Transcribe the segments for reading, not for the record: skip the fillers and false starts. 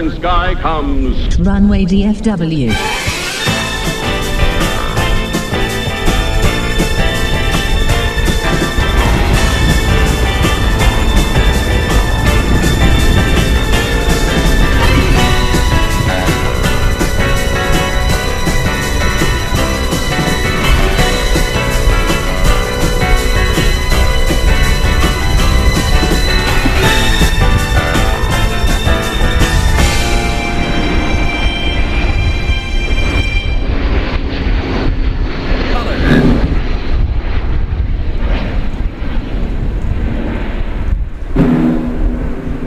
eastern sky comes Runway DFW.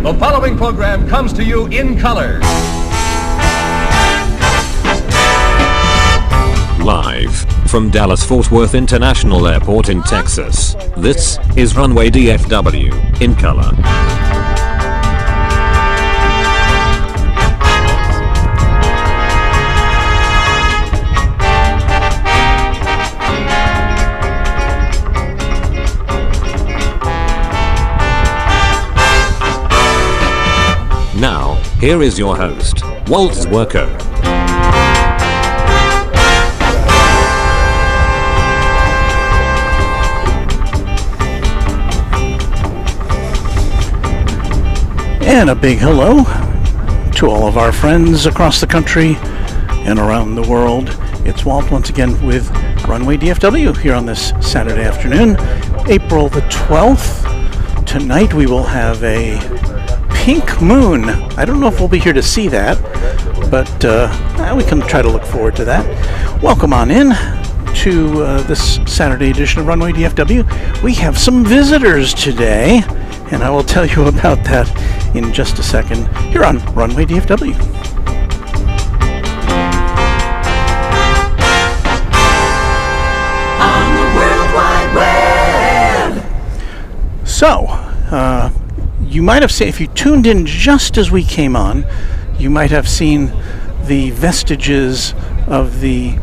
The following program comes to you in color. Live from Dallas-Fort Worth International Airport in Texas, this is Runway DFW in color. Now, here is your host, Walt Zwerko. And a big hello to all of our friends across the country and around the world. It's Walt once again with Runway DFW here on this Saturday afternoon, April the 12th. Tonight we will have a pink moon. I don't know if we'll be here to see that, but we can try to look forward to that. Welcome on in to this Saturday edition of Runway DFW. We have some visitors today, and I will tell you about that in just a second here on Runway DFW. On the World Wide Web. So, you might have seen, if you tuned in just as we came on, you might have seen the vestiges of the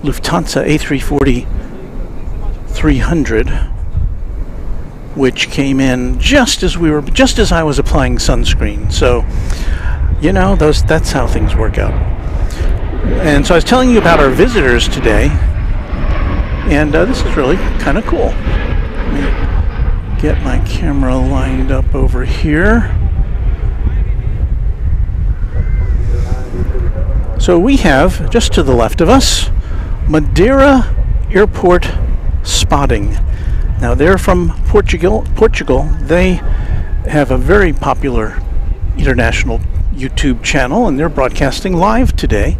Lufthansa A350 300, which came in just as I was applying sunscreen. So, you know, that's how things work out. And so I was telling you about our visitors today, and this is really kind of cool. Get my camera lined up over here. So we have, just to the left of us, Madeira Airport Spotting. Now they're from Portugal. They have a very popular international YouTube channel, and they're broadcasting live today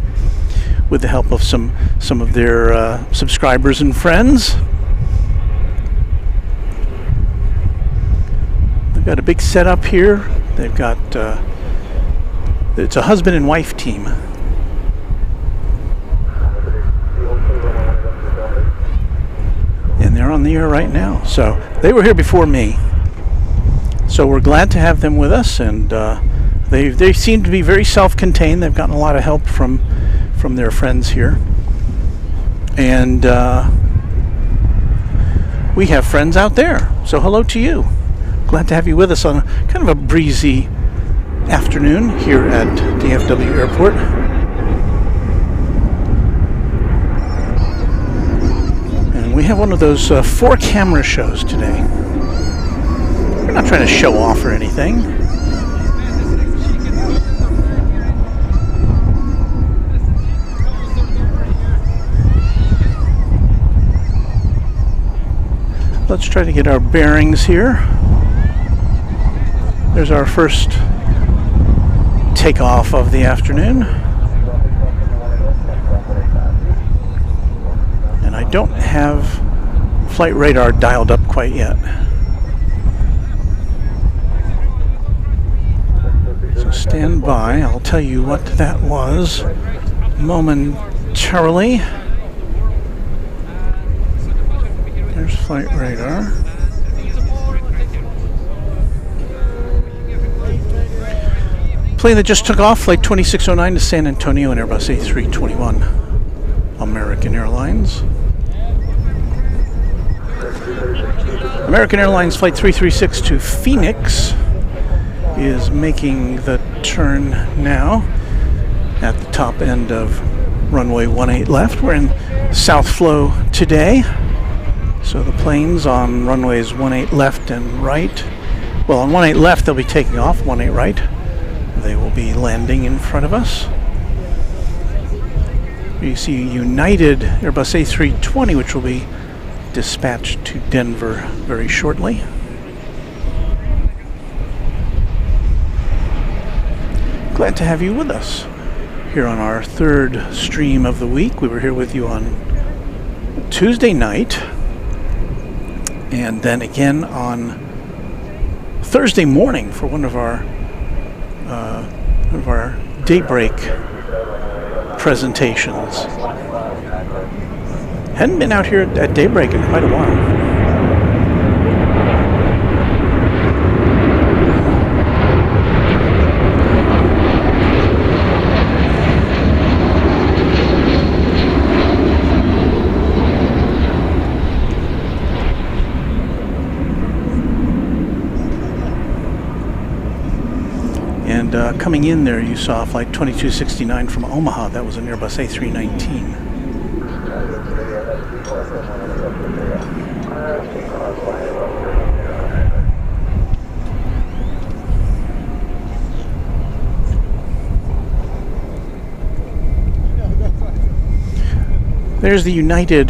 with the help of some of their subscribers and friends. Got a big setup here. They've got it's a husband and wife team. And they're on the air right now. So they were here before me. So we're glad to have them with us, and they seem to be very self-contained. They've gotten a lot of help from their friends here. And we have friends out there. So hello to you. Glad to have you with us on kind of a breezy afternoon here at DFW Airport. And we have one of those 4-camera shows today. We're not trying to show off or anything. Let's try to get our bearings here. There's our first takeoff of the afternoon. And I don't have flight radar dialed up quite yet. So stand by. I'll tell you what that was momentarily. There's flight radar. Plane that just took off, flight 2609 to San Antonio, and Airbus A321, American Airlines. American Airlines flight 336 to Phoenix, is making the turn now at the top end of runway 18 left. We're in South Flow today. So the planes on runways 18 left and right. Well, on 18 left they'll be taking off, 18 right. They will be landing in front of us. You see United Airbus A320, which will be dispatched to Denver very shortly. Glad to have you with us here on our third stream of the week. We were here with you on Tuesday night, and then again on Thursday morning for one of our daybreak presentations. Hadn't been out here at daybreak in quite a while. Coming in there, you saw flight 2269 from Omaha. That was an Airbus A319. There's the United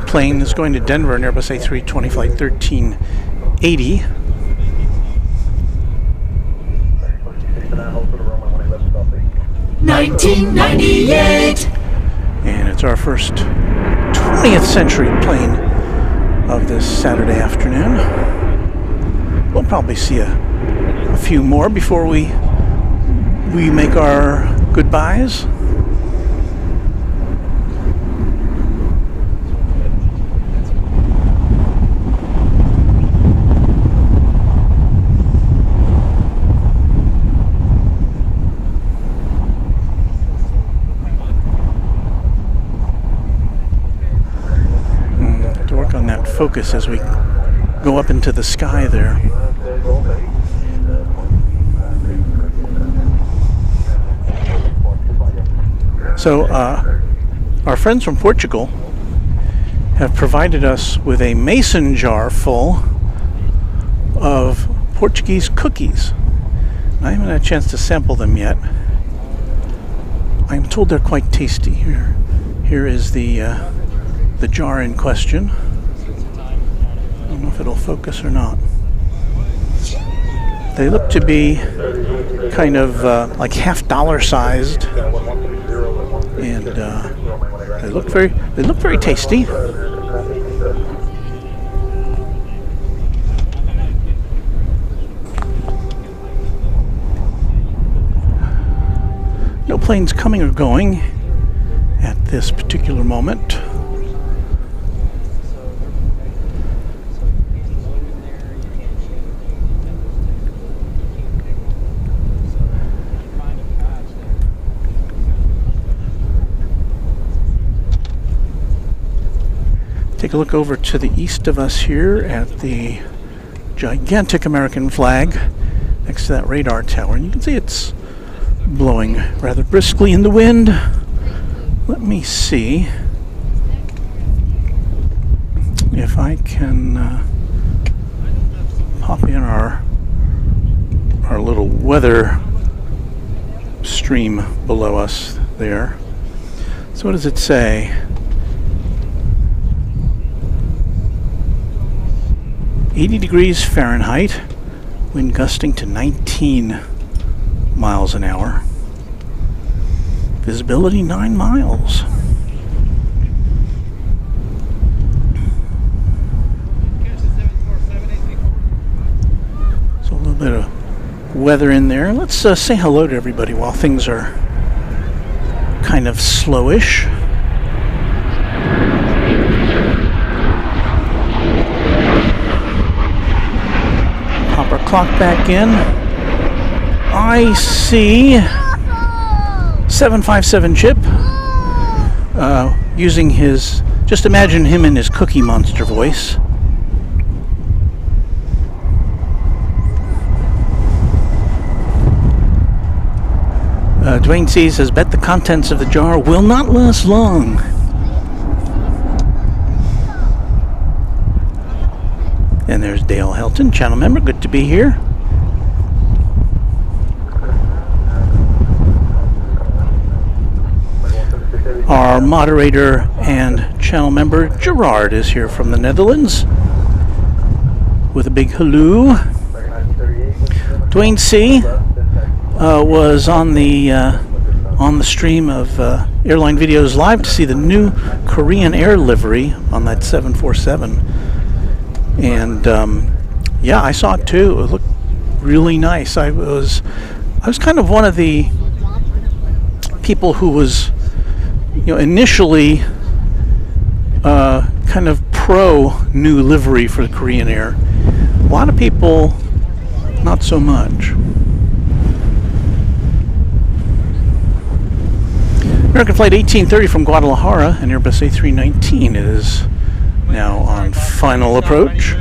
plane that's going to Denver, an Airbus A320 flight 1380. $19.98. And it's our first 20th century plane of this Saturday afternoon. We'll probably see a few more before we make our goodbyes. Focus as we go up into the sky there. So our friends from Portugal have provided us with a mason jar full of Portuguese cookies. I haven't had a chance to sample them yet. I'm told they're quite tasty. Here is the jar in question. I don't know if it'll focus or not. They look to be kind of like $half sized, and they look very tasty. No planes coming or going at this particular moment. Take a look over to the east of us here at the gigantic American flag next to that radar tower. And you can see it's blowing rather briskly in the wind. Let me see if I can pop in our little weather stream below us there. So what does it say? 80 degrees Fahrenheit, wind gusting to 19 miles an hour. Visibility 9 miles. So a little bit of weather in there. Let's say hello to everybody while things are kind of slowish. Pop our clock back in. I see 757 Chip using his, just imagine him in his Cookie Monster voice. Dwayne C says, bet the contents of the jar will not last long. And there's Dale Helton, channel member. Good to be here. Our moderator and channel member Gerard is here from the Netherlands with a big hello. Dwayne C was on the stream of Airline Videos Live to see the new Korean Air livery on that 747, and yeah, I saw it too. It looked really nice. I was kind of one of the people who was, initially kind of pro new livery for the Korean Air. A lot of people, not so much. American Flight 1830 from Guadalajara and Airbus A319 is now on final approach.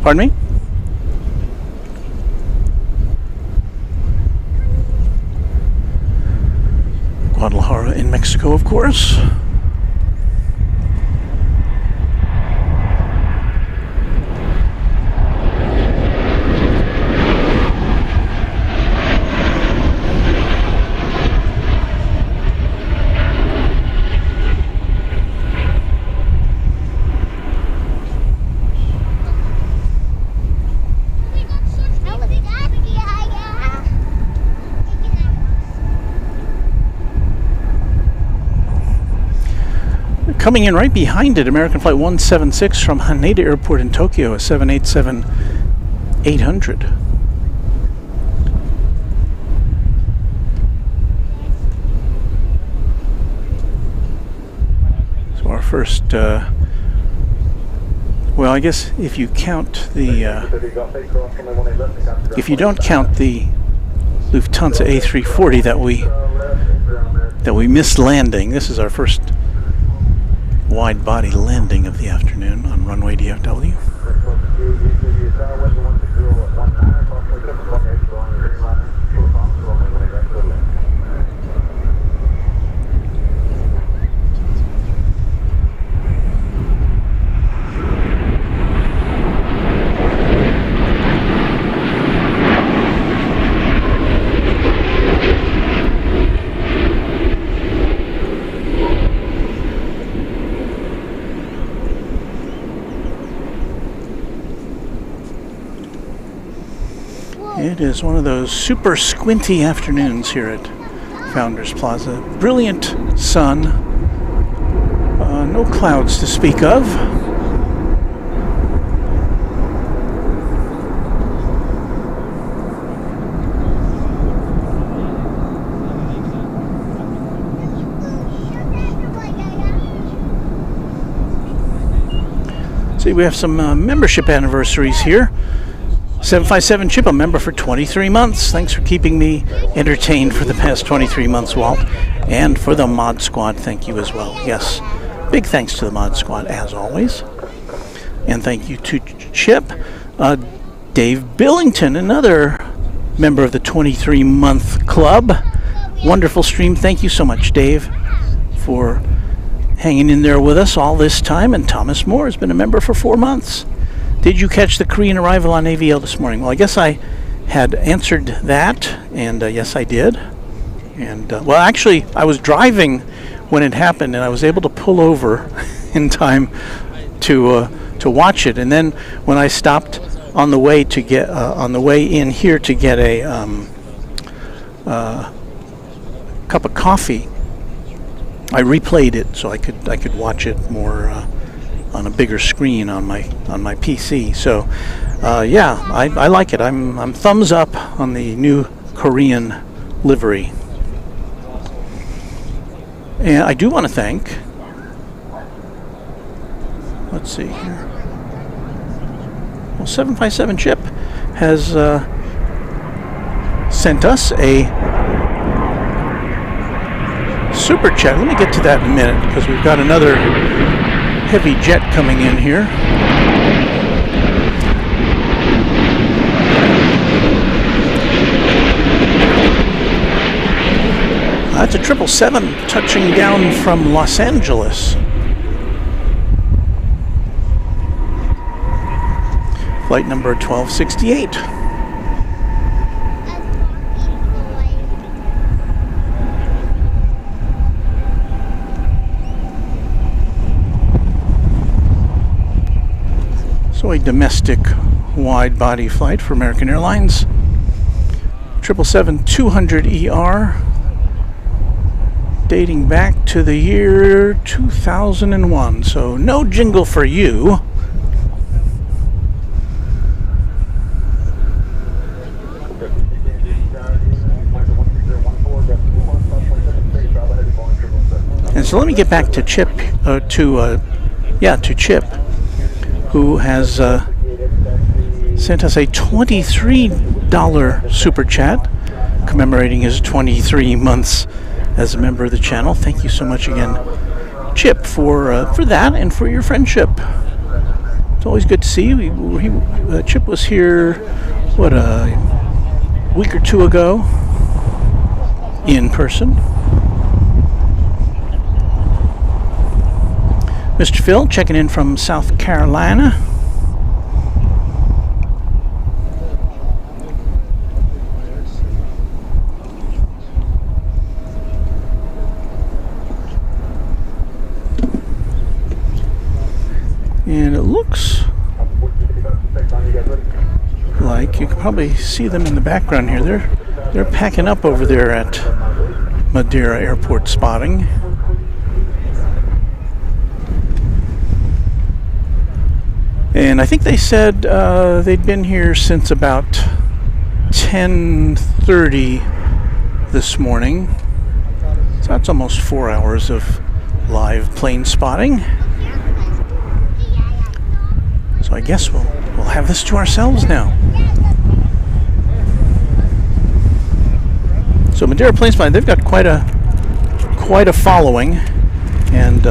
Pardon me? Guadalajara in Mexico, of course. Coming in right behind it, American Flight 176 from Haneda Airport in Tokyo, a 787-800. So our first, well, I guess if you count the, if you don't count the Lufthansa A340 that we missed landing, this is our first wide body landing of the afternoon on Runway DFW. It is one of those super squinty afternoons here at Founders Plaza. Brilliant sun, no clouds to speak of. See, we have some membership anniversaries here. 757 Chip, a member for 23 months. Thanks for keeping me entertained for the past 23 months, Walt. And for the Mod Squad, thank you as well. Yes, big thanks to the Mod Squad, as always. And thank you to Chip. Dave Billington, another member of the 23-month club. Wonderful stream. Thank you so much, Dave, for hanging in there with us all this time. And Thomas Moore has been a member for 4 months. Did you catch the Korean arrival on AVL this morning? Well, I guess I had answered that, and yes, I did. And well, actually, I was driving when it happened, and I was able to pull over in time to watch it. And then when I stopped on the way to get on the way in here to get a cup of coffee, I replayed it so I could watch it more. On a bigger screen on my PC. So yeah, I like it. I'm thumbs up on the new Korean livery. And I do want to thank, let's see here, well, 757 Chip has sent us a super chat. Let me get to that in a minute because we've got another heavy jet coming in here. That's a 777 touching down from Los Angeles. Flight number 1268. So a domestic wide-body flight for American Airlines. 777-200ER, dating back to the year 2001. So no jingle for you. And so let me get back to Chip, to Chip, who has sent us a $23 super chat commemorating his 23 months as a member of the channel. Thank you so much again, Chip, for that and for your friendship. It's always good to see you. Chip was here, a week or two ago in person. Mr. Phil checking in from South Carolina. And it looks like you can probably see them in the background here. They're packing up over there at Madeira Airport spotting. And I think they said they'd been here since about 10:30 this morning. So that's almost 4 hours of live plane spotting. So I guess we'll have this to ourselves now. So Madeira Plane Spotting, they've got quite a following, and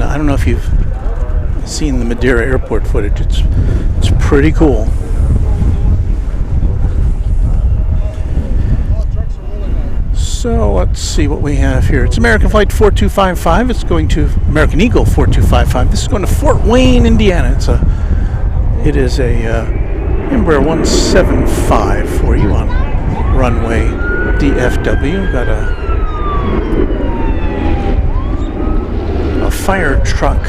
I don't know if you've seen the Madeira airport footage. It's pretty cool. So let's see what we have here. It's American Flight 4255. It's going to American Eagle 4255. This is going to Fort Wayne, Indiana. It is a Embraer 175 for you on runway DFW. Got a fire truck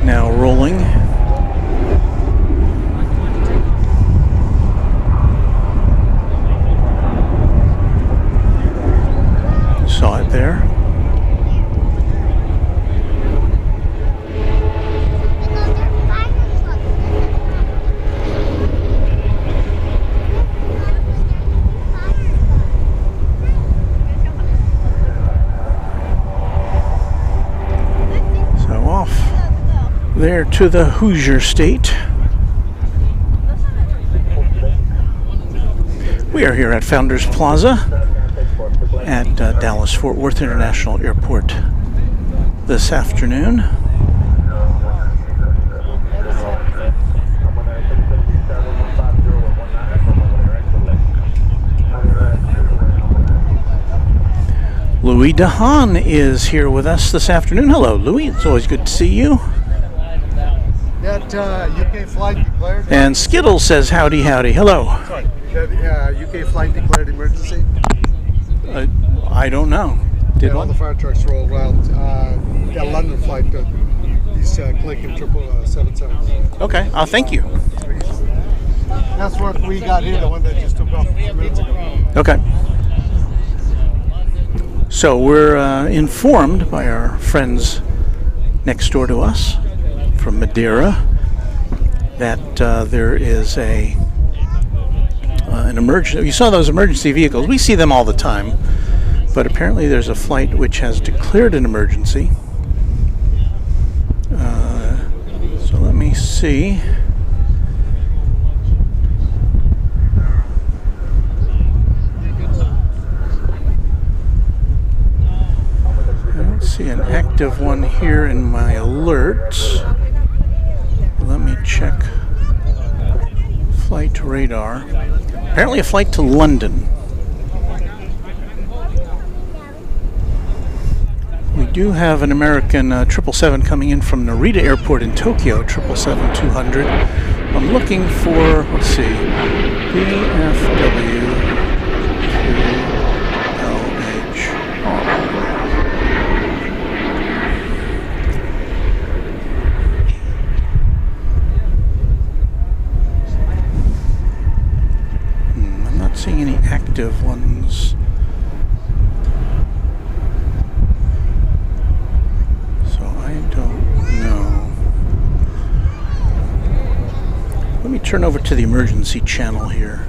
now rolling. Saw it there. So off there to the Hoosier State. We are here at Founders Plaza at Dallas-Fort Worth International Airport this afternoon. Louis DeHaan is here with us this afternoon. Hello, Louis. It's always good to see you. That UK flight declared. And Skittle says howdy, howdy. Hello. Sorry. That UK flight declared emergency. I don't know. Did all one? the fire trucks rolled out. Got a London flight. He's clicking 777. Okay. Thank you. That's what we got here. The one that just took off a few minutes ago. Okay. So we're informed by our friends next door to us from Madeira that there is an emergency. You saw those emergency vehicles. We see them all the time, but apparently there's a flight which has declared an emergency. So let me see. See an active one here in my alerts. Let me check flight radar. Apparently a flight to London. do have an American 777 coming in from Narita Airport in Tokyo, 777-200. I'm looking for, let's see, DFW I'm not seeing any active ones. Let me turn over to the emergency channel here.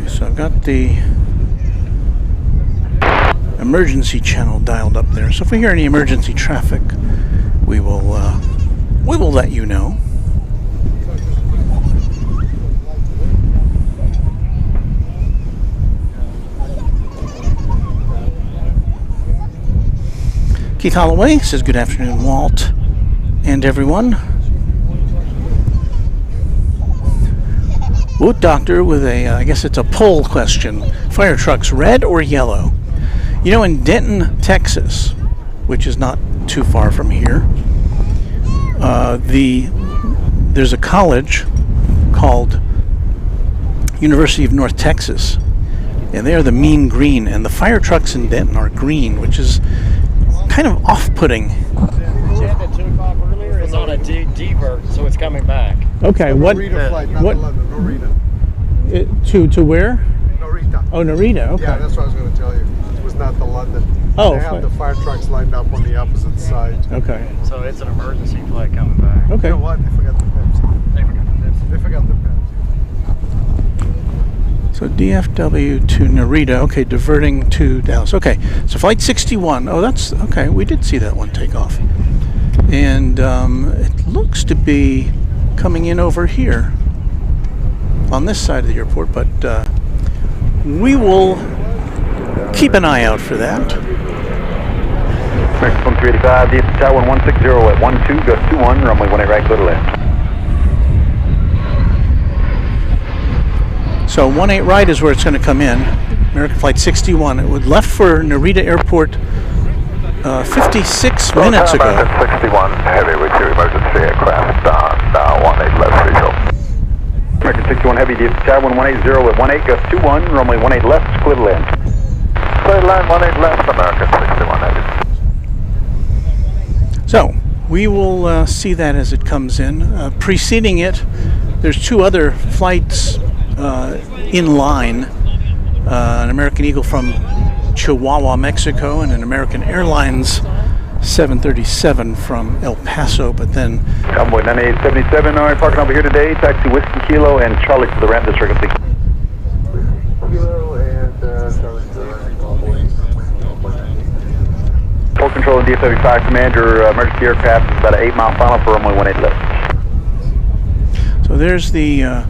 So I've got the emergency channel dialed up there. So if we hear any emergency traffic, we will let you know. Keith Holloway says, "Good afternoon, Walt and everyone." Woot Doctor with a, I guess it's a poll question. Fire trucks, red or yellow? You know, in Denton, Texas, which is not too far from here, there's a college called University of North Texas, and they are the mean green, and the fire trucks in Denton are green, which is kind of off-putting. That took off earlier is on a divert, so it's coming back. Okay, what? Narita flight, not what? London, Narita. To where? Narita. Oh, Narita. Okay. Yeah, that's what I was going to tell you. It was not the London. Oh, they have the fire trucks lined up on the opposite side. Okay. So it's an emergency flight coming back. Okay. You know what? They forgot the Pepsi. They forgot the Pepsi. They forgot the Pepsi. So DFW to Narita. Okay, diverting to Dallas. Okay, so flight 61. Oh, that's okay. We did see that one take off, and it looks to be coming in over here on this side of the airport, but we will keep an eye out for that. American 385, DFW Tower 1160 at 12, gust 21, runway 18 right, clear to land. So 18 right is where it's going to come in. American flight 61. It would left for Narita Airport 56 minutes ago. 61 heavy with your emergency aircraft now 18 left visual. American 61 heavy, DFW Tower 180 at 18, gust 21, runway 18 left, clear to land. Clear to land, 18 left, American 61 heavy. So we will see that as it comes in. Preceding it, there's two other flights in line. An American Eagle from Chihuahua, Mexico, and an American Airlines 737 from El Paso, but then... Convoy 9877, all right, parking over here today, taxi Whiskey Kilo and Charlie to the ramp, district complete. Kilo and Charlie. Toll control and DFW 5 Commander, emergency aircraft is about an 8-mile final for runway 18 left. So there's the...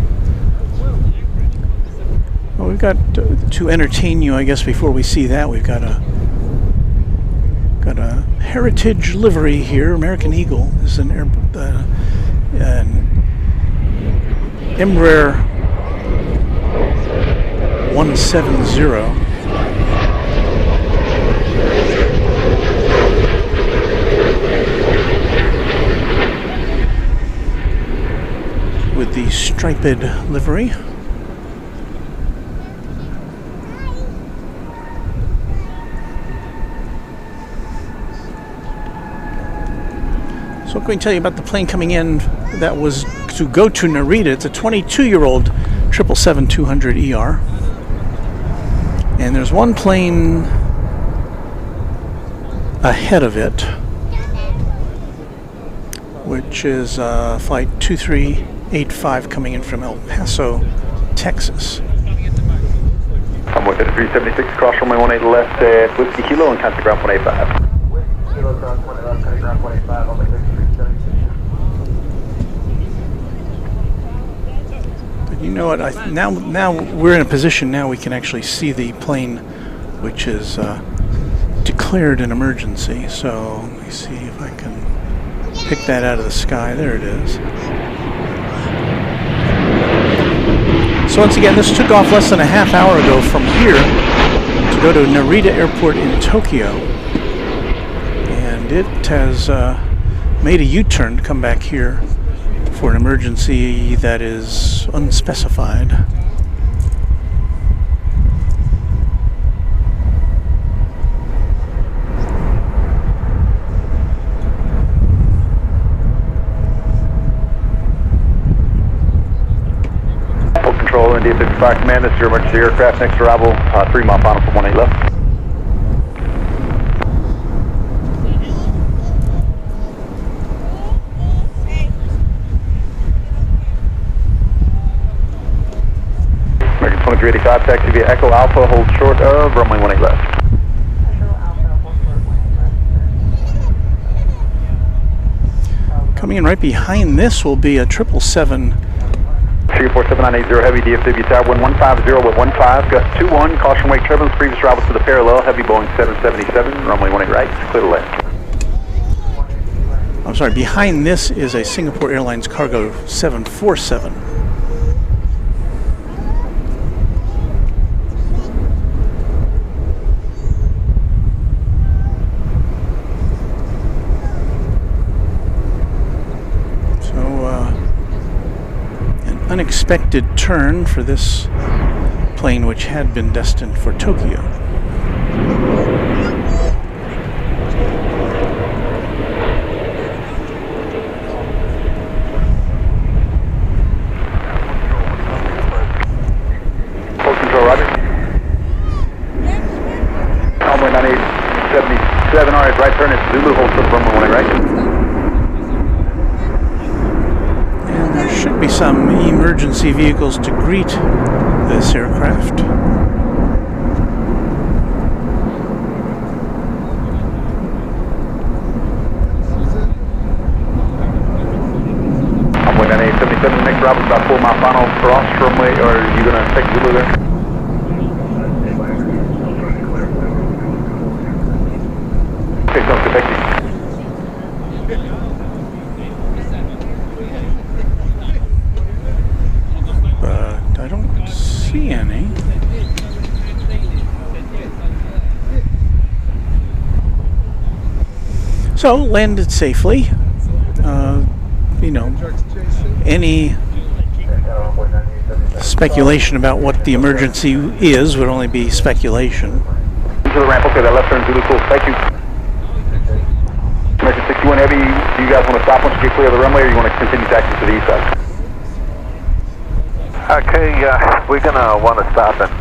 well, we've got to entertain you, I guess, before we see that. We've got a heritage livery here. American Eagle this is an Embraer 170. With the striped livery. So what can we tell you about the plane coming in that was to go to Narita? It's a 22-year-old 777-200ER. And there's one plane ahead of it, which is flight 2385 coming in from El Paso, Texas. Convoy 376, cross runway 18 left at Whiskey Kilo and contact ground 185. know what? Now we're in a position now we can actually see the plane, which is declared an emergency. So let me see if I can pick that out of the sky. There it is. So once again, this took off less than a half hour ago from here to go to Narita Airport in Tokyo, and it has made a U-turn to come back here for an emergency that is unspecified. Control and DFW Fire Command, this is your emergency aircraft, next arrival, 3 mile final from 18 left. American 2385, taxi via Echo Alpha, hold short of runway 18 left. Coming in right behind this will be a 777. Singapore 7980 Heavy DFW Tower 1150 with 15, gust 21, caution wake turbulence, previous arrival to the parallel, Heavy Boeing 777, runway 18 right, clear to land. I'm sorry, behind this is a Singapore Airlines Cargo 747. Unexpected turn for this plane, which had been destined for Tokyo. Full control, roger. Runway 9877, all right, right turn at Zulu, hold short of runway 18 right. Should be some emergency vehicles to greet this aircraft. Runway 9877, next route is about 4 mile final cross runway, or are you going to take Zulu there? Okay, sounds good, thank you. See any. So landed safely. You know, any speculation about what the emergency is would only be speculation. Into the ramp, okay, that left turn Zulu, cool, thank you. American 61 Heavy, do you guys want to stop once you get clear of the runway, or you want to continue taxi to the east side? Okay, we're gonna want to stop and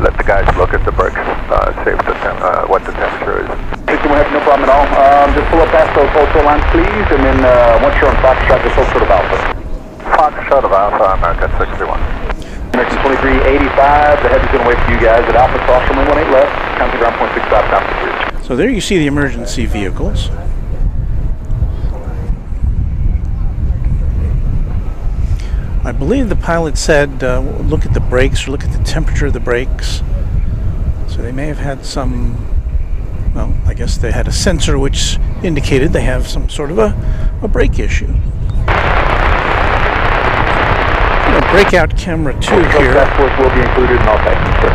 let the guys look at the brakes, see if what the temperature is. 61 Heavy, no problem at all. Just pull up past those ultra lines, please, and then once you're on Foxtrot, just hold short of Alpha. Foxtrot of Alpha, American 61. American 2385, the Heavy's gonna wait for you guys at Alpha, cross runway 18 left, counting ground 0.65, time to reach. So there you see the emergency vehicles. I believe the pilot said look at the brakes or look at the temperature of the brakes. So they may have had some, well, I guess they had a sensor which indicated they have some sort of a brake issue. Breakout camera 2 here. Task force will be included in all taxis, sir.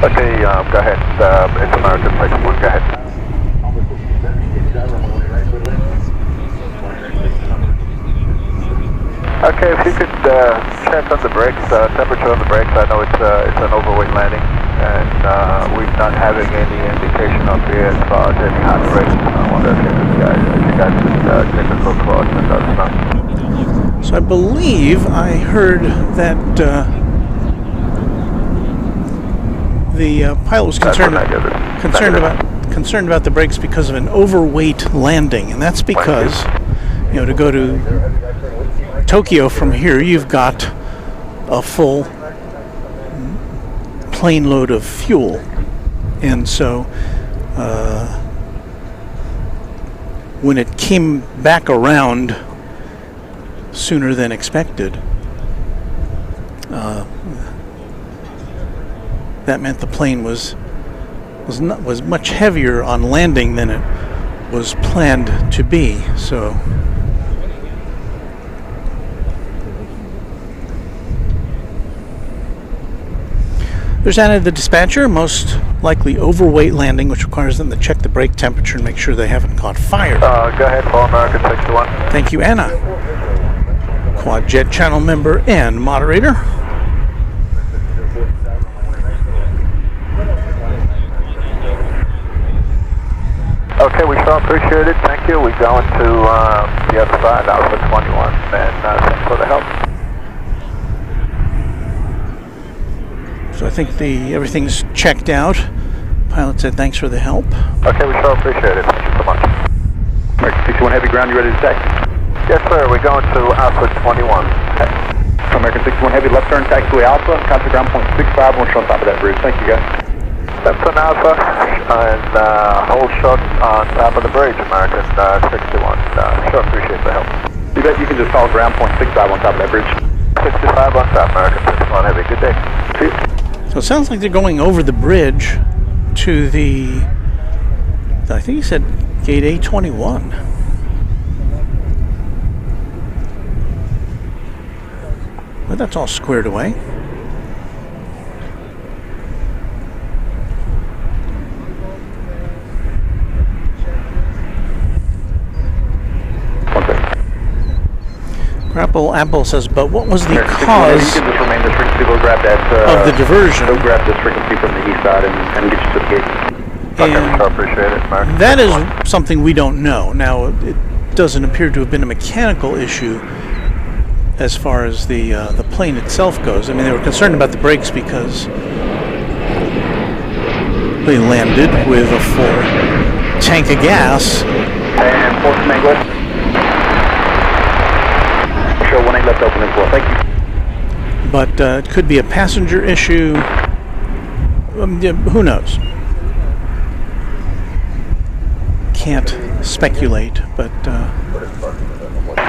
Okay, go ahead. It's American Flight 1, go ahead. Okay, if you could check on the brakes, temperature on the brakes. I know it's an overweight landing, and we're not having any indication up here as far as any hot brakes. I wonder if you guys could take a look for us and let us know. So I believe I heard that the pilot was concerned about the brakes because of an overweight landing, and that's because, you know, to go to Tokyo from here, you've got a full plane load of fuel. And so when it came back around sooner than expected, that meant the plane was much heavier on landing than it was planned to be. So there's Anna, the dispatcher, most likely overweight landing, which requires them to check the brake temperature and make sure they haven't caught fire. Go ahead, for American 61. Thank you, Anna. Quad Jet channel member and moderator. Okay, we sure appreciate it. Thank you. We're going to the other side, Alpha 21, and thanks for the help. So I think everything's checked out. Pilot said thanks for the help. Okay, we sure appreciate it. Thank you so much. American 61 Heavy ground, you ready to taxi? Yes, sir. We're going to Alpha 21. American 61 Heavy, left turn, taxiway Alpha, contact ground point 65, once you're on top of that bridge. Thank you, guys. Left turn Alpha, and hold short on top of the bridge, American 61. Sure appreciate the help. You bet you can just call ground point 65 on top of that bridge. 65 on top, American 61 Heavy. Good day. See you. So it sounds like they're going over the bridge to the, I think he said gate A21. But that's all squared away. Apple says, but what was the cause you can just remain this frequency, they'll grab that, of the diversion? They'll grab this frequency from the east side and get you to the gate. Okay, we sure appreciate it, American. That is something we don't know. Now, it doesn't appear to have been a mechanical issue as far as the plane itself goes. I mean, they were concerned about the brakes because they landed with a full tank of gas. And fourth from English. Show 18 left open as well. Thank you. But it could be a passenger issue. Yeah, who knows? Can't speculate, but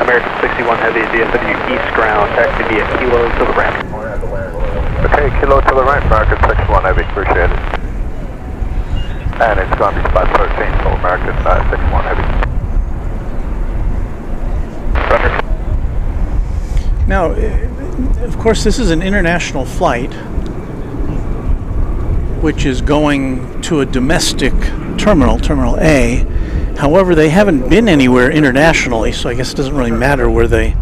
American 61 Heavy, DFW East ground, taxi via Kilo to the ramp. Okay, Kilo to the right, American 61 Heavy. Appreciate it. And it's going to be spot 13, so American 61 Heavy. Roger. now, of course, this is an international flight, which is going to a domestic terminal, Terminal A. However, they haven't been anywhere internationally, so I guess it doesn't really matter where they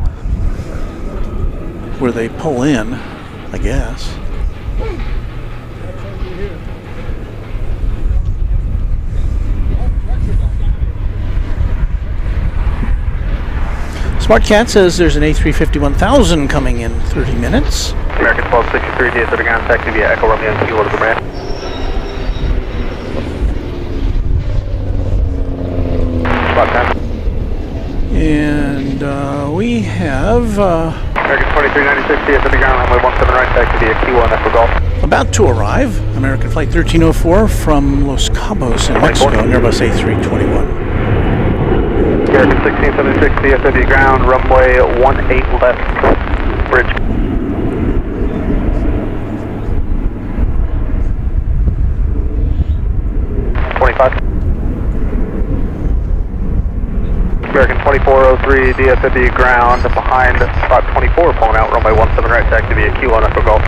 pull in, I guess. SmartCat says there's an A350 1000 coming in 30 minutes. American 1263, DFW ground, taxi via Echo Romeo and Kilo to the ramp. And we have American 2396, DFW ground, runway 17 right, taxi via Kilo and Echo Golf. about to arrive. American Flight 1304 from Los Cabos in Mexico, an Airbus A321. American 1676, DFW ground, runway 18 left, bridge. American 2403, DFW ground, behind spot 24, pulling out runway 17 right, taxi via Kilo and Echo Golf.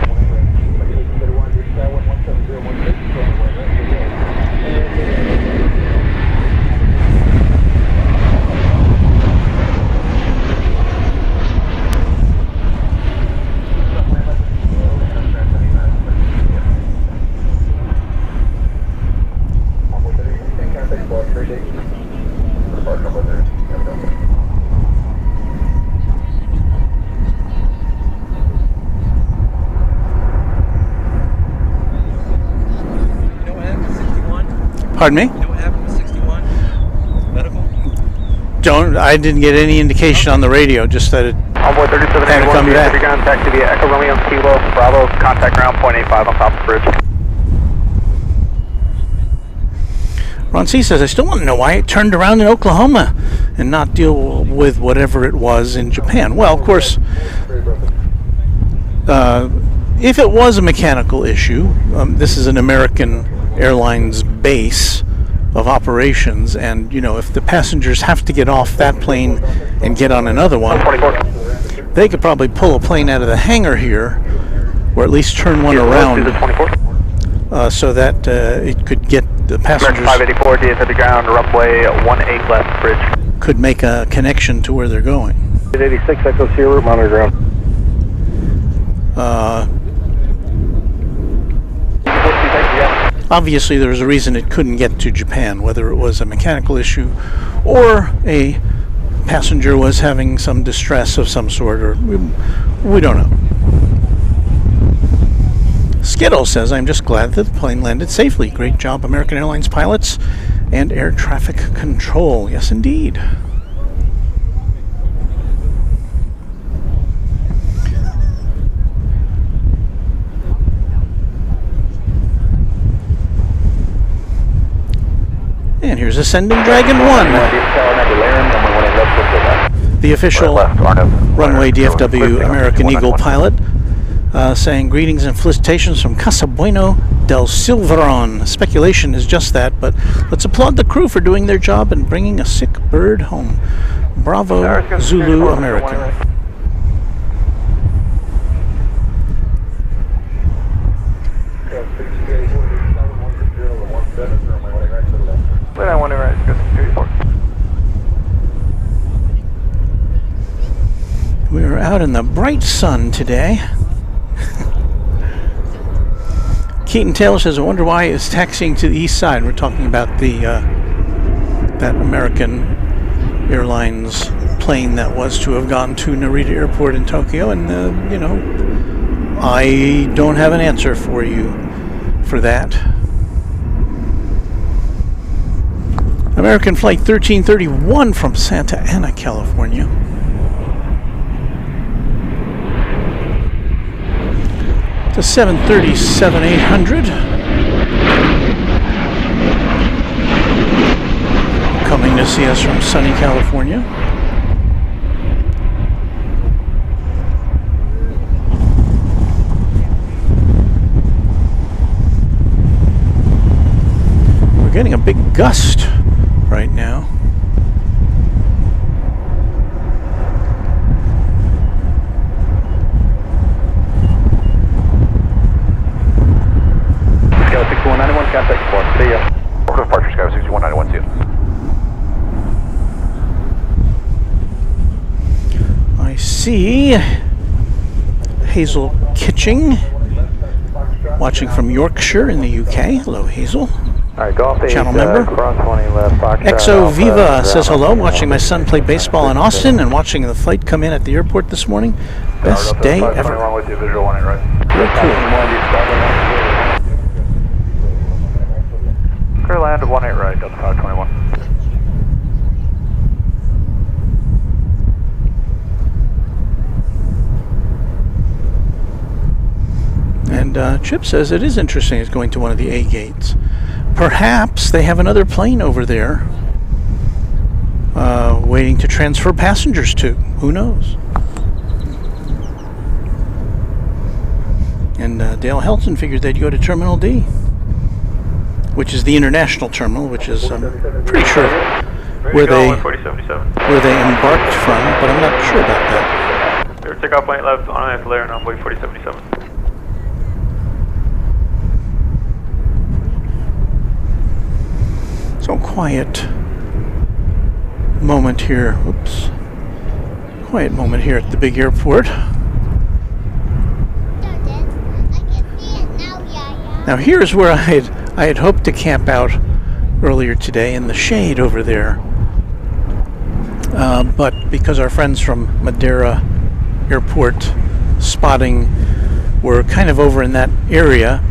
Pardon me? You know what happened with 61? Medical? I didn't get any indication on the radio, just that it Onboard 3781, come back. DFW ground, taxi via Echo Romeo Kilo, Bravo, contact ground, 0.85 on top of the bridge. Ron C. says, I still want to know why it turned around in Oklahoma and not deal with whatever it was in Japan. Well, of course, if it was a mechanical issue, this is an American Airlines base of operations, and, if the passengers have to get off that plane and get on another one, they could probably pull a plane out of the hangar here, or at least turn one around, so that it could get the passengers. 584, DFW ground, runway 18 left, bridge. Could make a connection to where they're going. 886, Echo Sierra, monitor ground. Obviously, there was a reason it couldn't get to Japan, whether it was a mechanical issue or a passenger was having some distress of some sort, or we don't know. Skittle says, I'm just glad that the plane landed safely. Great job, American Airlines pilots and air traffic control. Yes, indeed. And here's Ascending Dragon 1. The official Runway DFW American Eagle pilot, saying greetings and felicitations from Casa Bueno del Silveron. Speculation is just that, but let's applaud the crew for doing their job and bringing a sick bird home. Bravo, Zulu American. We're out in the bright sun today. Keaton Taylor says, I wonder why it's taxiing to the east side. We're talking about the that American Airlines plane that was to have gone to Narita Airport in Tokyo, and I don't have an answer for you for that. American Flight 1331 from Santa Ana, California. To 737-800. Coming to see us from sunny California. We're getting a big gust right now. I see Hazel Kitching watching from Yorkshire in the UK. Hello, Hazel. Channel member. Exo Viva says hello, watching my son play baseball in Austin and watching the flight come in at the airport this morning. Best day ever. Very cool. Clear land of 18 right, Delta 521. And Chip says it is interesting it's going to one of the A gates. Perhaps they have another plane over there waiting to transfer passengers to. Who knows? And Dale Helton figured they'd go to Terminal D, which is the international terminal, which is pretty sure where they embarked from, but I'm not sure about that. Takeoff point left on a flare and envoy 4077. So quiet moment here. Oops. Quiet moment here at the big airport. Now here's where I had hoped to camp out earlier today in the shade over there. But because our friends from Madeira Airport spotting were kind of over in that area,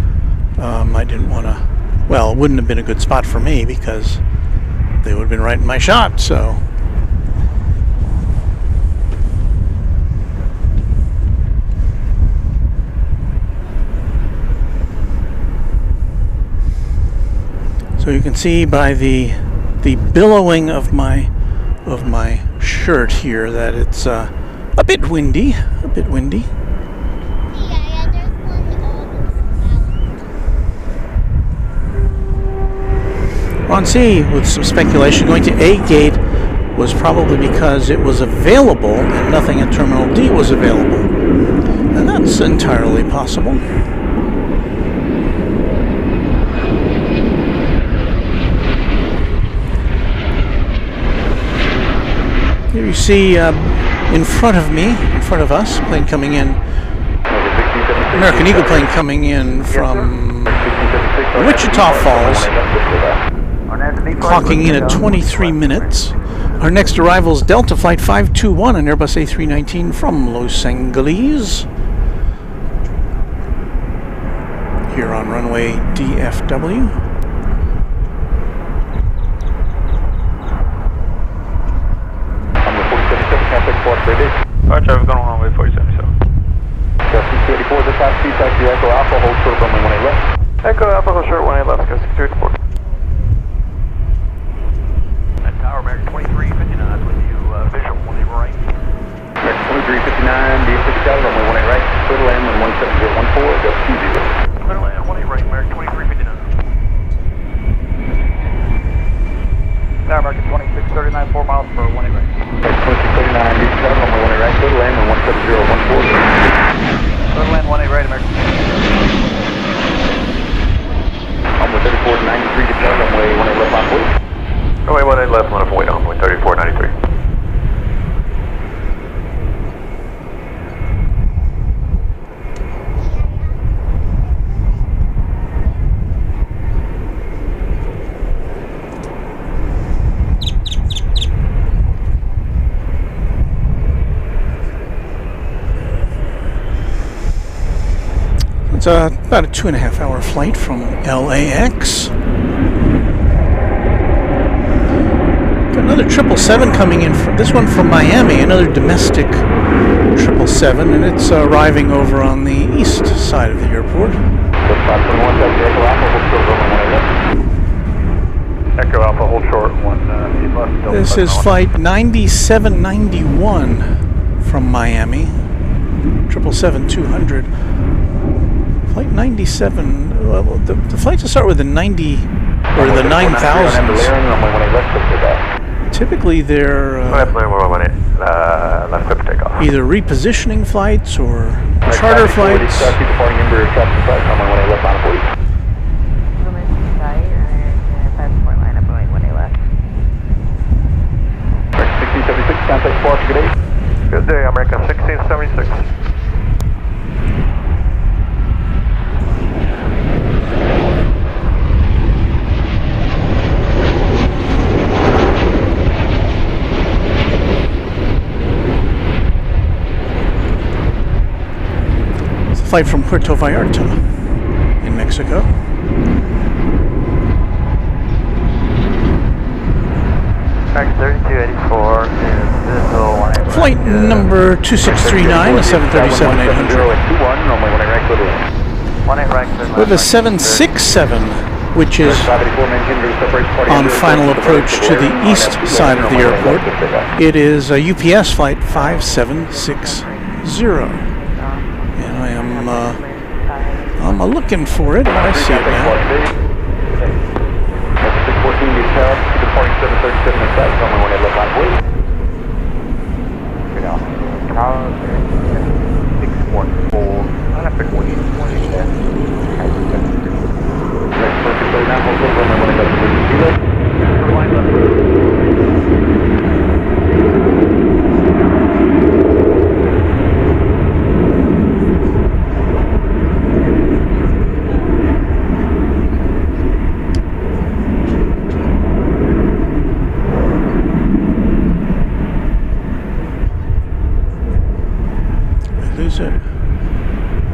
I didn't want to. Well, it wouldn't have been a good spot for me because they would have been right in my shot, so. So So you can see by the billowing of my shirt here that it's a bit windy. On C, with some speculation, going to A gate was probably because it was available and nothing at Terminal D was available. And that's entirely possible. Here you see in front of me, in front of us, plane coming in, American Eagle plane coming in from Wichita Falls, clocking in at 23 minutes. Our next arrival is Delta Flight 521, an Airbus A319 from Los Angeles. Here on runway DFW. Alright, traffic going on runway 47. 234, this last speed taxi Echo Alpha, hold short runway 18 left. Echo Alpha, hold short 18 left, go 634. That tower, American 2359 with you, visual, 18 right. American 2359, DFW Tower, runway 18 right, clear to land on 17014, go 20. Clear to land, 18 right, American 2359. Now American 2639, 4 miles per 18 right. American 2639, DFW Tower, runway 18 right, clear to land on 17014. Clear to land 18 right, American. Runway 3493, Qatar, runway 18 left on please. Runway 18 left, line up away, runway 3493. It's about a 2.5 hour flight from LAX. Got another 777 coming in, this one from Miami, another domestic 777, and it's arriving over on the east side of the airport. Echo Alpha, hold short, 1 left. This is flight 9791 from Miami, 777-200. Flight 97, well, the flights start with the 90, or the 9,000s. Typically they're either repositioning flights or charter flights. Good day, American 1676. Flight from Puerto Vallarta in Mexico. Flight number 2639, a 737-800. With a 767, which is on final approach to the east side of the airport. It is a UPS flight 5760. And I am I'm looking for it. I see it now.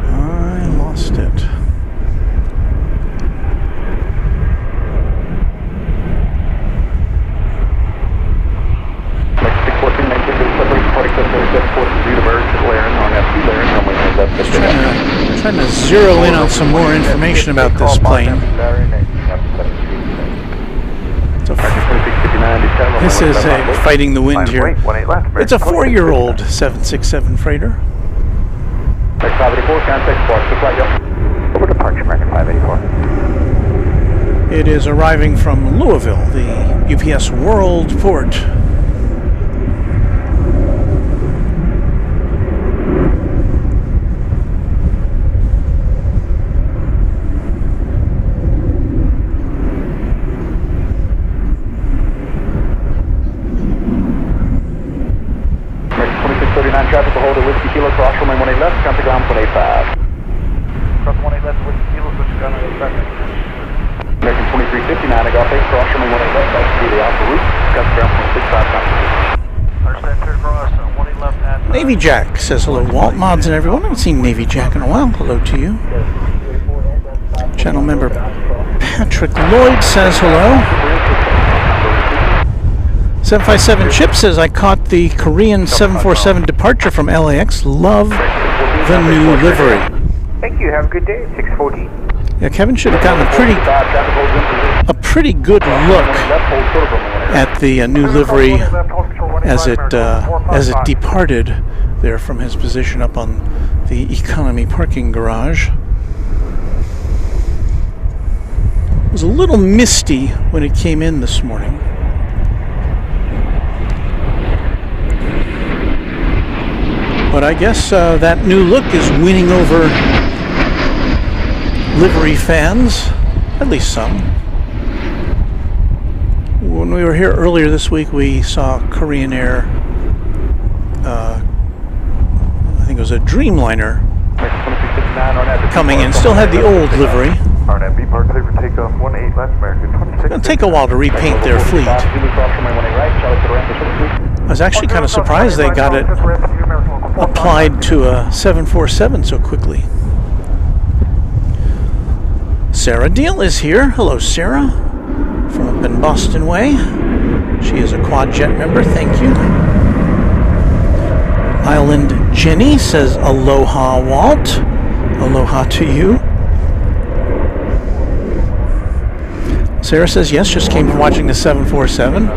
I lost it. Trying to zero in on some more information about this plane. This is a fighting the wind here. It's a 4-year-old 767 freighter. Over departure, American 584. It is arriving from Louisville, the UPS World Port. Traffic will hold a Whiskey Kilo, cross runway 18 left, contact ground 185. Cross 18 left, Whiskey Kilo, switch to gunner traffic. American 2359, I got face, cross runway 18 left, that's to the Alpha route, contact ground 165, Understand, turn cross, 18 left at... Navy Jack says hello, Walt, mods and everyone. I haven't seen Navy Jack in a while. Hello to you. Channel member Patrick Lloyd says hello. 757 Chip says, I caught the Korean 747 departure from LAX. Love the new livery. Thank you, have a good day, 614. Yeah, Kevin should have gotten a pretty good look at the new livery as it departed there from his position up on the economy parking garage. It was a little misty when it came in this morning. But I guess that new look is winning over livery fans, at least some. When we were here earlier this week, we saw Korean Air, I think it was a Dreamliner, coming in. Still had the old livery. It's going to take a while to repaint their fleet. I was actually kind of surprised they got it applied to a 747 so quickly. Sarah Deal is here. Hello, Sarah, from up in Boston Way. She is a Quad Jet member. Thank you. Island Jenny says, aloha, Walt. Aloha to you. Sarah says, yes, just came from watching the 747.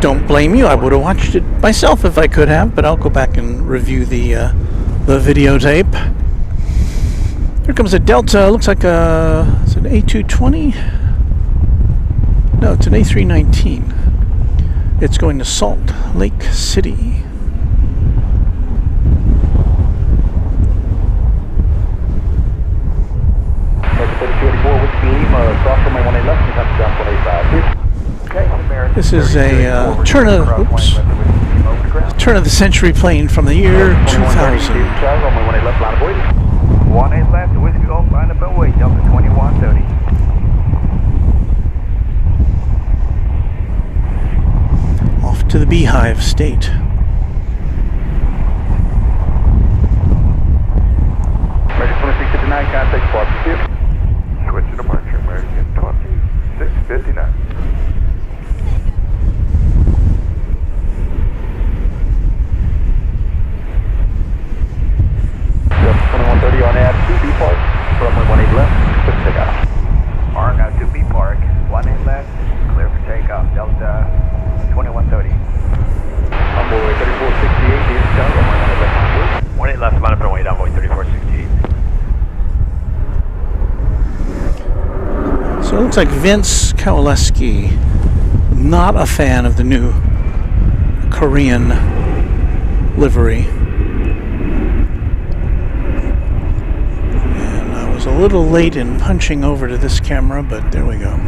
Don't blame you. I would have watched it myself if I could have, but I'll go back and review the videotape. Here comes a Delta. Looks like it's an A220. No, it's an A319. It's going to Salt Lake City. This is a turn of the century plane from the year 2000. 18 left, Whiskey Golf, line up and wait, Delta 2130. Off to the Beehive State. American 2659, contact Squad 2. Switch to departure, American 2659. On ad 2B Park, runway 18 left, clear for takeoff. RN out 2B Park, 18 left, clear for takeoff, Delta 2130. Runway 3468, eastbound, runway 18 left, line up and wait, runway 3468. So it looks like Vince Kowaleski, not a fan of the new Korean livery. A little late in punching over to this camera, but there we go. Runway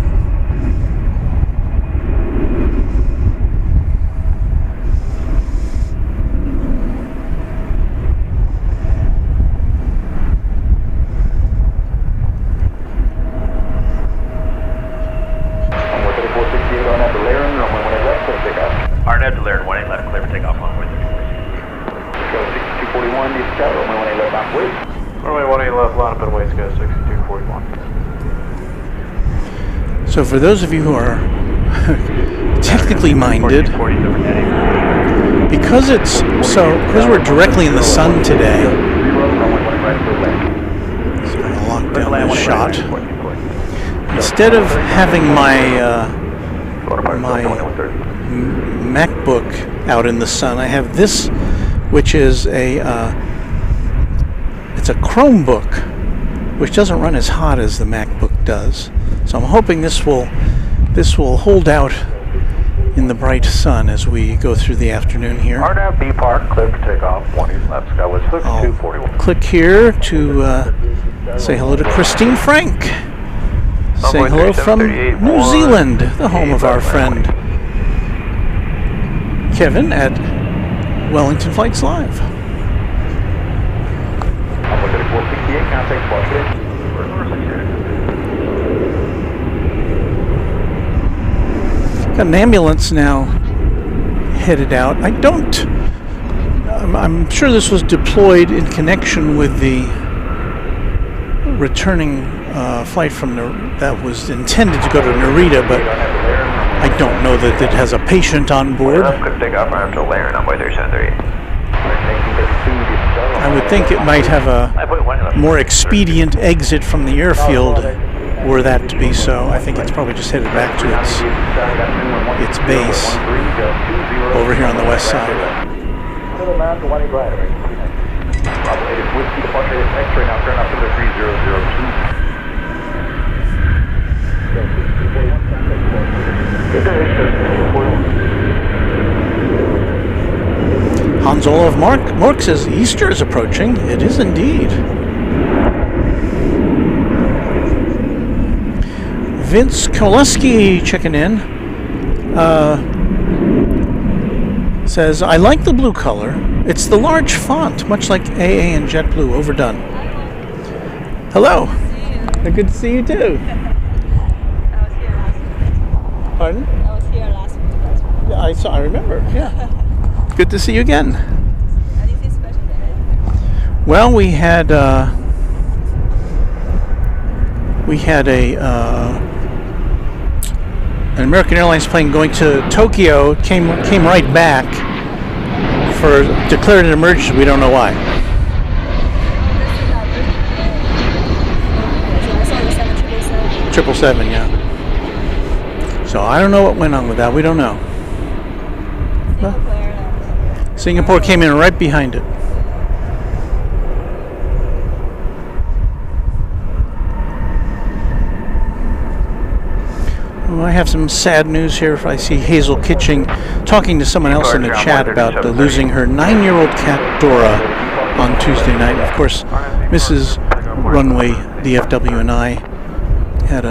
3468 on at the Laren, runway 18 left, clear for takeoff. RN out to Laren, 18 left, clear for takeoff, runway 3468. Go 6241, east scout, runway 18 left, on wait. Runway 18 left, line up and wait, go 6241. So for those of you who are technically minded, because we're directly in the sun today, so I'm going to lock down this shot. Instead of having my my MacBook out in the sun. I have this, which is it's a Chromebook, which doesn't run as hot as the MacBook does. So I'm hoping this will hold out in the bright sun as we go through the afternoon here. RNAV B Park, clear for takeoff, 1 east left, Skyway 6241. Click here to say hello to Christine Frank. Saying hello from New Zealand, the home of our friend Kevin at Wellington Flights Live. I'm looking at 468, contact Got an ambulance now headed out. I'm sure this was deployed in connection with the returning flight from that was intended to go to Narita, but I don't know that it has a patient on board. Could take off after Lair, number 373. I would think it might have a more expedient exit from the airfield were that to be so. I think it's probably just headed back to its base over here on the west side. Hans Olaf Mark says Easter is approaching. It is indeed. Vince Koleski checking in. Says, I like the blue color. It's the large font, much like AA and JetBlue, overdone. Hello. Good to see you too. I was here last week. Pardon? I was here last week. Yeah, I remember. Yeah. Good to see you again. Anything special today? Well, we had an American Airlines plane going to Tokyo came right back for declared an emergency. We don't know why. I saw the 777. 777, yeah. So I don't know what went on with that. We don't know. Singapore came in right behind it. Well, I have some sad news here. If I see Hazel Kitching talking to someone else in the chat about losing her 9-year-old cat Dora on Tuesday night. And of course, Mrs. Runway DFW and I had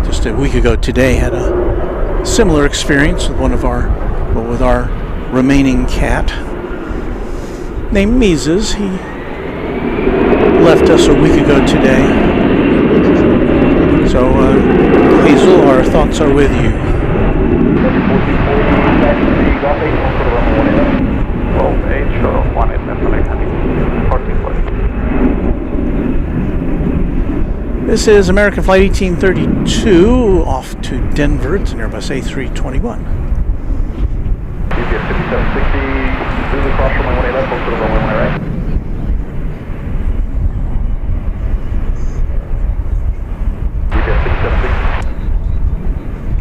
just a week ago today had a similar experience with with our remaining cat named Mises. He left us a week ago today. So, Hazel, our thoughts are with you. This is American Flight 1832 off to Denver. It's an Airbus A321. Cross runway 18 left, close to the runway 18 right.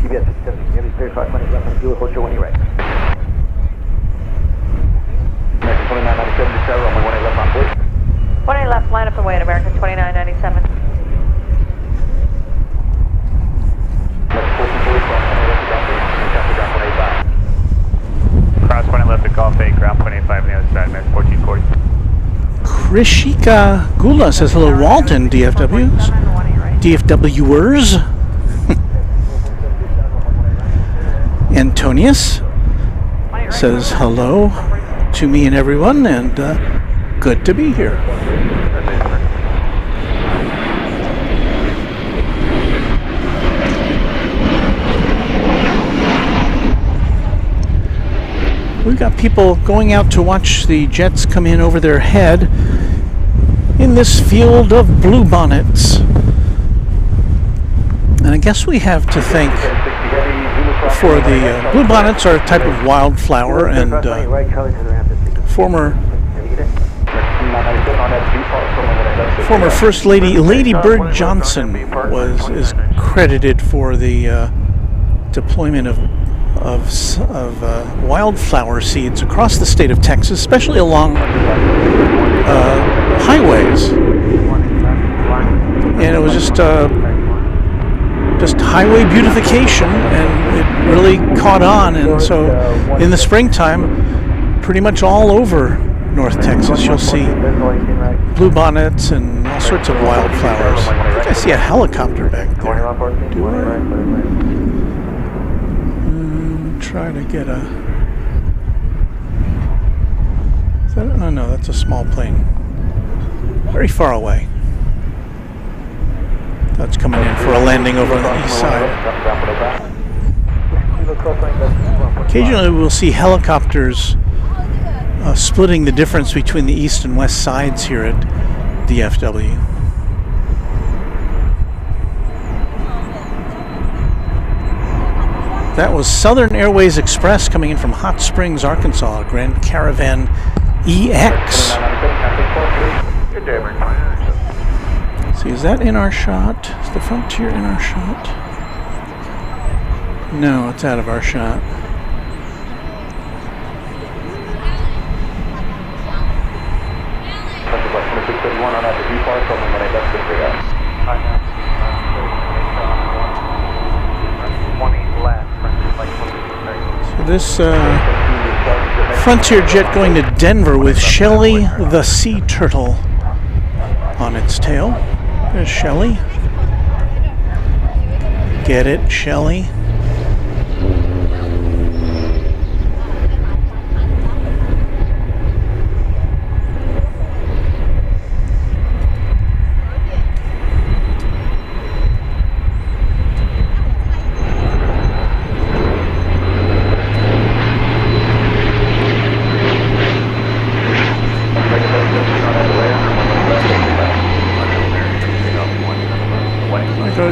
TBS 676, heavy 35 minutes left on fuel, close to 18 right. American 2997, descend runway 18 left on board. 18 left, line up and wait, American 2997. Cross 20 left at Golf 8, ground 25 on the other side, American 1440. Krishika Gula says hello, Walton, DFWs. DFWers. Antonius says hello to me and everyone, and good to be here. We've got people going out to watch the jets come in over their head in this field of bluebonnets. And I guess we have to thank for the bluebonnets are a type of wildflower, and former First Lady Lady Bird Johnson is credited for the deployment of wildflower seeds across the state of Texas, especially along highways. And it was just highway beautification, and it really caught on. And so in the springtime, pretty much all over North Texas, you'll see bluebonnets and all sorts of wildflowers. I think I see a helicopter back there. Do I? Try to get a... Is that, oh no, that's a small plane. Very far away. That's coming in for a landing over on the east side. Occasionally we'll see helicopters splitting the difference between the east and west sides here at DFW. That was Southern Airways Express coming in from Hot Springs, Arkansas, Grand Caravan EX. See, is that in our shot? Is the Frontier in our shot? No, it's out of our shot. So this Frontier jet going to Denver with Shelley the Sea Turtle on its tail. There's Shelley. Get it, Shelley?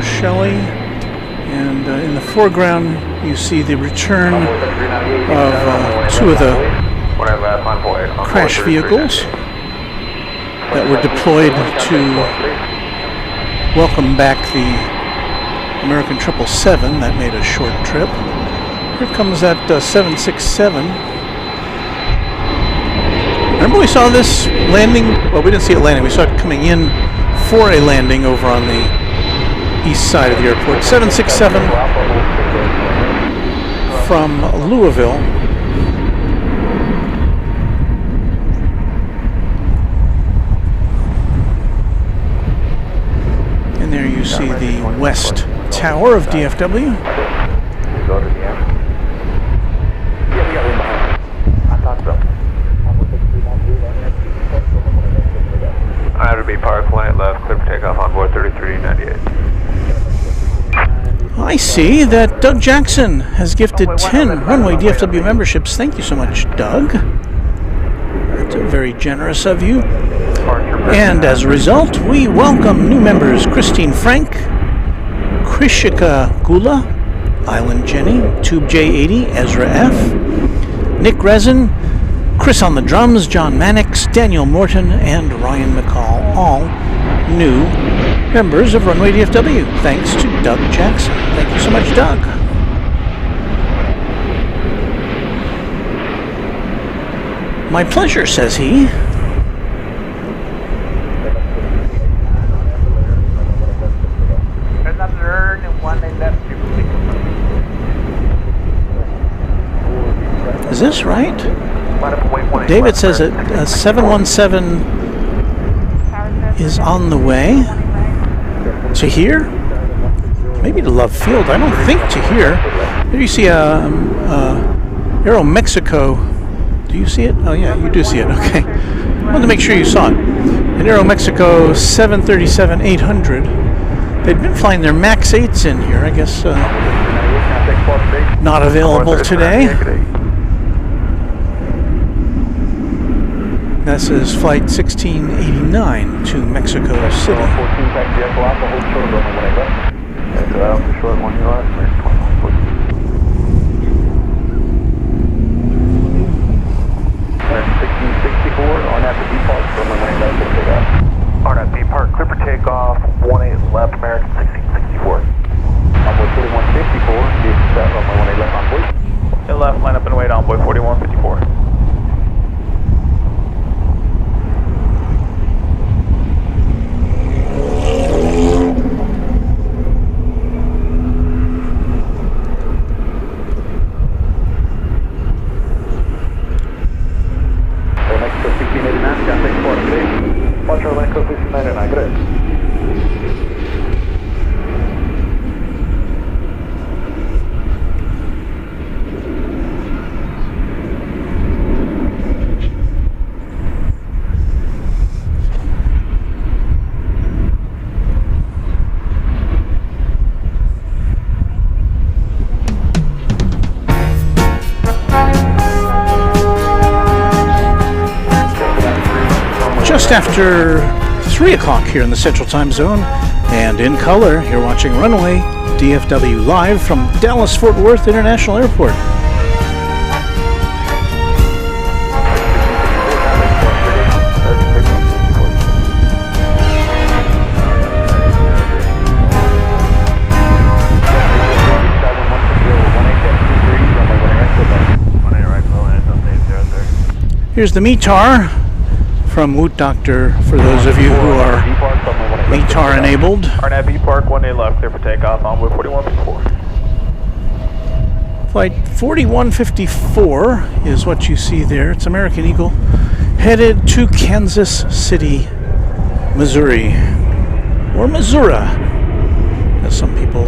Shelley, and in the foreground you see the return of two of the crash vehicles that were deployed to welcome back the American 777 that made a short trip. Here comes that 767. Remember we saw this landing? Well, we didn't see it landing. We saw it coming in for a landing over on the east side of the airport. 767 from Louisville. And there you see the West Tower of DFW. IRB Park, 18 left, clear for takeoff on board 3398. I see that Doug Jackson has gifted 10 Runway DFW memberships. Thank you so much, Doug. That's very generous of you. And as a result, we welcome new members Christine Frank, Krishika Gula, Island Jenny, Tube J80, Ezra F, Nick Resin, Chris on the drums, John Mannix, Daniel Morton, and Ryan McCall, all new members of Runway DFW. Thanks to Doug Jackson. Thank you so much, Doug. My pleasure, says he. Is this right? David says that a 717 is on the way to here. Maybe to Love Field. I don't think to here. There you see Aero Mexico. Do you see it? Oh yeah, you do see it. Okay. I wanted to make sure you saw it. An Aero Mexico 737-800. They'd been flying their MAX 8s in here. I guess not available today. This is flight 1689 to Mexico City. RNAV Park, clear for takeoff, 18 left, American 1664. Onboard 4154, runway 18 left on board. Just after 3 o'clock here in the Central Time Zone, and in color, you're watching Runway DFW live from Dallas-Fort Worth International Airport. Here's the METAR from Woot Doctor for those of you who are METAR enabled. RNAV B Park, 18 left, clear for takeoff, envoy 4154. Flight 4154 is what you see there. It's American Eagle headed to Kansas City, Missouri, or Missouri, as some people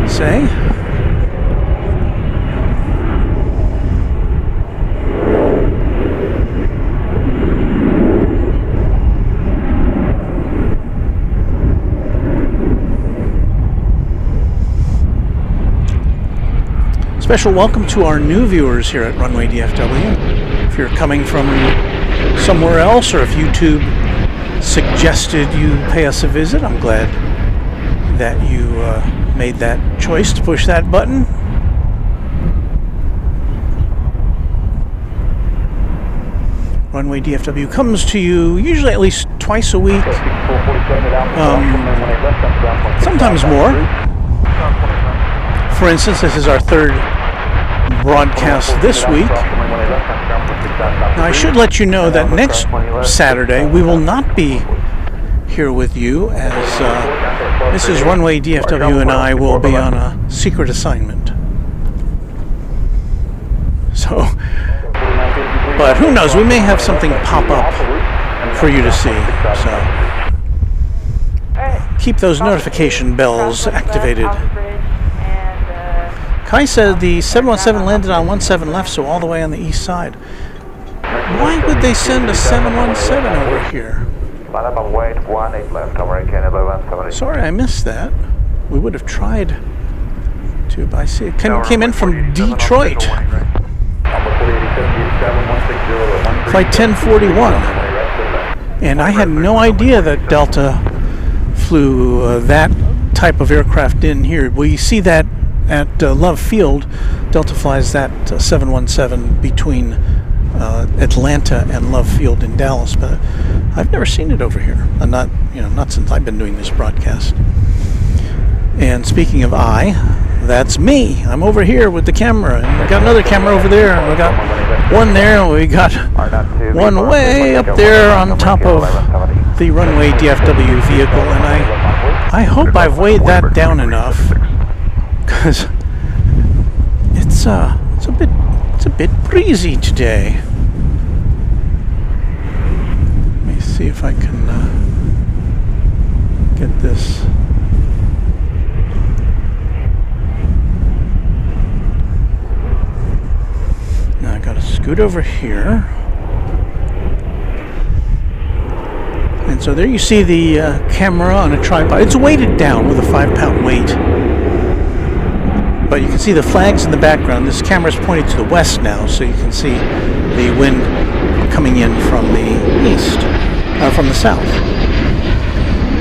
say. Special welcome to our new viewers here at Runway DFW. If you're coming from somewhere else, or if YouTube suggested you pay us a visit, I'm glad that you made that choice to push that button. Runway DFW comes to you usually at least twice a week, sometimes more. For instance, this is our third broadcast this week. Now, I should let you know that next Saturday we will not be here with you, as Mrs. Runway DFW and I will be on a secret assignment. So, but who knows, we may have something pop up for you to see. So, keep those notification bells activated. Kai said the 717 landed on 17 left, so all the way on the east side. Why would they send a 717 over here? Sorry, I missed that. We would have tried to, but I see it came in from Detroit. Flight 1041. And I had no idea that Delta flew that type of aircraft in here. We see that at Love Field. Delta flies that 717 between Atlanta and Love Field in Dallas, but I've never seen it over here. Not since I've been doing this broadcast. And speaking of that's me. I'm over here with the camera, and we got another camera over there, and we got one there, and we got one way up there on top of the Runway DFW vehicle, and I hope I've weighed that down enough, because it's a bit breezy today. Let me see if I can get this. Now I gotta scoot over here. And so there you see the camera on a tripod. It's weighted down with a 5-pound weight. But you can see the flags in the background. This camera's pointed to the west now, so you can see the wind coming in from the east, from the south.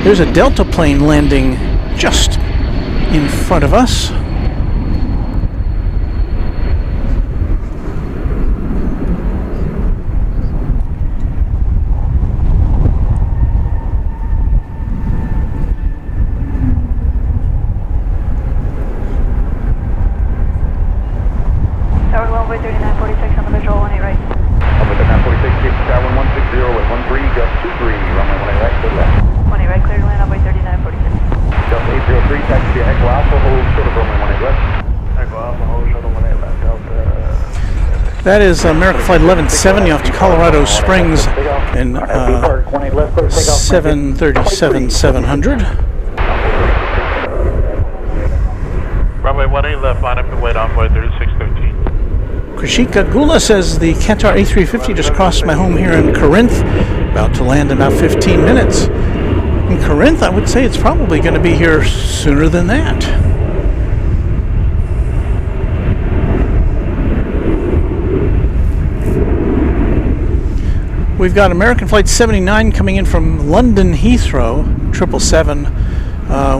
There's a Delta plane landing just in front of us. That is American Flight 1170 off to Colorado Springs, and 737-700. Runway 18 left, line up and wait on board 3613. Krishika Gula says the Qatar A350 just crossed my home here in Corinth, about to land in about 15 minutes. In Corinth, I would say it's probably going to be here sooner than that. We've got American Flight 79 coming in from London Heathrow, 777,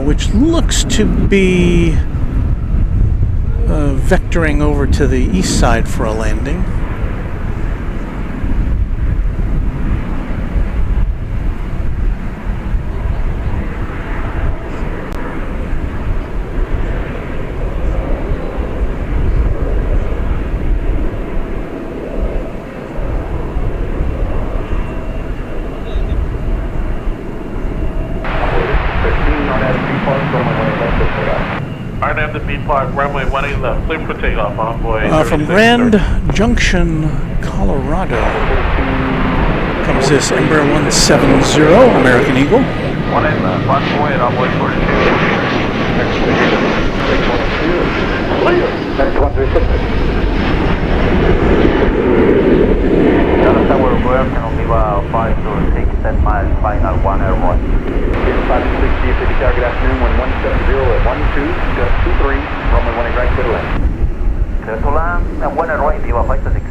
which looks to be vectoring over to the east side for a landing. RNAV to B Park, runway 18 left, clear for takeoff, envoy. From Grand Junction, Colorado, comes this Embraer 170 American Eagle. 18 left, envoy, envoy 42. Next 136. Understand where we're going, can only 5 to take 10 miles, flying at 1 airport. 560, good afternoon, 1170 at 1223, runway 18 right, clear to land. Clear to land, and 1 right, Viva 526.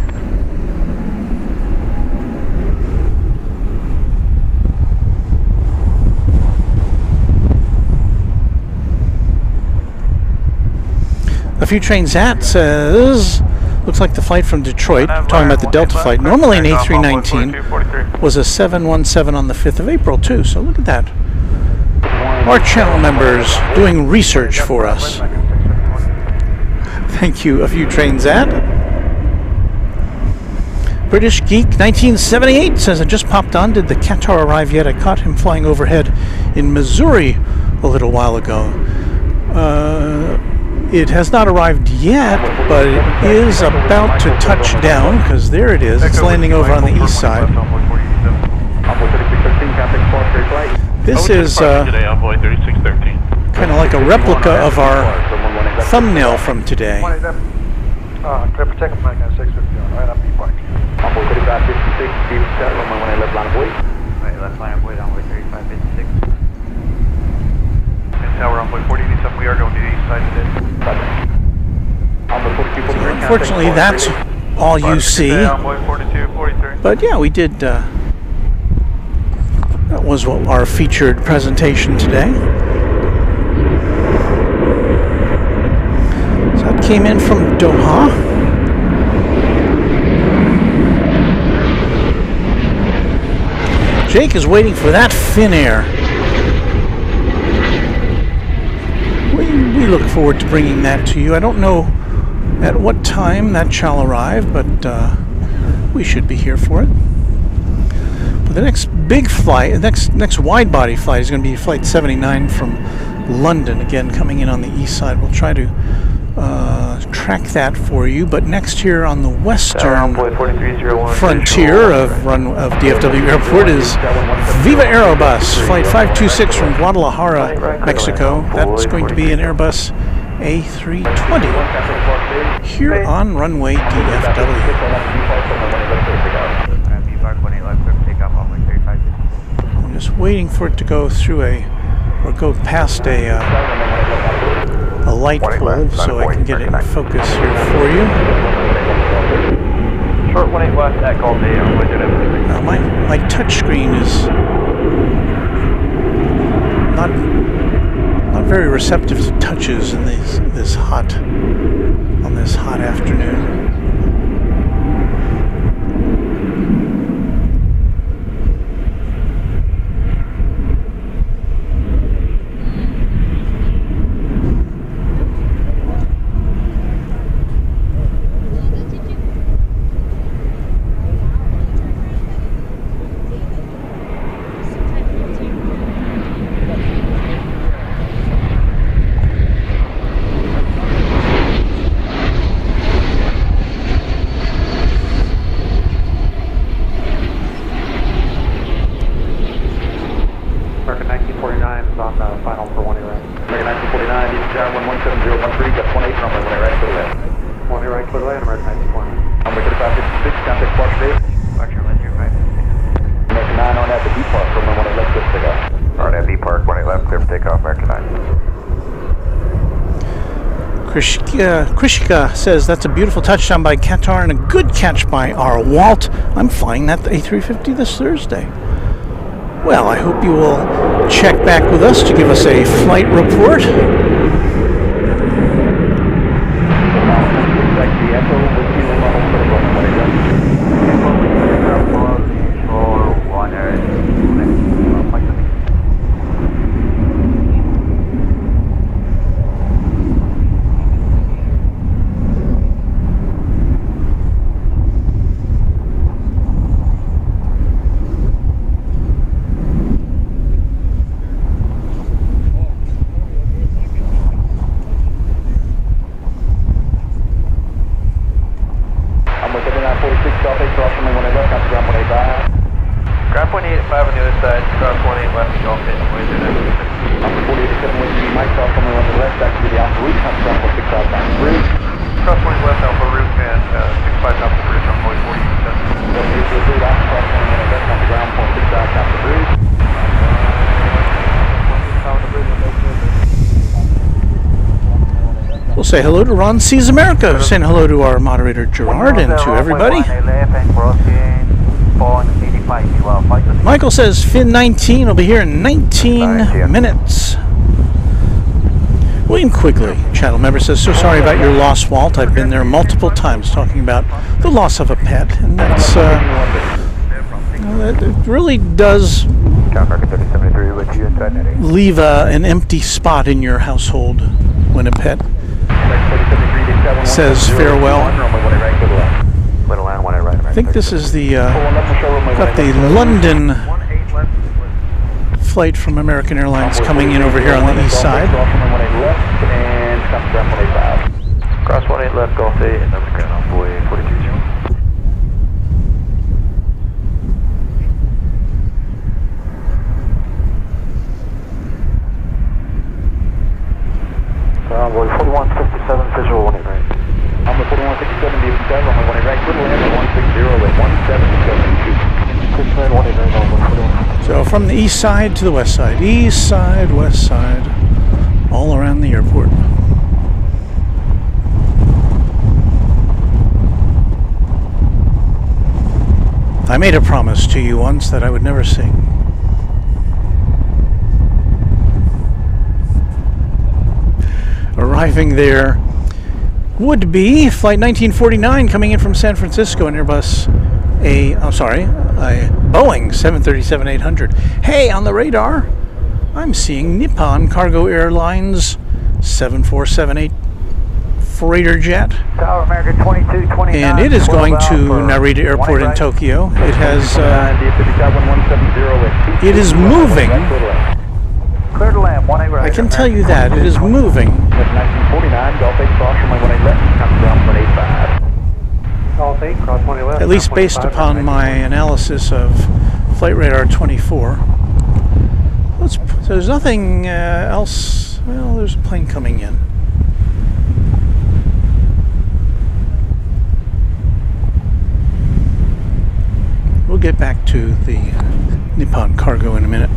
A few trains at says, looks like the flight from Detroit, talking about the Delta flight. Normally an A319 was a 717 on the 5th of April too, so look at that. Our channel members doing research for us. Thank you, a few trains at. British Geek 1978 says, I just popped on. Did the Qatar arrive yet? I caught him flying overhead in Missouri a little while ago. It has not arrived yet, but it is about to touch down, because there it is. It's landing over on the east side. This is kind of like a replica of our thumbnail from today. Clear for takeoff, American 650 on, right up B Park. Envoy 3556, deep set, runway 18 left line of way. Right, left line of way, runway 3556. Tower envoy 40, need some, we are going to the east side today. So unfortunately, that's all you see. But yeah, we did. That was what our featured presentation today. So that came in from Doha. Jake is waiting for that Finnair. We look forward to bringing that to you. I don't know at what time that shall arrive, but we should be here for it. But the next big flight, next wide-body flight is going to be Flight 79 from London, again coming in on the east side. We'll try to track that for you. But next here on the western frontier of DFW Airport is Viva Aerobus, Flight 526 from Guadalajara, Mexico. That's going to be an Airbus A320 here on Runway DFW. I'm just waiting for it to go through or go past a light pole so I can get it in focus here for you. Short 18 west at call day. My touch screen is not very receptive to touches in this hot afternoon. 1949 is on the final for 1 right. American 1949, DFW 17013, got 18, runway 18 right, clear land. 1 right, clear land, American 1920. American 556, contact Departure Dave. Departure, let your 556. American 9 on that, the D Park, runway 18 left, clear for takeoff. On that D Park, 18 left, clear for takeoff, American 9. Krishika says that's a beautiful touchdown by Qatar and a good catch by our Walt. I'm flying that A350 this Thursday. Well, I hope you will check back with us to give us a flight report. We'll say hello to Ron Sees America, saying hello to our moderator Gerard and to everybody. Michael says Fin 19 will be here in 19 minutes. William Quigley, channel member, says, so sorry about your loss, Walt. I've been there multiple times talking about the loss of a pet, and that's it really does leave an empty spot in your household when a pet says farewell. I think this is the got the London flight from American Airlines coming in over here on the east side. Cross 18 left, Golf 8, and number ground on boy 420. Boy 4157, visual 18 right. Number 4157, DFW, runway 18 right, good land at 160 at 1772. So from the east side to the west side, east side, west side, all around the airport. I made a promise to you once that I would never sing. Arriving there would be Flight 1949 coming in from San Francisco, an Airbus a Boeing 737-800. Hey, on the radar, I'm seeing Nippon Cargo Airlines 7478 freighter jet. Tower America 2229. And it is going to Narita Airport in Tokyo. It has it is moving. Clear to land, 18 right. I can tell you that it is moving. 1949, Golf 8 cross, runway 18 left, comes ground 185. Golf 8, cross 20 left. At least based upon my analysis of Flight Radar 24. So there's nothing else. Well, there's a plane coming in. We'll get back to the Nippon Cargo in a minute.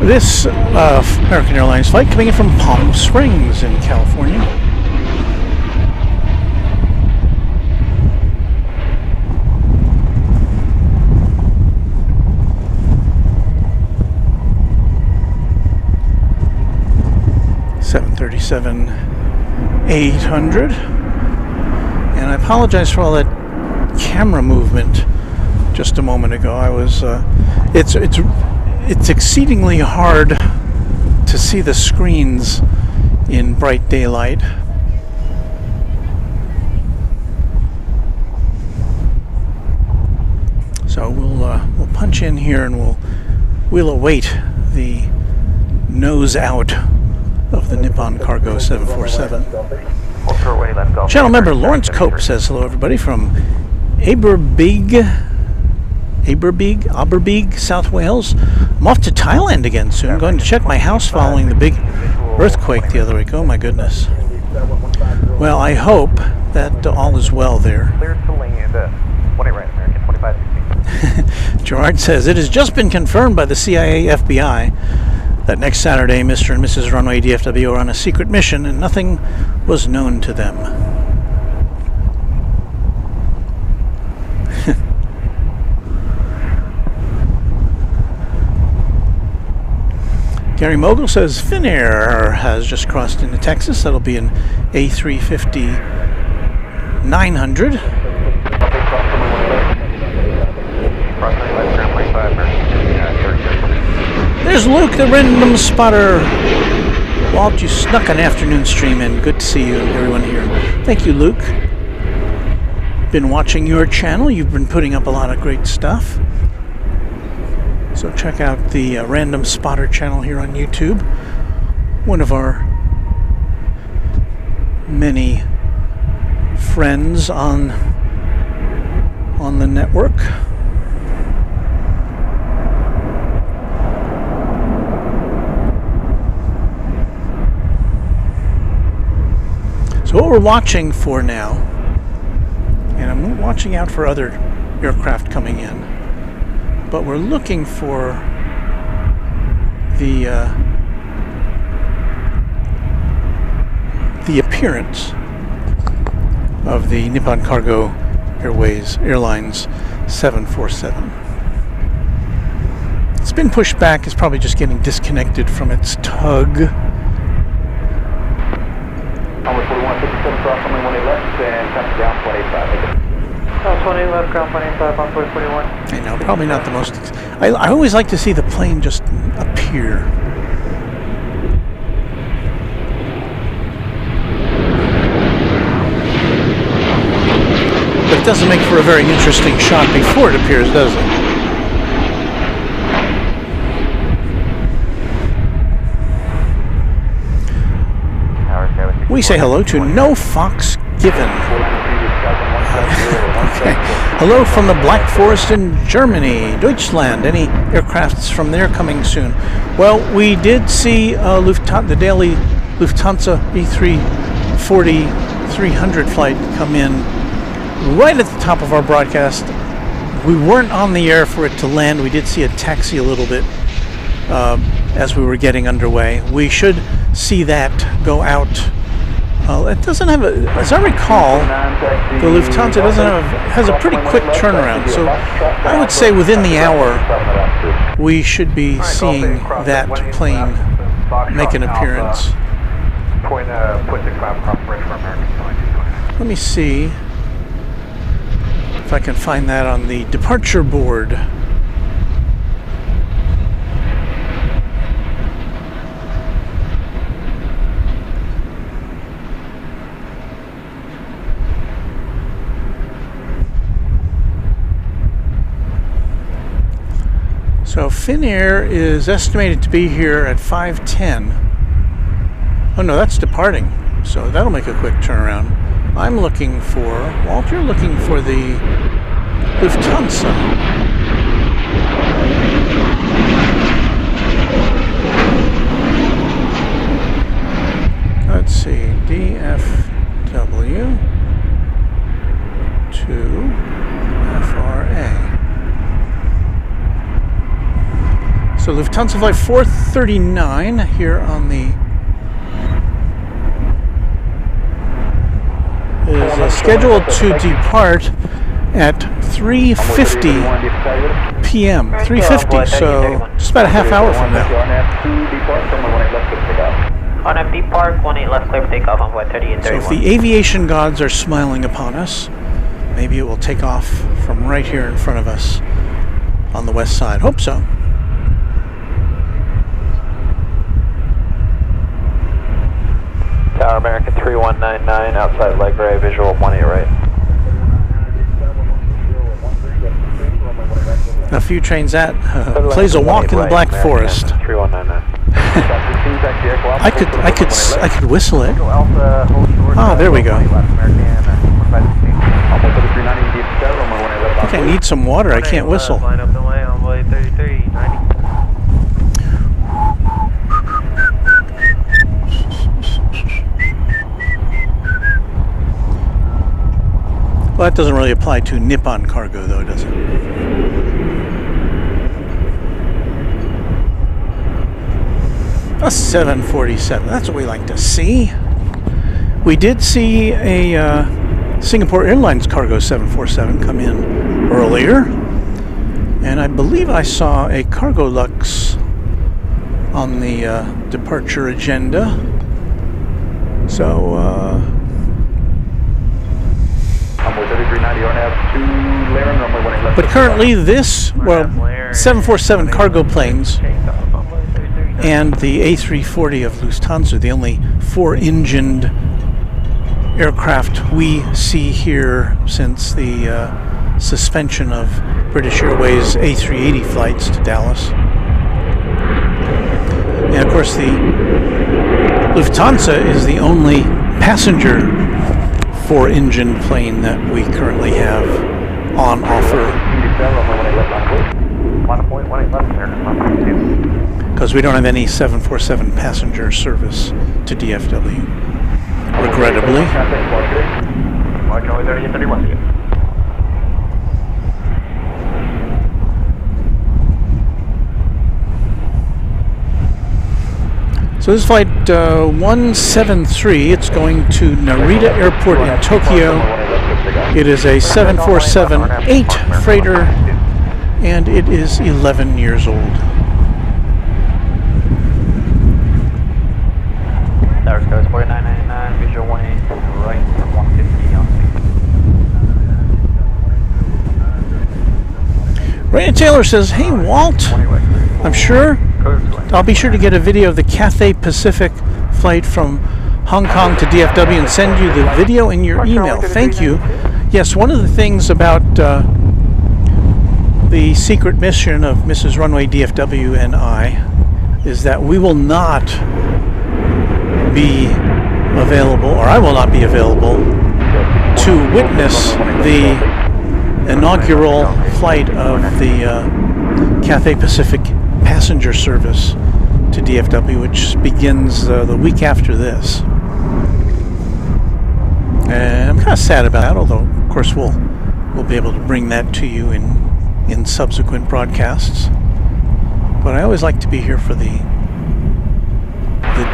This American Airlines flight coming in from Palm Springs in California. $737-800. And I apologize for all that camera movement just a moment ago. I was it's exceedingly hard to see the screens in bright daylight. So we'll punch in here and we'll await the nose out of the Nippon Cargo 747. Channel member Lawrence Cope says hello everybody from Aberbig, Aberbeeg, South Wales. I'm off to Thailand again soon. I'm going to check my house following the big earthquake the other week. Oh my goodness. Well, I hope that all is well there. Cleared to land. 18 right, American 2516. Gerard says, it has just been confirmed by the CIA FBI that next Saturday Mr. and Mrs. Runway DFW are on a secret mission and nothing was known to them. Gary Mogul says Finnair has just crossed into Texas. That'll be an A350 900. There's Luke, the random spotter. Walt, you snuck an afternoon stream in. Good to see you, everyone here. Thank you, Luke. Been watching your channel. You've been putting up a lot of great stuff. So check out the Random Spotter channel here on YouTube. One of our many friends on the network. So what we're watching for now, and I'm watching out for other aircraft coming in, but we're looking for the appearance of the Nippon Cargo Airlines 747. It's been pushed back. It's probably just getting disconnected from its tug. Number 4157 cross runway 18 left and coming down 185. 20 left, ground 185 on 41. I know, probably not the most. I always like to see the plane just appear. But it doesn't make for a very interesting shot before it appears, does it? We say hello to No Fox Given. Okay. Hello from the Black Forest in Germany, Deutschland. Any aircrafts from there coming soon? Well, we did see the daily Lufthansa A350-300 flight come in right at the top of our broadcast. We weren't on the air for it to land. We did see it taxi a little bit as we were getting underway. We should see that go out. It doesn't have as I recall, the Lufthansa has a pretty quick turnaround. So I would say within the hour, we should be seeing that plane make an appearance. Let me see if I can find that on the departure board. So Finnair is estimated to be here at 5:10. Oh no, that's departing. So that'll make a quick turnaround. I'm looking for, Walt, you're looking for the Lufthansa. Let's see, DFW to FRA. So Lufthansa flight 439 here on the is scheduled to depart at 3:50 p.m. 3:50, so just about a half hour from now. On empty park, 18 left, clear for takeoff on flight 30 and 31. So if the aviation gods are smiling upon us, maybe it will take off from right here in front of us on the west side. Hope so. Tower American 3199, outside leg ray, visual 18 right. A few trains at plays a walk in the Black Forest. 3199. I could whistle it. Ah, there we go. I think I need some water. I can't whistle. Line up the way on way 3390. Well, that doesn't really apply to Nippon cargo, though, does it? A 747. That's what we like to see. We did see a Singapore Airlines cargo 747 come in earlier. And I believe I saw a Cargo Lux on the departure agenda. So, but currently this, well, 747 cargo planes and the A350 of Lufthansa, the only four-engined aircraft we see here since the suspension of British Airways A380 flights to Dallas. And of course the Lufthansa is the only passenger four-engined plane that we currently have on offer. Because we don't have any 747 passenger service to DFW, regrettably. So this is flight 173. It's going to Narita Airport in Tokyo. It is a 747-8 freighter, and it is 11 years old. Tower goes 4999, visual 18, right from 150 on Raina Taylor says, "Hey Walt, I'm sure I'll be sure to get a video of the Cathay Pacific flight from Hong Kong to DFW and send you the video in your email. Thank you." Yes, one of the things about the secret mission of Mrs. Runway DFW and I is that we will not be available, or I will not be available, to witness the inaugural flight of the Cathay Pacific passenger service to DFW, which begins the week after this. And I'm kind of sad about that, although of course we'll be able to bring that to you in subsequent broadcasts. But I always like to be here for the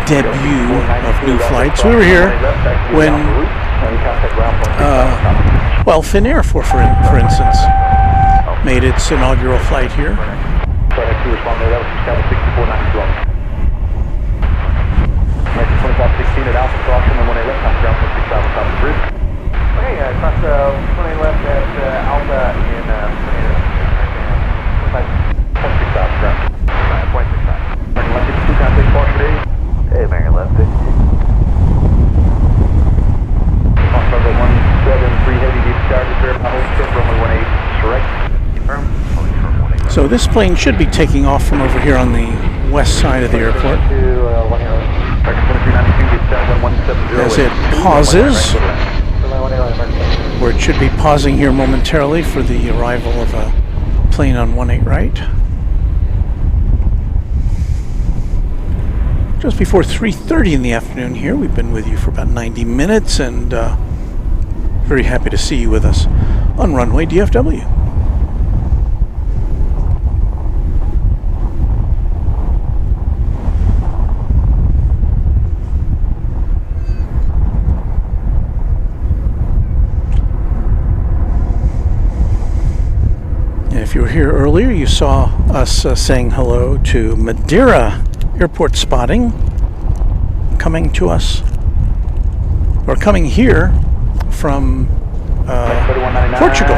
debut of new flights. We were here when well, Finnair for instance made its inaugural flight here. Okay, cross 20 left at Alpha in 0.6 ground. 0.6 knots. American left 52, contact caution today. Hey, American left 50. Fox Bravo 173 heavy deep charge repair, Pablo Strip, runway 18, correct. Confirm. So this plane should be taking off from over here on the west side of the airport. As it pauses, where it should be pausing here momentarily for the arrival of a plane on 18 right. Just before 3:30 in the afternoon here. We've been with you for about 90 minutes and very happy to see you with us on Runway DFW. If you were here earlier, you saw us saying hello to Madeira Airport Spotting, coming to us, or coming here from Portugal.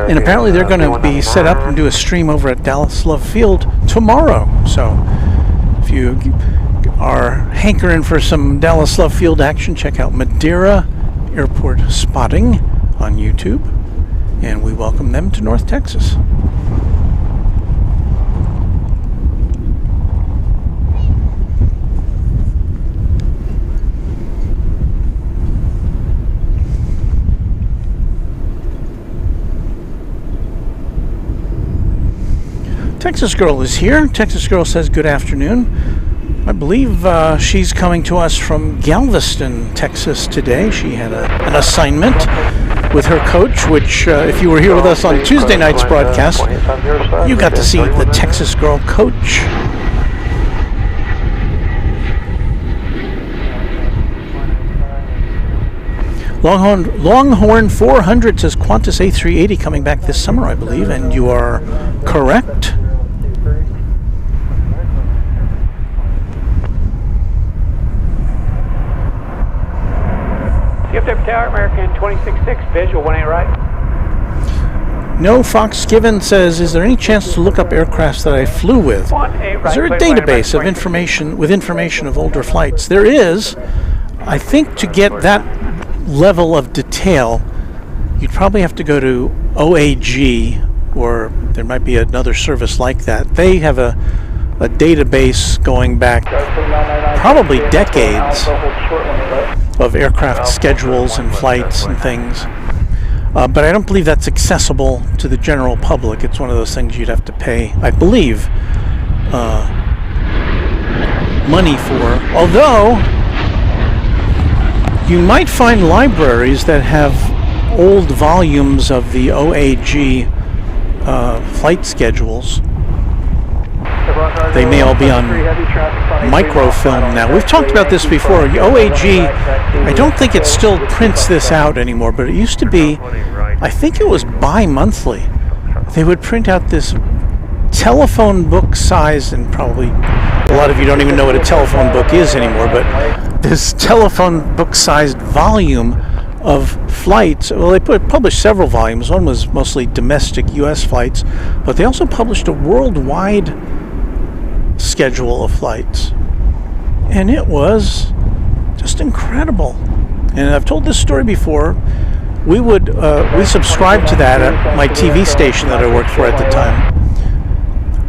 And apparently they're going to be set up and do a stream over at Dallas Love Field tomorrow. So if you are hankering for some Dallas Love Field action, check out Madeira Airport Spotting on YouTube, and we welcome them to North Texas. Texas Girl is here. Texas Girl says good afternoon. I believe she's coming to us from Galveston, Texas today. She had an assignment with her coach, which if you were here with us on Tuesday night's broadcast, you got to see the Texas Girl coach. Longhorn 400 says Qantas A380 coming back this summer, I believe, and you are correct. DFW Tower, American 266, visual 18 right. No, Fox Given says, is there any chance to look up aircrafts that I flew with? Is there a database of information of older flights? There is. I think to get that level of detail, you'd probably have to go to OAG, or there might be another service like that. They have a database going back probably decades of aircraft schedules and flights and things. But I don't believe that's accessible to the general public. It's one of those things you'd have to pay, I believe, money for. Although, you might find libraries that have old volumes of the OAG flight schedules. They may all be on microfilm now. We've talked about this before. OAG, I don't think it still prints this out anymore, but it used to be, I think it was bi-monthly. They would print out this telephone book size, and probably a lot of you don't even know what a telephone book is anymore, but this telephone book sized volume of flights. Well, they published several volumes. One was mostly domestic U.S. flights, but they also published a worldwide schedule of flights, and it was just incredible. And I've told this story before. We subscribed to that at my TV station that I worked for at the time,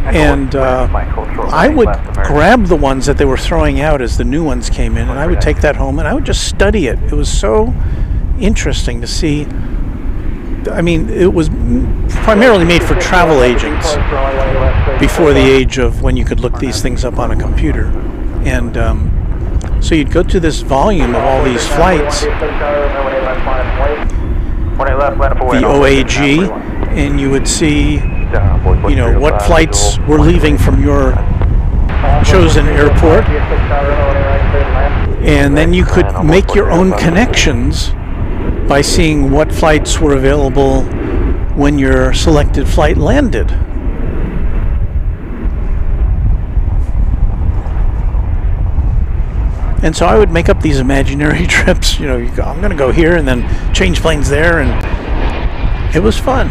and I would grab the ones that they were throwing out as the new ones came in, and I would take that home and I would just study it. It was so interesting to see. I mean, it was primarily made for travel agents before the age of when you could look these things up on a computer. And so you'd go to this volume of all these flights, the OAG, and you would see, you know, what flights were leaving from your chosen airport. And then you could make your own connections by seeing what flights were available when your selected flight landed. And so I would make up these imaginary trips. You know, I'm going to go here and then change planes there, and it was fun.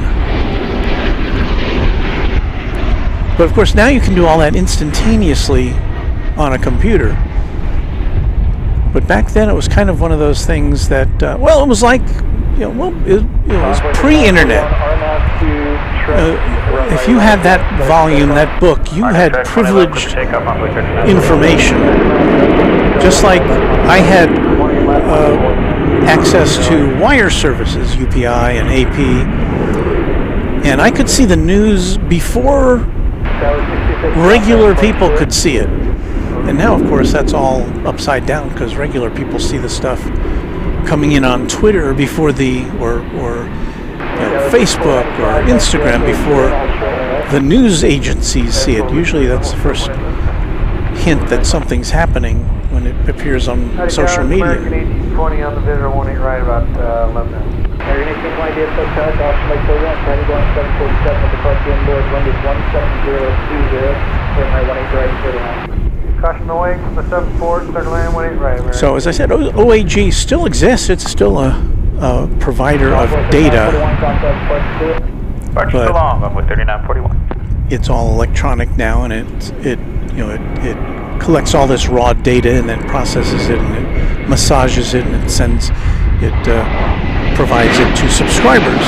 But of course, now you can do all that instantaneously on a computer. But back then, it was kind of one of those things that, it was like, it was pre-internet. If you had that volume, that book, you had privileged information. Just like I had access to wire services, UPI and AP, and I could see the news before regular people could see it. And now, of course, that's all upside down, because regular people see the stuff coming in on Twitter before or Facebook or Instagram before the news agencies see it. Usually that's the first hint that something's happening when it appears on social media. American 1820 on the visual 18 right about 11 minutes. American 1820 DFW Tower, Dallas Lake program, Friday going 747 with the park inboard, wind is 17020, runway 18 right, 39. Caution the wing from the 74, start land 18 right. American. So as I said, OAG still exists. It's still a provider of data, but I'm with 3941. it's all electronic now, and it collects all this raw data and then processes it and it massages it and it provides it to subscribers.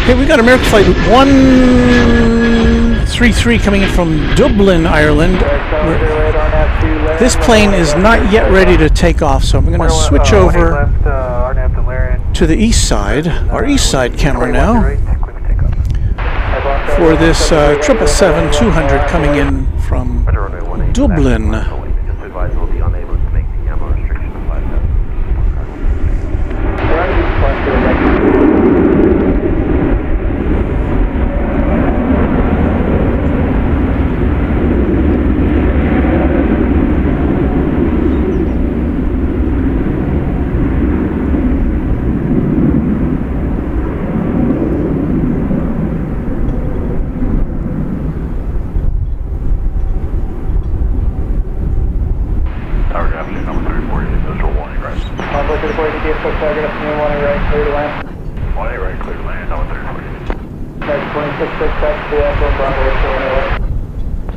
Hey, we got American Flight 133 coming in from Dublin, Ireland. This plane is not yet ready to take off, so I'm going to switch over to the east side, our east side camera now. for this 777-200 coming in from Dublin.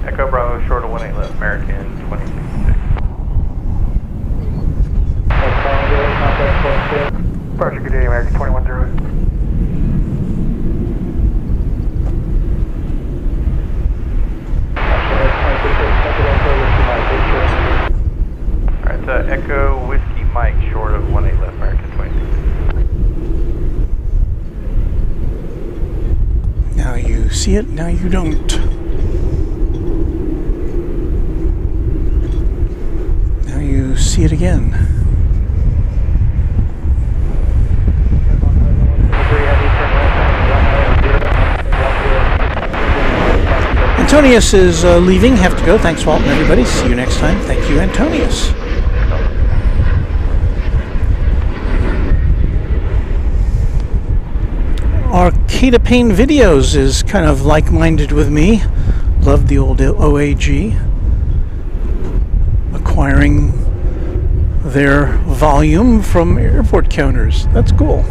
Echo Bravo, short of 18 left, American 26. Departure, good day, American 210. Alright, Echo Whiskey Mike, short of 18 left, American 26. Now you see it, now you don't. Now you see it again. Antonius is leaving, have to go. Thanks, Walt, and everybody. See you next time. Thank you, Antonius. Arcada Payne Videos is kind of like-minded with me. Loved the old OAG. Acquiring their volume from airport counters. That's cool.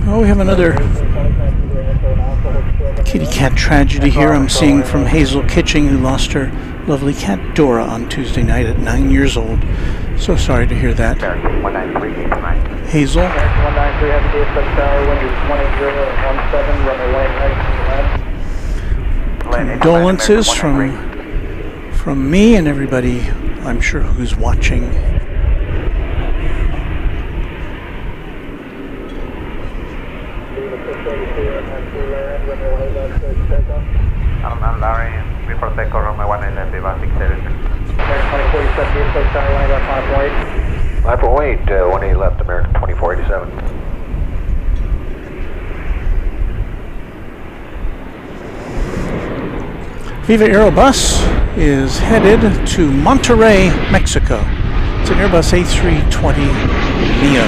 Oh, we have another kitty cat tragedy here I'm seeing from Hazel Kitching, who lost her lovely cat Dora on Tuesday night at 9 years old. So sorry to hear that. Hazel. Condolences from me and everybody, I'm sure, who's watching. I'm Larry, before takeoff, runway 18 left, about 636. 548, 18 left, American 2487. Viva Aerobus is headed to Monterrey, Mexico. It's an Airbus A320 Neo.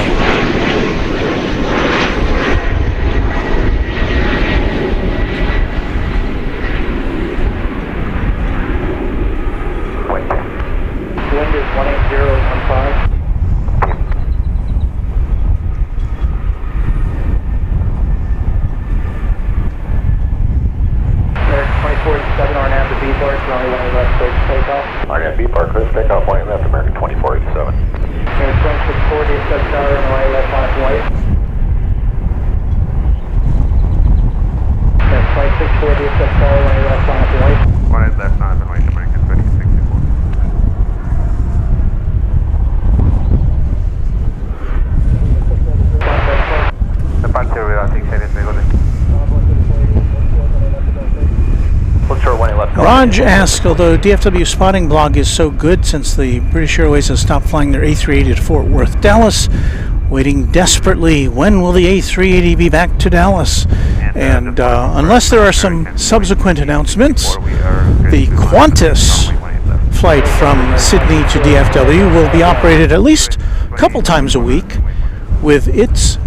B Park, clear for takeoff, 18 left, American 2487. American 2640, DFW Tower, runway left on white. American 2640, DFW Tower, runway left on white. 18 left, on the white, American 2064. Raj asks, although DFW spotting blog is so good since the British Airways has stopped flying their A380 to Fort Worth, Dallas, waiting desperately, when will the A380 be back to Dallas? And unless there are some subsequent announcements, the Qantas flight from Sydney to DFW will be operated at least a couple times a week with its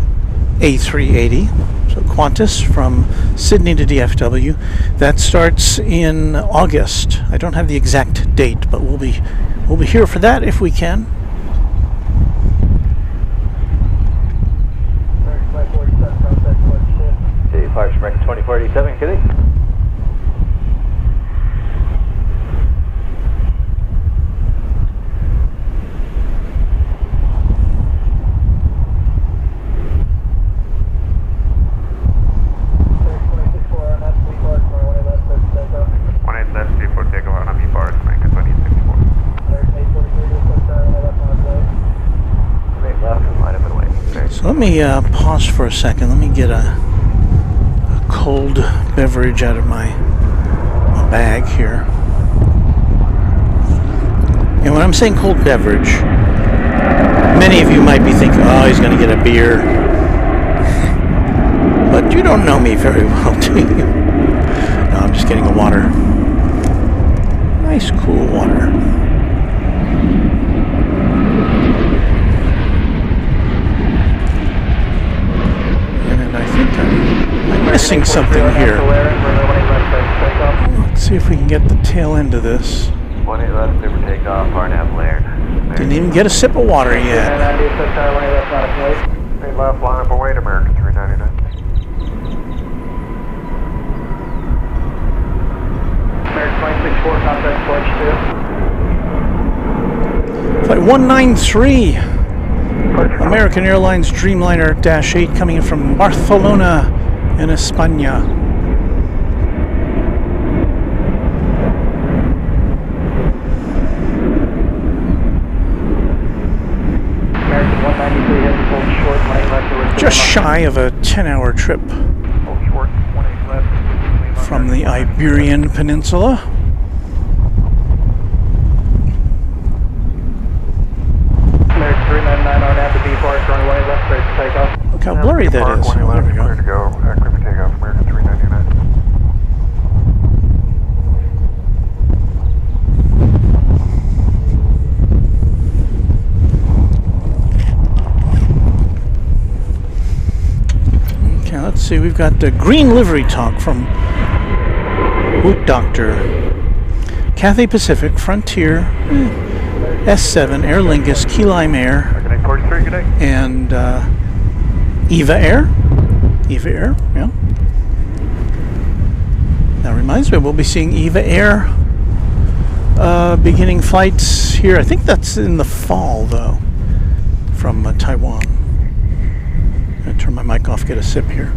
A380. So Qantas from Sydney to DFW. That starts in August. I don't have the exact date, but we'll be here for that if we can. Parks, American 2047, Kitty. So let me pause for a second. Let me get a cold beverage out of my bag here. And when I'm saying cold beverage, many of you might be thinking, oh, he's going to get a beer. But you don't know me very well, do you? No, I'm just getting a water. Nice, cool water. And I think I'm missing something here. Let's see if we can get the tail end of this. 18 left, clear for takeoff, RNAV Laird. Didn't even get a sip of water yet. 8 left, line up away to American 399. American 264, contact Flight 2. Flight 193. American Airlines Dreamliner -8 coming in from Barcelona in España. American 193 heading hold short, line left. Just shy of a 10-hour trip Hold short, 18 left. from the Iberian Peninsula. American 399 on at the B Park, runway left, clear for takeoff. Look how blurry that is. Oh, there we go. Clear to go, clear for takeoff, American 399. Okay, let's see. We've got the green livery talk from Boot Doctor. Cathay Pacific, Frontier, S7, Aer Lingus, Key Lime Air, and Eva Air. Eva Air, yeah. That reminds me, we'll be seeing Eva Air beginning flights here. I think that's in the fall, though, from Taiwan. I'm going to turn my mic off, get a sip here.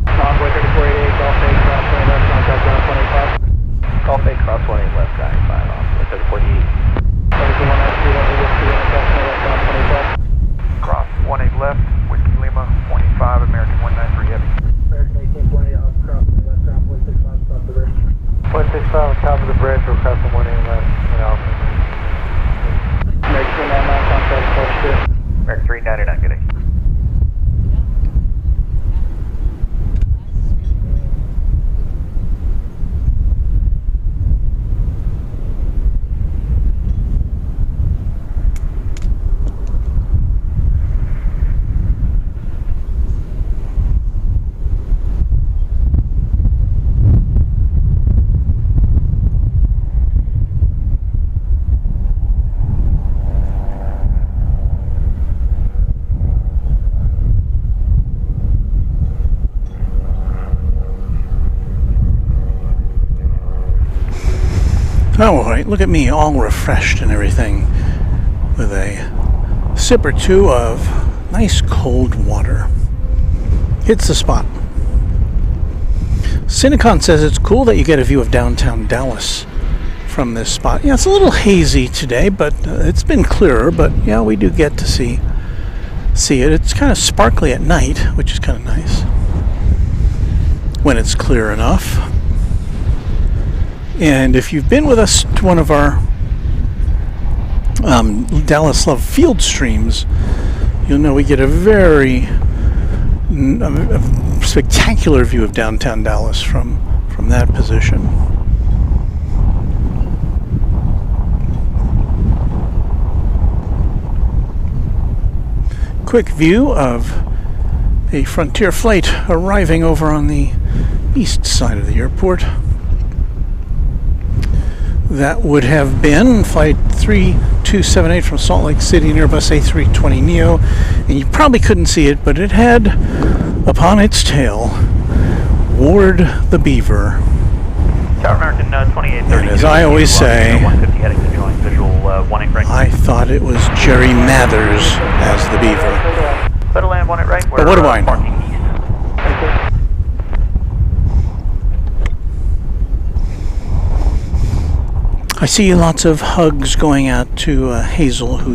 Convoy 3488, Golf 8, cross 20 left, contact ground 25. Golf 8, cross 20 left, guy 5 off, 3448. 3193, level whiskey, cross 20 left, ground 25. Cross 18 left, Whiskey Lima, 25, American 193 heavy. American 1820, off, cross 20 left, ground 46 miles across the bridge. 165 on top of the bridge, we'll cross the 18 left, and off. American 399, contact Flight 2. American 399, good day. right, look at me, all refreshed and everything, with a sip or two of nice cold water. Hits the spot. Cinecon says it's cool that you get a view of downtown Dallas from this spot. Yeah, it's a little hazy today, but it's been clearer. But yeah, we do get to see it. It's kind of sparkly at night, which is kind of nice when it's clear enough. And if you've been with us to one of our Dallas Love field streams, you'll know we get a very spectacular view of downtown Dallas from that position. Quick view of a Frontier flight arriving over on the east side of the airport. That would have been Flight 3278 from Salt Lake City, an Airbus A320 Neo, and you probably couldn't see it, but it had upon its tail Ward the Beaver. Tower American 2832. And as I always say, 150 heading to join visual 18 right. I thought it was Jerry Mathers as the Beaver. Better land 18 right. But what do I know? I see lots of hugs going out to Hazel, who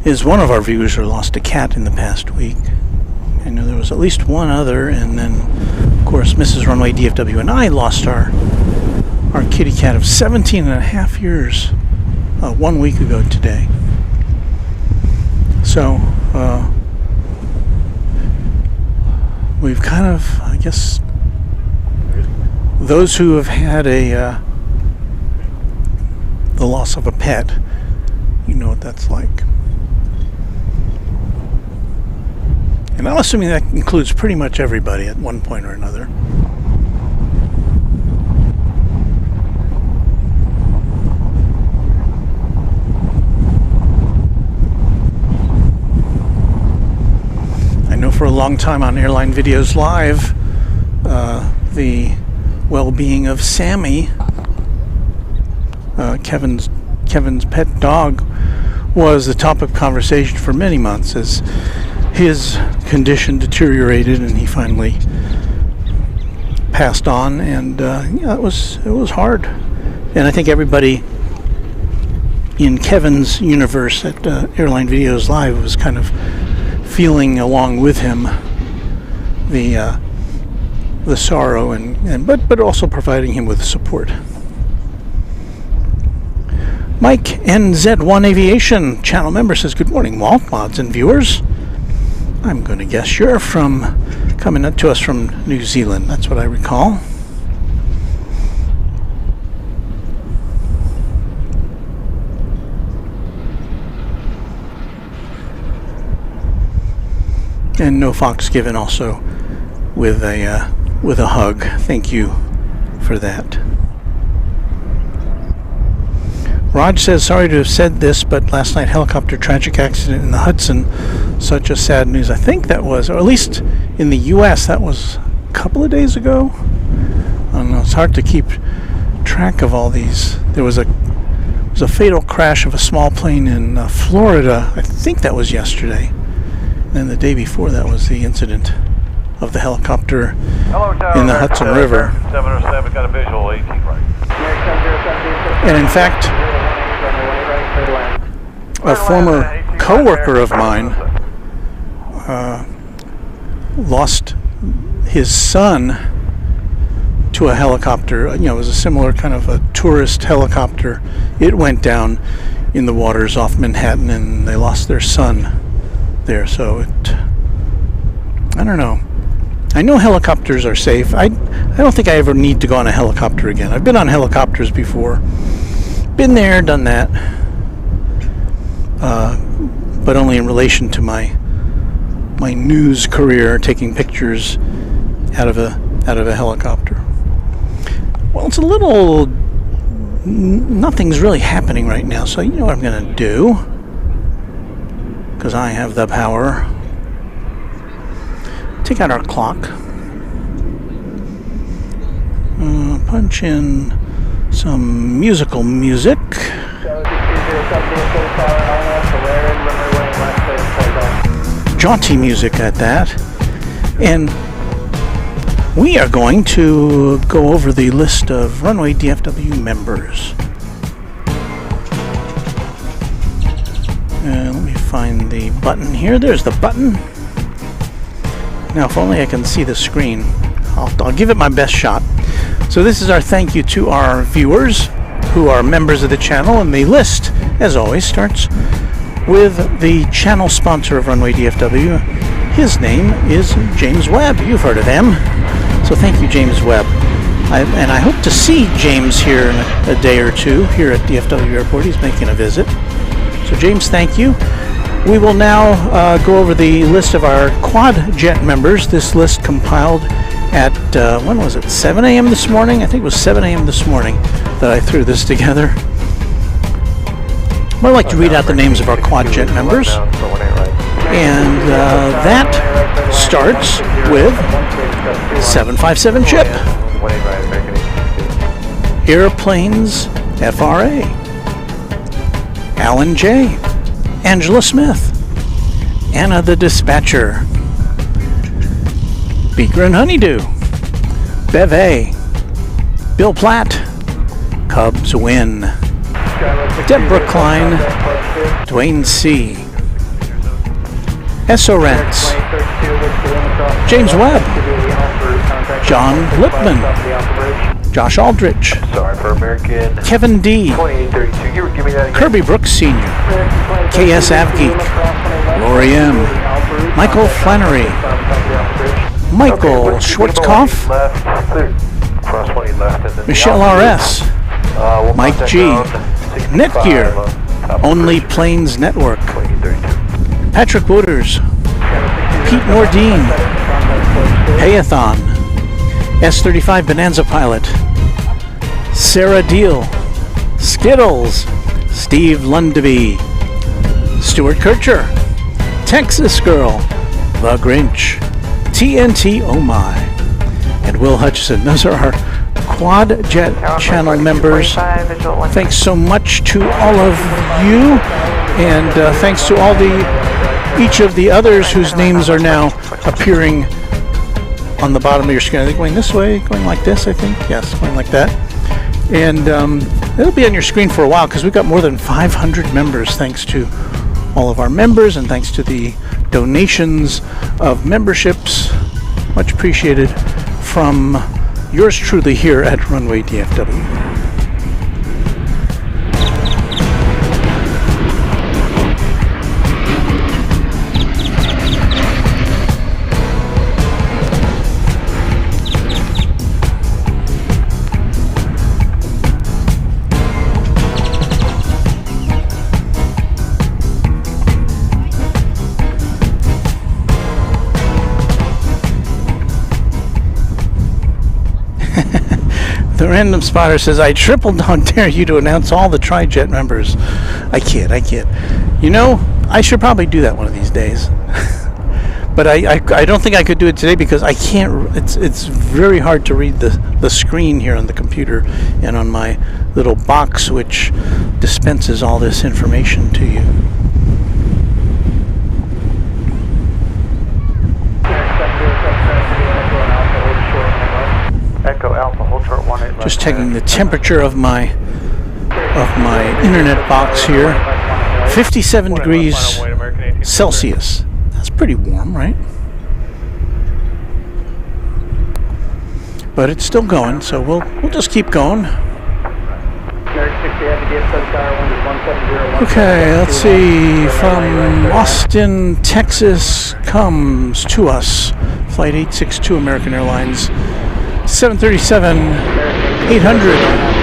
is one of our viewers who lost a cat in the past week. I know there was at least one other, and then, of course, Mrs. Runway DFW and I lost our kitty cat of 17 and a half years 1 week ago today. So, we've kind of, I guess, those who have had the loss of a pet, you know what that's like. And I'm assuming that includes pretty much everybody at one point or another. I know for a long time on Airline Videos Live, the well-being of Sammy, Kevin's pet dog, was the topic of conversation for many months as his condition deteriorated and he finally passed on. And yeah, it was hard. And I think everybody in Kevin's universe at Airline Videos Live was kind of feeling along with him the sorrow but also providing him with support. Mike NZ1 Aviation channel member says, "Good morning, Walt, mods and viewers. I'm going to guess you're coming up to us from New Zealand." That's what I recall. And no Fox given also with a hug. Thank you for that. Raj says, "Sorry to have said this, but last night helicopter tragic accident in the Hudson. Such a sad news." I think that was, or at least in the U.S., that was a couple of days ago. I don't know. It's hard to keep track of all these. There was a fatal crash of a small plane in Florida. I think that was yesterday. And then the day before that was the incident of the helicopter in the Hudson River. 707 got a visual 18 right. And in fact, a former co-worker of mine lost his son to a helicopter. You know, it was a similar kind of a tourist helicopter. It went down in the waters off Manhattan, and they lost their son there. So I don't know. I know helicopters are safe. I don't think I ever need to go on a helicopter again. I've been on helicopters before. Been there, done that. But only in relation to my news career, taking pictures out of a helicopter. Well, it's a little... Nothing's really happening right now, so you know what I'm going to do. Because I have the power. Take out our clock. Punch in Some musical music. Jaunty music at that. And we are going to go over the list of Runway DFW members. Let me find the button here. There's the button. Now, if only I can see the screen. I'll give it my best shot. So this is our thank you to our viewers who are members of the channel, and the list, as always, starts with the channel sponsor of Runway DFW. His name is James Webb. You've heard of him. So thank you, James Webb. And I hope to see James here in a day or two here at DFW Airport. He's making a visit. So James, thank you. We will now go over the list of our quad jet members. This list compiled at, when was it, 7 a.m. this morning? I think it was 7 a.m. this morning that I threw this together. I'd like to read out the names of our quad jet members. And that starts with 757 Chip, Airplanes FRA, Alan J, Angela Smith, Anna the Dispatcher, Beaker and Honeydew, Bev A, Bill Platt, Cubs Win, Deborah Klein, Dwayne C, Esso Rents, James Webb, John Lipman, Josh Aldrich, Kevin D, Kirby Brooks Sr., KS Avgeek, Lori M, Michael Flannery, Michael Schwartzkopf, Michelle RS, Mike G, Netgear, Only Planes Network, Patrick Wooders, Pete Nordine, Payathon, S35 Bonanza Pilot, Sarah Deal, Skittles, Steve Lundeby, Stuart Kircher, Texas Girl, The Grinch, TNT Oh My, and Will Hutchison. Those are our Quad Jet channel members. Thanks so much to all of you, and thanks to all each of the others whose names are now appearing on the bottom of your screen. Are they going this way? Going like this, I think? Yes, going like that. And it'll be on your screen for a while because we've got more than 500 members, thanks to all of our members and thanks to the donations of memberships. Much appreciated from yours truly here at Runway DFW. The Random Spotter says, I triple dog dare you to announce all the Tri-Jet members. I kid. You know, I should probably do that one of these days. But I don't think I could do it today because I can't. It's very hard to read the screen here on the computer and on my little box which dispenses all this information to you. Just checking the temperature of my internet box here. 57 degrees Celsius. That's pretty warm, right? But it's still going, so we'll just keep going. Okay, let's see. From Austin, Texas comes to us Flight 862 American Airlines 737 800.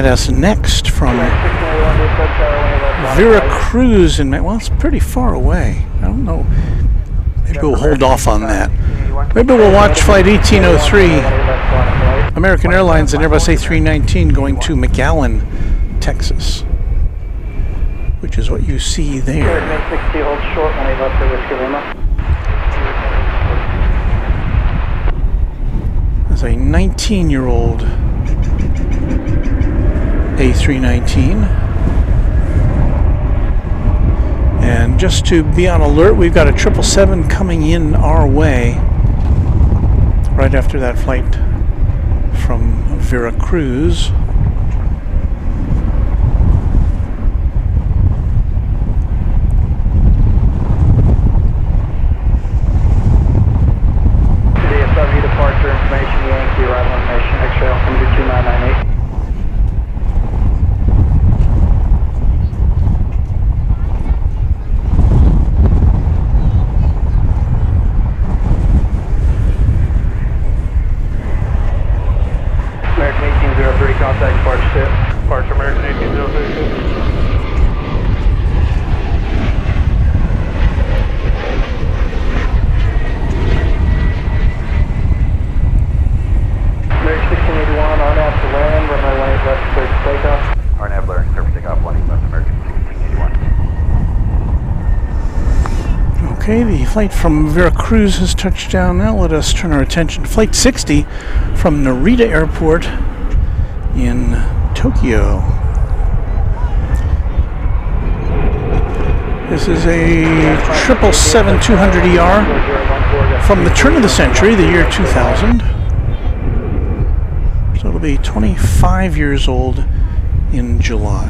at us next from Veracruz in well, it's pretty far away. I don't know. Maybe we'll hold off on that. Maybe we'll watch Flight 1803, American Airlines and Airbus A319 going to McAllen, Texas, which is what you see there. There's a 19-year-old A319. And just to be on alert, we've got a 777 coming in our way right after that flight from Veracruz. DFW departure information, Yankee, arrival information, X-ray altimeter 2998. American 1803, contact departure set. Departure American 1803. American 1681, RNAV to land, runway 18 left, clear for takeoff. RNAV Blair, clear for takeoff, 18 left, American 1681. Okay, the flight from Veracruz has touched down. Now let us turn our attention to Flight 60 from Narita Airport in Tokyo. This is a 777-200ER from the turn of the century, the year 2000. So it'll be 25 years old in July.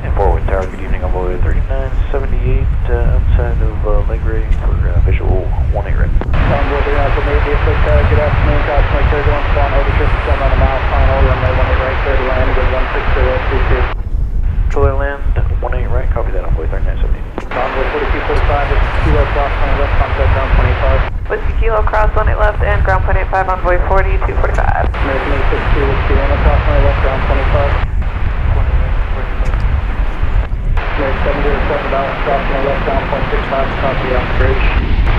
And forward tower, good evening, on board 3978, outside of leg ready for visual 18 right. Good afternoon, Cosmic 31 spawn, overture for 7 on a mile, final, runway 18 right, clear to land, with 16022. Clear land, 18 right, copy that, on board 3978. Envoy 4245, with kilo cross, point left, contact ground 25. Whiskey Kilo cross 18 left and ground point 85 on Void 4245. American 862, Whiskey Lima, cross 18 left, ground 25. American 707, balance, cross 18 left, ground point 65, copy off the bridge.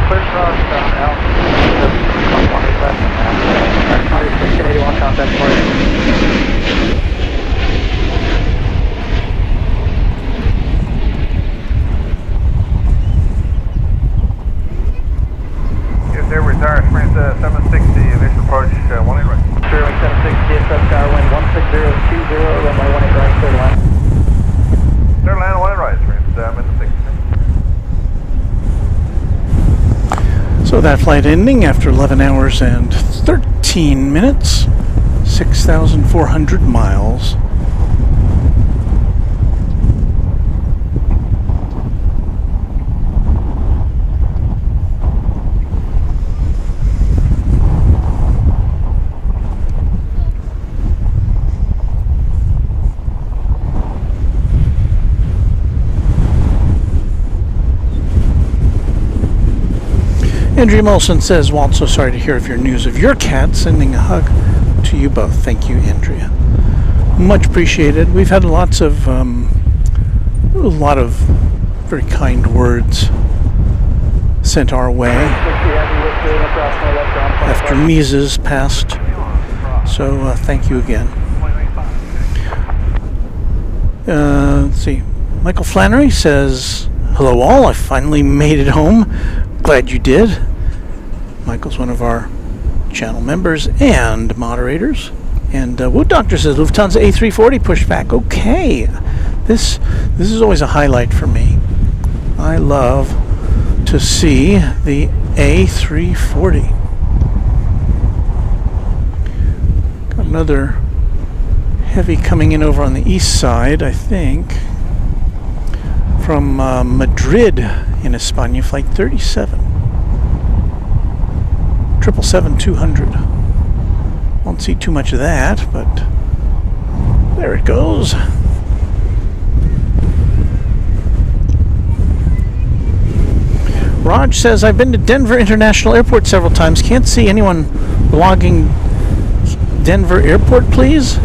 Clear cross, ground out, 18 left, American 1681, contact point. There was our Sprint 760, initial approach 18 right. Sterling 760, DFW tower wind 16020, runway 18 right, clear to land. Clear land 18 right, Sprint, I'm in the 60. So that flight ending after 11 hours and 13 minutes, 6,400 miles. Andrea Molson says, Walt, so sorry to hear of your news of your cat. Sending a hug to you both. Thank you, Andrea. Much appreciated. We've had lots of, a lot of very kind words sent our way after Mises passed. So thank you again. Let's see. Michael Flannery says, hello all, I finally made it home. Glad you did. Michael's one of our channel members and moderators. And Wood Doctor says Lufthansa A340 pushback. Okay, this is always a highlight for me. I love to see the A340. Got another heavy coming in over on the east side, I think, from Madrid in España, flight 37. 777-200. Won't see too much of that, but there it goes. Raj says, I've been to Denver International Airport several times. Can't see anyone blogging Denver Airport, please?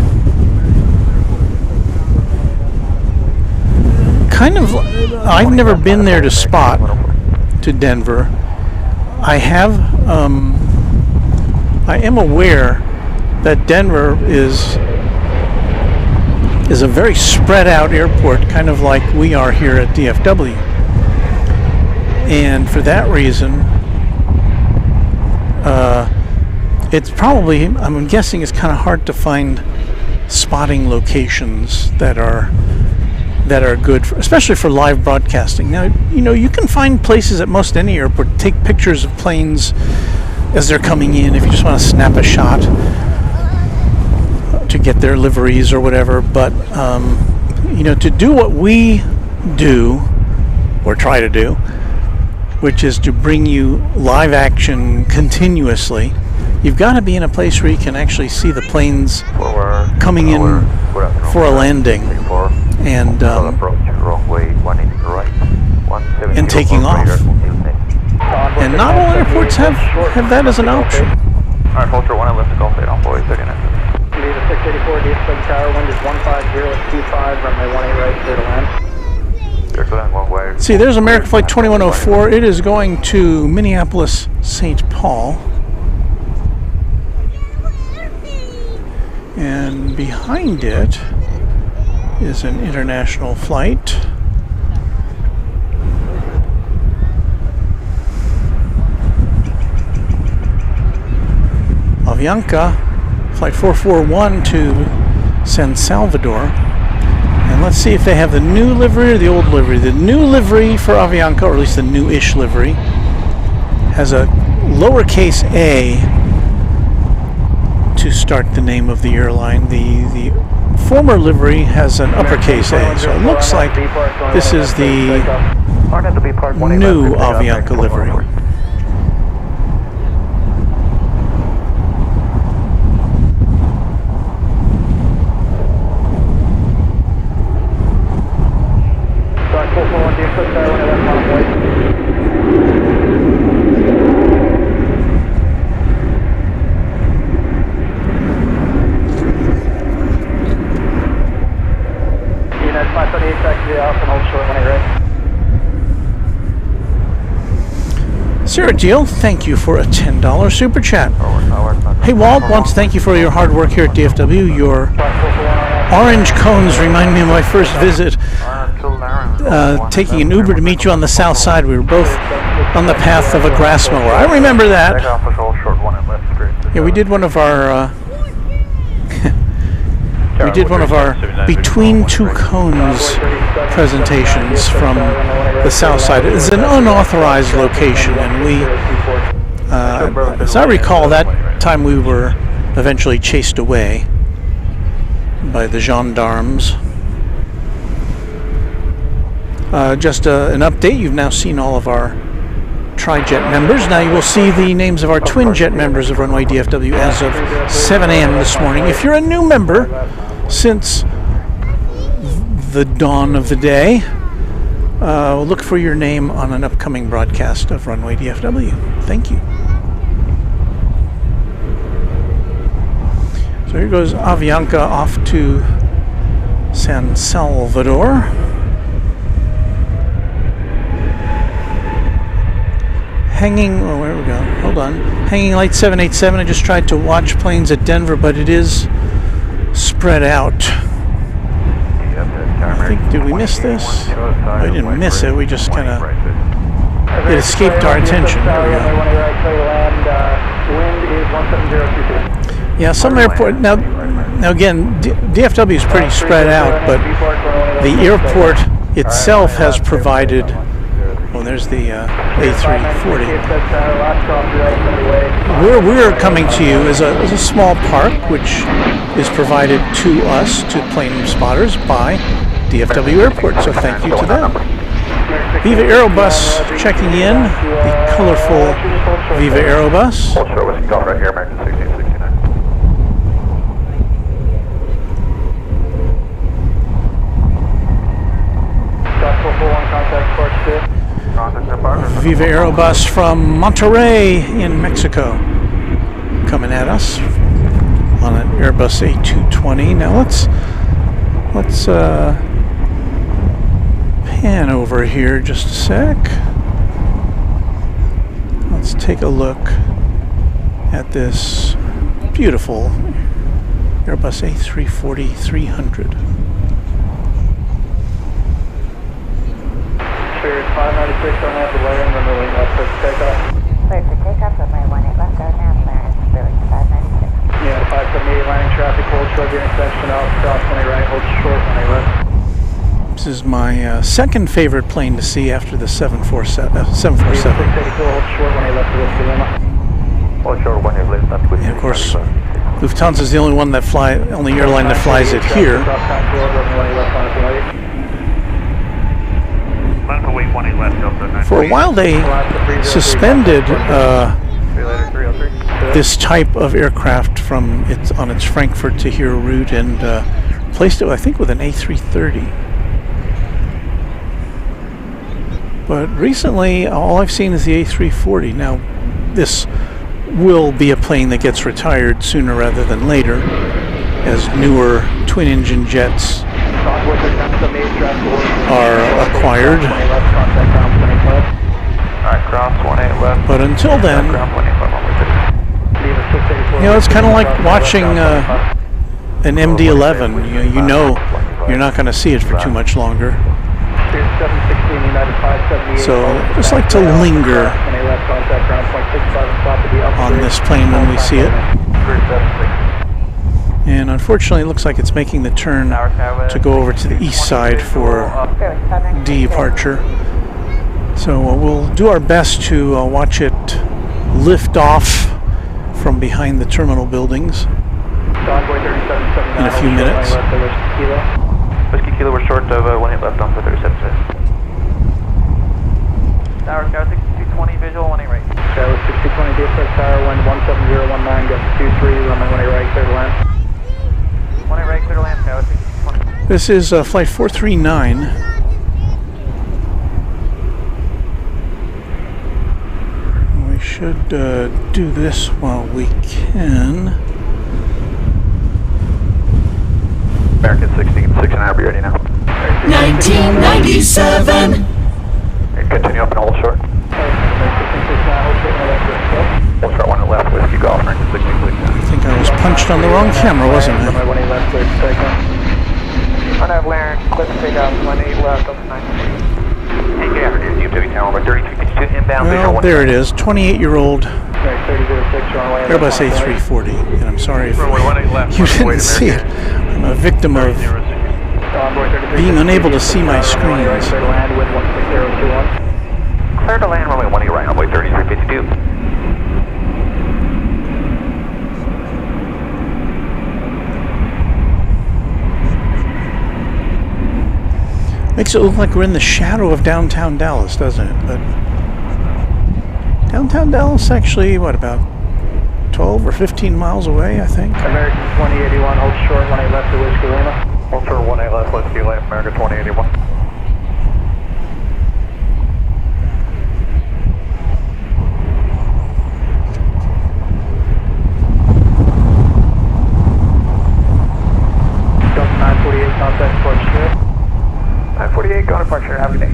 Kind of, I've never been there to spot to Denver. I am aware that Denver is a very spread out airport, kind of like we are here at DFW. And for that reason, it's probably, I'm guessing it's kind of hard to find spotting locations that are good, especially for live broadcasting. Now, you can find places at most any airport, take pictures of planes as they're coming in if you just want to snap a shot to get their liveries or whatever. But, to do what we do, or try to do, which is to bring you live action continuously, you've got to be in a place where you can actually see the planes coming in for a landing and taking off. And not all airports have that as an option. Alright, Vulture 1, I left the Gulf 8 on boy, 39. Leave 684, DFW Tower, wind is 15025, runway 18 right, clear to land. See, there's American Flight 2104. It is going to Minneapolis, St. Paul. And behind it is an international flight. Avianca, Flight 441 to San Salvador. And let's see if they have the new livery or the old livery. The new livery for Avianca, or at least the new-ish livery, has a lowercase a to start the name of the airline. The former livery has an uppercase A, so it looks like this is the new Avianca livery. Sarah Deal, thank you for a $10 super chat. Hey Walt, wants to thank you for your hard work here at DFW. Your orange cones remind me of my first visit. Taking an Uber to meet you on the south side. We were both on the path of a grass mower. I remember that. Yeah, we did one of our Between Two Cones presentations from the south side. It's an unauthorized location, and we, as I recall, that time we were eventually chased away by the gendarmes. Just an update, you've now seen all of our tri-jet members. Now you will see the names of our twin jet members of Runway DFW as of 7 a.m. this morning. If you're a new member since the dawn of the day, look for your name on an upcoming broadcast of Runway DFW. Thank you. So here goes Avianca off to San Salvador. Where we go? Hold on. Hanging Light 787. I just tried to watch planes at Denver, but it is spread out. I think, did we miss this? I didn't miss it. We just kind of, it escaped our attention. There we go. Yeah, some airport, now again, DFW is pretty spread out, but the airport itself has provided. Oh, there's the A350. Where we're coming to you is a small park, which is provided to us, to plane spotters, by DFW Airport. So thank you to them. Viva Aerobus checking in, the colorful Viva Aerobus. Viva Aerobus from Monterrey in Mexico, coming at us on an Airbus A220. Now let's pan over here just a sec. Let's take a look at this beautiful Airbus A340-300. Spirit 596, don't have the layering, runway wing left, clear for takeoff. Clear for takeoff, runway 18 left, go now, clearance, Spirit 596. Yeah, 578, landing traffic, hold short, the intersection out, cross 20 right, hold short, 20 left. This is my second favorite plane to see after the 747. 684, hold short, 18 left, Whiskey Lima. Hold short, 18 left, that's Whiskey. And of course, Lufthansa is the only one that only airline that flies it here. For a while, they suspended this type of aircraft from on its Frankfurt to here route and replaced it, I think, with an A330. But recently, all I've seen is the A340. Now, this will be a plane that gets retired sooner rather than later, as newer twin-engine jets are acquired. But until then, you know, it's kind of like watching an MD-11. You know you're not going to see it for too much longer. So just like to linger on this plane when we see it. And unfortunately, it looks like it's making the turn to go over to the east side for departure. So we'll do our best to watch it lift off from behind the terminal buildings in a few minutes. Whiskey Kilo, we're short of 18 left on for 37. Tower, Tower 6220, visual, 18 right. Tower 6220, DFW Tower, wind 17019, got 23, runway 18 right, clear to land. 18 right, clear to land, Tower 6220. This is flight 439. We should do this while we can. American 16.5, be ready now. 1997. Continue up and hold short. Hold short, 1 left, Whiskey Golf, American 16, please. I think I was punched on the wrong camera, wasn't I? Runway 18 left, clear to takeoff. I have Laren, clip to take off, 18 left, up to 9. Take care, DFW Tower, 3352 inbound, Well, there it is, 28-year-old Airbus A340. And I'm sorry if you didn't see it. I'm a victim of being unable to see my screens. Clear to land, runway 18 right, runway 3352. Makes it look like we're in the shadow of downtown Dallas, doesn't it? But downtown Dallas, actually, what, about 12 or 15 miles away, I think? American 2081, hold short, 18 left to Whiskey Lima. Hold short, 18 left, Whiskey Lima, American 2081. Delta 948, contact departure. 948, go to departure, have a good day.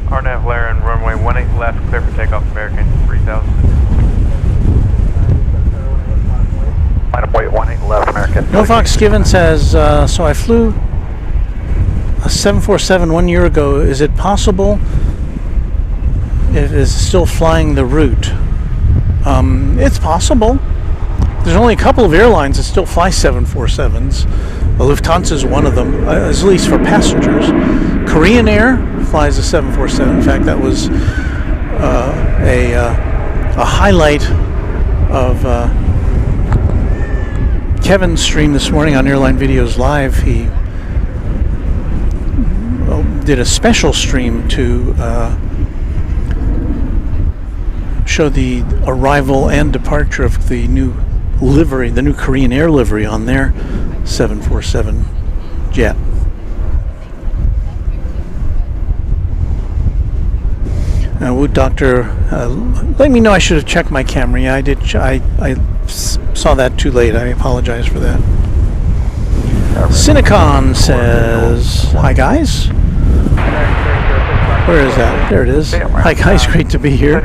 RNAV Laren, runway 18 left, clear for takeoff, American 3000. Line up weight 18 left, American. Novox Given says, so I flew a 747 1 year ago. Is it possible it is still flying the route? It's possible. There's only a couple of airlines that still fly 747s. Lufthansa is one of them, at least for passengers. Korean Air flies a 747. In fact, that was a highlight of Kevin's stream this morning on Airline Videos Live. He did a special stream to show the arrival and departure of the new livery, the new Korean Air livery on their 747 jet. Wood Doctor, let me know I should have checked my camera. Yeah, I did. I saw that too late. I apologize for that. Cinecon says, hi guys. Where is that? There it is. Hi guys, great to be here.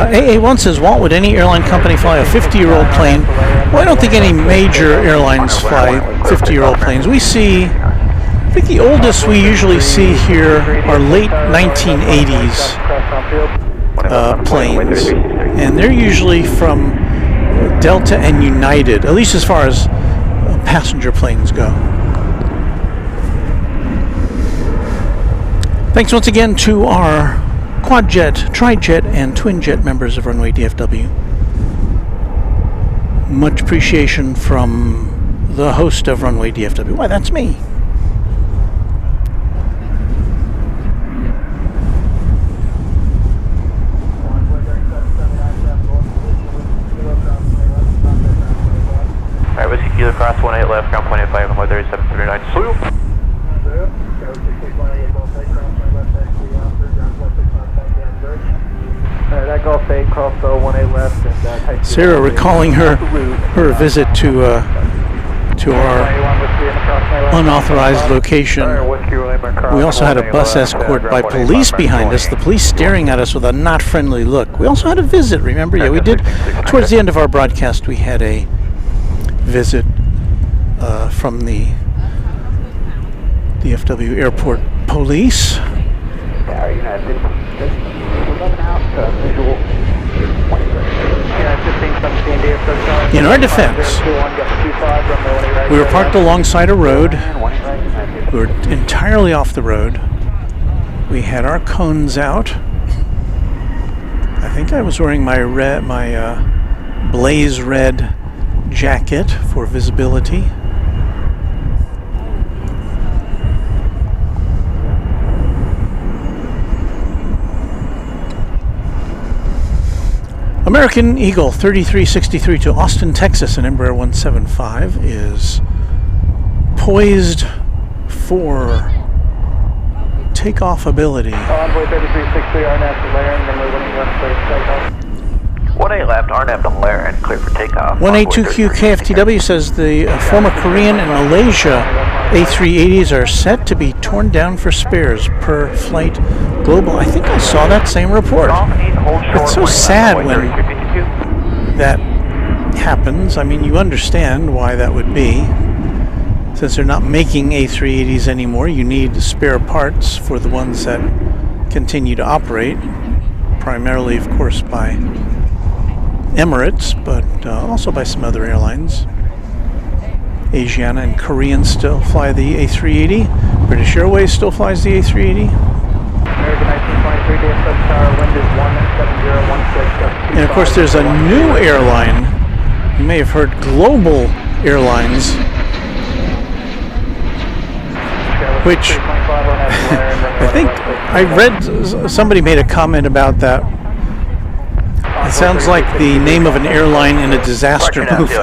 AA1 says, Walt, would any airline company fly a 50-year-old plane? Well, I don't think any major airlines fly 50-year-old planes. We see, I think the oldest we usually see here are late 1980s planes. And they're usually from Delta and United, at least as far as passenger planes go. Thanks once again to our Quadjet, Trijet, and Twinjet members of Runway DFW. Much appreciation from the host of Runway DFW. Why, that's me. Alright, Whiskey Kilo cross 18 left, ground point 85, runway 3739, salute. That Gulf 8, cross 18 left. And, Sarah recalling her visit to our unauthorized location. We also had a bus escort by police behind us, the police staring at us with a not friendly look. We also had a visit, remember? Yeah, we did. Towards the end of our broadcast, we had a visit from the DFW Airport Police. In our defense, we were parked alongside a road. We were entirely off the road. We had our cones out. I think I was wearing my blaze red jacket for visibility. American Eagle 3363 to Austin, Texas, and Embraer 175 is poised for takeoff ability. Envoy 3363, RNAV to Laren, number 18 left, RNAV to Laren, clear for takeoff. 182Q KFTW says the former Korean and Malaysia A380s are set to be torn down for spares per flight global. I think I saw that same report. It's so sad when that happens. I mean, you understand why that would be. Since they're not making A380s anymore, you need spare parts for the ones that continue to operate. Primarily, of course, by Emirates, but also by some other airlines. Asiana and Korean still fly the A380. British Airways still flies the A380. American 1923, DFW Tower, wind is 17016. And of course, there's a new airline. You may have heard Global Airlines, which I think I read somebody made a comment about that. It sounds like the name of an airline in a disaster movie.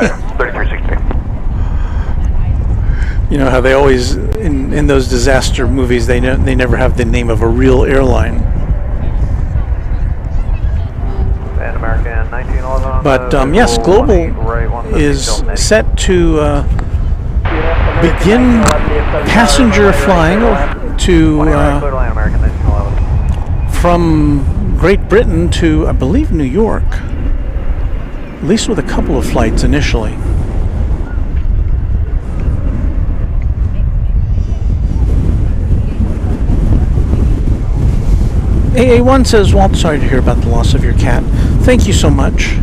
You know how they always, in those disaster movies, they never have the name of a real airline. But yes, Global is set to begin passenger flying to from Great Britain to, I believe, New York. At least with a couple of flights initially. AA1 says, Walt, sorry to hear about the loss of your cat. Thank you so much.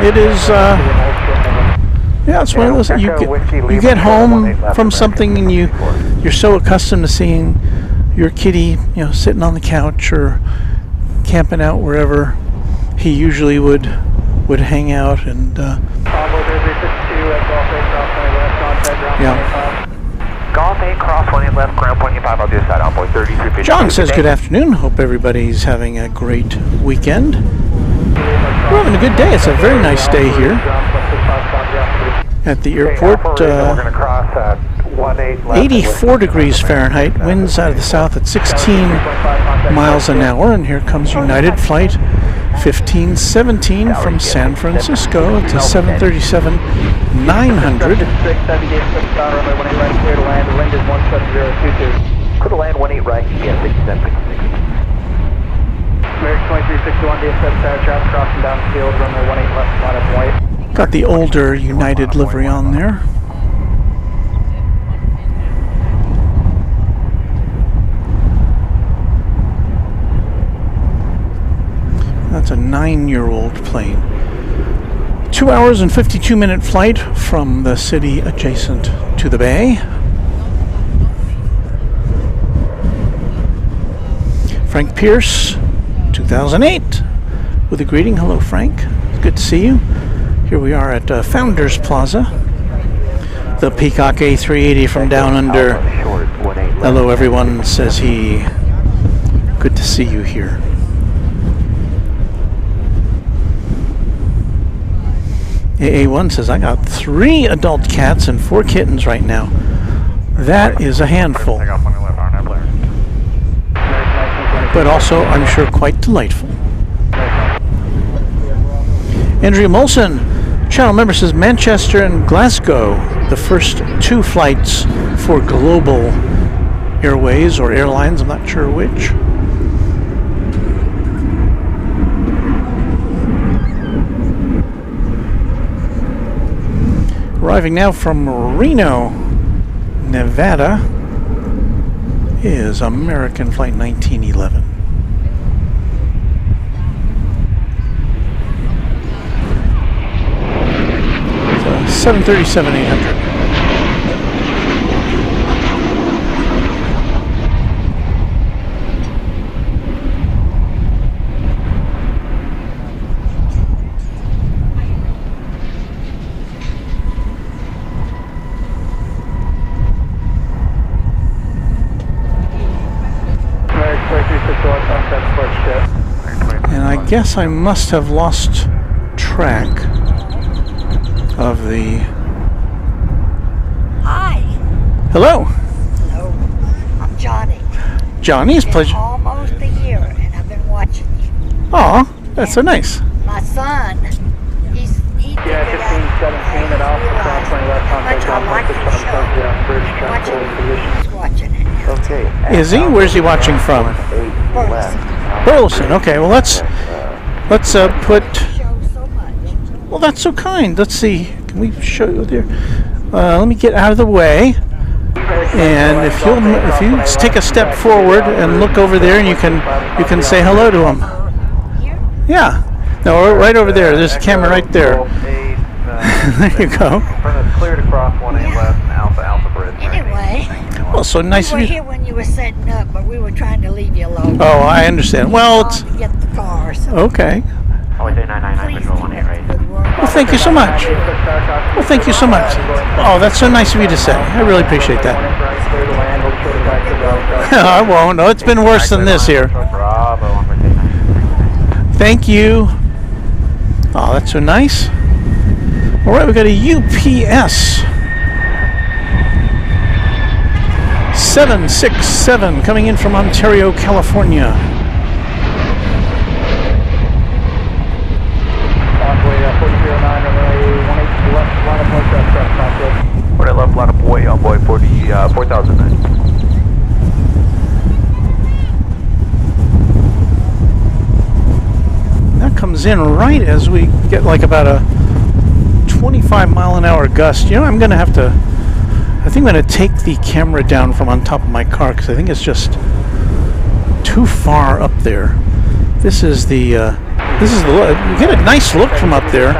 It is, yeah, it's one of those, you get home from something and you're so accustomed to seeing your kitty, you know, sitting on the couch or camping out wherever he usually would hang out, and yeah. Golf 8, cross 18 left, ground point 5, I'll do a side envoy 3350. John says good afternoon. Hope everybody's having a great weekend. We're having a good day. It's a very nice day here. at the airport. We're going to cross at 18 left. 84 degrees Fahrenheit, winds out of the south at 16 miles an hour, and here comes United Flight 1517 from San Francisco to 737-900. 6 heavy DFW runway 18 right, clear to land, the wind is 17022. Clear to land 18 right, yeah, 6766. American 2361 DFW Tower traffic crossing down the field, runway 18 left, line up white. Got the older United livery on there. That's a 9-year-old plane. 2 hours and 52-minute flight from the city adjacent to the bay. Frank Pierce, 2008, with a greeting. Hello, Frank. Good to see you. Here we are at Founders Plaza. The Peacock A380 from down under. Hello, everyone, says he. Good to see you here. AA1 says, I got 3 adult cats and 4 kittens right now. That is a handful. But also, I'm sure, quite delightful. Andrea Molson, channel member, says Manchester and Glasgow, the first 2 flights for Global Airways or Airlines, I'm not sure which. Arriving now from Reno, Nevada, is American Flight 1911. 737-800. And I guess I must have lost track of the... Hi. Hello. Hello. I'm Johnny. Johnny's pleasure. Almost a year, and I've been watching you. Aw, that's so nice. My son, he Yeah, 1517 at Alpha, cross 20 left, contact 167, watching it. Okay. Is he? Where's he watching from? Burleson. Okay, well let's put... Well, that's so kind. Let's see. Can we show you there? Let me get out of the way. And if you take a step forward and look over there, and you can say hello to him. Yeah. No, right over there. There's a camera right there. There you go. Cleared across 18 left and Alpha Bridge. Anyway. Well, so nice We of were you. here when you were setting up, but we were trying to leave you alone. Oh, I understand. Well, it's To get the car. So okay. Oh, 999 visual 18 right. Well, thank you so much. Well, thank you so much. Oh, that's so nice of you to say. I really appreciate that. I won't. No, it's been worse than this here. Thank you. Oh, that's so nice. All right, we got a UPS 767 coming in from Ontario, California. Port left, line of boy, on boy 40,009. That comes in right as we get like about a 25 mile an hour gust. You know, I think I'm going to take the camera down from on top of my car because I think it's just too far up there. This is the you get a nice look from up there,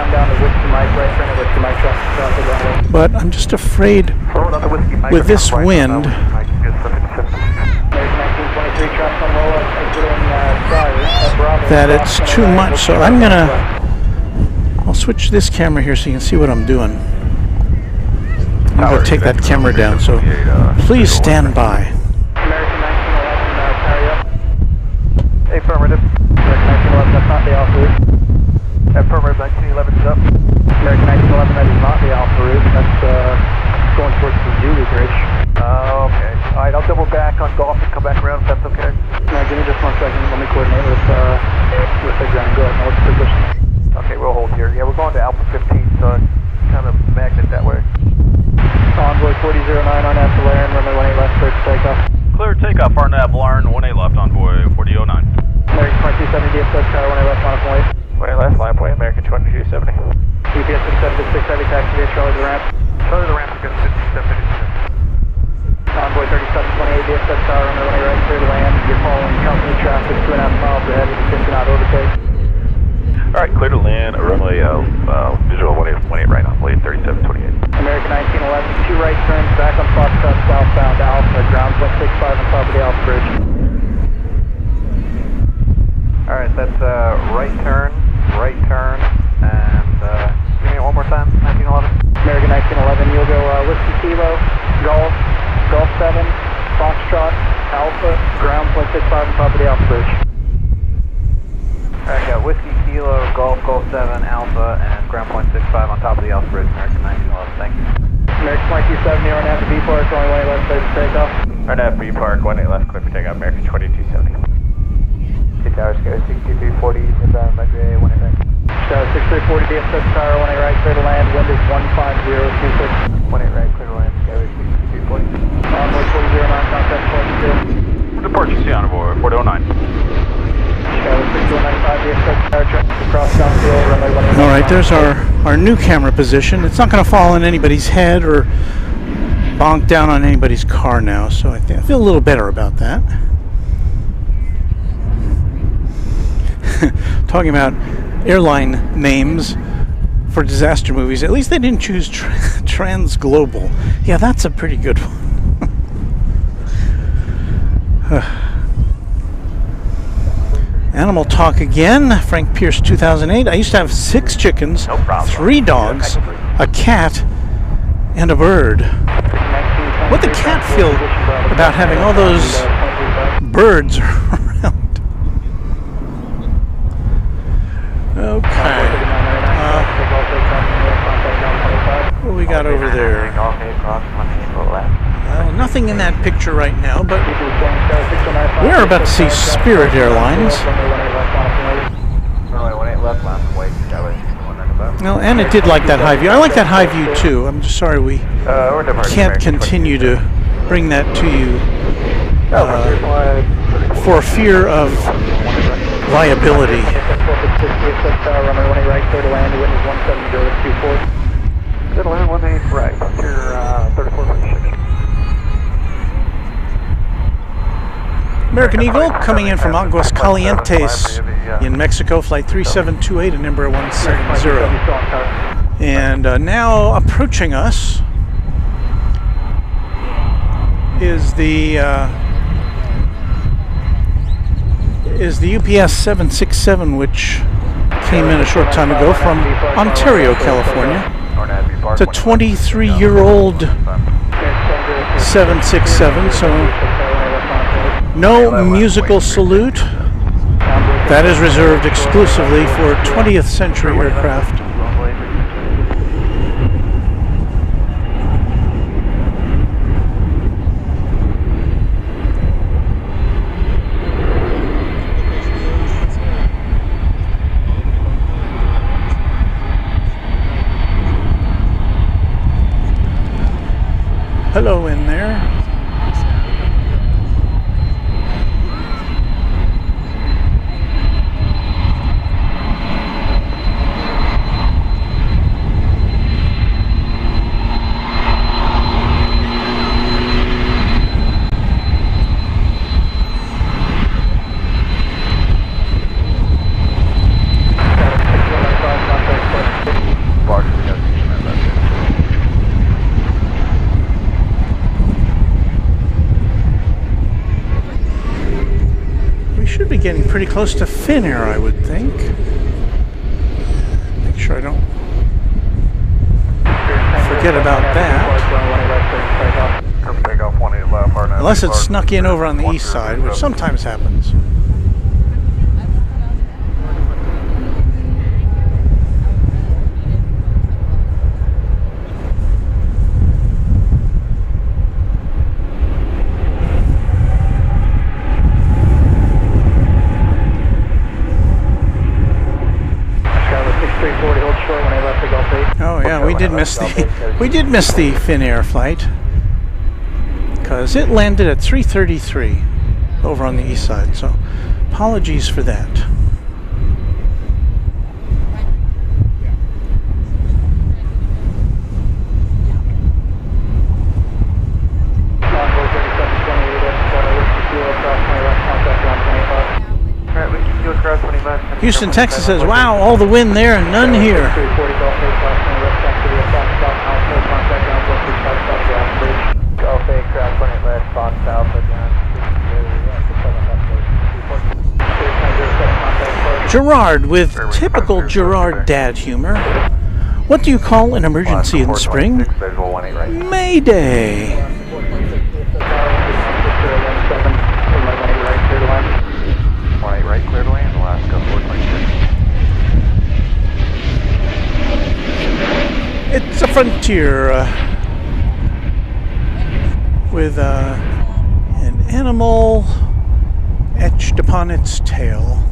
but I'm just afraid with this wind that it's too much. So I'll switch this camera here so you can see what I'm doing. I'm going to take that camera down, so please stand by. Affirmative. American 1911, that's not the Alpha route. Affirmative, 1911 is up. American 1911, that is not the Alpha route. That's DFW Tower 18 left, line point. 18 left, line point, American 2270. GPS 6756 heavy, taxi via Charlie to the ramp. Charlie to the ramp, again, 5756. Convoy 3728, DFW Tower 18 right, clear to land. You're following company traffic 2.5 miles ahead with a 50 knot overtake. Alright, clear to land, runway, visual 18 right on, blade 3728. American 1911, 2 right turns back on Foxtrot southbound Alpha, ground 0.65 on top of the Alpha Bridge. Alright, that's right turn, and give me it one more time, 1911. American 1911, you'll go Whiskey Kilo, Golf 7, Foxtrot, Alpha, ground 0.65 on top of the Alpha Bridge. Alright, got Whiskey Kilo, Golf 7, Alpha, and ground 0.65 on top of the Alpha Bridge, American 1911, thank you. American 2270, RNAV to B Park, only 18 left, clear for takeoff. RNAV B Park, 18 left, clear for takeoff, American 2270. 2 towers, go 6340, inbound, runway 18 right. Tower 6340, DFW Tower 18 right, clear to land, wind is 15026. 18 right, clear to land, Skyway 6340. Onboard 409, contact 42. What report you see on board, 4009? Tower 6195, DFW Tower traffic across downfield, runway 18. All right, there's our new camera position. It's not going to fall on anybody's head or bonk down on anybody's car now, so I feel a little better about that. Talking about airline names for disaster movies, at least they didn't choose Transglobal. Yeah, that's a pretty good one. Animal talk again. Frank Pierce, 2008. I used to have 6 chickens, 3 dogs, a cat, and a bird. What the cat feel about having all those birds around? Okay. What do we got over there? Well, nothing in that picture right now, but we're about to see Spirit Airlines. Well, and it did like that high view. I like that high view too. I'm just sorry we can't continue to bring that to you for fear of liability. Good land, 18 right, you're 34.6. American Eagle coming in from Aguas Calientes in Mexico, flight 3728 and number 170. And now approaching us is the UPS 767, which came in a short time ago from Ontario, California. It's a 23-year-old 767, so no musical salute. That is reserved exclusively for 20th century aircraft. Hello in there. Getting pretty close to Finnair, I would think. Make sure I don't forget about that. Unless it's snuck in over on the east side, which sometimes happens. Oh yeah, we did miss the Finnair flight because it landed at 3:33 over on the east side. So apologies for that. Houston, Texas says, wow, all the wind there and none here. Gerard with typical Gerard dad humor. What do you call an emergency in spring? Mayday. Right, clear to land, Alaska 426. It's a Frontier with an animal etched upon its tail.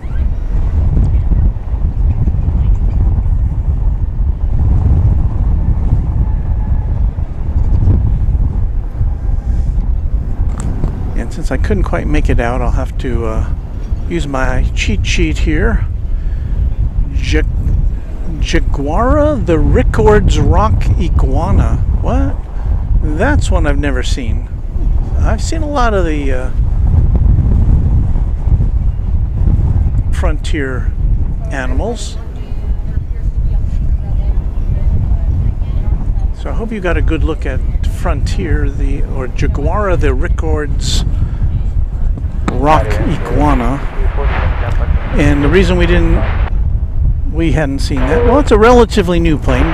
And since I couldn't quite make it out, I'll have to use my cheat sheet here. Jaguara the Rickords Rock Iguana. What? That's one I've never seen. I've seen a lot of the Frontier animals. So I hope you got a good look at Frontier, or Jaguara the Rickords Rock Iguana. And the reason we hadn't seen that, well, it's a relatively new plane,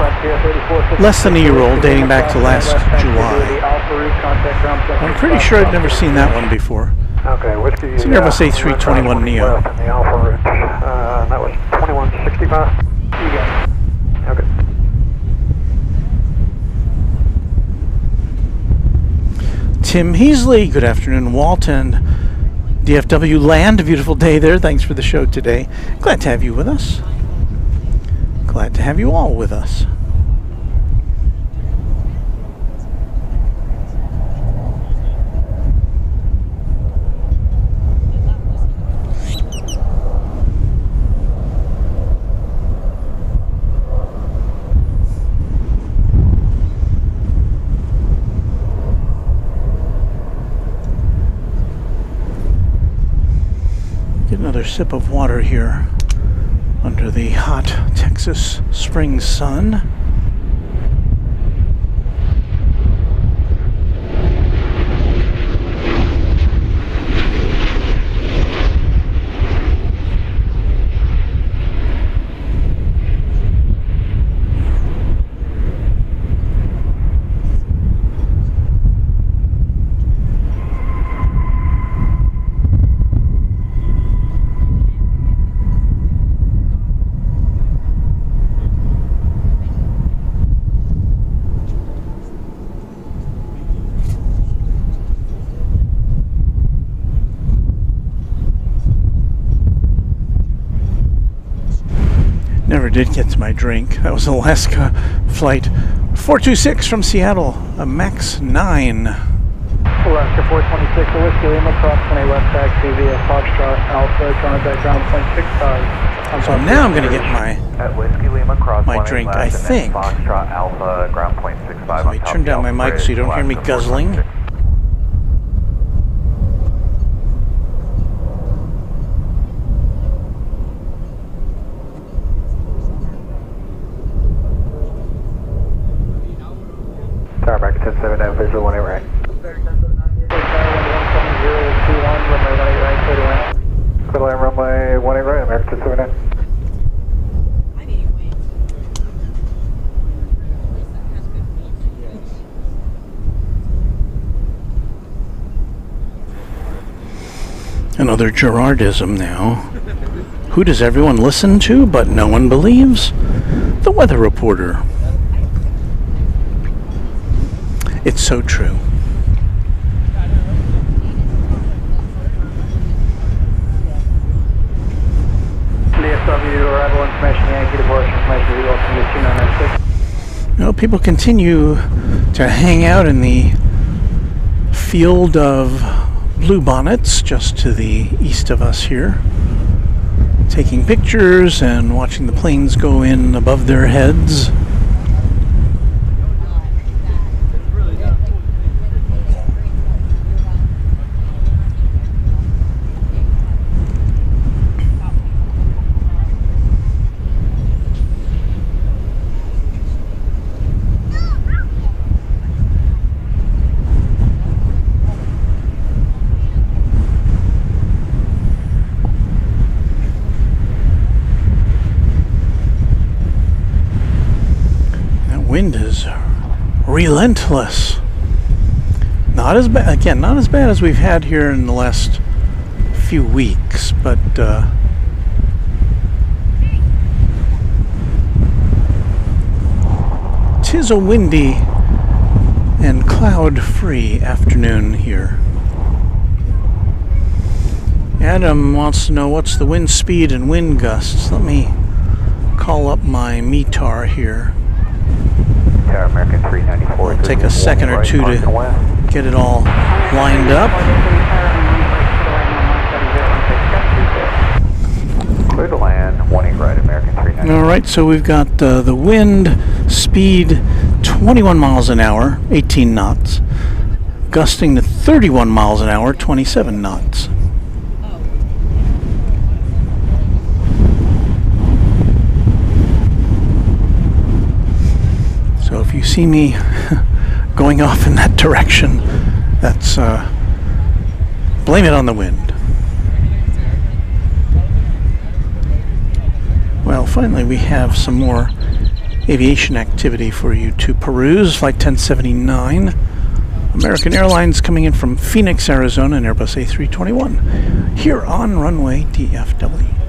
less than a year old, dating back to last July. I'm pretty sure I'd never seen that one before. It's an Airbus A321 Neo. That was 2165. Okay. Tim Heasley, good afternoon, Walton. DFW land, a beautiful day there. Thanks for the show today. Glad to have you with us. Glad to have you all with us. Get another sip of water here under the hot Texas spring sun. Never did get to my drink. That was Alaska flight 426 from Seattle, a MAX 9. Alaska 426, the Whiskey Lima, cross 20 left taxi via Foxtrot Alpha, contact ground 0.65. So now I'm going to get my drink, I think. Foxtrot Alpha, ground 0.65. So let me turn down my mic so you don't hear me guzzling. Tarmac 1079, visual 18 right. Clear line runway 18 right, American 1079. Another Gerardism now. Who does everyone listen to but no one believes? The weather reporter. It's so true. DFW arrival information, Yankee departure information, we welcome you to 2996. You know, people continue to hang out in the field of bluebonnets just to the east of us here, taking pictures and watching the planes go in above their heads. wind is relentless. Not as bad, again, not as bad as we've had here in the last few weeks, but tis a windy and cloud-free afternoon here. Adam wants to know what's the wind speed and wind gusts. Let me call up my METAR here. American 394. It'll take a second or two to get it all lined up. Clear to land, 18 right, American 394. All right, so we've got the wind speed 21 miles an hour, 18 knots, gusting to 31 miles an hour, 27 knots. So if you see me going off in that direction, that's blame it on the wind. Well, finally we have some more aviation activity for you to peruse. Flight 1079, American Airlines coming in from Phoenix, Arizona, an Airbus A321 here on runway DFW.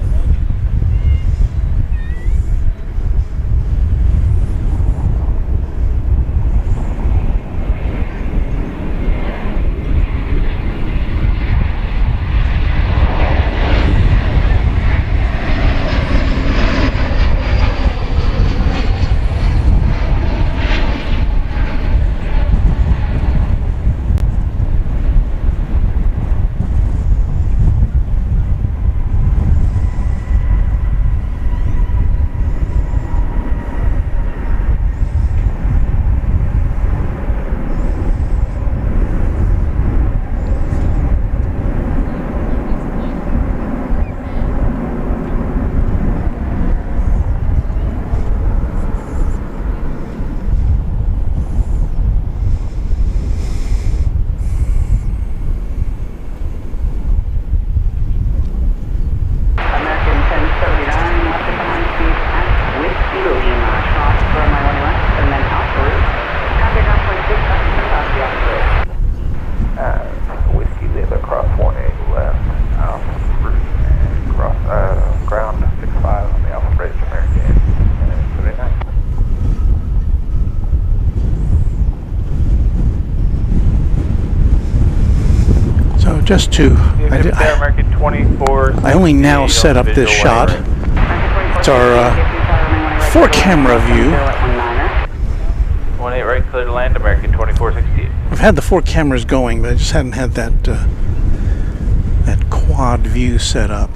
Just to, I only now set up this shot. It's our 4-camera view. 18 right, clear to land, American 2468. I've had the 4 cameras going, but I just hadn't had that that quad view set up.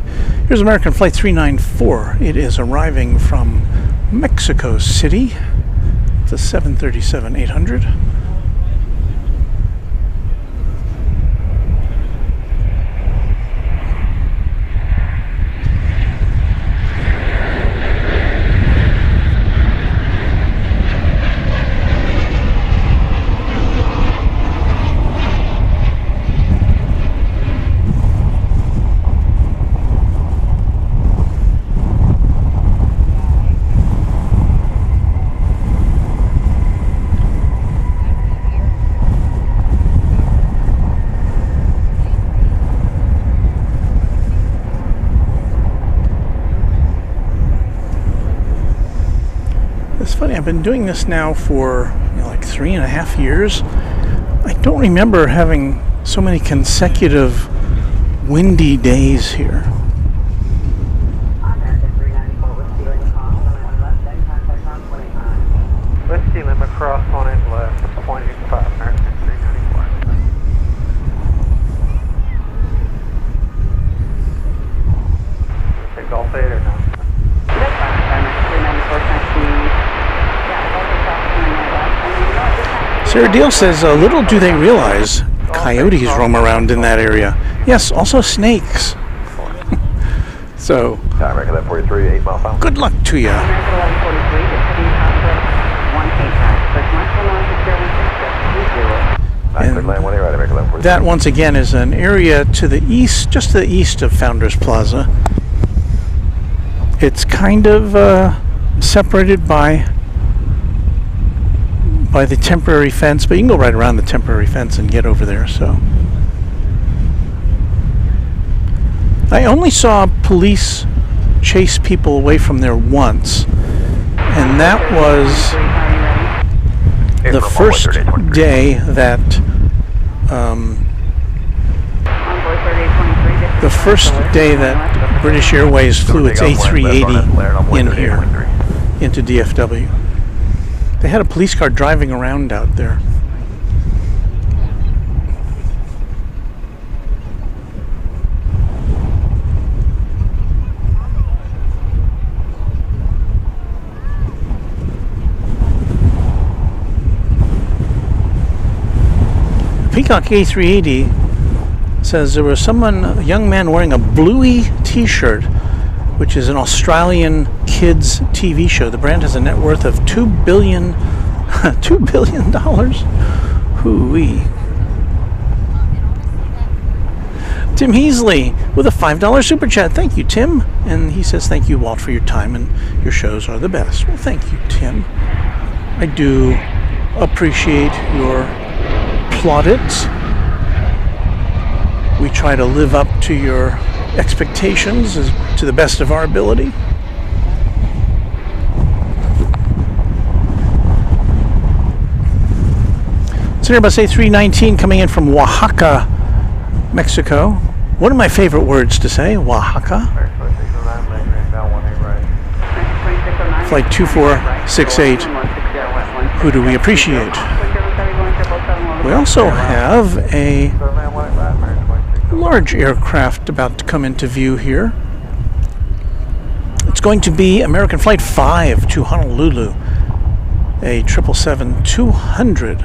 Here's American Flight 394. It is arriving from Mexico City. It's a 737-800. Funny, I've been doing this now for like 3.5 years. I don't remember having so many consecutive windy days here. Whiskey limit cross 18 left, 0.85 American 394. Take Golf 8 or no? Sarah Deal says, little do they realize coyotes roam around in that area. Yes, also snakes. So, good luck to you. And that, once again, is an area to the east, just to the east of Founders Plaza. It's kind of separated by by the temporary fence, but you can go right around the temporary fence and get over there. So I only saw police chase people away from there once, and that was the first day that British Airways flew its A380 in here into DFW. They had a police car driving around out there. Peacock A380 says there was a young man wearing a Bluey t-shirt, which is an Australian kids TV show. The brand has a net worth of $2 billion. $2 billion? Hoo-wee. Tim Heasley with a $5 super chat. Thank you, Tim. And he says, thank you, Walt, for your time, and your shows are the best. Well, thank you, Tim. I do appreciate your plaudits. We try to live up to your expectations to the best of our ability. It's an Airbus A319 coming in from Oaxaca, Mexico. One of my favorite words to say, Oaxaca. Flight 2468. Who do we appreciate? We also have a large aircraft about to come into view here. It's going to be American Flight 5 to Honolulu, a 777-200.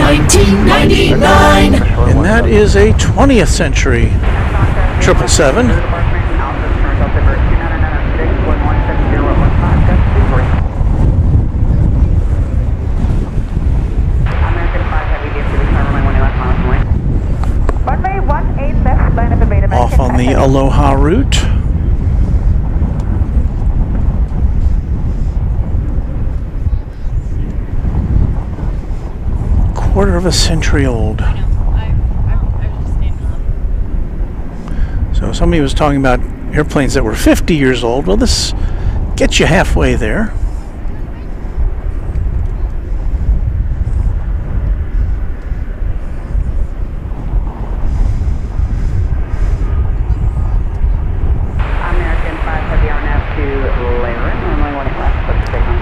1999. And that is a 20th century 777. Off on the Aloha route. Quarter of a century old. So somebody was talking about airplanes that were 50 years old. Well, this gets you halfway there.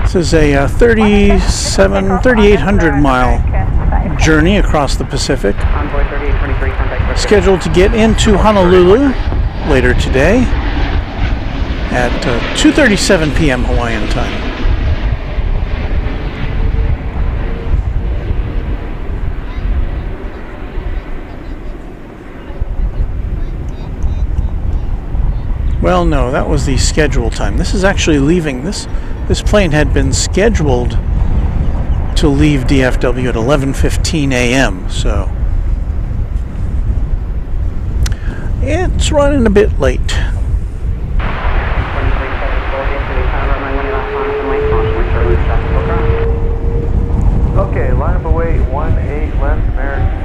This is a 3,800 mile journey across the Pacific. Scheduled to get into Honolulu later today at 2:37 p.m. Hawaiian time. Well, no, that was the schedule time. This is actually leaving. This plane had been scheduled to leave DFW at 11:15 a.m. So it's running a bit late. Okay, line up away 18 left, American.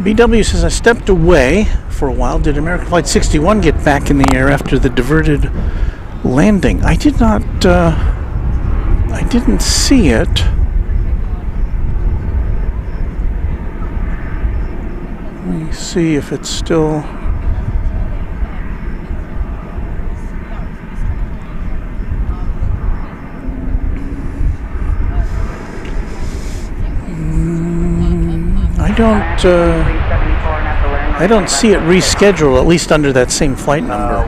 BW says, I stepped away for a while. Did American Flight 61 get back in the air after the diverted landing? I did not, I didn't see it. Let me see if it's still... I don't see it reschedule, at least under that same flight number.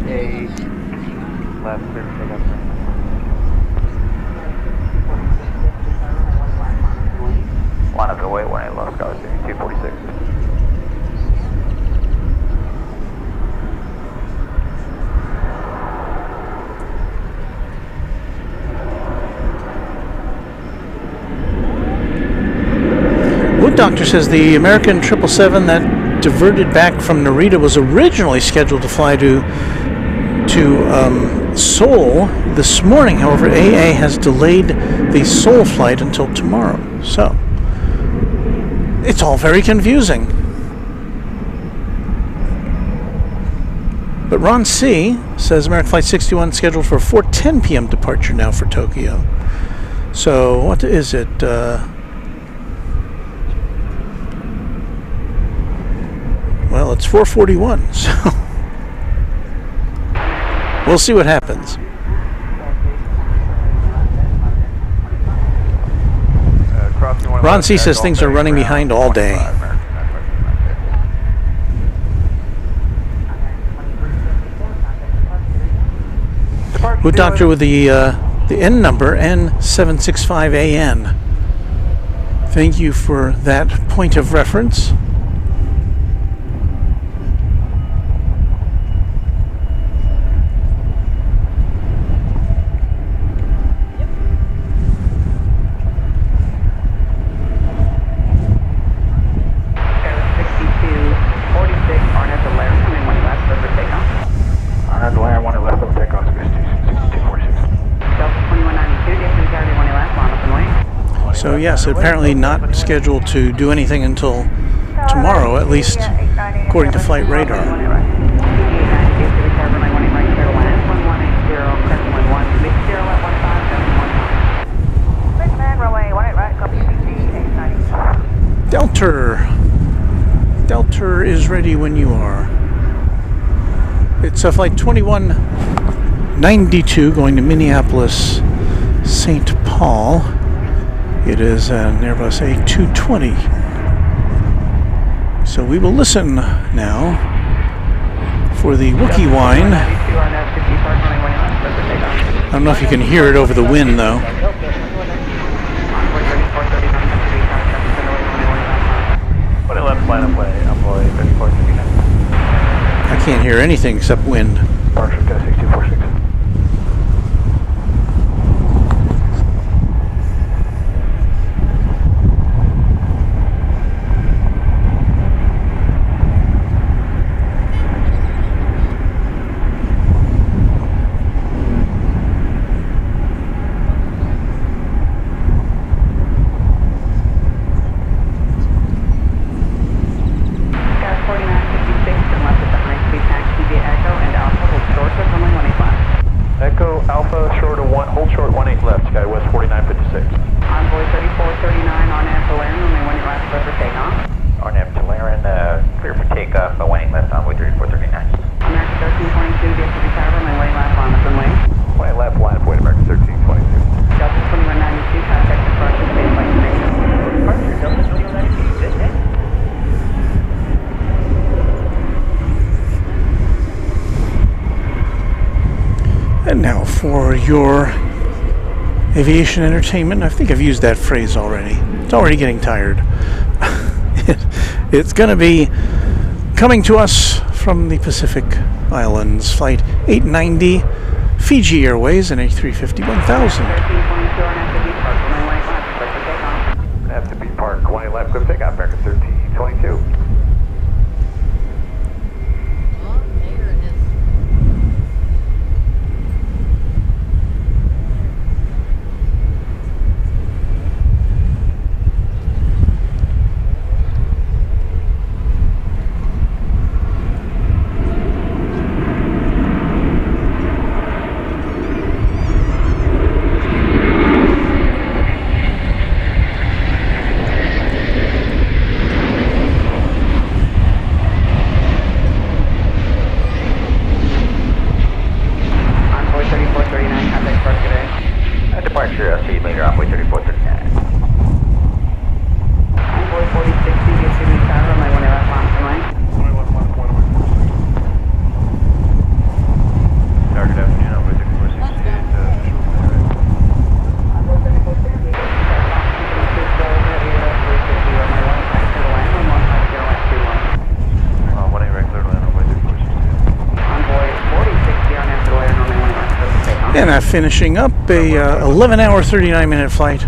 18 left, clear to take off. Line up away, 18 left, Scott, 246. Wood Doctor says the American 777 that diverted back from Narita was originally scheduled to fly to Seoul this morning. However, AA has delayed the Seoul flight until tomorrow. So, it's all very confusing. But Ron C. says American Flight 61 scheduled for a 4:10 p.m. departure now for Tokyo. So, what is it? Well, it's 4:41, so we'll see what happens. Ron C. says things are running behind all day. Wood Doctor with the N number, N765AN. Thank you for that point of reference. So yes, apparently not scheduled to do anything until tomorrow, at least according to flight radar. Delta is ready when you are. It's a flight 2192 going to Minneapolis, St. Paul. It is an Airbus A220. So we will listen now for the Wookiee whine. I don't know if you can hear it over the wind, though. I can't hear anything except wind. And now for your aviation entertainment. I think I've used that phrase already. It's already getting tired. It's going to be coming to us from the Pacific Islands, Flight 890, Fiji Airways, and A350 1000. Have to be parked 20 left, clear takeoff, American 1322. And finishing up a 11-hour, 39-minute flight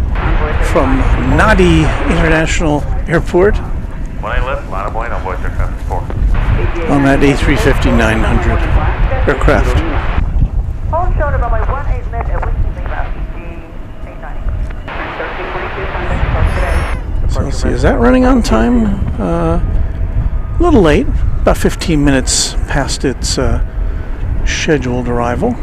from Nadi International Airport on that A350-900 aircraft. Hold short of runway 18 left at Whiskey Lima, CG 890. So let's see, is that running on time? A little late, about 15 minutes past its scheduled arrival.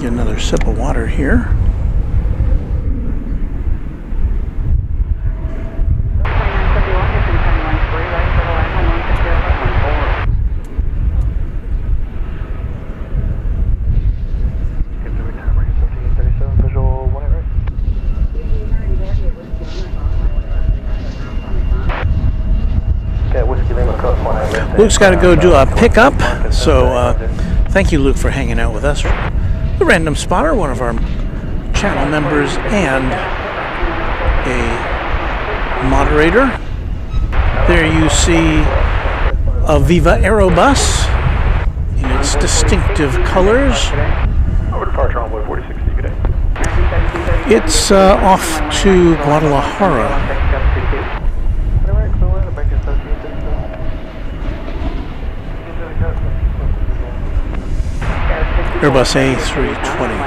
Another sip of water here. Luke's got to go do a pickup, so thank you, Luke, for hanging out with us. The Random Spotter, one of our channel members and a moderator. There you see a Viva Aerobus in its distinctive colors. It's off to Guadalajara. Airbus A320.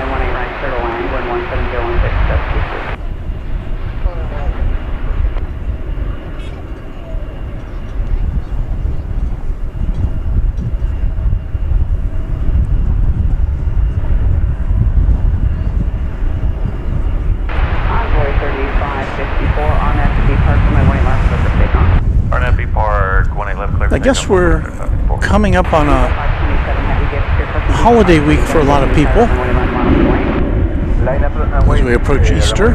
I guess we're coming up on a holiday week for a lot of people as we approach Easter.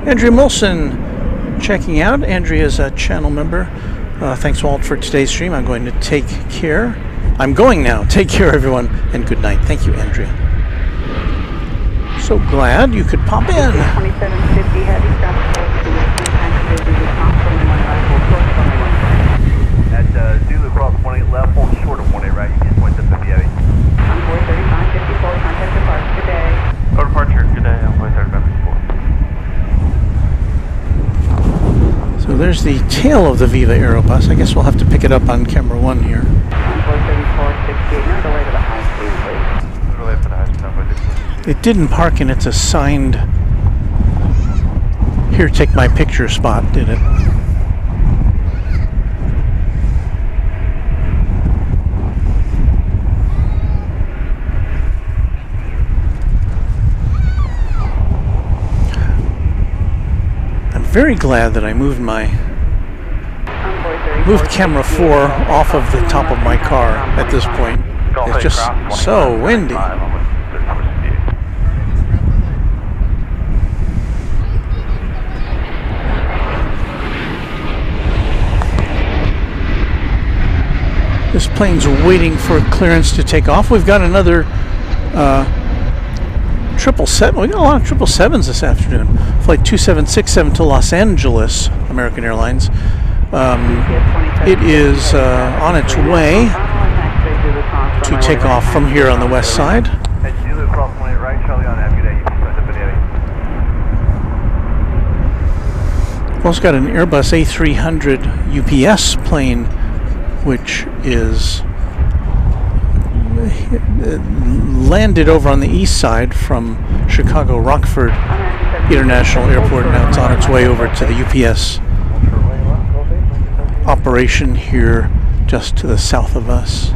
Andrea Molson checking out. Andrea's a channel member. Thanks, Walt, for today's stream. I'm going to take care. I'm going now. Take care, everyone, and good night. Thank you, Andrea. So glad you could pop in. 2750 heavy, At Zulu cross 18 left, hold short of 18 right, you can point to 50 heavy. Envoy 3554, contact departure, good day. Go departure, good day, Envoy 3554. So there's the tail of the Viva Aerobus. I guess we'll have to pick it up on camera one here. Envoy 3468, now delay to the high speed, please. Delay for the high speed, Envoy 3468. It didn't park in its assigned here, take my picture spot, did it? I'm very glad that I moved camera 4 off of the top of my car at this point. It's just so windy. This plane's waiting for clearance to take off. We've got another 777. We got a lot of 777s this afternoon. Flight 2767 to Los Angeles, American Airlines. It is on its way to take off from here on the west side. We've also got an Airbus A300 UPS plane, which is landed over on the east side from Chicago Rockford International Airport. Now it's on its way over to the UPS operation here just to the south of us.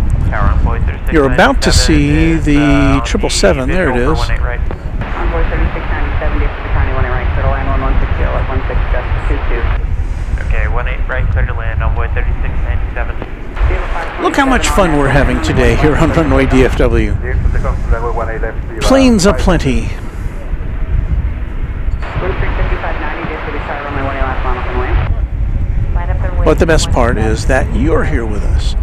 You're about to see the 777. There it is. Envoy 3697, right, clear to land 1160 at 16 just 22. Okay, 18 right, clear to land, Envoy 3697. Look how much fun we're having today here on Runway DFW. Planes aplenty. But the best part is that you're here with us.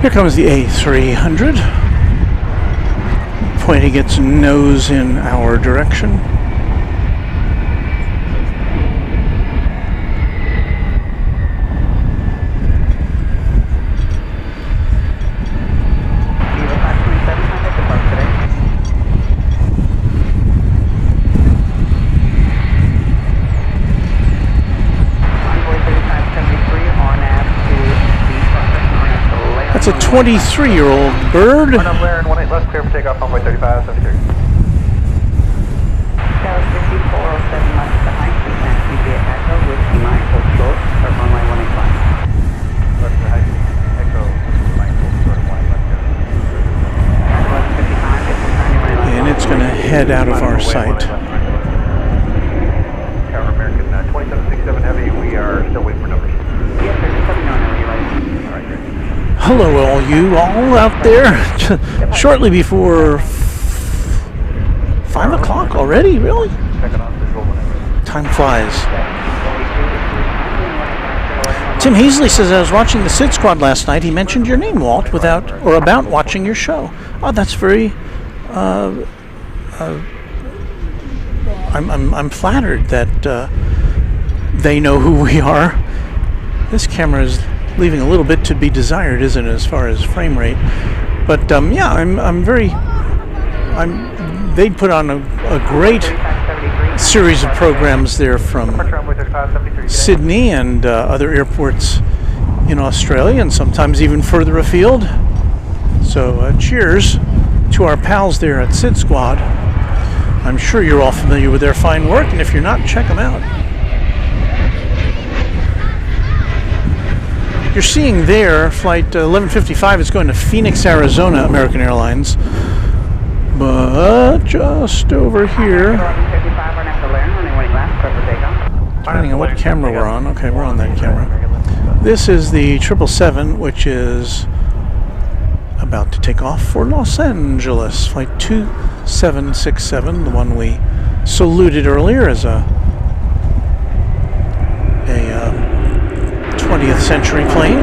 Here comes the A300, pointing its nose in our direction. It's a 23-year-old bird. One Blair and 18 left, clear for takeoff, runway 35, 73. Dallas 5407 left behind, please taxi via Echo with T-Mike, hold short, start runway 18 left. Left to high, Echo, Mike, hold short, 1 left. And it's going to head out of our sight. Tower American 2767 Heavy, we are still waiting for numbers. Yes, sir, just let me know whenever you're ready. All right, great. Hello, all you all out there. Shortly before 5 o'clock already, really? Time flies. Tim Hazley says, I was watching the SID Squad last night. He mentioned your name, Walt, without or about watching your show. Oh, that's very... I'm flattered that they know who we are. This camera is leaving a little bit to be desired, isn't it, as far as frame rate? But yeah, they put on a great series of programs there from Sydney and other airports in Australia, and sometimes even further afield. So cheers to our pals there at SID Squad. I'm sure you're all familiar with their fine work, and if you're not, check them out. You're seeing there, flight 1155 is going to Phoenix, Arizona, American Airlines. But just over here, depending on what camera we're on. Okay, we're on that camera. This is the 777, which is about to take off for Los Angeles. Flight 2767, the one we saluted earlier as a 20th century plane.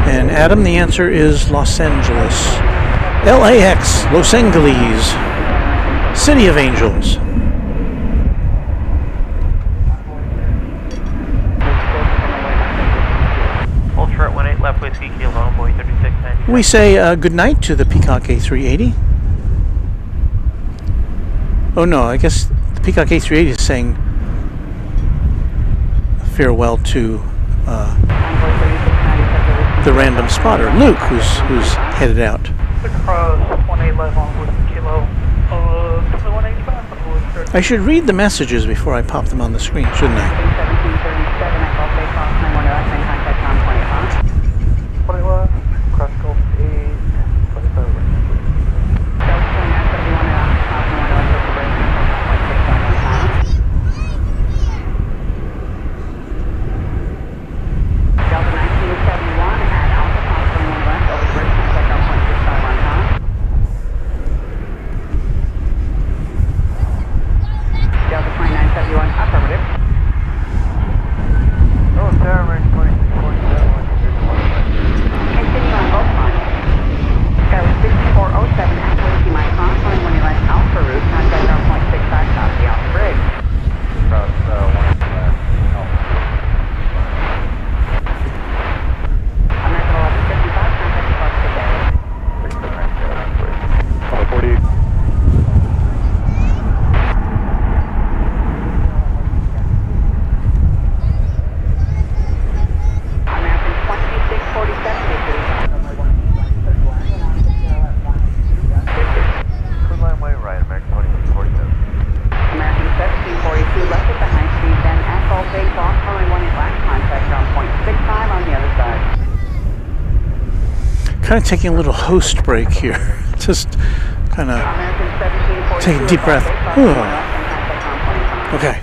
And Adam, the answer is Los Angeles. LAX, Los Angeles, City of Angels. Hold short 18 left whiskey, keel Homeboy 3690. We say good night to the Peacock A380. Oh no, I guess the Peacock A380 is saying farewell to the random spotter, Luke, who's headed out. I should read the messages before I pop them on the screen, shouldn't I? Kind of taking a little host break here. Just kind of take a deep breath. Okay.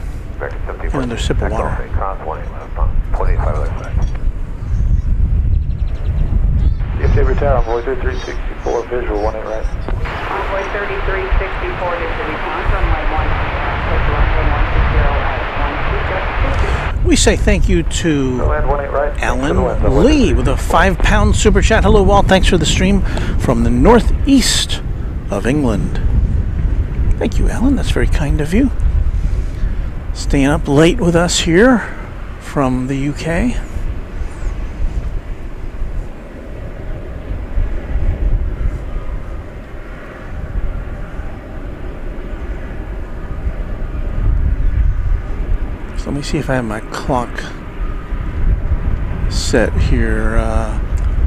Another sip of water. DFW Tower, Envoy 3364, visual 18 right. Envoy 3364 to the response, runway 10, We say thank you to Alan Lee with a £5 super chat. Hello, Walt. Thanks for the stream from the northeast of England. Thank you, Alan. That's very kind of you. Staying up late with us here from the UK. So let me see if I have my clock set here.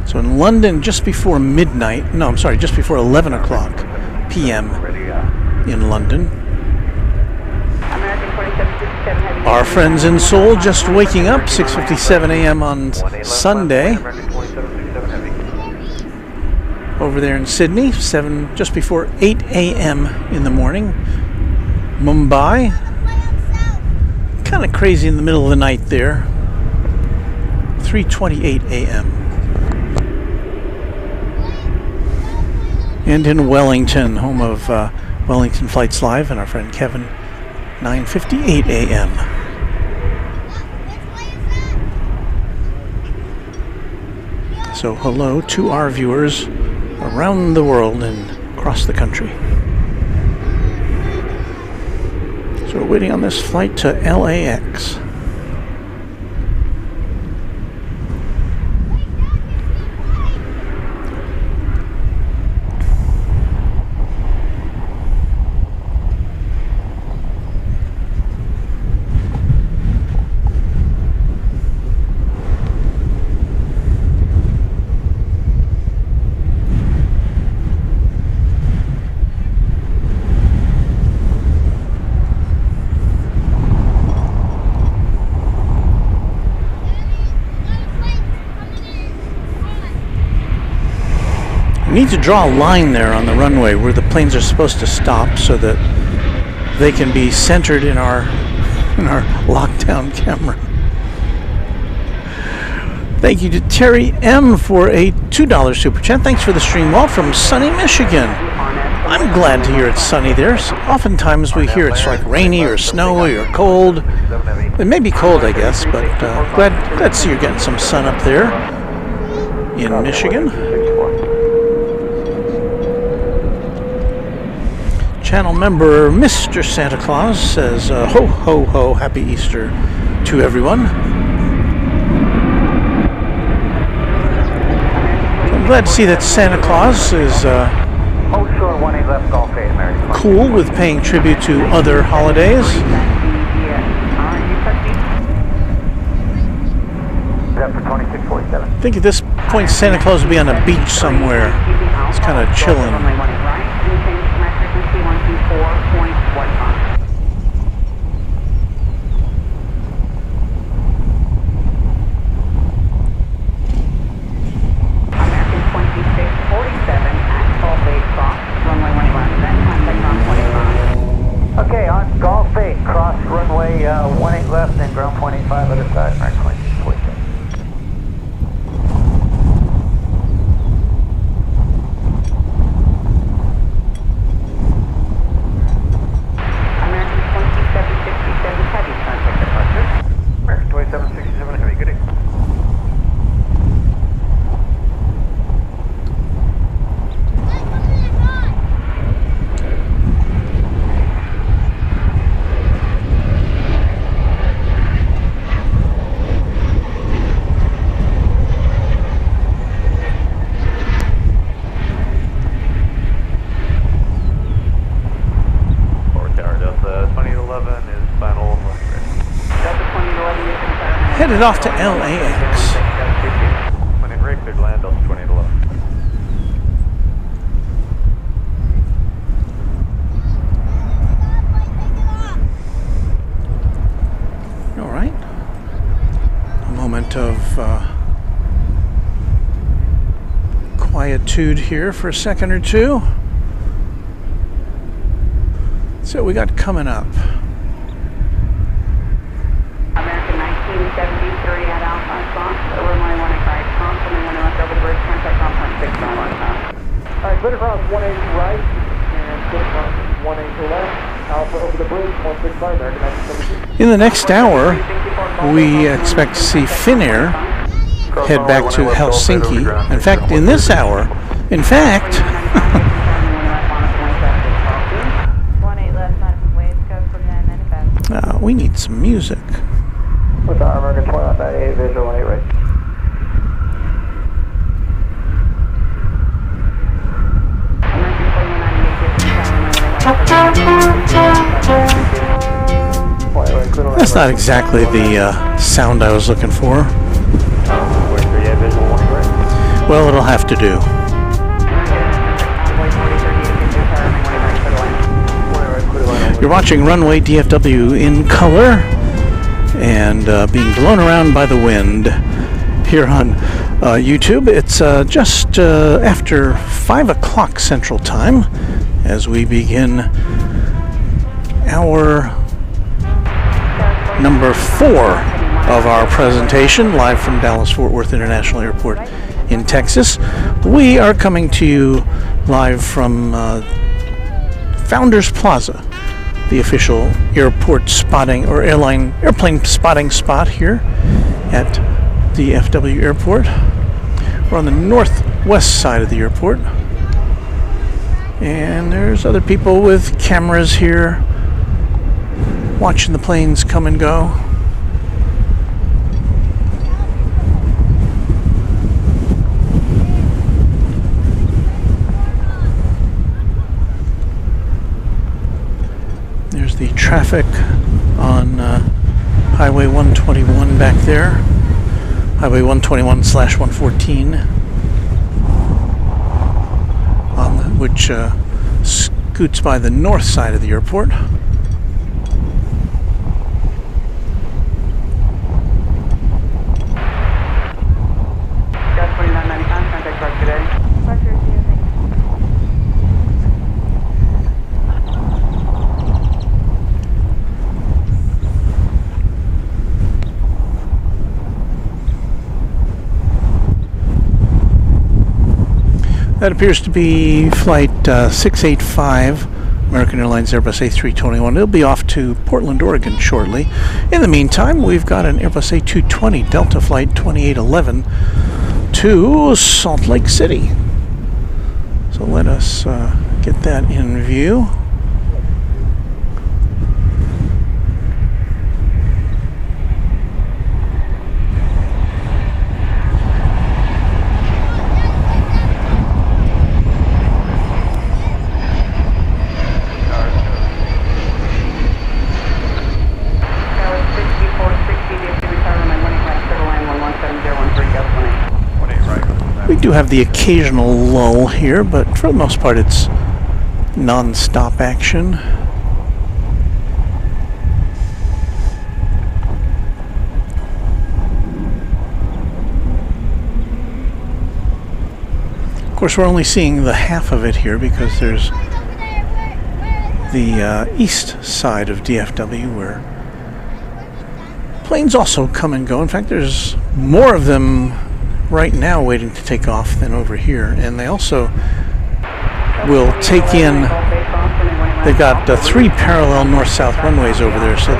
So in London, just before midnight. No, I'm sorry, just before 11 o'clock p.m. in London. Our friends in Seoul just waking up, 6:57 a.m. on Sunday. Over there in Sydney, just before 8 a.m. in the morning. Mumbai, kind of crazy in the middle of the night there. 3:28 a.m. And in Wellington, home of Wellington Flights Live and our friend Kevin, 9:58 a.m. So hello to our viewers around the world and across the country. So we're waiting on this flight to LAX. We need to draw a line there on the runway where the planes are supposed to stop so that they can be centered in our lockdown camera. Thank you to Terry M for a $2 super chat. Thanks for the stream, Walt, from sunny Michigan. I'm glad to hear it's sunny there. So oftentimes we hear it's like rainy or snowy or cold. It may be cold, I guess, but glad to see you're getting some sun up there in Michigan. Channel member Mr. Santa Claus says, ho, ho, ho, happy Easter to everyone. I'm glad to see that Santa Claus is cool with paying tribute to other holidays. I think at this point Santa Claus will be on a beach somewhere. It's kind of chilling. Okay, on Golf 8, cross runway 18 left and ground point 85 other side, American 2647. American 2767 heavy, contact departure. American 2767 heavy, good evening. Headed off to LAX. When it breaks, they'd land on 2011. All right. A moment of quietude here for a second or two. So we got coming up. American 1973 at Alpha Response, Illinois 185 Trump, and then left over the bridge, contact Trump 691. Alright, clear across 180 right, and clear across 180 left, Alpha over the bridge, 165, American 1972. In the next hour, we expect to see Finnair head back to Helsinki. In fact, in this hour, we need some music. With our American 2998, visual 18 right. That's not exactly the sound I was looking for. Well, it'll have to do. You're watching Runway DFW in color and being blown around by the wind here on YouTube. It's just after 5 o'clock Central Time as we begin our number 4 of our presentation live from Dallas-Fort Worth International Airport in Texas. We are coming to you live from Founders Plaza, the official airport spotting or airplane spotting spot here at DFW Airport. We're on the northwest side of the airport, and there's other people with cameras here watching the planes come and go. There's the traffic on Highway 121 back there, Highway 121/114, which scoots by the north side of the airport. That appears to be flight 685, American Airlines Airbus A321. It'll be off to Portland, Oregon shortly. In the meantime, we've got an Airbus A220 Delta flight 2811 to Salt Lake City. So let us get that in view. We do have the occasional lull here, but for the most part it's non-stop action. Of course, we're only seeing the half of it here because there's the east side of DFW where planes also come and go. In fact, there's more of them right now waiting to take off than over here, and they also will take in, they've got 3 parallel north-south runways over there, so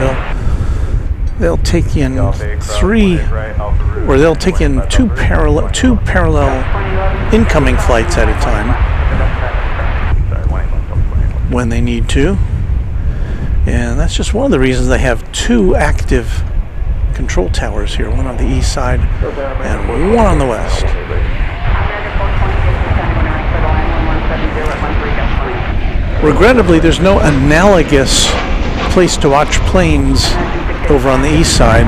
they'll take in 2 parallel incoming flights at a time when they need to, and that's just one of the reasons they have 2 active control towers here, one on the east side and one on the west. Regrettably, there's no analogous place to watch planes over on the east side,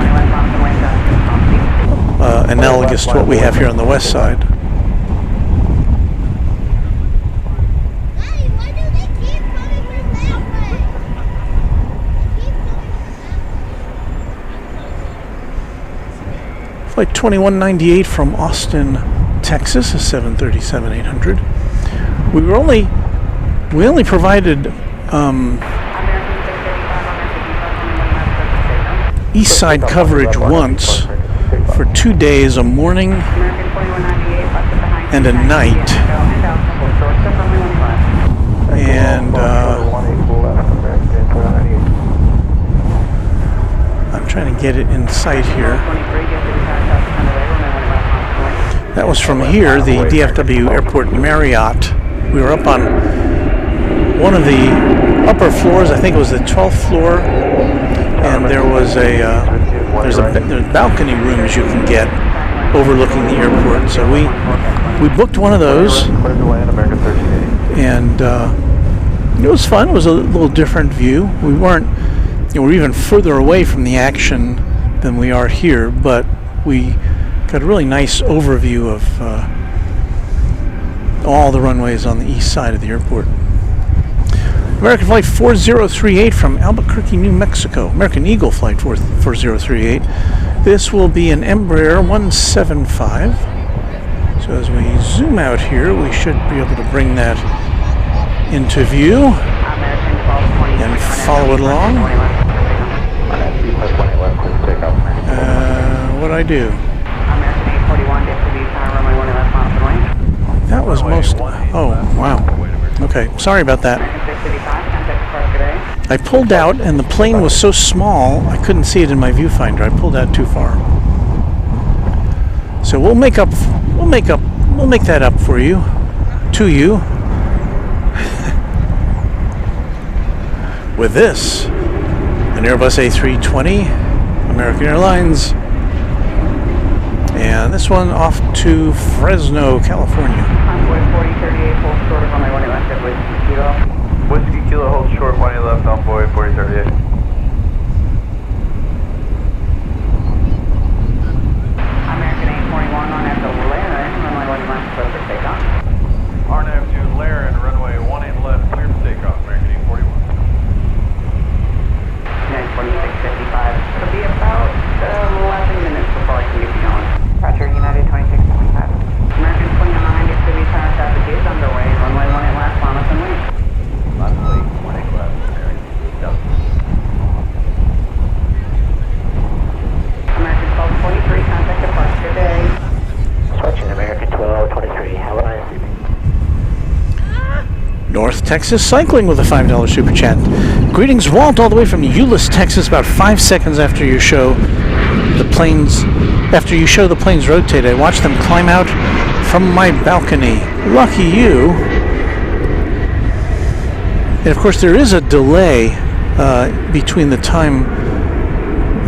analogous to what we have here on the west side. Flight 2198 from Austin, Texas, a 737-800. We only provided east side coverage once for 2 days, a morning and a night. And I'm trying to get it in sight here. That was from here, the DFW Airport Marriott. We were up on one of the upper floors, I think it was the 12th floor, and there was there's balcony rooms you can get overlooking the airport. So we booked one of those, and it was fun. It was a little different view. We weren't, we're even further away from the action than we are here, but we got a really nice overview of all the runways on the east side of the airport. American Flight 4038 from Albuquerque, New Mexico. American Eagle Flight 4038. This will be an Embraer 175. So as we zoom out here, we should be able to bring that into view and follow it along. What'd I do? That was most... Oh, wow. Okay, sorry about that. I pulled out and the plane was so small I couldn't see it in my viewfinder. I pulled out too far. So we'll make that up for you, to you, with this, an Airbus A320, American Airlines, and this one off to Fresno, California. Whiskey Kilo holds short, 20 left, Envoy 4038. American A41 on after Laren, runway 1 left, clear for takeoff. RNAV to Laren, runway 18 left, clear for takeoff, American A41. United 2655. It'll be about 11 minutes before I can get you going. Roger, United 2655. American 29 DFW Tower traffic is underway, runway 18 left, promise and wait. Last late, 18 left, American DFW. American 1223, contact departure day. Switching American 1223, have a nice evening. North Texas Cycling with a $5 super chat. Greetings, Walt, all the way from Euless, Texas. About 5 seconds after you show the planes rotate, I watch them climb out from my balcony. Lucky you. And of course, there is a delay between the time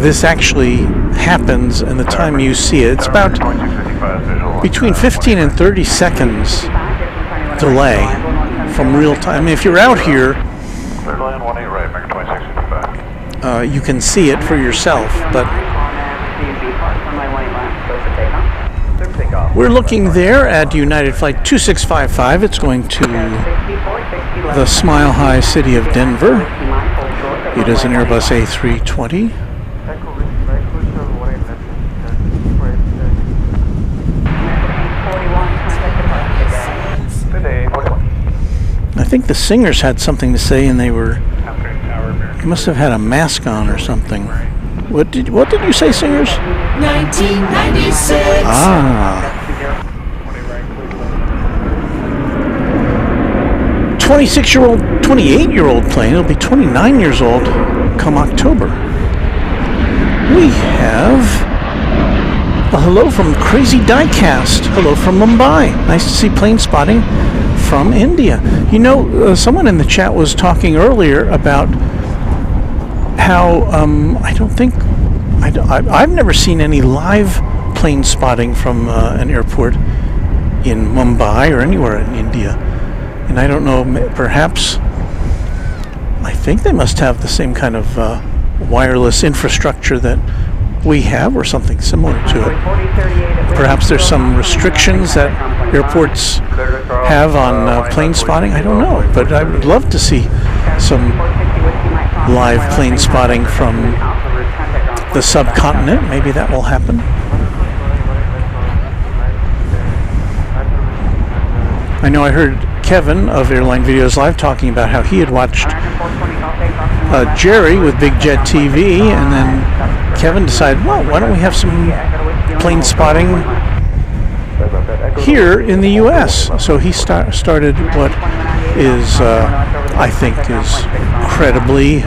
this actually happens and the time you see it. It's about between 15 and 30 seconds delay from real time. I mean, if you're out here, you can see it for yourself, but we're looking there at United Flight 2655. It's going to the Smile High city of Denver. It is an Airbus A320. I think the singers had something to say, and they must have had a mask on or something. What did you say, singers? 1996. Ah. 28-year-old plane. It'll be 29 years old come October. We have a hello from Crazy Diecast. Hello from Mumbai. Nice to see plane spotting from India. You know, someone in the chat was talking earlier about how I've never seen any live plane spotting from an airport in Mumbai or anywhere in India. And I don't know, perhaps, I think they must have the same kind of wireless infrastructure that we have or something similar to it. Perhaps there's some restrictions that airports have on plane spotting. I don't know, but I would love to see some live plane spotting from the subcontinent. Maybe that will happen. know I heard Kevin of Airline Videos Live talking about how he had watched Jerry with Big Jet TV, and then Kevin decided, well, why don't we have some plane spotting here in the U.S.? So he started what is, I think, is credibly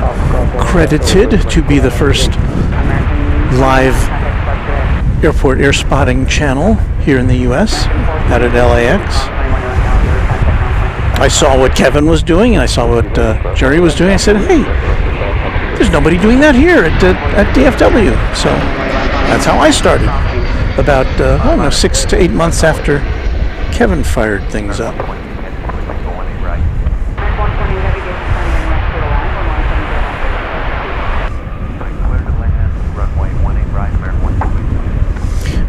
credited to be the first live airport air spotting channel here in the U.S. out at LAX. I saw what Kevin was doing, and I saw what Jerry was doing. I said, hey, there's nobody doing that here at DFW. So that's how I started, about, 6 to 8 months after Kevin fired things up.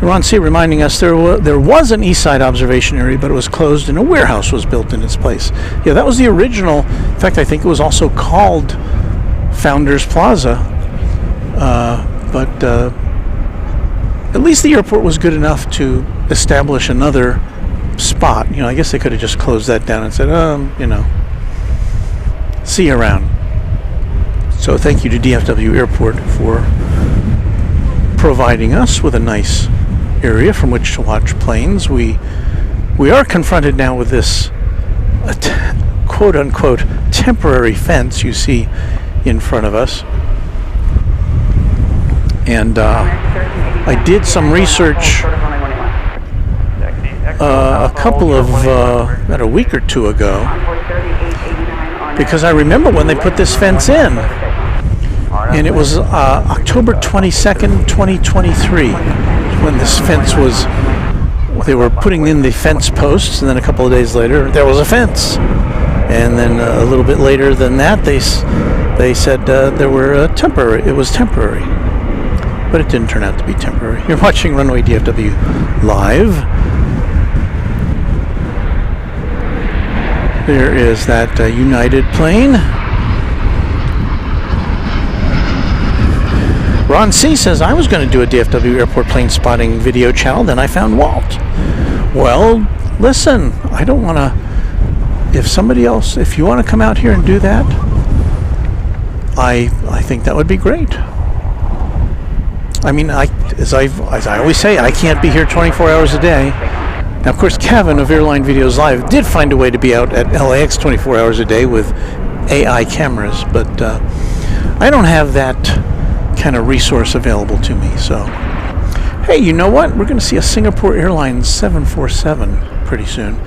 Ron C. reminding us there was an east side observation area, but it was closed and a warehouse was built in its place. Yeah, that was the original. In fact, I think it was also called Founders Plaza. But at least the airport was good enough to establish another spot. You know, I guess they could have just closed that down and said, see you around. So thank you to DFW Airport for providing us with a nice area from which to watch planes. We are confronted now with this quote-unquote temporary fence you see in front of us. And I did some research about a week or two ago, because I remember when they put this fence in, and it was October 22nd, 2023, when this fence was, they were putting in the fence posts, and then a couple of days later, there was a fence. And then a little bit later than that, they said it was temporary. But it didn't turn out to be temporary. You're watching Runway DFW live. There is that United plane. Ron C. says, I was going to do a DFW airport plane spotting video channel, then I found Walt. Well, listen, I don't want to, if you want to come out here and do that, I think that would be great. I mean, as I always say, I can't be here 24 hours a day. Now, of course, Kevin of Airline Videos Live did find a way to be out at LAX 24 hours a day with AI cameras, but I don't have that kind of resource available to me. So, hey, you know what? We're going to see a Singapore Airlines 747 pretty soon.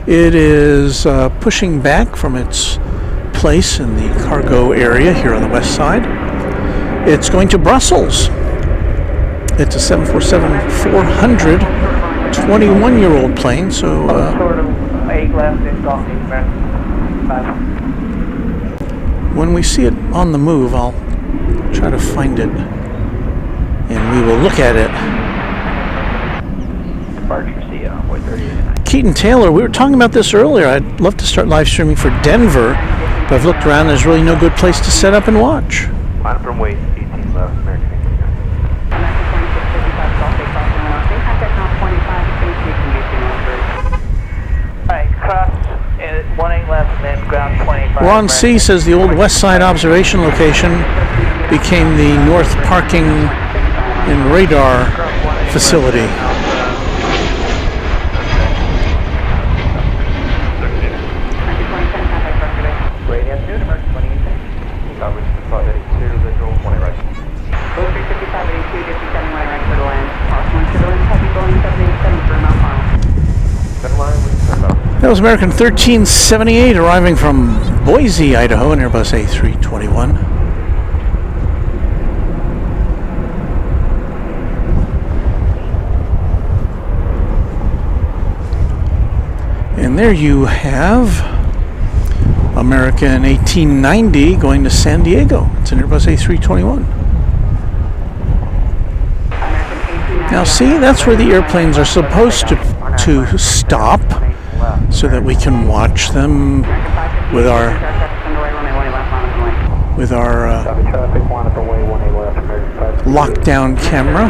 It is pushing back from its place in the cargo area here on the west side. It's going to Brussels. It's a 747-400, 21-year-old plane. So when we see it on the move, I'll try to find it, and we will look at it. Keaton Taylor, we were talking about this earlier. I'd love to start live streaming for Denver, but I've looked around. There's really no good place to set up and watch. Line from weight 18 left, American. Ron C. says the old West Side observation location became the North Parking and Radar facility. That was American 1378 arriving from Boise, Idaho, an Airbus A321. And there you have American 1890 going to San Diego. It's an Airbus A321. Now see, that's where the airplanes are supposed to stop, so that we can watch them with our lockdown camera.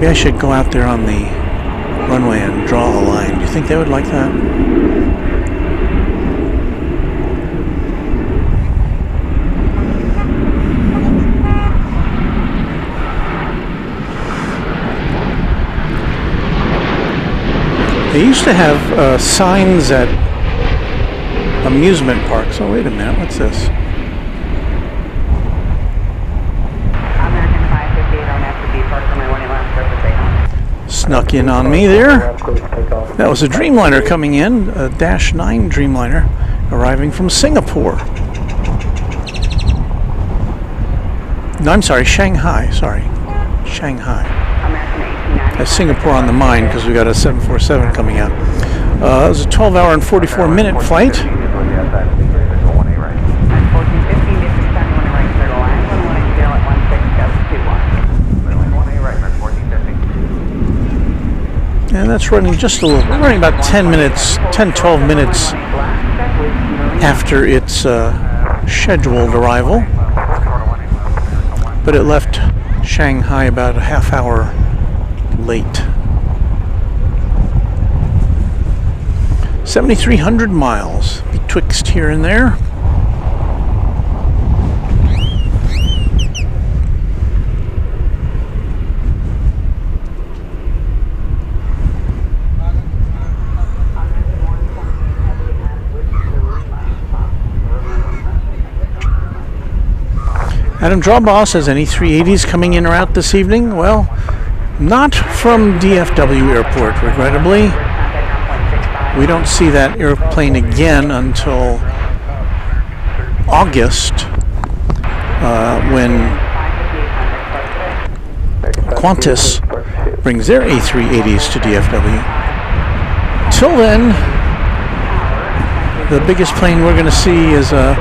Maybe I should go out there on the runway and draw a line. Do you think they would like that? They used to have signs at amusement parks. Oh, wait a minute. What's this? Snuck in on me there. That was a Dreamliner coming in, a Dash 9 Dreamliner arriving from Singapore. No, I'm sorry, Shanghai. Sorry, Shanghai. Has Singapore on the mind because we got a 747 coming out. It was a 12-hour and 44-minute flight. And that's running just a little, running about 10 minutes, 10-12 minutes after its scheduled arrival. But it left Shanghai about a half hour late. 7,300 miles betwixt here and there. Adam Drawboss, has any 380s coming in or out this evening? Well, not from DFW Airport, regrettably. We don't see that airplane again until August, when Qantas brings their A380s to DFW. Till then, the biggest plane we're going to see is a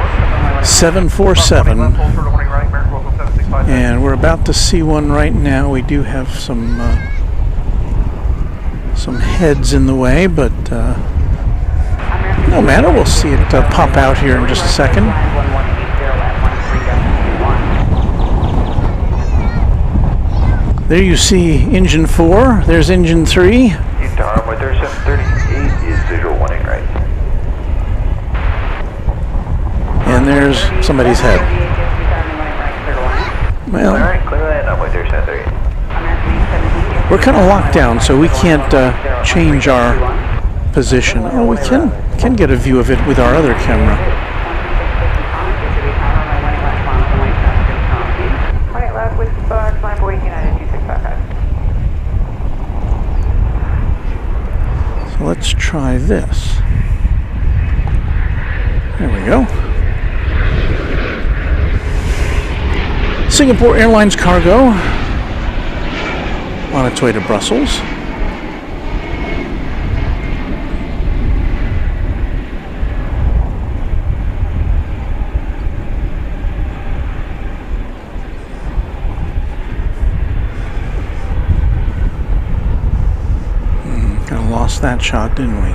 747. And we're about to see one right now. We do have some heads in the way, but no matter. We'll see it pop out here in just a second. There you see engine 4. There's engine 3. Darwin, there's 738 is visual 1-8 right. And there's somebody's head. Well, we're kind of locked down, so we can't change our position. Oh, we can get a view of it with our other camera. So let's try this. There we go. Singapore Airlines cargo on its way to Brussels. Kind of lost that shot, didn't we?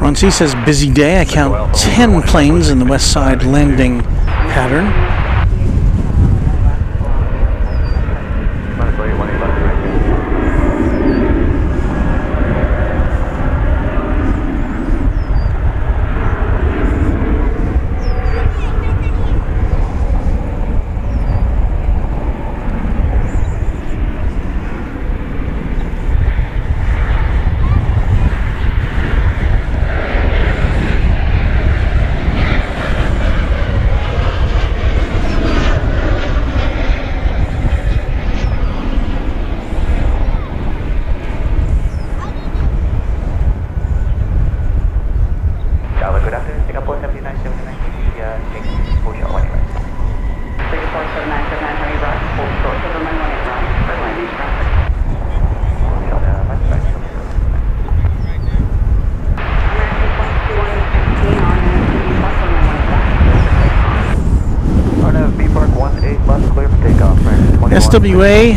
Ron C says, busy day. I count 10 planes in the west side landing pattern. SWA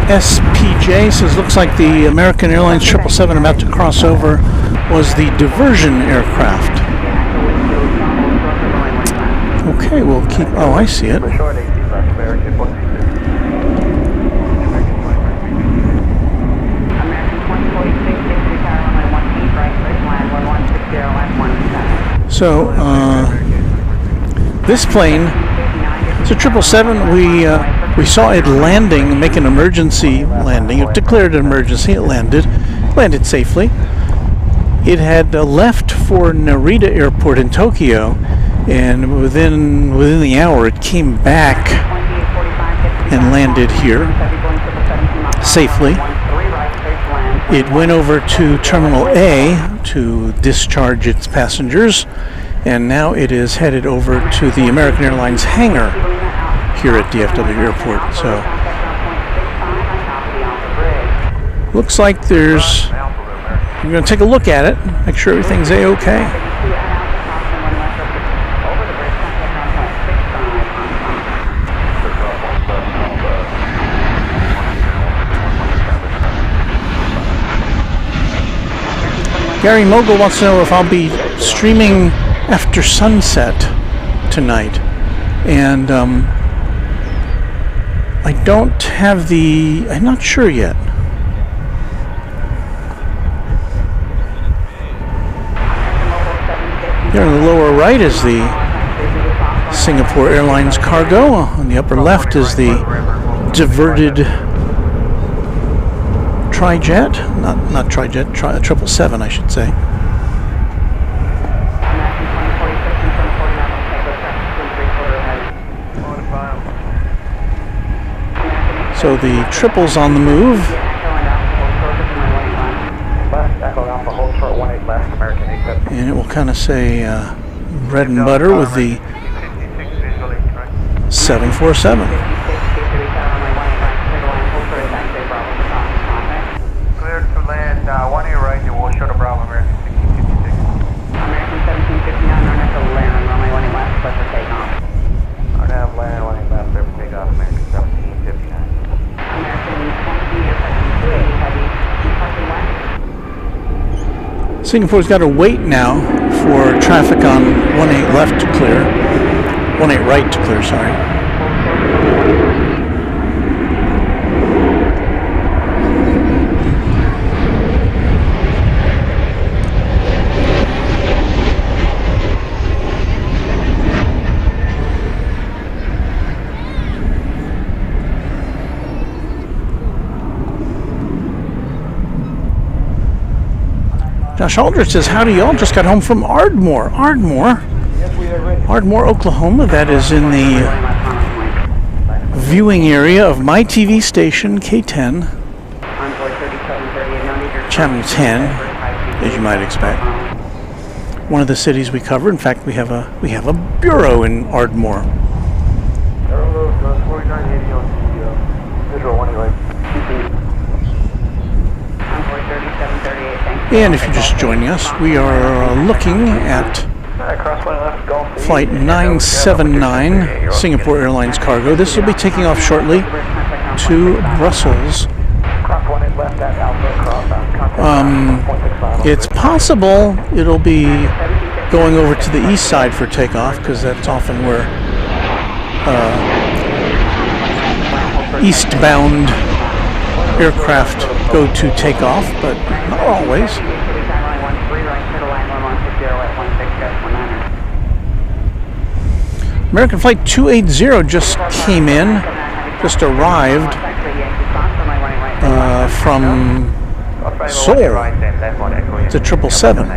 SPJ says looks like the American Airlines 777 about to cross over was the diversion aircraft. Okay, we'll keep. Oh, I see it. So this plane, it's a 777. We saw it landing, make an emergency landing. It declared an emergency. It landed safely. It had left for Narita Airport in Tokyo, and within the hour, it came back and landed here safely. It went over to Terminal A to discharge its passengers, and now it is headed over to the American Airlines hangar here at DFW Airport. So looks like there's, we're going to take a look at it, make sure everything's A-okay. Gary Mogul wants to know if I'll be streaming after sunset tonight, and I don't have the, I'm not sure yet. Here on the lower right is the Singapore Airlines cargo. On the upper left is the diverted Trijet, not Trijet, 777 I should say. So the triple's on the move. And it will kind of say bread and butter with the 747. Singapore's got to wait now for traffic on 18 left to clear, 18 right to clear, sorry. Josh Aldrich says, howdy y'all, just got home from Ardmore, Oklahoma. That is in the viewing area of my TV station, K10, Channel 10, as you might expect. One of the cities we cover. In fact, we have a bureau in Ardmore. And if you're just joining us, we are looking at Flight 979, Singapore Airlines cargo. This will be taking off shortly to Brussels. It's possible it'll be going over to the east side for takeoff, because that's often where eastbound aircraft go to take off, but not always. American Flight 280 just came in, just arrived from Seoul. It's a 777.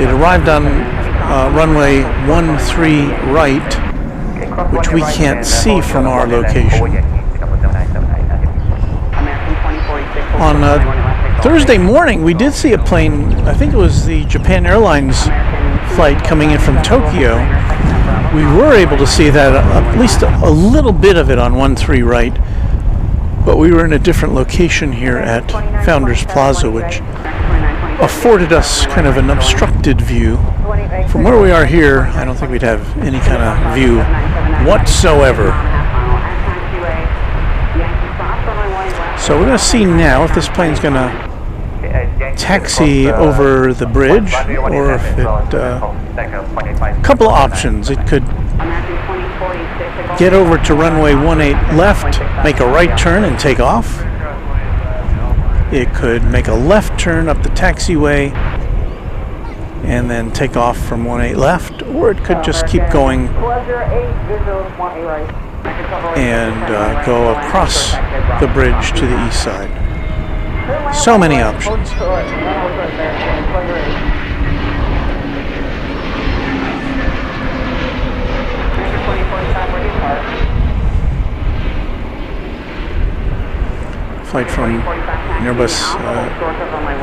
It arrived on runway 13 right, which we can't see from our location. On Thursday morning, we did see a plane, I think it was the Japan Airlines flight coming in from Tokyo. We were able to see that, at least a little bit of it on 13 right, but we were in a different location here at Founders Plaza, which afforded us kind of an obstructed view. From where we are here, I don't think we'd have any kind of view whatsoever. So we're going to see now if this plane's going to taxi over the bridge, or if it, a couple of options. It could get over to runway 18 left, make a right turn and take off. It could make a left turn up the taxiway and then take off from 18 left, or it could just keep going and go across the bridge to the east side. So many options. Flight from Airbus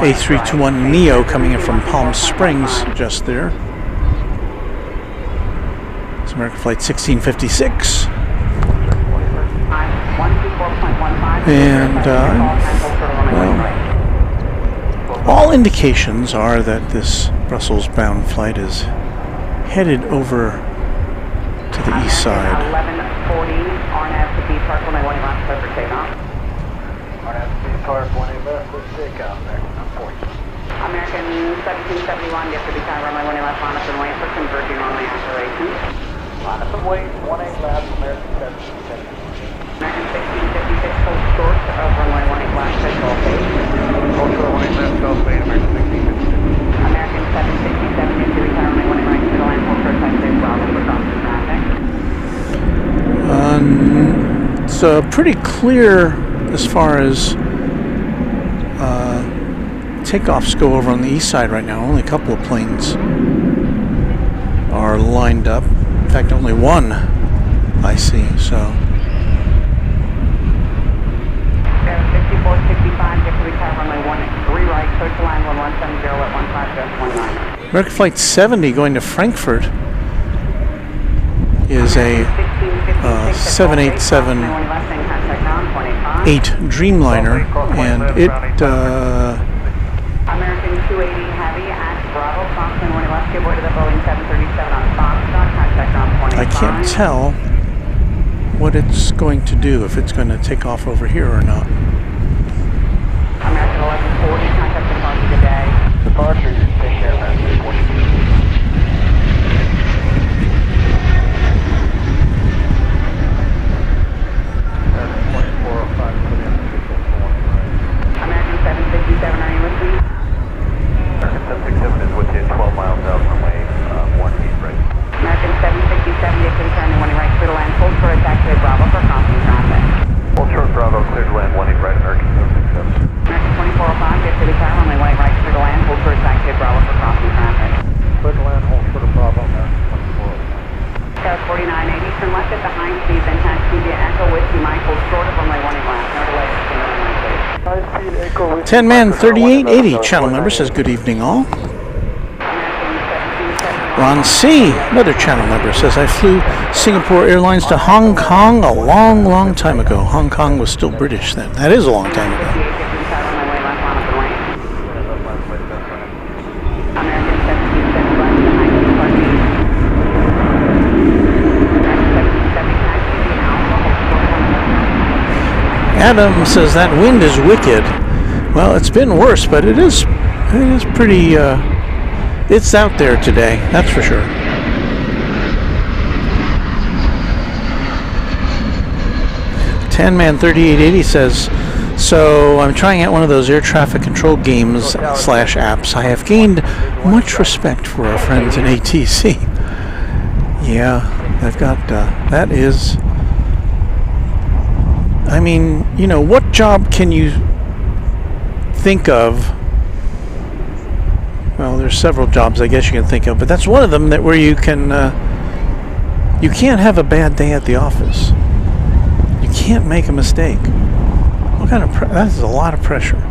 A321 Neo coming in from Palm Springs just there. It's American Flight 1656. And well, all indications are that this Brussels-bound flight is headed over to the east side. 1140 RNAV to B Park 1 left, clear for takeoff. RNAV to B Park 1 left, clear for takeoff. American 1771, DFW runway 18 left, line up and wait for converging runway acceleration. Line up and wait, 18 left, American 1771. American 1656, hold short of runway 18 left, control phase. Hold short 18 left, control phase, American 1656. American 767, DFW runway 18 right, middle line, hold short, taxi, Bravo, for crossing traffic. It's pretty clear as far as takeoffs go over on the east side right now. Only a couple of planes are lined up. In fact, only one I see, so. 6465, get to retire runway 13 right, clear to line 1170 at 15, American Flight 70 going to Frankfurt is a 787-8 Dreamliner, and it American 280 Heavy at Bravo, crossing 1 left, give way to the Boeing 737 on Foxtrot, contact on 25. I can't tell what it's going to do, if it's going to take off over here or not. American 1140, contact departure, good day. Departure, take care, American 340. American 767, are you with me? American 767 is with you, 12 miles out runway 18 right. American 767, you can turn 1 right, clear to land, hold short, taxi Bravo for crossing traffic. Hold short Bravo, clear to land 18 right, American 767. American 2405, get to the car, runway 18 right, clear to land, hold short, taxi Bravo for crossing traffic. Clear to land, hold short of Bravo, American 2405. Tower 4980, turn left at the high speed, then taxi via Echo Whiskey Mike, hold short of runway 18 left, no delay, 10 man 3880 channel member says good evening all. Ron C, another channel member, says I flew Singapore Airlines to Hong Kong a long time ago. Hong Kong was still British then. That is a long time ago. Adam says that wind is wicked. Well, it's been worse, but it is pretty, it's out there today, that's for sure. Man 3880 says, so I'm trying out one of those air traffic control games / apps. I have gained much respect for our friends in ATC. Yeah, they've got, that is, I mean, you know, what job can you think of? Well, there's several jobs I guess you can think of, but that's one of them that where you can, you can't have a bad day at the office. You can't make a mistake. What kind of, that is a lot of pressure.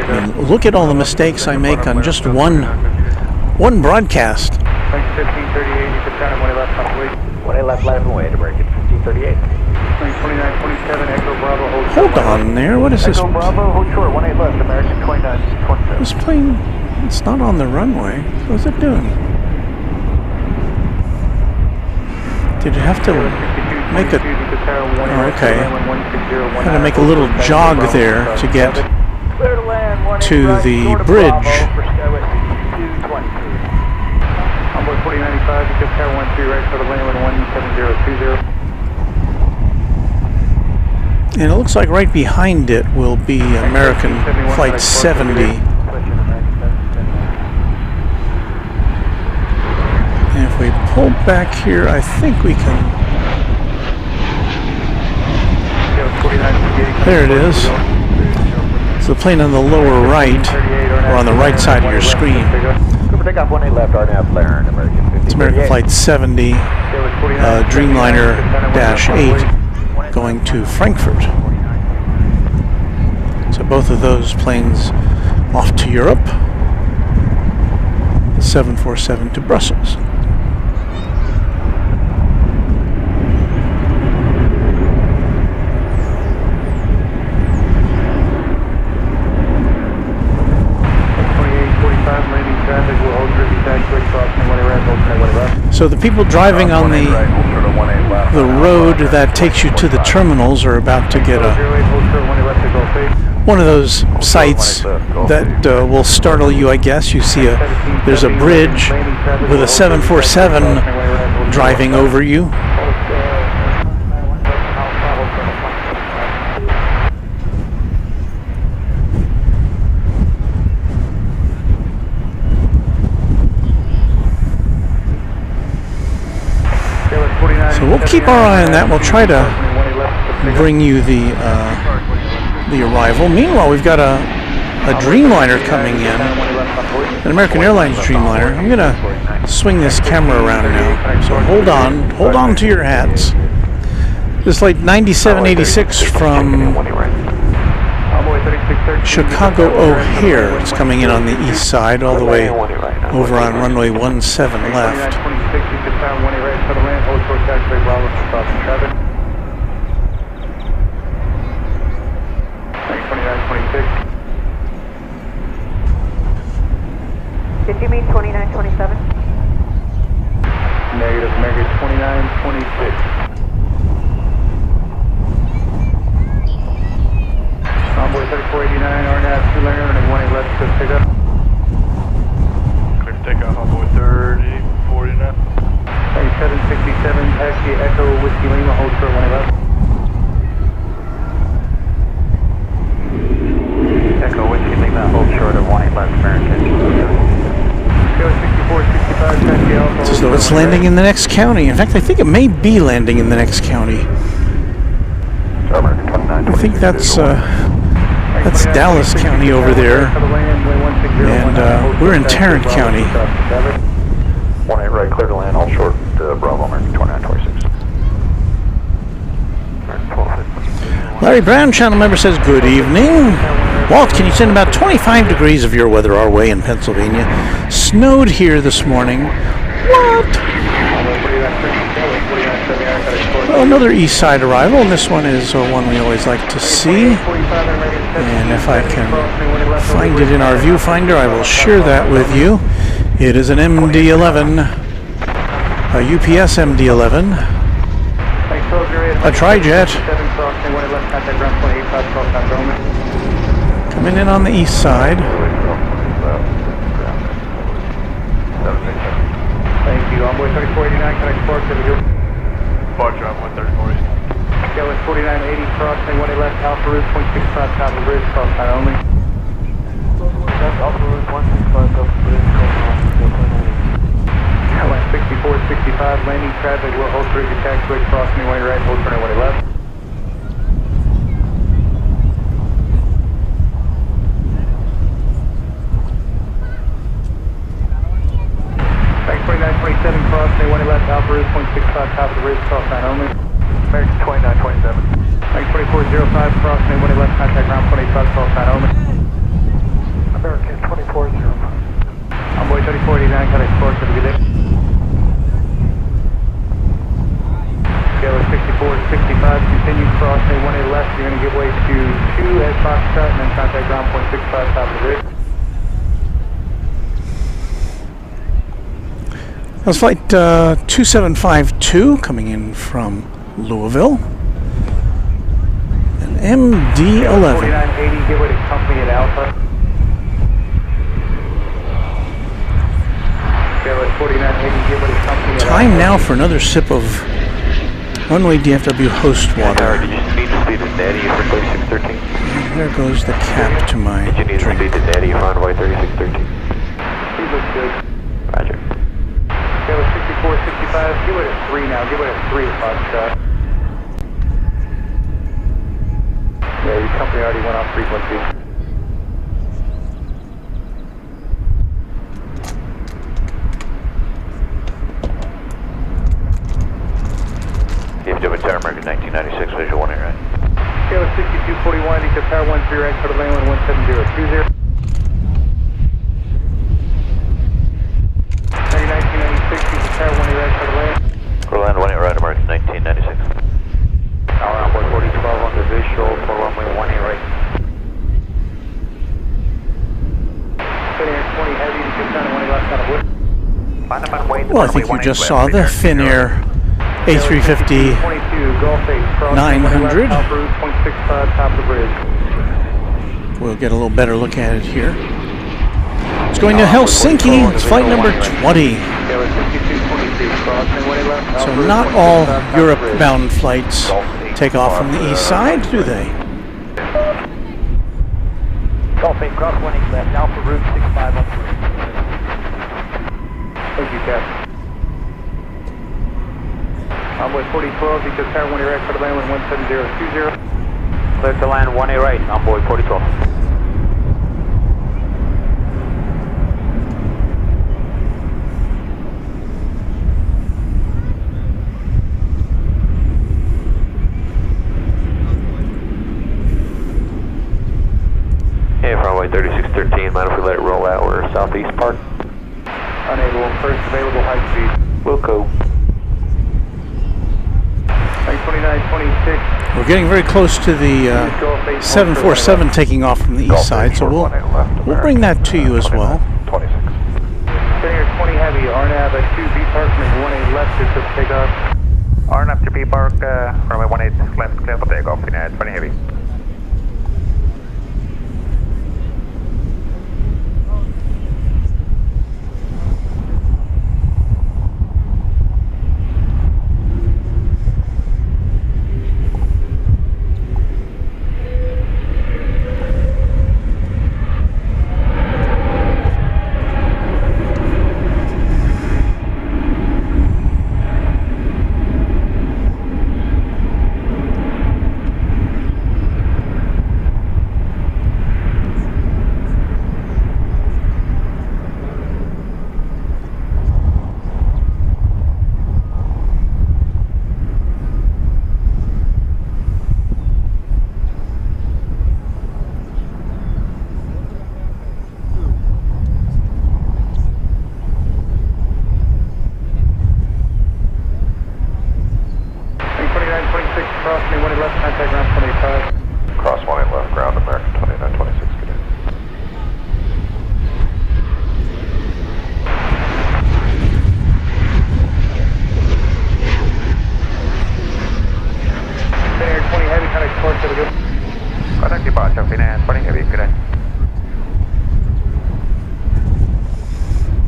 And look at all the mistakes I make on just one broadcast. 1538, you can turn 1 left on the way. 1 left and way to break it, 1538. 2927, Echo Bravo, hold Hold on there. What is this? Echo Bravo, hold short, 18 left, American 2927. This plane, it's not on the runway. What's it doing? Did it have to make a... Oh, okay. Had to make a little jog there to get to the bridge. Onboard 4095, because tower 13 right for the landing 17020. And it looks like right behind it will be American Flight 70. And if we pull back here, I think we can... There it is. It's the plane on the lower right, or on the right side of your screen. Takeoff 18 left, RNAV Laren, American 50. It's American Flight 70, Dreamliner -8, going to Frankfurt. So both of those planes off to Europe. The 747 to Brussels. So the people driving on the road that takes you to the terminals are about to get one of those sights that will startle you, I guess. You see there's a bridge with a 747 driving over you. So we'll keep our eye on that. We'll try to bring you the arrival. Meanwhile, we've got a Dreamliner coming in, an American Airlines Dreamliner. I'm gonna swing this camera around now. So hold on to your hats. This is Flight 9786 from Chicago O'Hare. It's coming in on the east side, all the way over on runway 17 left. Did you mean 2927? Negative, negative 2926. Onboard 3489, RNAV 2 Laren and 18 left to pick up. Clear for takeoff, onboard 3049. 767, taxi Echo Whiskey Lima, hold short 18 left. Echo Whiskey Lima, hold short of 18 left, American. It's as though it's landing in the next county. In fact, I think it may be landing in the next county. I think that's Dallas County over there, and we're in Tarrant County. 18 right, clear to land, all short, Bravo, American 2926. Larry Brown, channel member, says, good evening. Walt, can you send about 25 degrees of your weather our way in Pennsylvania? Snowed here this morning. What? Well, another east side arrival, and this one is one we always like to see. And if I can find it in our viewfinder, I will share that with you. It is an MD-11, a UPS MD-11, a trijet, coming in on the east side. Thank you. Onboard 3489, connect Spark to the Departure on 134. Gallon 4980, crossing 18 left, Alpha Route 0.65, top of the bridge, cross line only. That's Alpha Route 165, top of the bridge, cross line. Gallon 6465, landing traffic, will hold through your taxiway, crossing 18 right, hold turn 18 left. Thanks, 2927, crossing 18 left, Alpha Route 0.65, top of the bridge, cross line only. American 2927. Thanks, 2405, crossing 18 left, contact ground 25, cross line only. American 2405. Onboard 3489, contact Spark to the good day. Gallon 64 6465, continue crossing 18 left. You're going to give way to 2 at Foxtrot and then contact ground point 65 top of the bridge. That's flight 2752 coming in from Louisville. An MD-11. 4980, give way to company at Alpha. Okay, 4980, give way to company at Time Alpha. now for another sip of Runway DFW host water. Did you need to speed to Natty for 3613? And there goes the cap to my Did you need to drink. speed to Natty for Runway 3613? He looks good. Roger. Okay, 6465, give it a 3 now, give it a 3 at Foxtrot. Yeah, your company already went off frequency. DFW Tower American 1996, visual 1 right. Okay, 6241, Eco Tower 13 right, Quarter Lane 17020. 1996, Eco Tower 1 right, Quarter Lane. Quarter Lane 1 right, American 1996. Tower on board 4012 on the visual for runway 18 right. Thin Air 20 heavy to 691 left out of wood. Well, I think you just saw the Thin Air A350 900. We'll get a little better look at it here. It's going to Helsinki. It's flight number 20. So not all Europe-bound flights take off from the east side, do they? Golf 8, cross 1 left, Alpha route 6513. Thank you, Cap. Envoy 4012, because Tower 1 right, Quarter Lane 17020. Clear to land 18 right, Envoy 4012. Hey, runway 3613, mind if we let it roll out? We're southeast park. Unable, first available high speed. Wilco. 2926. We're getting very close to the 747 taking off from the east side, so we'll bring that to you as well. 26. Senior 20 heavy, RNAV at 2 B Park, 18 left, is to take off. RNAV to B Park, runway 18 left, clear for takeoff, 20 heavy.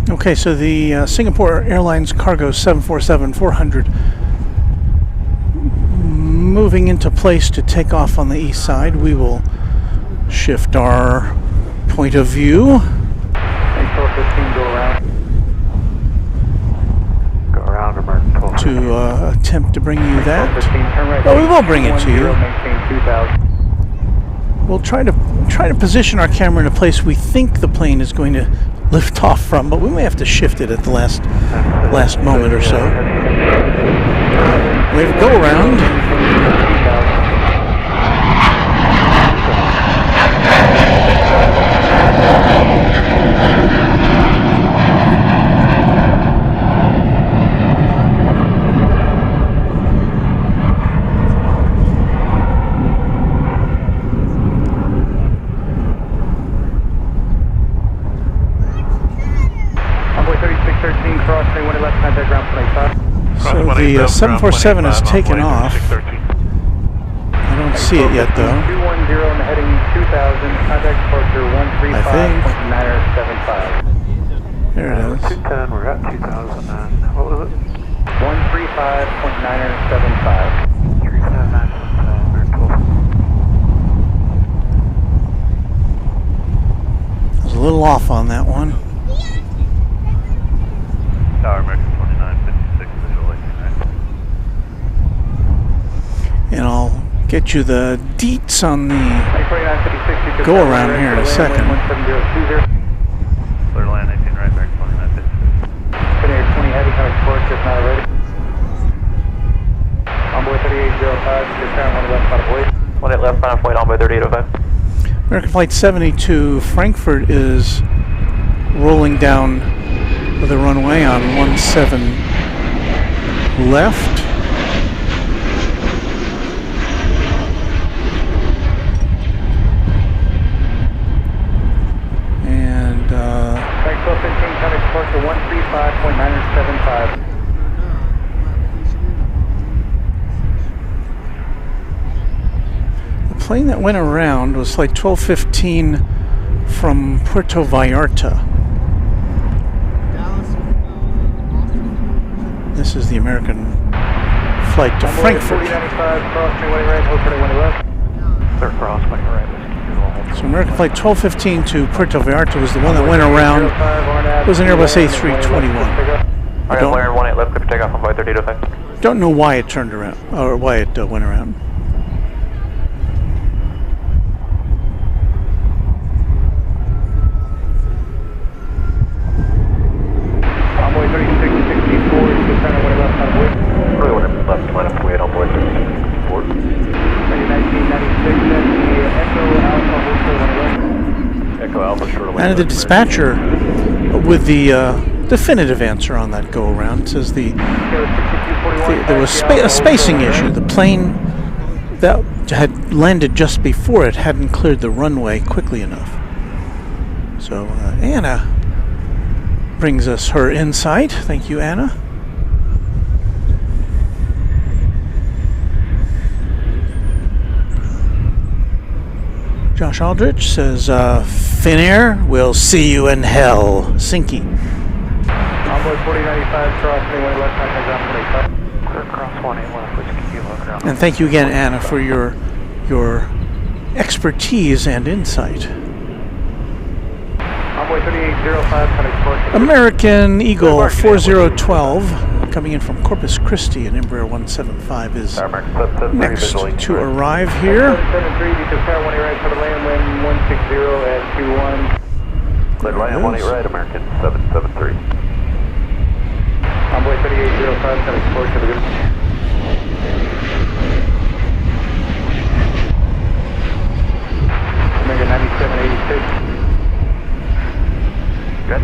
Okay, so the Singapore Airlines Cargo 747-400 moving into place to take off on the east side. We will shift our point of view. Go around, to attempt to bring you that. Well, we will bring it to you. We'll try to position our camera in a place we think the plane is going to lift off from, but we may have to shift it at the last moment or so. We have a go around. 613, crossing 1 left, contact ground 25. So the 747 is taken off. I don't see it yet though. 210 and heading 2000, contact departure 135.975. There it is. 210, we're at 2000 and what was it? 135.975. 35975, very cool. I was a little off on that one. Tower American 2956, visual 89. And I'll get you the deets on the go around here in a second. Clear land 18 right, American 2956. 20 heavy, coming forward, just not ready. Envoy 3805, just turn 1 left, out of wait. 1 left, final flight, Envoy 3805. American Flight 72, Frankfurt is rolling down the runway on 17 left. And Frank 1215, coming departure 135.975. the plane that went around was Flight 1215 from Puerto Vallarta. This is the American flight to Frankfurt. 4095, crossing 1 right, hold 1 left. Clear cross, when you're right. So American Flight 1215 to Puerto Vallarta was the one that went around. It was an Airbus A321. I Alright, 18 left, clear for takeoff, Envoy 3805. don't know why it turned around, or why it went around. Envoy 3664, just turn 1 left, out of wait. Really want to left line up wait on board 3664. 1996, that's the Echo Alpha, hold 1 left. Echo Alpha, short away. And the dispatcher with the definitive answer on that go around says there was a spacing issue. The plane that had landed just before it hadn't cleared the runway quickly enough. So Anna brings us her insight. Thank you, Anna. Josh Aldrich says, Finnair, we'll see you in hell. Sinky. Envoy 4095, crossing 1 left, contact ground 25. Clear cross 1 left, which kilo ground. And thank you again, Anna, for your expertise and insight. Envoy 3805, coming departure. American Eagle 4012 coming in from Corpus Christi, and Embraer 175 is next to arrive here. 773, because tower 1 right, for the land, wind 160 at 21. Clear land 18 right, American 773. Envoy 3805, coming departure to the good. Omega 9786. Good.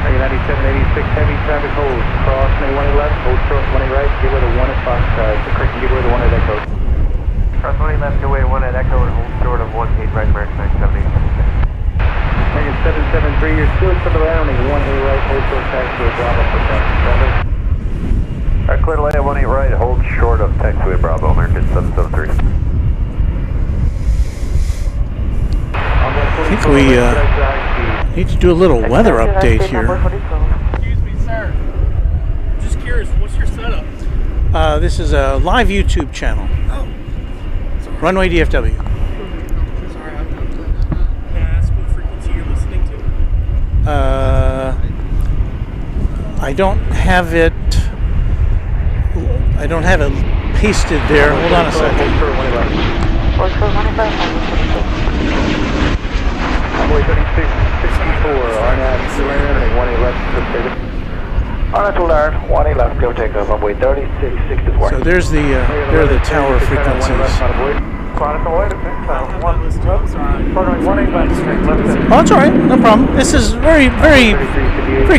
Omega 9786, heavy traffic hold. Cross 1 left, hold short 1 right, give way to 1 at Foxtrot. Correct, give way to 1 at Echo. Cross 1 left, give way 1 at Echo and hold short of 1 gate right, American 978. Omega 773, you're still to the right, only 1 right, hold short taxi with Bravo for traffic. Alright, clear to land 18 right, hold short of taxiway Bravo, American 773. I think we need to do a little weather update here. Excuse me, sir. Just curious, what's your setup? This is a live YouTube channel. Oh. Runway DFW. Sorry, can I ask what frequency you're listening to? I don't have it. I don't have it pasted there. Hold on a second. Envoy 3664, RNAV, surrender, 1 left, Arnold Larn, 1 left, go take off, Envoy 3664. So there's the there are the tower frequencies. Oh, it's all right, no problem. This is very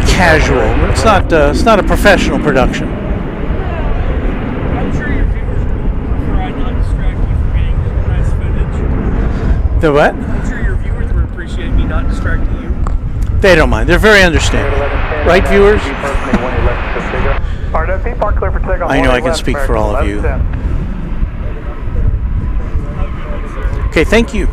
casual. It's not a professional production. I'm sure your viewers prefer I not distract you from getting nice footage. The what? I'm sure your viewers would appreciate me not distracting you. They don't mind. They're very understanding. Right, viewers? I know I can speak for all of you. Okay, thank you.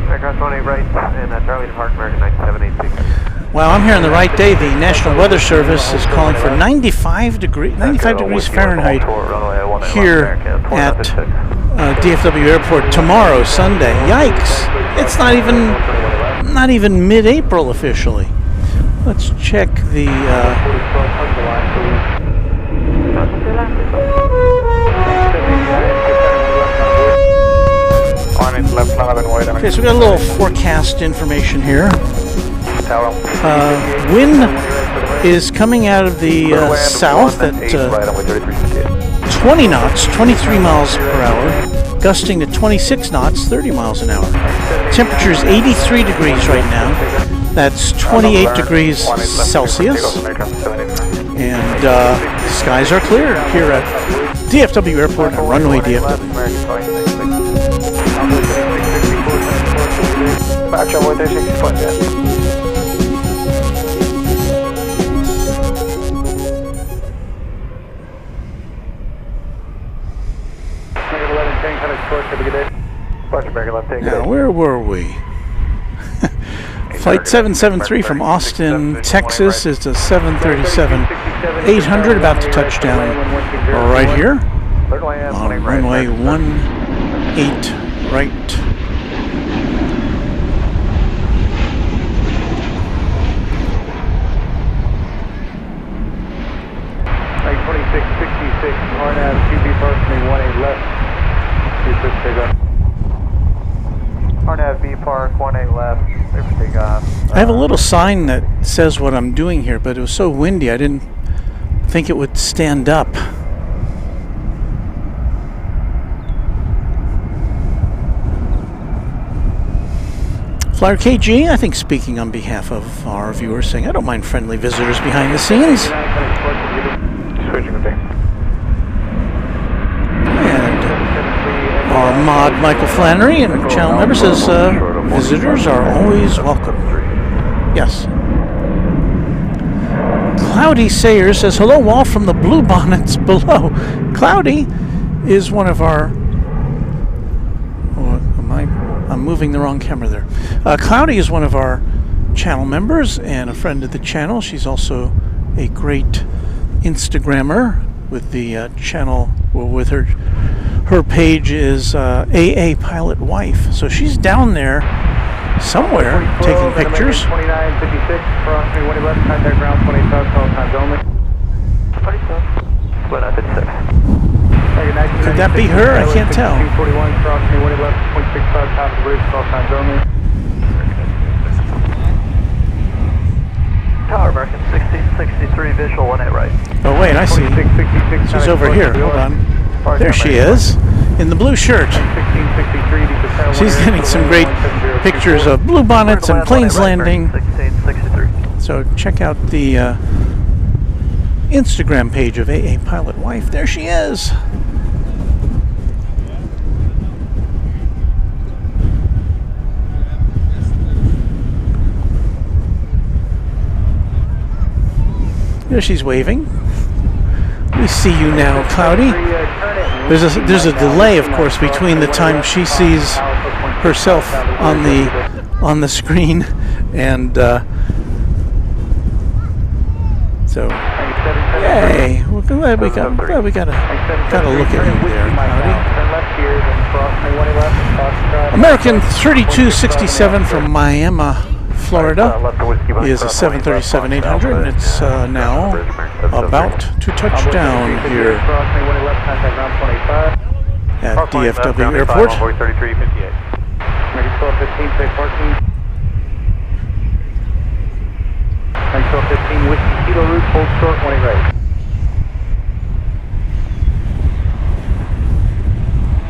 Aircraft 18 right, and Charlie to Park, American 978. Well, I'm here on the right day. The National Weather Service is calling for 95 degrees Fahrenheit here at DFW Airport tomorrow, Sunday. Yikes! It's not even mid-April officially. Let's check the. Okay, so we got a little forecast information here. Wind is coming out of the south at 20 knots, 23 miles per hour, gusting to 26 knots, 30 miles an hour. Temperature is 83 degrees right now. That's 28 degrees Celsius. And skies are clear here at DFW Airport and Runway DFW. Now, where were we? Flight 773 from Austin, Texas is a 737-800 about to touch down right here on runway 18 right. Like 2666, RNAV, QB Parking 18 left. RNAV B Park 18 left. I have a little sign that says what I'm doing here, but it was so windy I didn't think it would stand up. Flyer KG, I think, speaking on behalf of our viewers, saying, I don't mind friendly visitors behind the scenes. And our mod, Michael Flannery, and channel member says, visitors are always welcome. Yes. Cloudy Sayers says, hello, Walt, from the Blue Bonnets below. Cloudy is one of our... I'm moving the wrong camera there. Cloudy is one of our channel members and a friend of the channel. She's also a great Instagrammer with the channel, well, with her page is AA Pilot Wife. So she's down there somewhere taking pictures. 2956, cross me 20 left, contact ground 20 south, call times only. 2956. Could that be her? I can't tell. 241, cross me 20 left, 0.65, top of the bridge, call times only. Tower American 6063, visual 18 right. Oh wait, I see. She's over here. Hold on. There she is, in the blue shirt. She's getting some great pictures of blue bonnets and planes landing. So check out the Instagram page of AA Pilot Wife. There she is. There she's waving. We see you now, Cloudy. There's a delay, of course, between the time she sees herself on the screen and so. Yay! We're glad we got a look at you there, Cloudy. American 3267 from Miami, Florida is a 737-800, and it's now about to touch down here at DFW Airport. 3358. 1215, safe parking. 1215, Whiskey Kilo route, hold short, 20 right.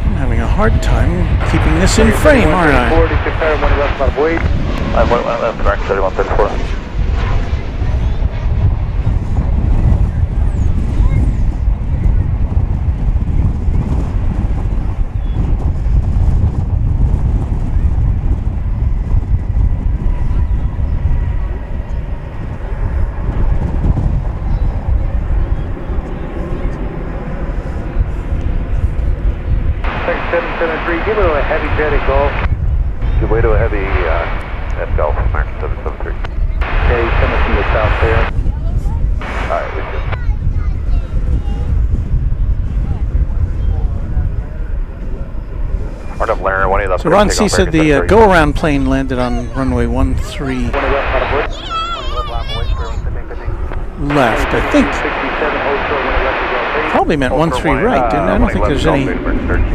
I'm having a hard time keeping this in frame, aren't I? 40, 6 higher, 1 left, about a weight. I went left, American 3134. south there. Alright, we good. So Ron C said the go-around plane landed on runway 13 left. I think probably meant 13 right, didn't it? I don't think there's any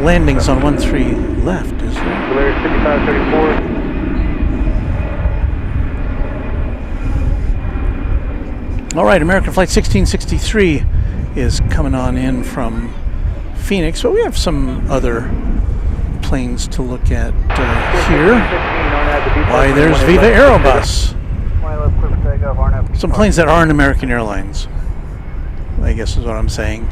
landings on 13 left, is there? 5534. All right, American Flight 1663 is coming on in from Phoenix, but we have some other planes to look at here. Why, there's Viva Aerobus. Some planes that aren't American Airlines, I guess is what I'm saying.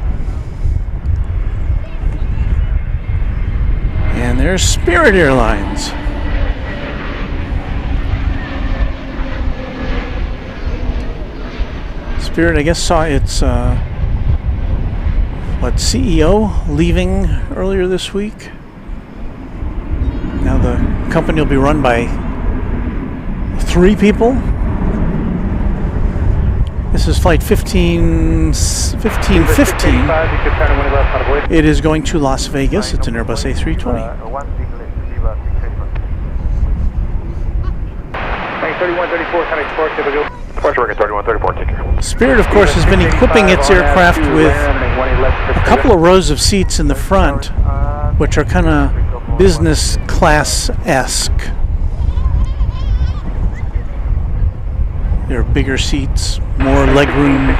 And there's Spirit Airlines. Spirit, I guess, saw its CEO leaving earlier this week. Now the company will be run by 3 people. This is flight 1515. It is going to Las Vegas. It's an Airbus A320. Spirit, of course, has been equipping its aircraft with a couple of rows of seats in the front, which are kind of business class-esque. There are bigger seats, more legroom,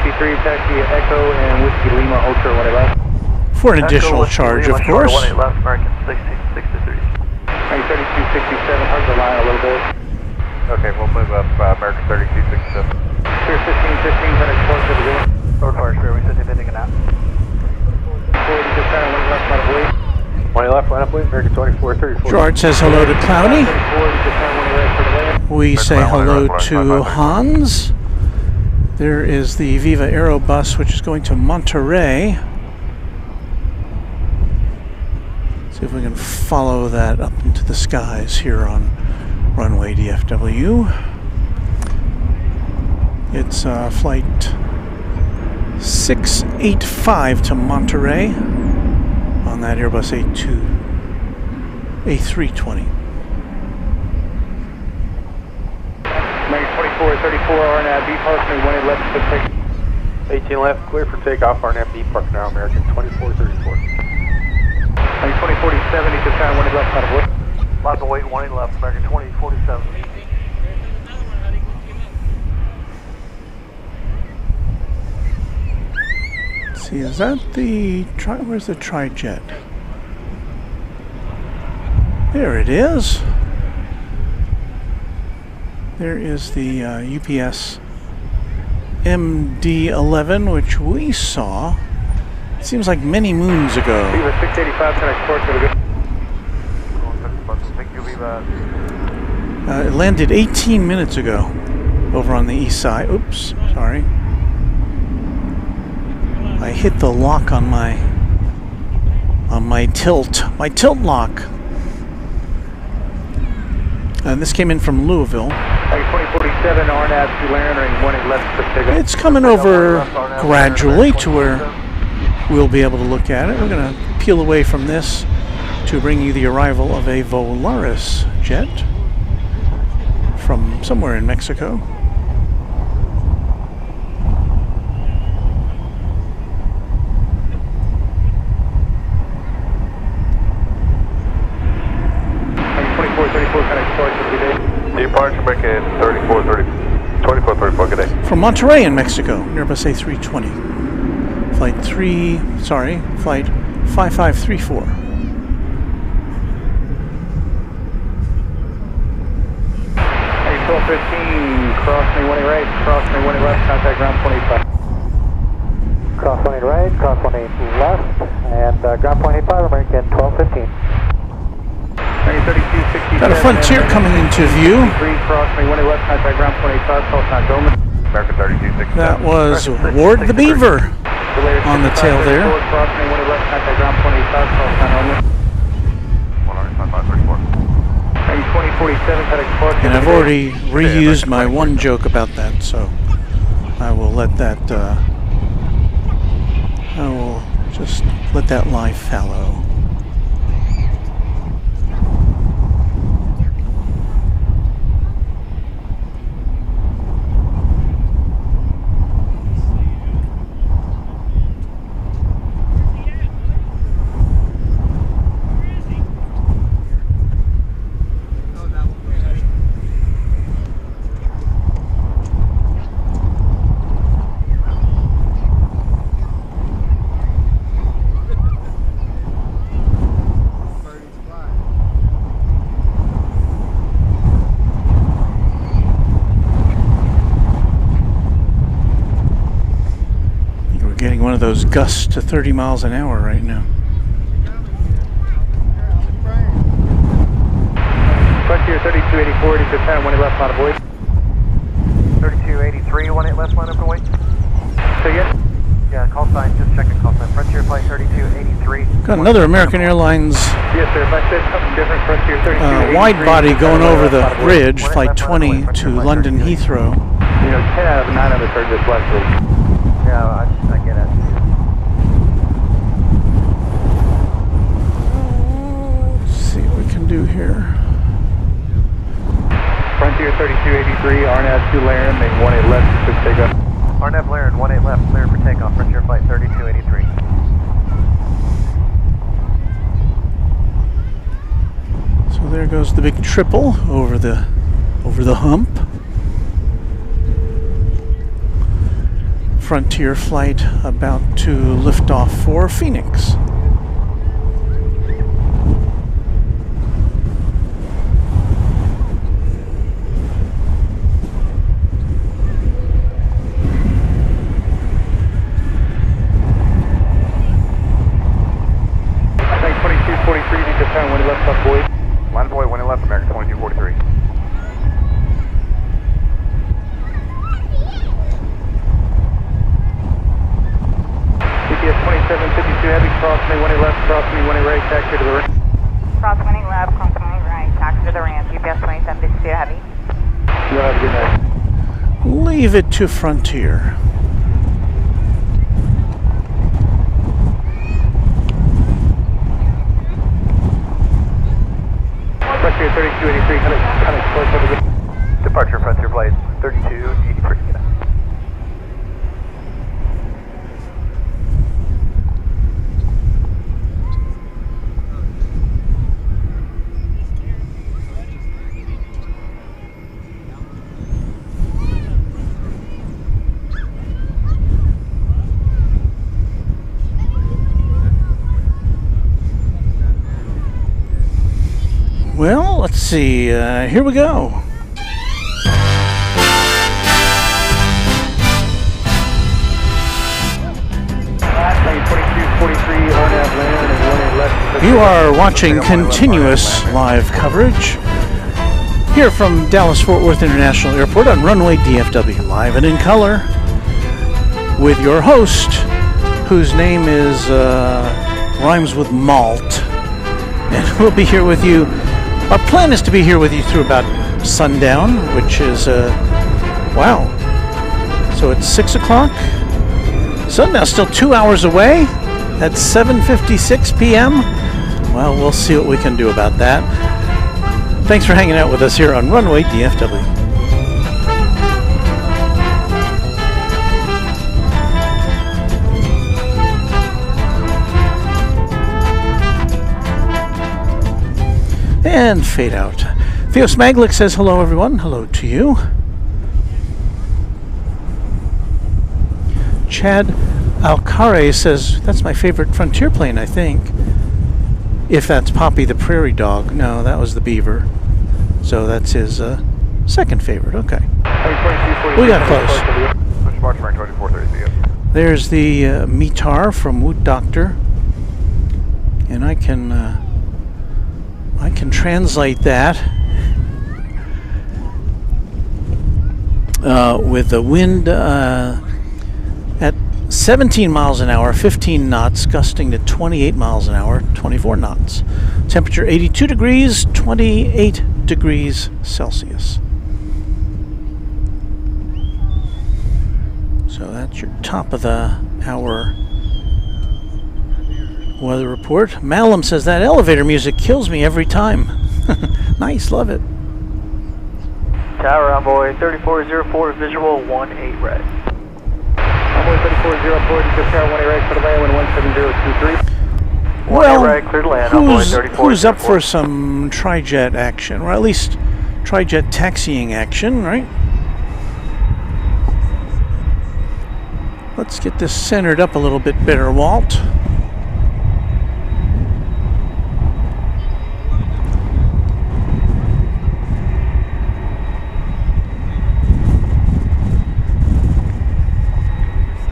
for an additional charge, of course. 3267, hug the line a little bit. Okay, we'll move up American 3267. Sure, 1515, kind of close to the door. Road fire, sure, we said they're hitting it out. 20 left, line up, American 2434. George says hello to Cloudy. We say hello to Hans. There is the Viva Aerobus, which is going to Monterey. See if we can follow that up into the skies here on Runway DFW. It's flight 685 to Monterey on that Airbus A320. 2434 RNAV B park, 18 left for take. 18 left, clear for takeoff, RNAV B park now, American 2434. 2047, you can turn 1 left out of wood. Lots of weight, 1 left, American 2047. Let's see, is that the where's the tri-jet? There it is. There is the UPS MD-11, which we saw, it seems like many moons ago. Viva 685, can I export to the good? It landed 18 minutes ago over on the east side. Oops, sorry. I hit the lock on my tilt lock. And this came in from Louisville. 2047, RNAV to land, 1 left for takeoff. It's coming over gradually to where we'll be able to look at it. We're going to peel away from this to bring you the arrival of a Volaris jet from somewhere in Mexico. Departure, American 2434, good day. From Monterey in Mexico, Airbus A320. Flight 5534. 1215, cross me 1 right, cross me 1 left, contact ground 25. Cross 1 right, cross 1 left, and ground point 85, American 1215. Got a Frontier coming into view. That was Ward the Beaver on the tail there. And I've already reused my one joke about that, so I will let that, I will just let that lie fallow. One of those gusts to 30 miles an hour right now. Frontier 3284, descend 18 left, line of void. 3283, 18 left, line open, wait. Say again? Yeah, call sign, just checking call sign. Frontier flight 3283. Got another American Airlines yes, sir. If I said something different, Frontier 3283. wide body going over the bridge, flight 20 to London Heathrow. You know, 10 out of 9 of us heard this last week. Yeah, I get it. Let's see what we can do here. Frontier 3283, RNAV to Laren, make 18 left to takeoff. RNAV Laren, 18 left, clear for takeoff. Frontier flight 3283. So there goes the big triple over the hump. Frontier flight about to lift off for Phoenix. I think 2243, you just found 18 left, left void. Line void, 18 left, American 2243. GPS 2752 heavy, cross me 18 left, cross me 18 right, taxi to the ramp. Cross 20 left, cross 20 right, taxi to the ramp, GPS 2752 heavy. You have a good night. Leave it to Frontier. Frontier 3283, kind of close over the... Departure Frontier flight 3283. Well, let's see. Here we go. You are watching continuous live coverage here from Dallas-Fort Worth International Airport on Runway DFW, live and in color, with your host, whose name is rhymes with malt, and we'll be here with you. Our plan is to be here with you through about sundown, which is wow. So it's 6 o'clock. Sundown's still 2 hours away. At 7:56 p.m. Well, we'll see what we can do about that. Thanks for hanging out with us here on Runway DFW. And fade out. Theo Smaglik says hello, everyone. Hello to you. Chad Alcare says, that's my favorite Frontier plane, I think. If that's Poppy the prairie dog. No, that was the Beaver. So that's his second favorite. Okay. We got close. There's the METAR from Woot Doctor. And I can translate that with the wind at 17 miles an hour, 15 knots, gusting to 28 miles an hour, 24 knots. Temperature 82 degrees, 28 degrees Celsius. So that's your top of the hour weather report. Malum says that elevator music kills me every time. Nice, love it. Tower Envoy 3404, visual 18 right. Envoy 3404, just Tower 18 right, for the land, 17023. Well, right, clear to land, who's up for some tri-jet action, or at least tri-jet taxiing action, right? Let's get this centered up a little bit better, Walt.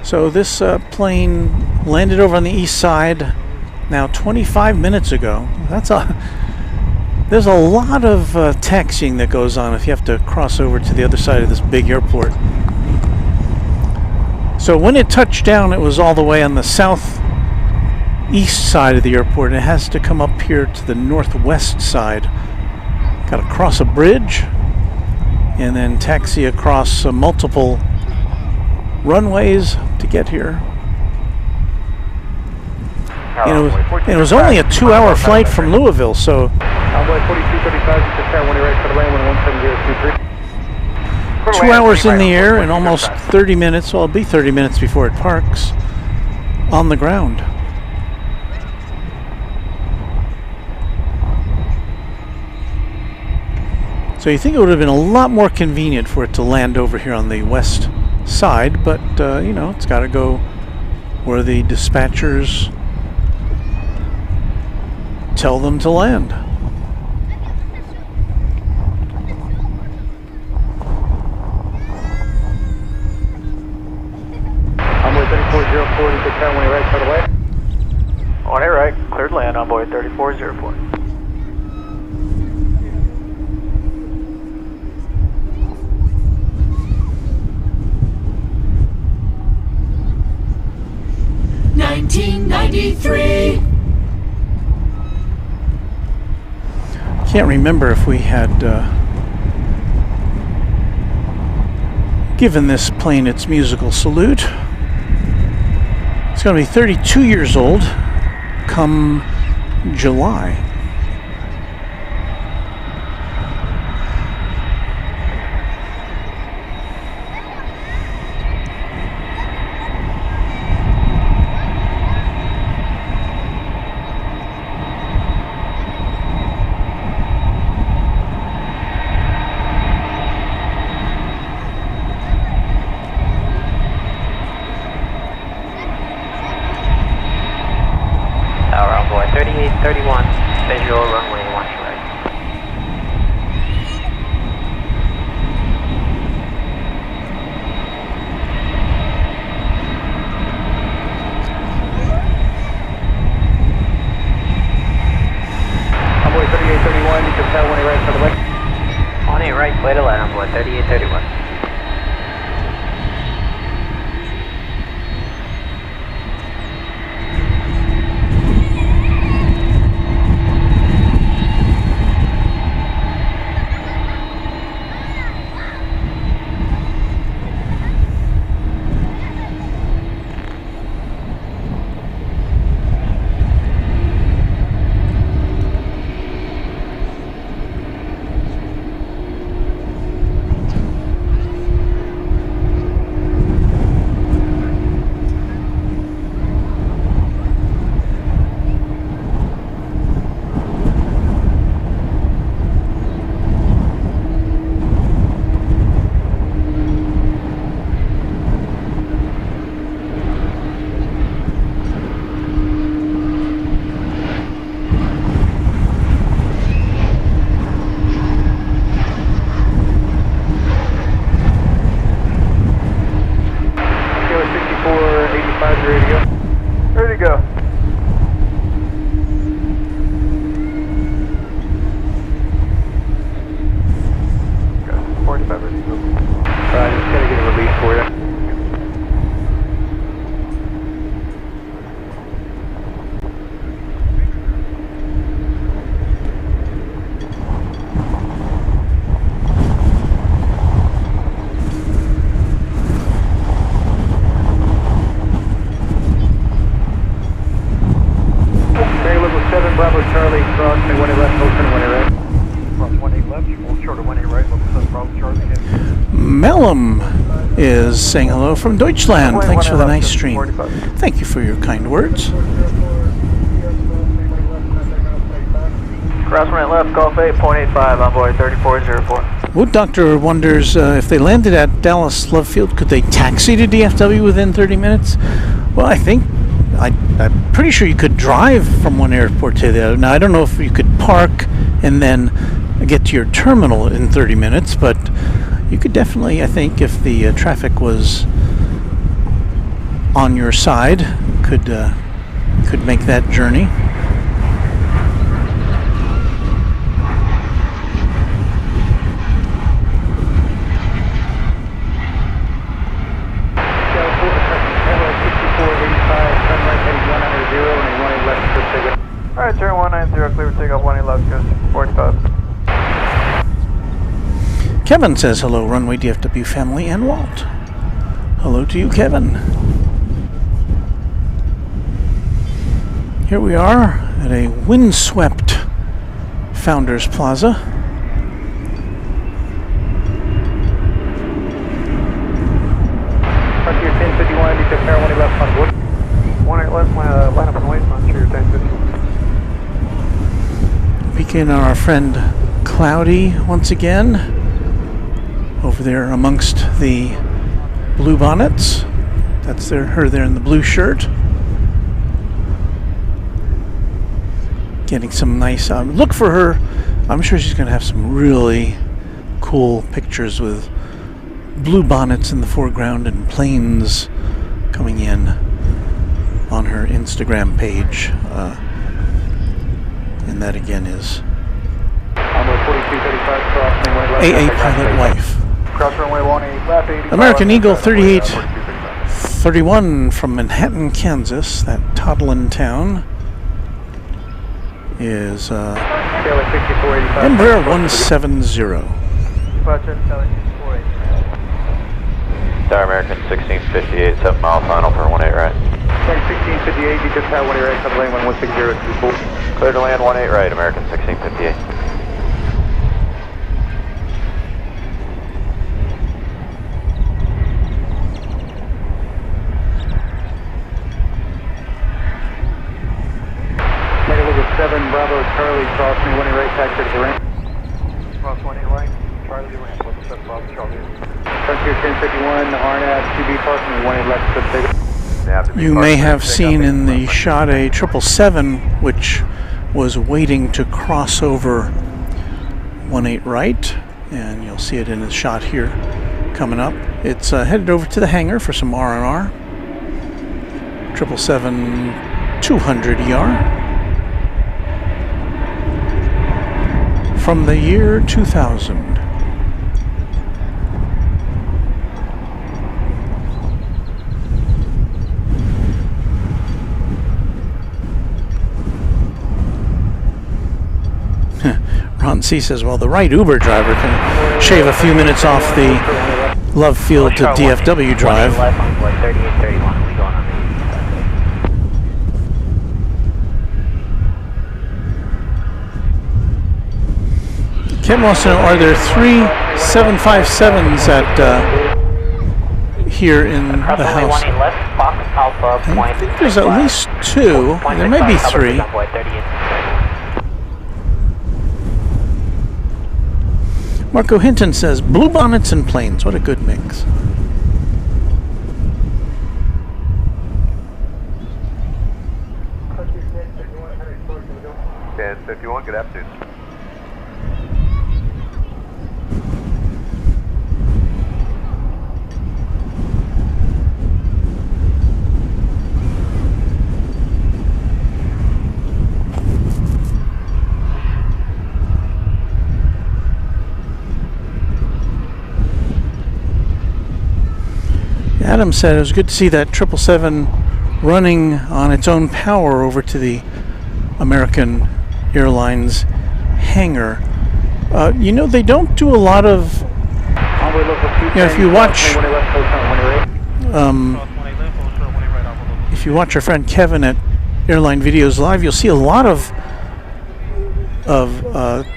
So this plane landed over on the east side now 25 minutes ago. There's a lot of taxiing that goes on if you have to cross over to the other side of this big airport. So when it touched down, it was all the way on the southeast side of the airport, and it has to come up here to the northwest side. Got to cross a bridge and then taxi across multiple runways to get here. And it was only a 2-hour flight from Louisville, so. Envoy 4235, just Tower 18 right, for the land, 17023. 2 hours in the air and almost 30 minutes, well, it'll be 30 minutes before it parks on the ground. So you think it would have been a lot more convenient for it to land over here on the west side, but you know, it's got to go where the dispatchers tell them to land. Envoy 3404, just Tower 18 right, for the land. 18 right, clear to land, Envoy 3404. Can't remember if we had given this plane its musical salute. It's going to be 32 years old come July. Willem is saying hello from Deutschland. Thanks for the nice stream. Thank you for your kind words. Cross right left, Golf 8.85, envoy 3404. Wood Doctor wonders if they landed at Dallas Love Field, could they taxi to DFW within 30 minutes? Well, I'm pretty sure you could drive from one airport to the other. Now, I don't know if you could park and then get to your terminal in 30 minutes, but you could definitely, I think, if the traffic was on your side, could make that journey. Alright, turn 190, clear takeoff 111, good, 45. Kevin says hello, Runway DFW family and Walt. Hello to you, Kevin. Here we are at a windswept Founders Plaza. Frontier 1051, DFW Qatar 1 left on board. 18 left, line up and wait, Frontier 1050. Peeking on our friend Cloudy once again, over there amongst the blue bonnets. That's her there in the blue shirt. Getting some nice, look for her. I'm sure she's going to have some really cool pictures with blue bonnets in the foreground and planes coming in on her Instagram page. And that again is AA pilot wife. Cross runway 18 left, 80. American Eagle 3831 from Manhattan, Kansas, that toddlin' town, is Embraer 170. Star American 1658, 7 mile final for 18 right. 1658, you just have 18 right, come lane 16024. Clear to land 18 right, American 1658. Negative 7 Bravo Charlie, cross me 18 right, taxi to the ramp. Cross 18 right, Charlie ramp, level 7 Bravo Charlie. Frontier 1051, RNAV 2B, cross me 18 left, to take it. You may have seen in the shot a 777 which was waiting to cross over 18 right, and you'll see it in the shot here coming up. It's headed over to the hangar for some R&R. 777-200ER from the year 2000. Ron C says, well, the right Uber driver can shave a few minutes off the Love Field to DFW drive. Kim wants to know, are there 3 757s at here in the house? I think there's at least 2. There may be 3. Marco Hinton says, blue bonnets and planes. What a good mix. Yeah, 51, good afternoon. Adam said it was good to see that 777 running on its own power over to the American Airlines hangar. You know, they don't do a lot of, if you watch our friend Kevin at Airline Videos Live, you'll see a lot of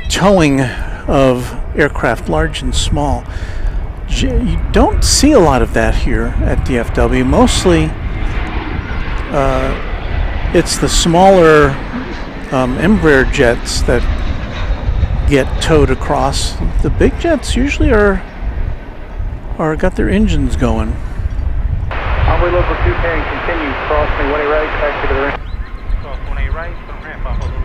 towing of aircraft, large and small. You don't see a lot of that here at DFW. Mostly, it's the smaller Embraer jets that get towed across. The big jets usually are got their engines going. Runway local 2 pairing continues. Cross me 18 right, taxi to the ramp. Cross 18 right, from ramp off a little.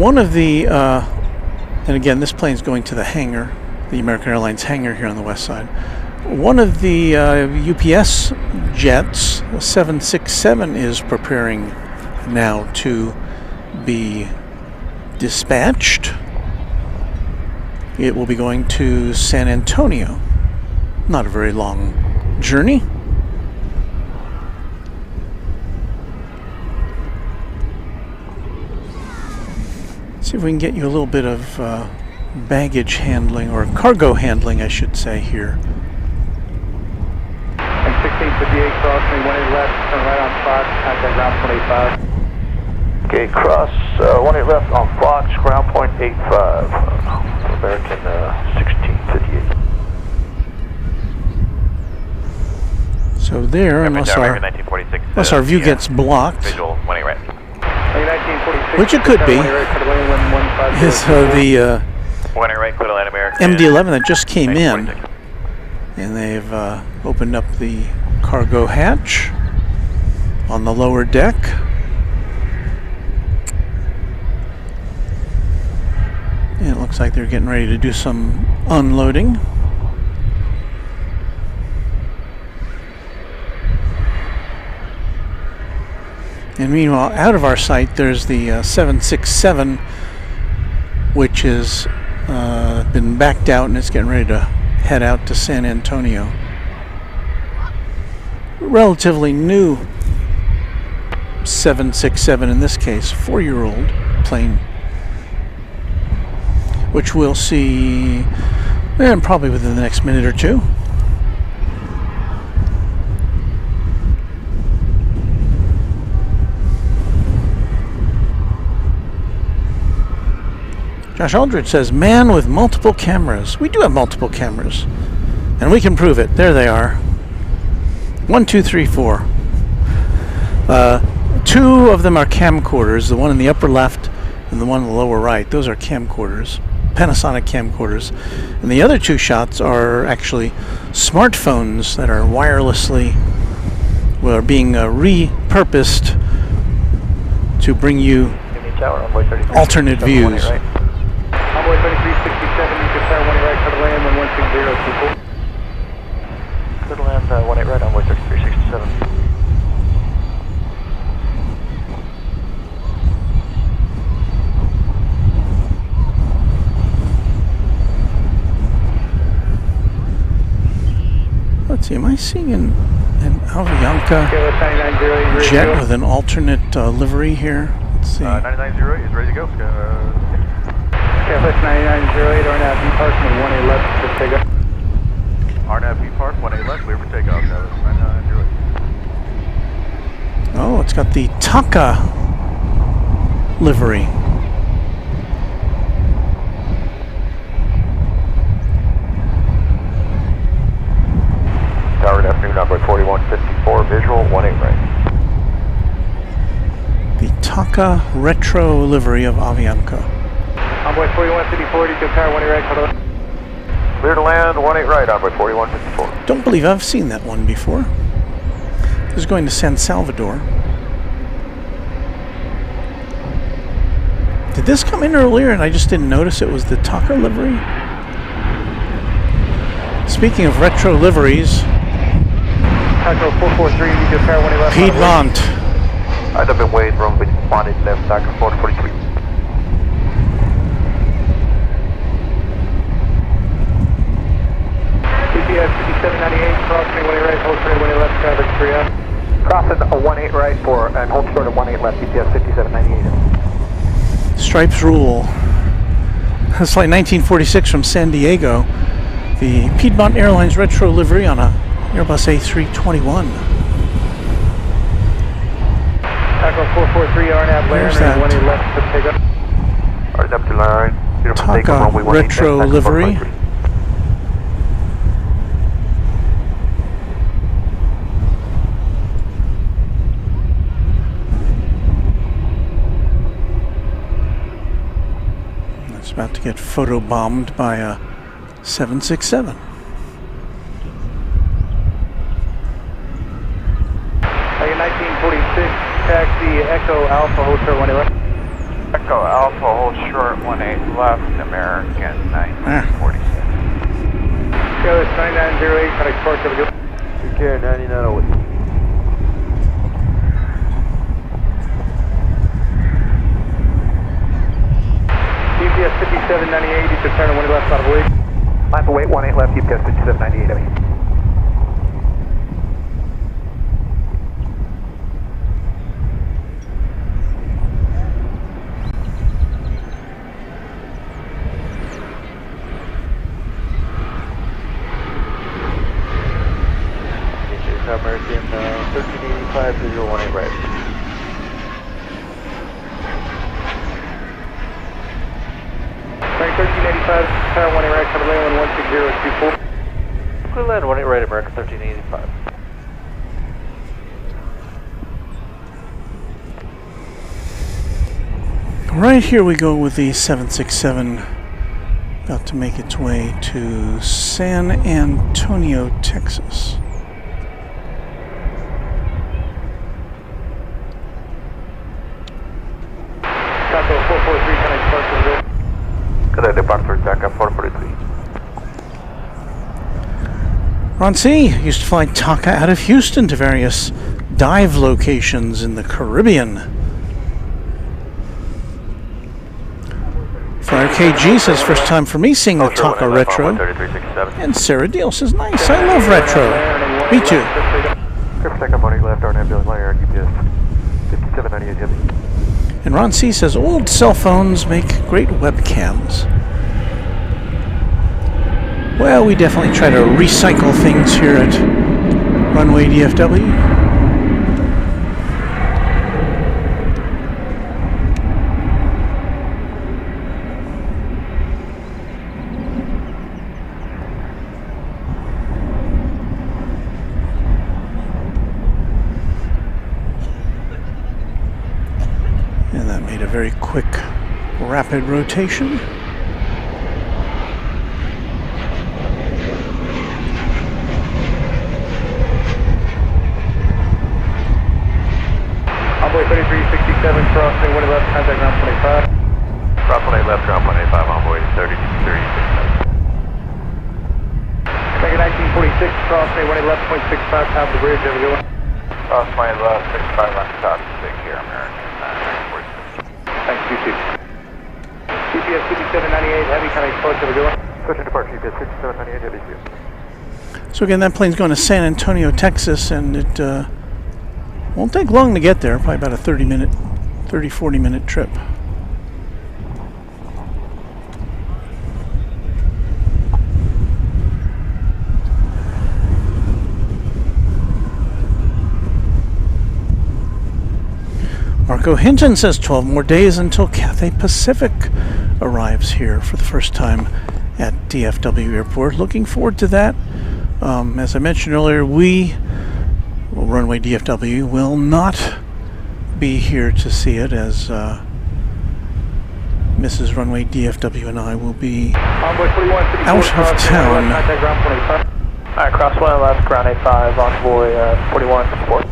One of the, and again, this plane's going to the hangar, the American Airlines hangar here on the west side. One of the UPS jets, the 767, is preparing now to be dispatched. It will be going to San Antonio. Not a very long journey. See if we can get you a little bit of baggage handling, or cargo handling, I should say, here. And 1658 cross me 18 left, turn right on Fox, contact ground 25. Okay, cross 18 left on Fox, ground point 85. American 1658. So there, unless our view gets blocked, Visual 18 right. which it could be, is the 18 right, clear to land American. MD-11 that just came in, and they've opened up the cargo hatch on the lower deck. And it looks like they're getting ready to do some unloading. And meanwhile, out of our sight, there's the 767, which has been backed out, and it's getting ready to head out to San Antonio. Relatively new 767 in this case, 4-year-old plane, which we'll see probably within the next minute or two. Josh Aldridge says, man with multiple cameras. We do have multiple cameras, and we can prove it. There they are. 1, 2, 3, 4. 2 of them are camcorders, the one in the upper left and the one in the lower right. Those are camcorders, Panasonic camcorders. And the other 2 shots are actually smartphones that are wirelessly, well, being repurposed to bring you alternate views. Runway 3367, you can fire 18 right, clear to land 1160, people. Clear to land 18 right, runway 3367. Let's see, am I seeing an Avianca jet with an alternate livery here? Let's see. 990 is ready to go. KFS 9908, RNAV B Park, 18 left, for takeoff. RNAV B Park, 18 left, clear for takeoff. 990. Oh, it's got the Taka livery. Tower, good afternoon, number 4154, visual, 18 right. The Taka retro livery of Avianca. Envoy 4154, you can fire 18 right, clear to land. Clear to land, 18 right, Envoy 4154. Don't believe I've seen that one before. This is going to San Salvador. Did this come in earlier and I just didn't notice it was the Taka livery? Speaking of retro liveries, Taco 443, you can fire 18 left. Piedmont. I'd have been waiting from 18 left, Taco 443. BPS 5798, cross me 18 right, hold straight 18 left, traffic 3 up. Crossing 18 right for, and hold short of 18 left, BPS 5798. Stripes rule. It's like 1946 from San Diego. The Piedmont Airlines retro livery on a Airbus A321. Taco 443, RNAV Where's land, that? 18 left, for takeoff. RNAV to line, Taka retro livery. About to get photobombed by a 767. Tiger 1946, taxi Echo Alpha, hold short 111. Echo Alpha, hold short 18 left, American 1946. Careless 9908, Contact Spark, have a good Take care, 9908. UPS 5798, you should turn to 1 left out of wait. Lap await 18 left, UPS 5798, heavy. American 1385 to 018 right. Frank 1385, Tower 18 right, cover lane 16024. Clear land 18 right, American 1385. Right, here we go with the 767, about to make its way to San Antonio, Texas. Taco 443, Contact Spark, have a good. Good departure, Taka 443. Ron C. used to fly Taka out of Houston to various dive locations in the Caribbean. Flyer KG says first time for me seeing the Taka Retro. And Sarah Deal says nice, I love retro. Me too. Second morning left, our ambulance flyer, UPS 5798 heavy. And Ron C. says old cell phones make great webcams. Well, we definitely try to recycle things here at Runway DFW. And that made a very quick, rapid rotation. Envoy 3367, crossing 1 left, contact ground 25. Cross 18 left, ground 185, envoy 3367. Tiger 1946, crossing 1 left, 0.65, top of the bridge, have a good one. Cross 18 left, 65 left, top, take care, American 946. Thanks, you too. UPS 5798, heavy, contact Spark, have a good one. Switching departure, UPS 5798, heavy, too. So again, that plane's going to San Antonio, Texas, and it won't take long to get there, probably about a 40 minute trip. Marco Hinton says 12 more days until Cathay Pacific arrives here for the first time at DFW Airport. Looking forward to that. As I mentioned earlier, Runway DFW will not be here to see it, as Mrs. Runway DFW and I will be out of town. Alright, cross 1 left, ground 85, envoy 41 support.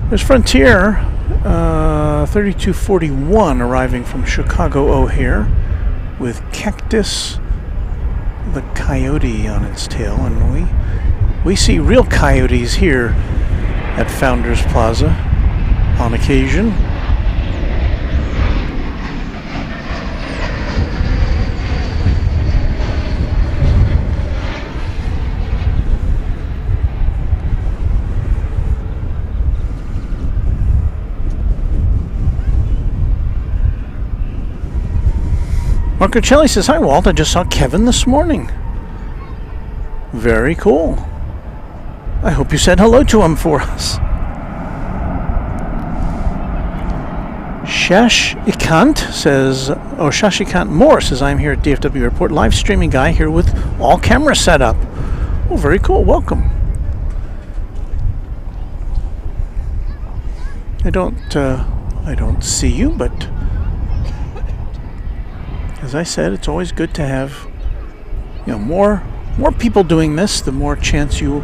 There's Frontier 3241 arriving from Chicago O'Hare with Cactus the Coyote on its tail, and we see real coyotes here at Founders Plaza on occasion. Marco Celli says, hi Walt, I just saw Kevin this morning. Very cool. I hope you said hello to him for us. Shashikant says, Shashikant Moore says, I'm here at DFW Airport, live streaming guy here with all cameras set up. Oh, very cool, welcome. I don't see you, but As I said, it's always good to have, more people doing this, the more chance you will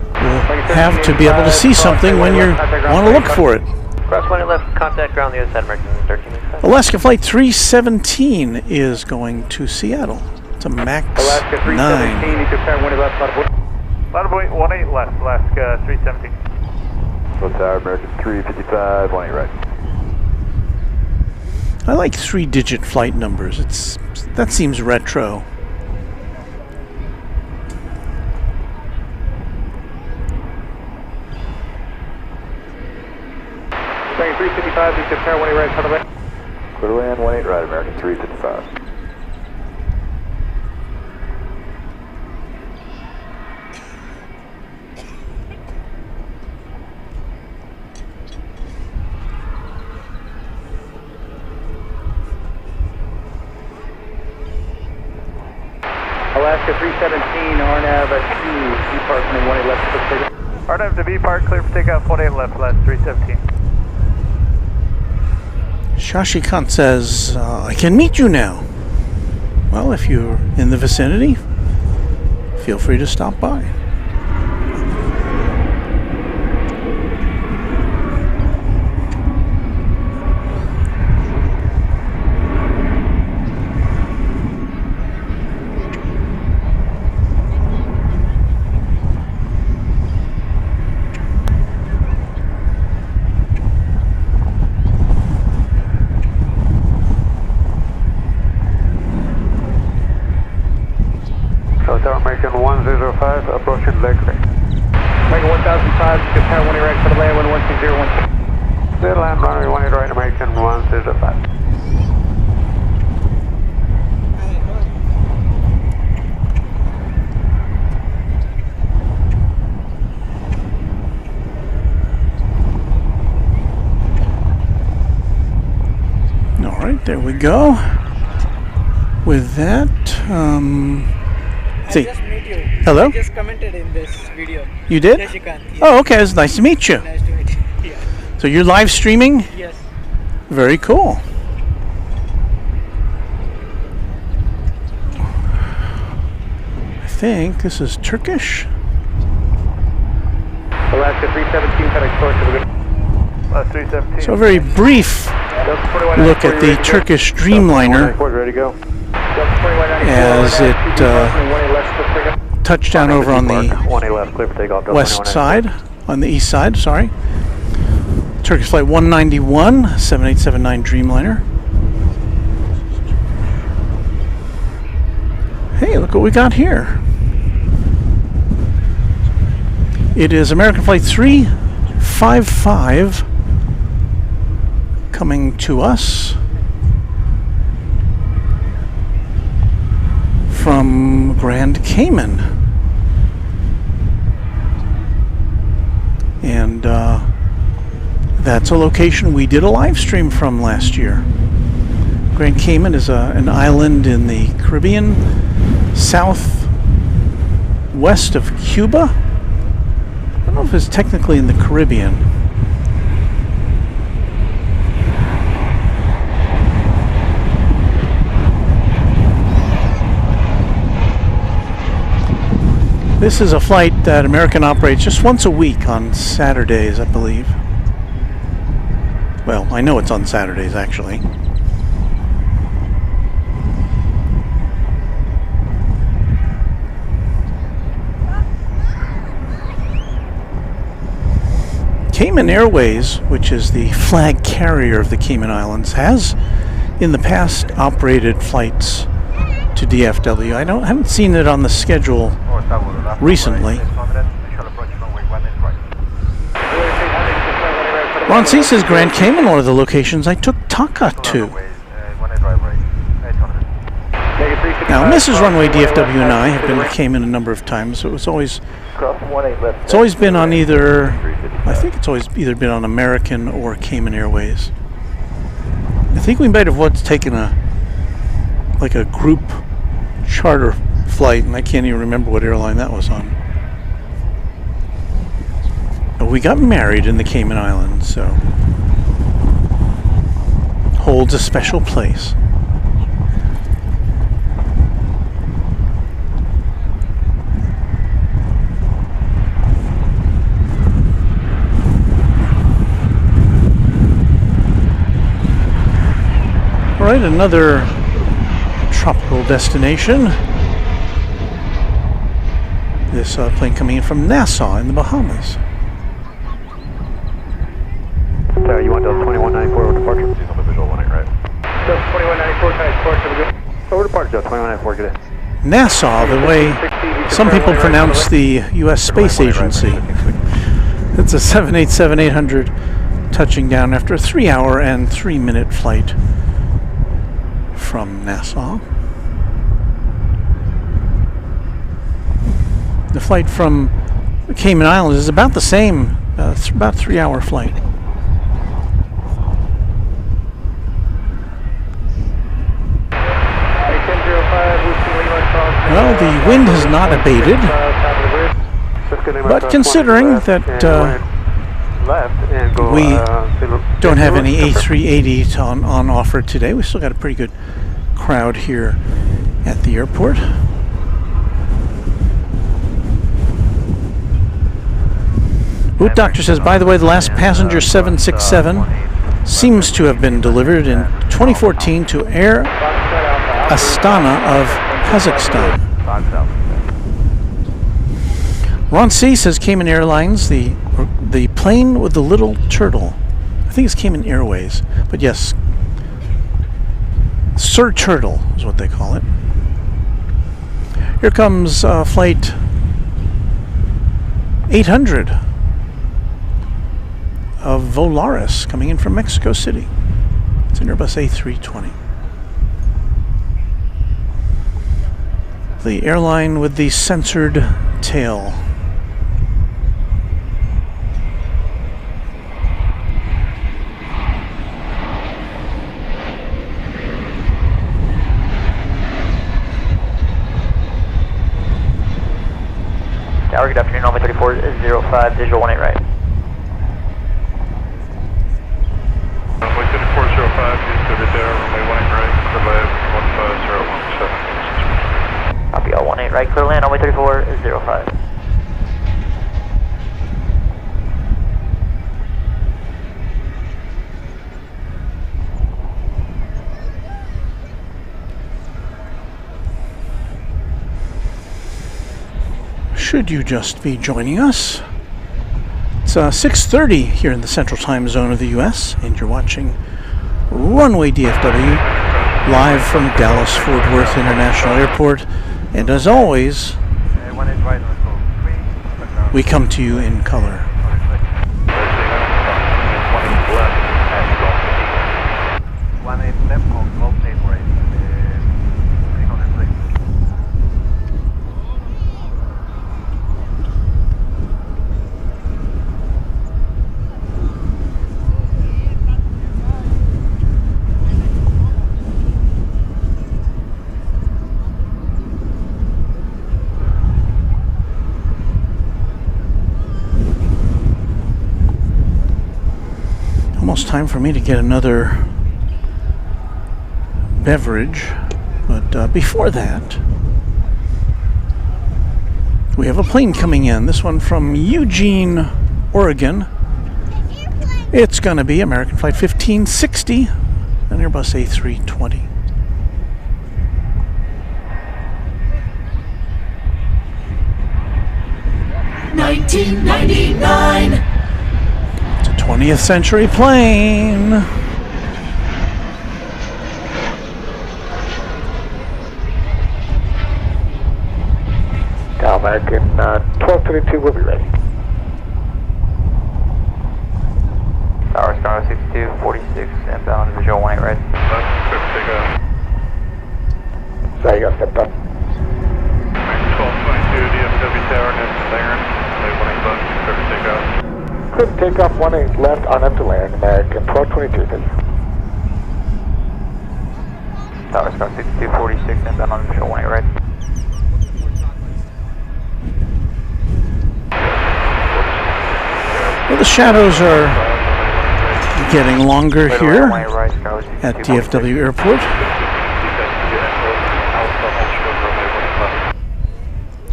have to be able to see something when you want to look for it. Cross 18 left, contact ground the other side, American 13. Alaska Flight 317 is going to Seattle. It's a MAX Alaska 317, 9. you can turn 1 left, Ladder point 18 left, Alaska 317. What's our American 355, 18 right. I like 3-digit flight numbers. That seems retro. American 355, you can turn 18 right, front of it. Clear to land, 18 right, American 355. Alaska 317, RNAV at 2, depart from 18 left, clear for takeoff. RNAV to B park, clear for takeoff, 18 left, last 317. Shashikant says, I can meet you now. Well, if you're in the vicinity, feel free to stop by. American 1005, approaching leg right. American 1005, you can turn 18 right for the land, 12016. Clear land, runway 18 right, American 1005. All right, there we go. With that, see. Hello? I just commented in this video. You did? Shashikant, yes. Oh, okay. It's nice to meet you. Nice to meet you. Yeah. So you're live streaming? Yes. Very cool. I think this is Turkish. Alaska 317, FedEx Force to the good. 317. So a very brief look at the Turkish Dreamliner as it touched down over on the west side, on the east side, sorry. Turkish Flight 191, 7879 Dreamliner. Hey, look what we got here. It is American Flight 355 coming to us from Grand Cayman. And that's a location we did a live stream from last year. Grand Cayman is an island in the Caribbean, southwest of Cuba. I don't know if it's technically in the Caribbean. This is a flight that American operates just once a week on Saturdays, I believe. Well, I know it's on Saturdays, actually. Cayman Airways, which is the flag carrier of the Cayman Islands, has in the past operated flights to DFW. I haven't seen it on the schedule recently. Ron C says Grand Cayman, one of the locations I took Taka to. Now, Mrs. Runway DFW and I have been to Cayman a number of times, so it's always been on either, I think it's always either been on American or Cayman Airways. I think we might have taken a group charter flight, and I can't even remember what airline that was on. But we got married in the Cayman Islands, so holds a special place. right, another tropical destination. This plane coming in from Nassau in the Bahamas. You want Delta 2194 over departure? Please on the visual 18 right. Delta 2194, departure. Over departure, Delta 2194, good day. Nassau, the way some people pronounce the U.S. Space Agency. It's a 787-800 touching down after a 3-hour and 3-minute flight from Nassau. The flight from the Cayman Islands is about the same, it's about a 3-hour flight. Well, the wind has not abated, but considering that we don't have any A380 on offer today, we still got a pretty good crowd here at the airport. Boot Doctor says, by the way, the last passenger 767 seems to have been delivered in 2014 to Air Astana of Kazakhstan. Ron C says Cayman Airlines, the plane with the little turtle. I think it's Cayman Airways, but yes, Sir Turtle is what they call it. Here comes flight 800 of Volaris coming in from Mexico City. It's an Airbus A320. The airline with the censored tail. Tower, good afternoon, Runway 3405, visual 18 right. Runway 3405, just over there, runway 18 right, clear land, 15017. Copy, all 18 right, clear land, runway 3405. Should you just be joining us, it's 6:30 here in the Central Time Zone of the U.S., and you're watching Runway DFW live from Dallas Fort Worth International Airport. And as always, we come to you in color. Almost time for me to get another beverage, but before that, we have a plane coming in. This one from Eugene, Oregon. It's going to be American Flight 1560, an Airbus A320. $19.99. 20th century plane. Cal American 1232 will be ready. Tower, Star 6246, inbound on visual 18 right. Sorry, you got stepped up. 1222 DFW Tower, next to Laren, 18 left, service takeoff. Clear to take off 18 left on up to land, American 1222, please. Tower, Star 6246, inbound on visual 18 right. Well, the shadows are getting longer here at DFW Airport.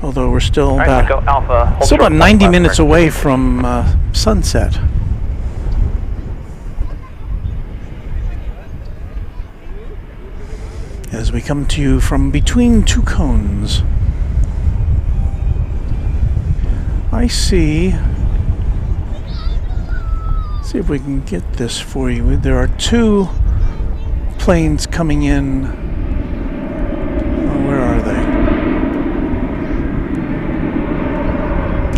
Although we're still about 90 minutes away from sunset. as we come to you from between two cones. I see. See if we can get this for you. There are two planes coming in. Oh, where are they?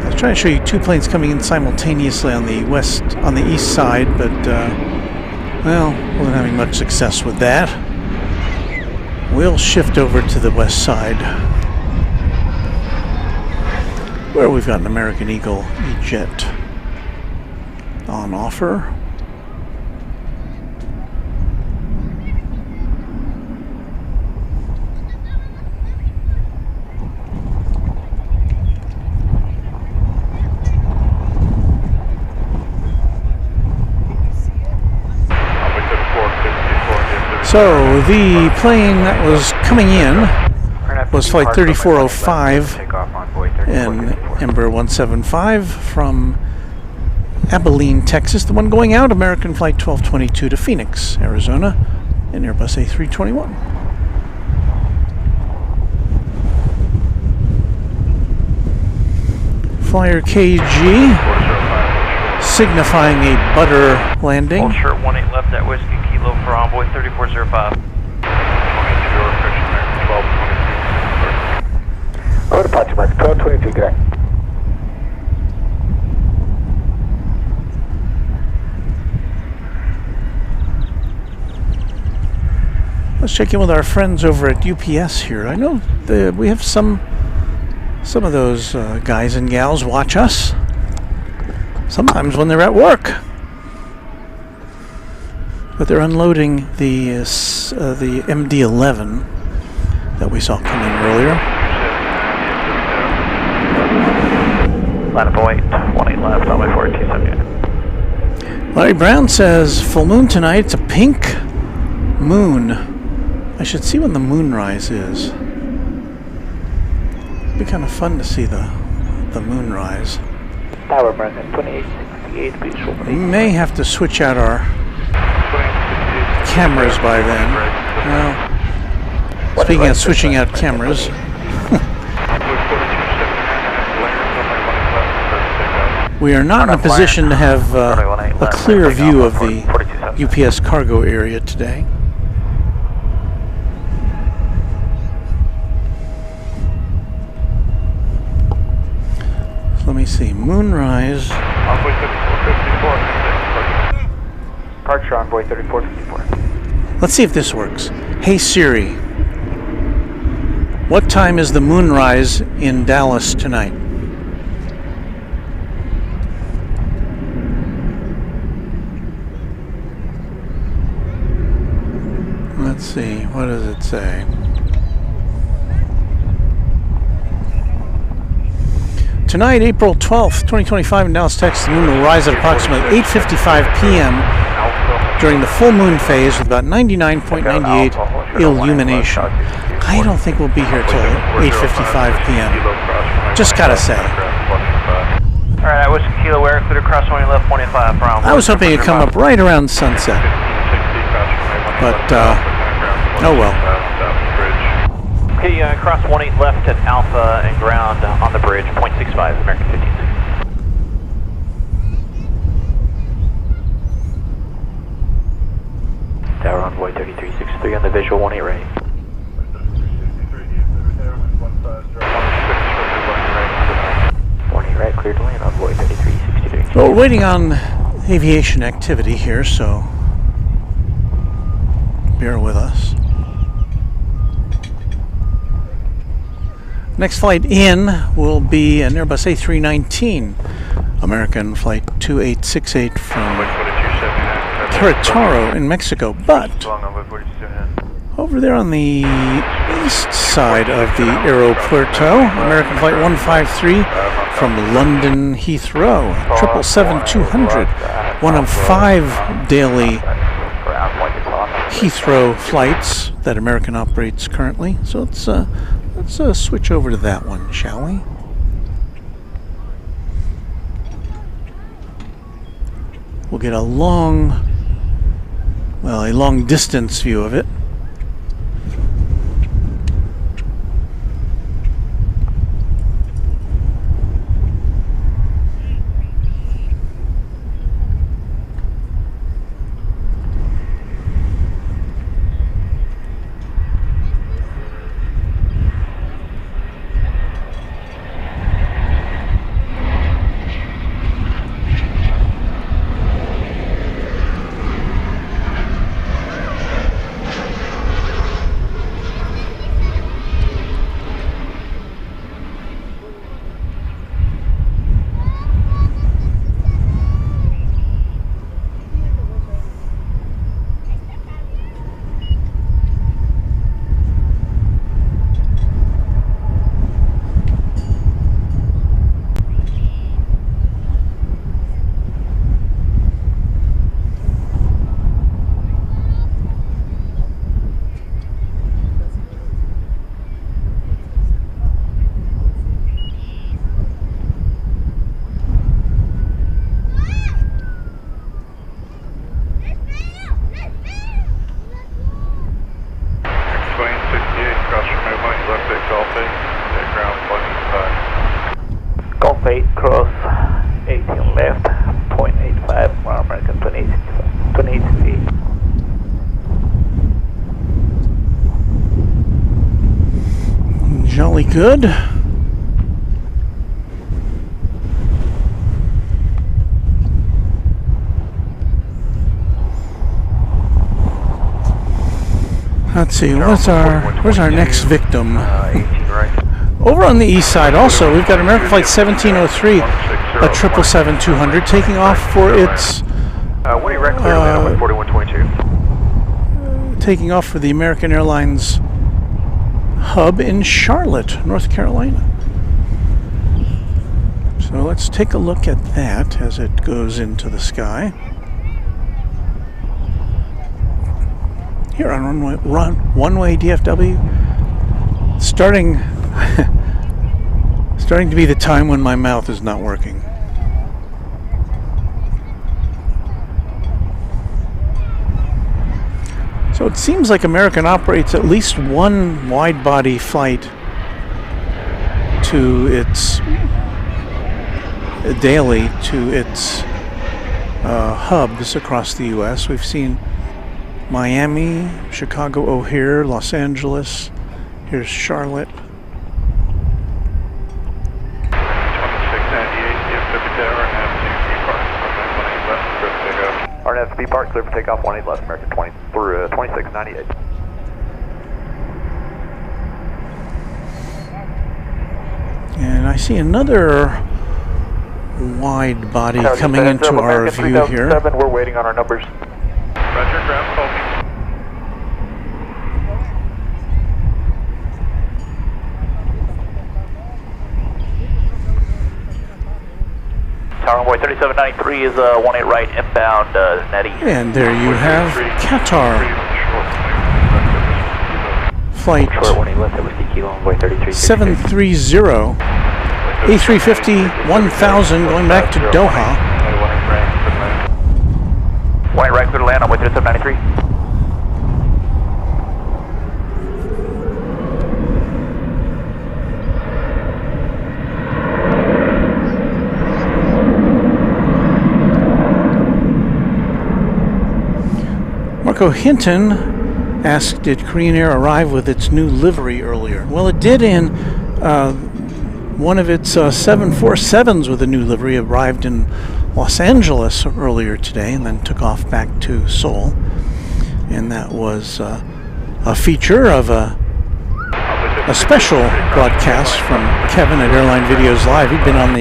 I was trying to show you two planes coming in simultaneously on the east side, but well, wasn't having much success with that. We'll shift over to the west side, where we've got an American Eagle E-Jet on offer. So the plane that was coming in was Flight 3405 in Embraer 175 from Abilene, Texas. The one going out, American Flight 1222 to Phoenix, Arizona, in Airbus A321. Flyer KG signifying a butter landing. Hold short 18 left at Whiskey Kilo for Envoy 3405. Over departure mark 1222, good day. Let's check in with our friends over at UPS here. I know we have some of those guys and gals watch us. Sometimes when they're at work. But they're unloading the MD-11 that we saw come in earlier. Line up 18 left, on my 4278. Larry Brown says, full moon tonight. It's a pink moon. I should see when the moonrise is. It'd be kind of fun to see the moonrise. Tower American 2868, beautiful. We may have to switch out our cameras by then. Well, speaking of switching out cameras, we are not in a position to have a clear view of the UPS cargo area today. So let me see, Moonrise. Departure Envoy 3454. Let's see if this works. Hey Siri, what time is the Moonrise in Dallas tonight? Let's see, what does it say? Tonight, April 12th, 2025 in Dallas, Texas, the moon will rise at approximately 8:55 p.m. during the full moon phase with about 99.98 illumination. I don't think we'll be here till 8:55 p.m. Just gotta say. Alright, I was Kilo Air, clear across 20 left, 25 for Envoy. I was hoping it'd come up right around sunset. But, oh well. Okay, cross 18 left at Alpha and ground on the bridge, 0.65, American 15. Tower Envoy 3363 on the visual, 18 right. 18 right, clear to land, Envoy 3363. Well, we're waiting on aviation activity here, so bear with us. Next flight in will be an Airbus A319, American Flight 2868 from Querétaro in Mexico. But over there on the east side of the Aeropuerto, American Flight 153 from London Heathrow, 777-200, one of 5 daily Heathrow flights that American operates currently. So let's switch over to that one, shall we? We'll get a long distance view of it. Golf 8, cross 18 left, 0.85, one American 28 feet. Jolly good. Let's see, where's our next victim? 18 right. Over on the east side also, we've got American Flight 1703, a 777-200, taking off for its... taking off for the American Airlines hub in Charlotte, North Carolina. So let's take a look at that as it goes into the sky. Here on Runway DFW, starting to be the time when my mouth is not working. So it seems like American operates at least one wide-body flight to its daily to its hubs across the U.S. We've seen Miami, Chicago O'Hare, Los Angeles. Here's Charlotte. RNFB Park, clear for takeoff, 18 left, American 20 through 2698. And I see another wide body coming into our view here. We're waiting on our numbers. Roger, ground call me. Tower Runway 3793 is 18 right inbound, Nettie. And there you have Qatar Flight 730 A350 1000 going back to Doha. 18 right, clear to land on 3793. Marco Hinton asked, did Korean Air arrive with its new livery earlier? Well, it did in one of its 747s with a new livery, arrived in Los Angeles earlier today and then took off back to Seoul. And that was a feature of a special broadcast from Kevin at Airline Videos Live. He'd been on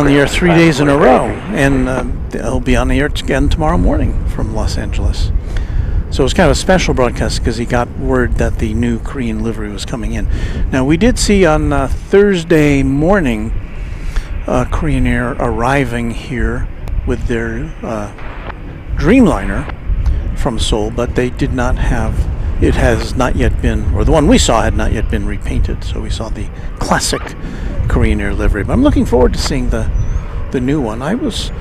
the air 3 days in a row, and he'll be on the air again tomorrow morning from Los Angeles. So it was kind of a special broadcast because he got word that the new Korean livery was coming in. Now, we did see on Thursday morning Korean Air arriving here with their Dreamliner from Seoul, but they did not have, it has not yet been, or the one we saw had not yet been repainted, so we saw the classic Korean Air livery. But I'm looking forward to seeing the new one. I was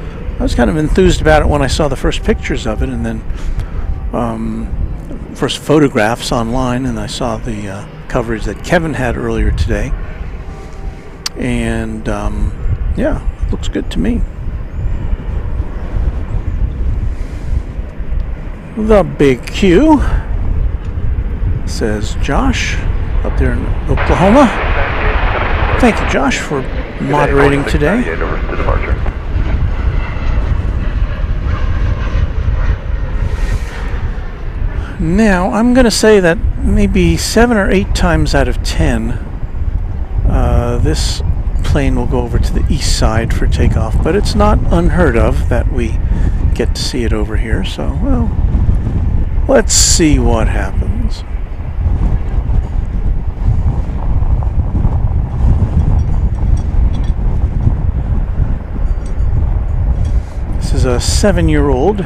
kind of enthused about it when I saw the first pictures of it, and then first photographs online, and I saw the coverage that Kevin had earlier today, and yeah, it looks good to me. The Big Q, says Josh up there in Oklahoma. Thank you, Josh, for moderating today. Now, I'm going to say that maybe 7 or 8 times out of 10, this plane will go over to the east side for takeoff, but it's not unheard of that we get to see it over here, so, well, let's see what happens. This is a 7-year-old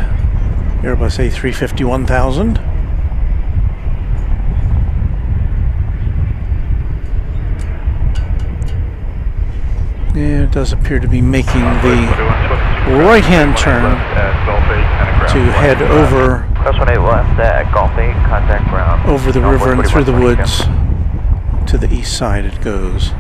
Airbus A350 1000. Yeah, it does appear to be making the right-hand turn to head over over the river and through the woods to the east side it goes.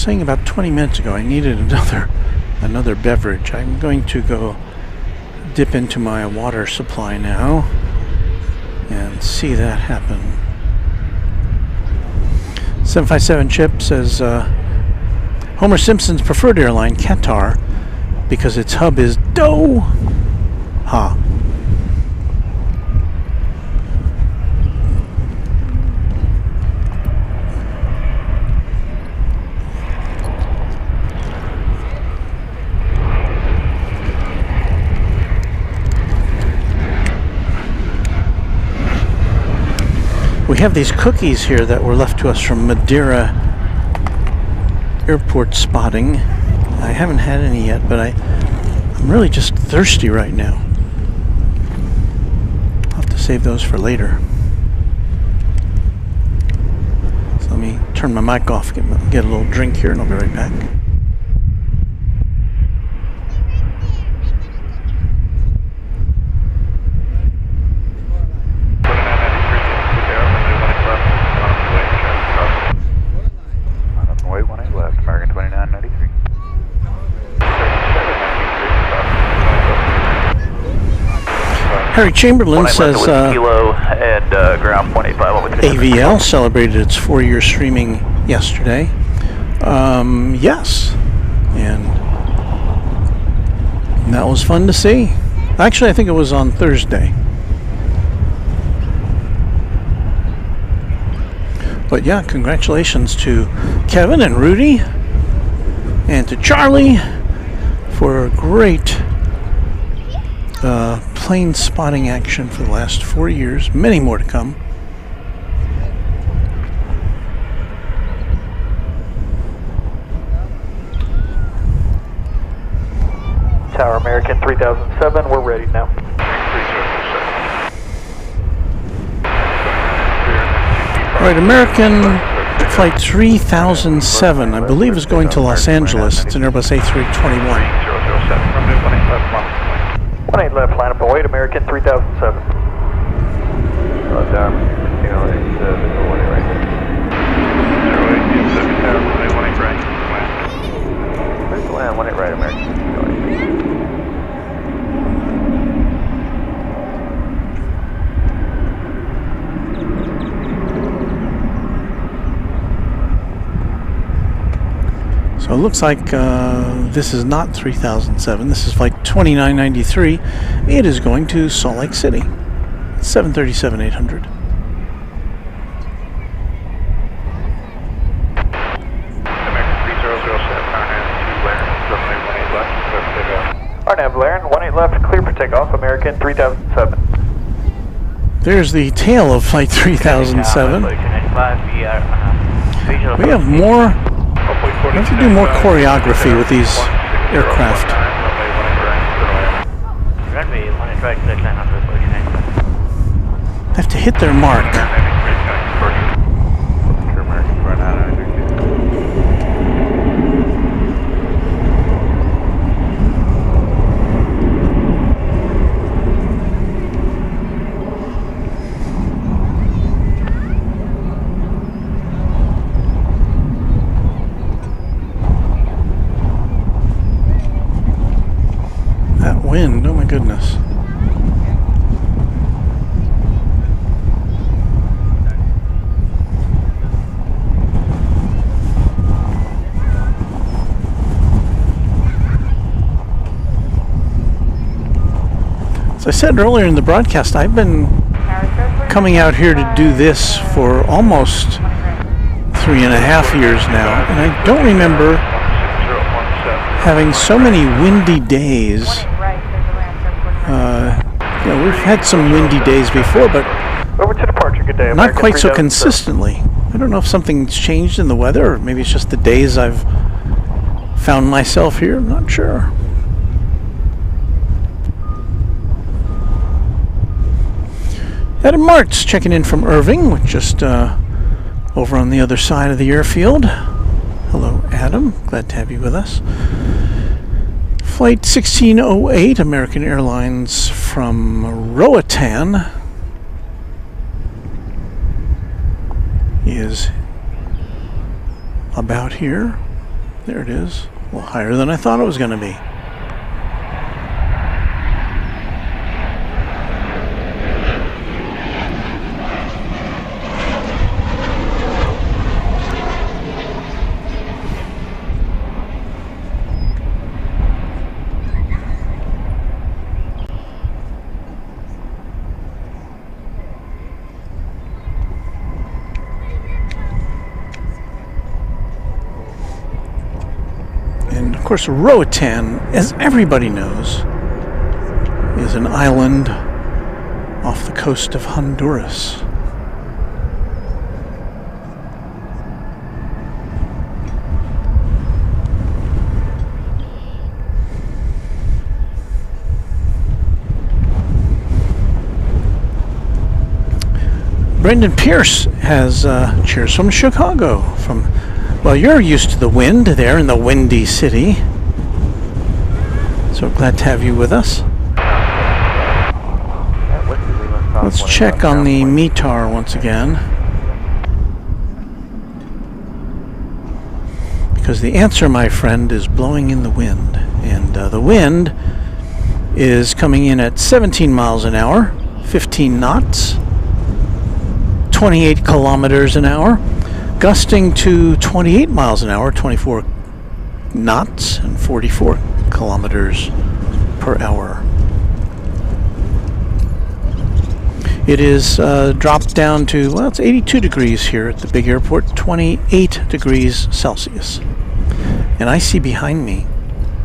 saying about 20 minutes ago I needed another beverage. I'm going to go dip into my water supply now and see that happen. 757 Chip says Homer Simpson's preferred airline, Qatar, because its hub is Doha. We have these cookies here that were left to us from Madeira Airport spotting. I haven't had any yet, but I'm really just thirsty right now. I'll have to save those for later. So let me turn my mic off, get a little drink here, and I'll be right back. Harry Chamberlain says AVL celebrated its 4-year streaming yesterday. Yes, and that was fun to see. Actually, I think it was on Thursday. But yeah, congratulations to Kevin and Rudy and to Charlie for a great plane spotting action for the last 4 years. Many more to come. Tower American 3007, we're ready now. Alright, American Flight 3007, I believe, is going to Los Angeles. It's an Airbus A321. 18 left, line up and wait, American 3007. Down, you know, it's the 1 right there. 08070, 18 right. Where's the land? 1 right, American. So it looks like this is not 3007. This is flight 2993. It is going to Salt Lake City. 737-800. RNAV Laren, 18 left, clear for takeoff, American 3007. There's the tail of flight 3007. We have more. We have to do more choreography with these aircraft. They have to hit their mark. Wind, oh my goodness. As I said earlier in the broadcast, I've been coming out here to do this for almost 3.5 years now, and I don't remember having so many windy days. We've had some windy days before, but over to departure, good day, not quite so consistently. I don't know if something's changed in the weather, or maybe it's just the days I've found myself here. I'm not sure. Adam Martz checking in from Irving, which just over on the other side of the airfield. Hello, Adam. Glad to have you with us. Flight 1608, American Airlines from Roatan is about here. There it is. A little higher than I thought it was going to be. Of course, Roatan, as everybody knows, is an island off the coast of Honduras. Brendan Pierce has cheers from Chicago. Well, you're used to the wind there in the windy city. So glad to have you with us. Let's check on the METAR once again. Because the answer, my friend, is blowing in the wind. And the wind is coming in at 17 miles an hour, 15 knots, 28 kilometers an hour. Gusting to 28 miles an hour, 24 knots, and 44 kilometers per hour. It is dropped down to, well, it's 82 degrees here at the big airport, 28 degrees Celsius. And I see behind me,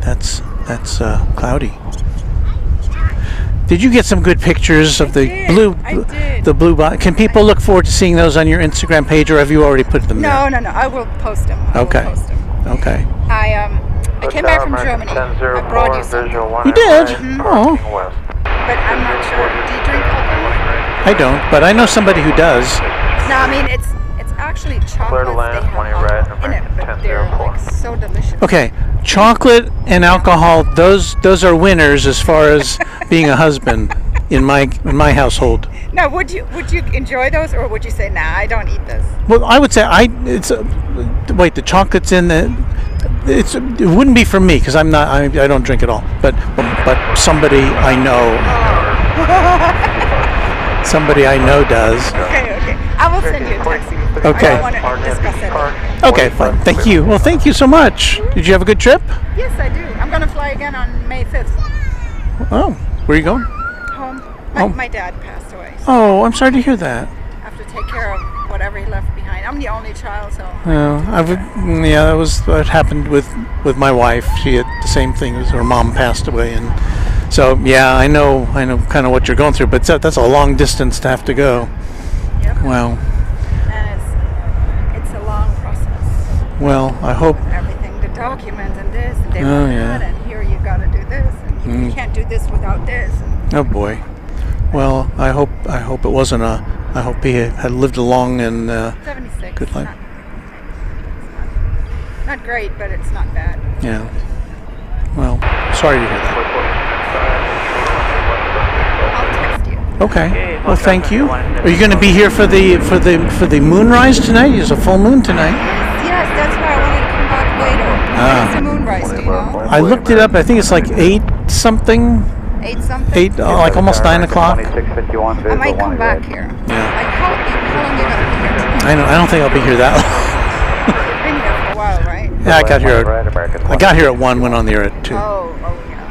that's cloudy. Did you get some good pictures of the blue? The blue box. Can people look forward to seeing those on your Instagram page, or have you already put them there? No. I will post them. Okay. I came back from Germany. I brought you some. You did? Oh. But I'm not sure. Do you drink alcohol? I don't, but I know somebody who does. No, I mean it's actually chocolate. They have alcohol in it, but they're like so delicious. Okay, chocolate and alcohol. Those are winners as far as being a husband in my household. Now, would you enjoy those, or would you say, nah, I don't eat this? Well, I would say wait, the chocolate's in the. It wouldn't be for me because I don't drink at all. But somebody I know. Somebody I know does. Okay. I will send you a text. Okay. I don't want to discuss it. Okay, fine. Thank you. Well, thank you so much. Did you have a good trip? Yes, I do. I'm going to fly again on May 5th. Oh, where are you going? Home. My dad passed away. So oh, I'm sorry to hear that. I have to take care of whatever he left behind. I'm the only child, so. That was what happened with my wife. She had the same thing as her mom passed away, and so yeah, I know kind of what you're going through. But that's a long distance to have to go. Yep. Wow. And it's a long process. Well, I hope. Everything, the documents and this, and they want that, and here you got to do this, and you can't do this without this. Oh boy. Well, I hope it wasn't a. I hope he had lived a long and 76. good life. Not great, but it's not bad. Yeah. Well, sorry to hear that. I'll text you. Okay. Well, thank you. Are you going to be here for the Moonrise tonight? It's a full moon tonight. Yes, that's why I wanted to come back later. What's the Moonrise? Do you know? I looked it up. I think it's like 8 something. 8 something? Like almost 9 o'clock. I might come back here. Yeah. Like how long are you going to be here tonight? I don't think I'll be here that long. You've been here for a while, right? Yeah, I got here at 1, went on the air at 2. Oh, yeah.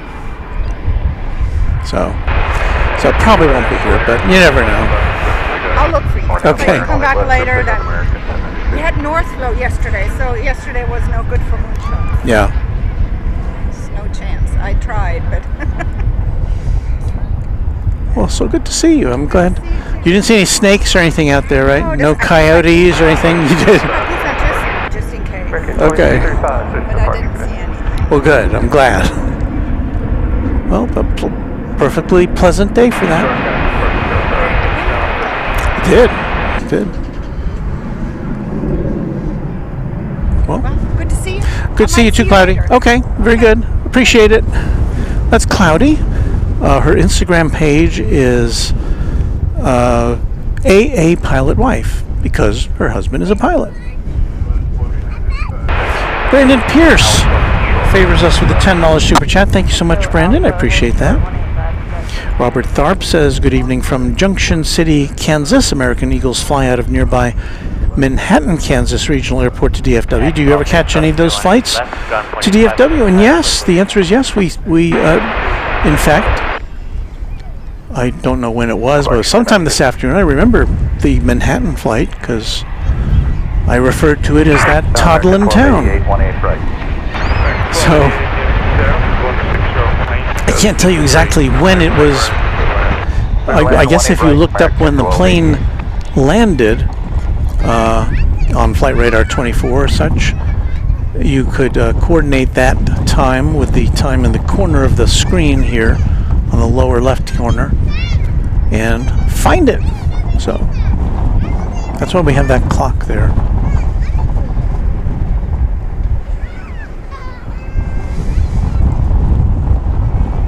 So I probably won't be here, but you never know. I'll look for you. Okay. So come back later. Then we had Northflow yesterday, so yesterday was no good for moonshots. Yeah. There's no chance. I tried, but. Well, so good to see you. I'm glad. You didn't see any snakes or anything out there, right? No coyotes or anything? You did? Just in case. Okay. But I didn't see anything. Well, good. I'm glad. Well, a perfectly pleasant day for that. It did. Well, good to see you. Good to see you too, Cloudy. Okay, very good. Appreciate it. That's Cloudy. Her Instagram page is AA Pilot Wife because her husband is a pilot. Brandon Pierce favors us with a $10 super chat. Thank you so much, Brandon. I appreciate that. Robert Tharp says, good evening from Junction City, Kansas. American Eagles fly out of nearby Manhattan, Kansas Regional Airport to DFW. Do you ever catch any of those flights to DFW? And yes, the answer is yes. We in fact, I don't know when it was, but sometime this afternoon. I remember the Manhattan flight because I referred to it as that toddlin' town. So I can't tell you exactly when it was. I guess if you looked up when the plane landed on Flight Radar 24 or such, you could coordinate that time with the time in the corner of the screen here on the lower left corner and find it. So that's why we have that clock there.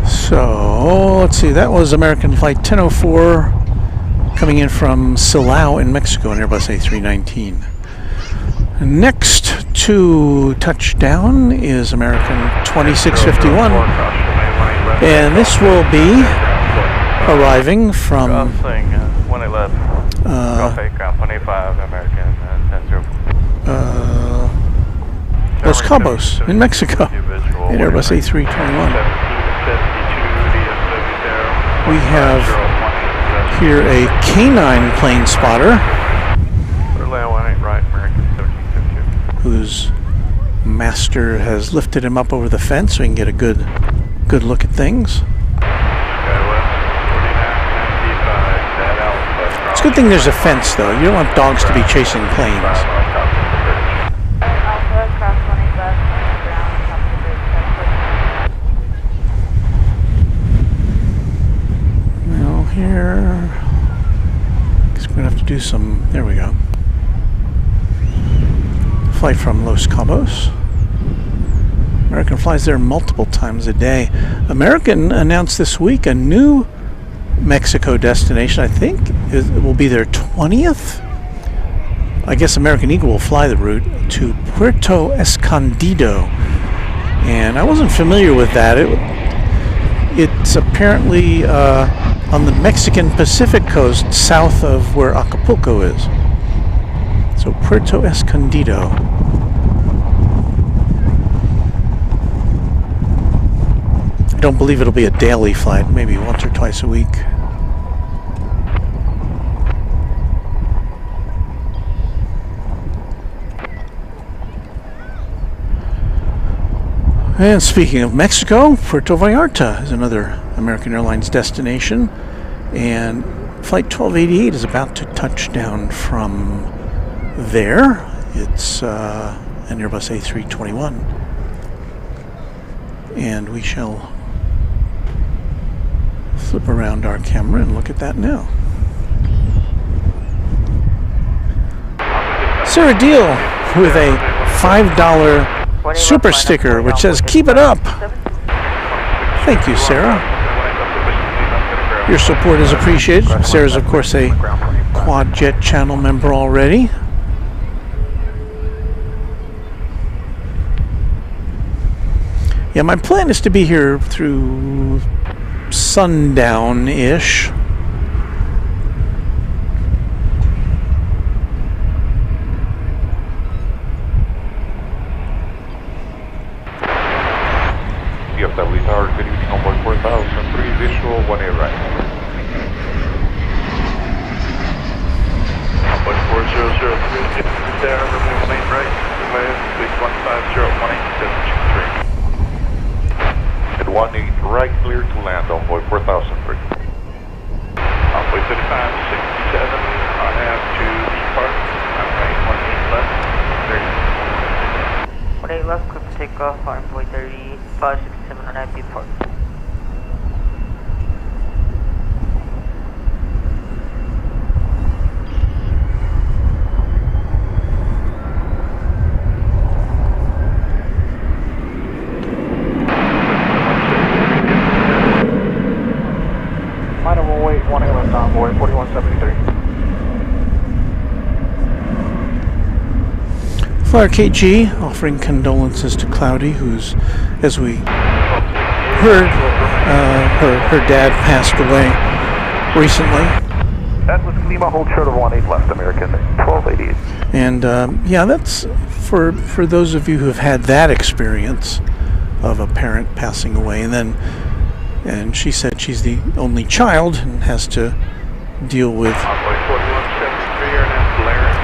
So let's see, that was American Flight 1004 coming in from Silao in Mexico, an Airbus A319. Next to touchdown is American 2651, and this will be arriving from Los Cabos in Mexico, an Airbus A321. We have here a K9 plane spotter whose master has lifted him up over the fence so he can get a good look at things. It's a good thing there's a fence, though. You don't want dogs to be chasing planes. Well, here, I guess we're going to have to do some. There we go. Flight from Los Cabos. American flies there multiple times a day. American announced this week a new Mexico destination. I think it will be their 20th. I guess American Eagle will fly the route to Puerto Escondido, and I wasn't familiar with that. It's apparently on the Mexican Pacific coast, south of where Acapulco is. So Puerto Escondido. I don't believe it'll be a daily flight, maybe once or twice a week. And speaking of Mexico, Puerto Vallarta is another American Airlines destination, and Flight 1288 is about to touch down from there. It's an Airbus A321, and we shall flip around our camera and look at that now. Sarah Deal with a $5 super sticker which says "Keep it up." Thank you, Sarah. Your support is appreciated. Sarah's of course a Quad Jet channel member already. Yeah, my plan is to be here through sundown-ish. DFW Tower, good evening, onboard 4003, visual 1A right. Onboard 4003, there, runway 18 right, please 1501873. At 18 right, clear to land, onboard 4003. Onboard 3567, on have to depart, runway 18 left, 18 left, clear for takeoff, runway 3567 on have depart. Onboard 4173. Flyer KG offering condolences to Cloudy, who's, as we heard, her dad passed away recently. That was Lima, hold short of 18 left, American 1288. And yeah, that's for those of you who have had that experience of a parent passing away, and she said she's the only child and has to deal with,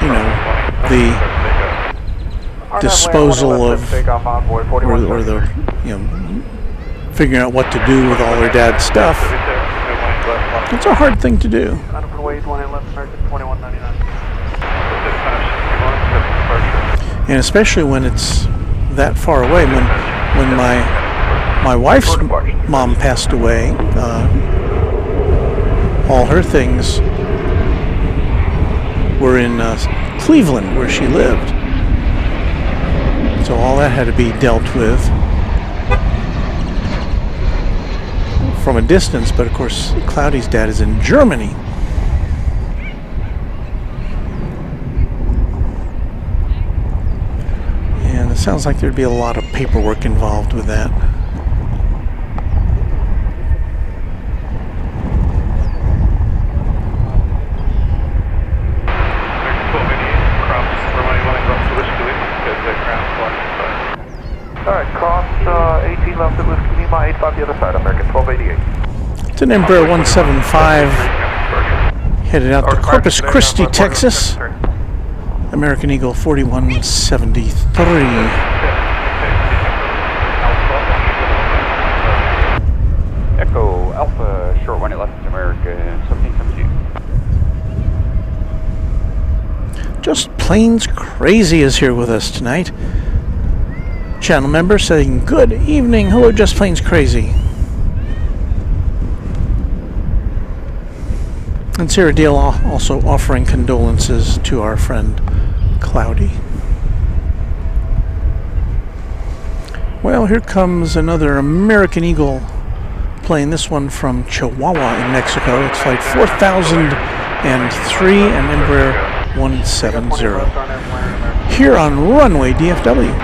you know, the disposal of, or the, you know, figuring out what to do with all her dad's stuff. It's a hard thing to do. And especially when it's that far away. When my wife's mom passed away, all her things were in Cleveland, where she lived. So all that had to be dealt with from a distance, but of course Cloudy's dad is in Germany. And it sounds like there'd be a lot of paperwork involved with that. Alright, cross 18 left at Whiskey Lima, 85 the other side, American 1288. It's an Embraer 175 headed out to Corpus Christi, Texas. American Eagle 4173. Echo Alpha, short 18 left, American 1772. Just Plains Crazy is here with us tonight. Channel member saying good evening. Hello, Just Plains Crazy. And Sarah Deal also offering condolences to our friend Cloudy. Well, here comes another American Eagle plane, this one from Chihuahua in Mexico. It's flight 4003 and Embraer 170. Here on Runway DFW.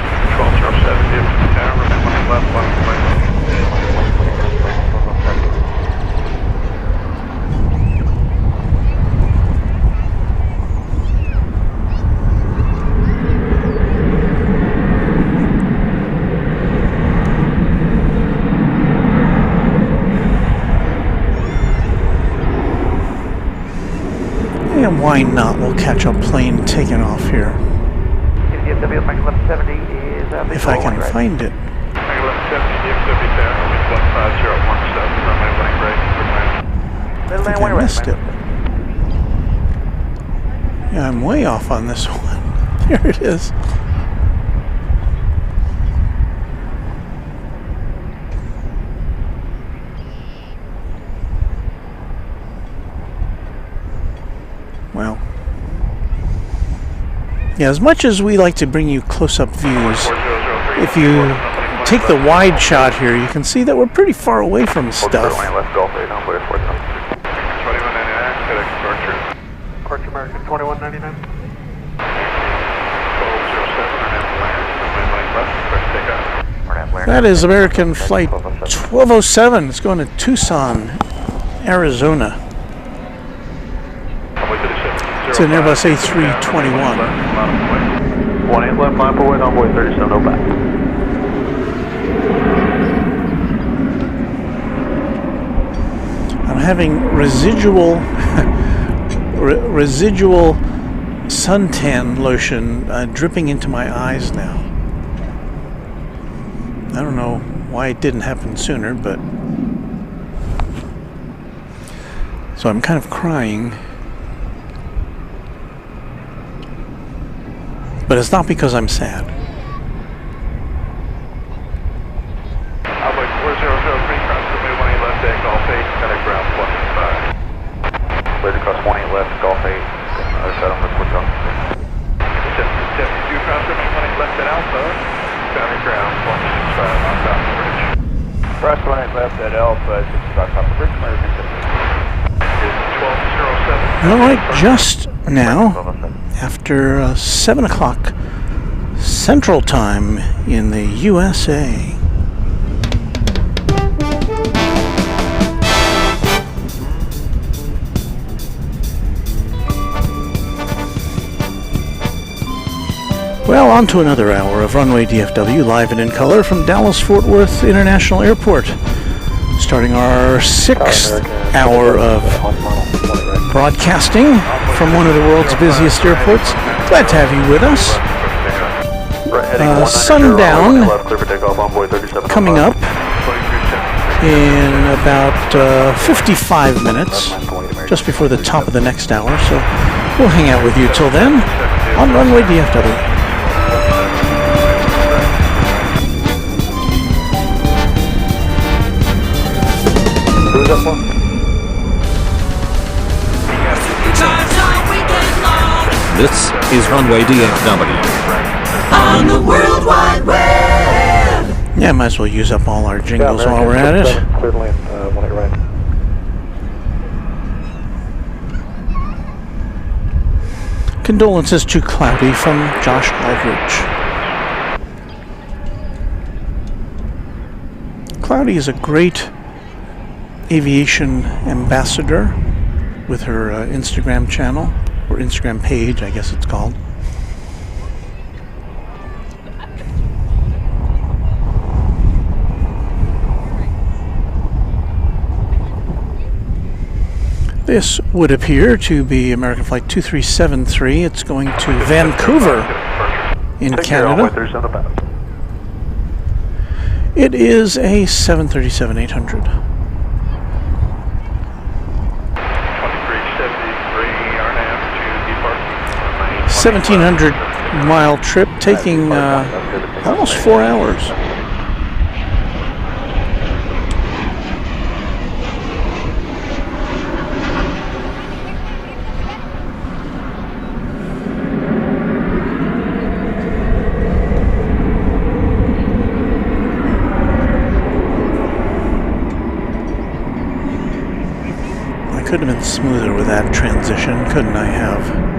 And why not? We'll catch a plane taking off here. If I can find it. I think I missed it. Yeah, I'm way off on this one. There it is. Well, yeah, as much as we like to bring you close-up views, if you take the wide shot here, you can see that we're pretty far away from stuff. American 2199. That is American Flight 1207. It's going to Tucson, Arizona. It's an Airbus A321. 18 left, line forward, envoy 37, back. I'm having residual suntan lotion dripping into my eyes now. I don't know why it didn't happen sooner, but so I'm kind of crying. But it's not because I'm sad. Later cross 18 left, Golf 8, other side on the port zone. 72 cross 18 left at Alpha, boundary ground 165 on top of the bridge. Cross 18 left at Alpha, 65 top of the bridge, American 1207. All right, just now, after 7 o'clock Central Time in the USA. Well, on to another hour of Runway DFW, live and in color from Dallas-Fort Worth International Airport. Starting our 6th hour of broadcasting from one of the world's busiest airports. Glad to have you with us. Sundown coming up in about 55 minutes, just before the top of the next hour. So we'll hang out with you till then on Runway DFW. This is Runway DFW. On the World Wide Web. Yeah, might as well use up all our jingles while we're at it. Condolences to Cloudy from Josh Aldrich. Cloudy is a great aviation ambassador with her Instagram channel, or Instagram page, I guess it's called. This would appear to be American Flight 2373. It's going to Vancouver in Canada. It is a 737-800. 1,700-mile trip, taking almost 4 hours. I could have been smoother with that transition, couldn't I have?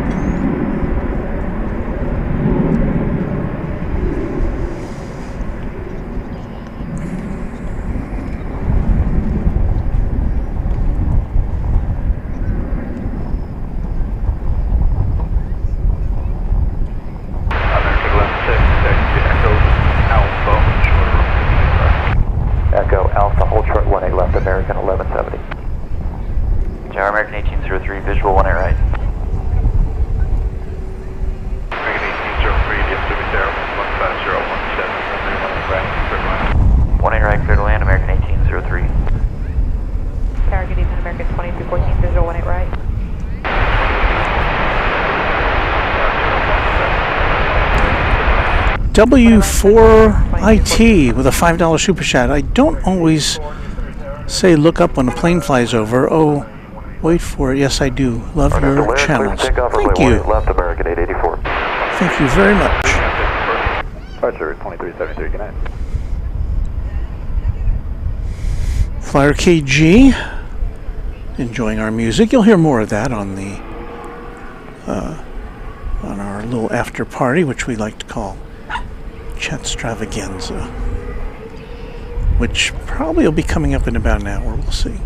W4IT with a $5 super chat. I don't always say look up when a plane flies over. Oh, wait for it. Yes, I do. Love your channels. Thank you. Thank you very much. Departure 2373, good night. Flyer KG, enjoying our music. You'll hear more of that on the on our little after party, which we like to call Chatstravaganza, which probably will be coming up in about an hour. We'll see.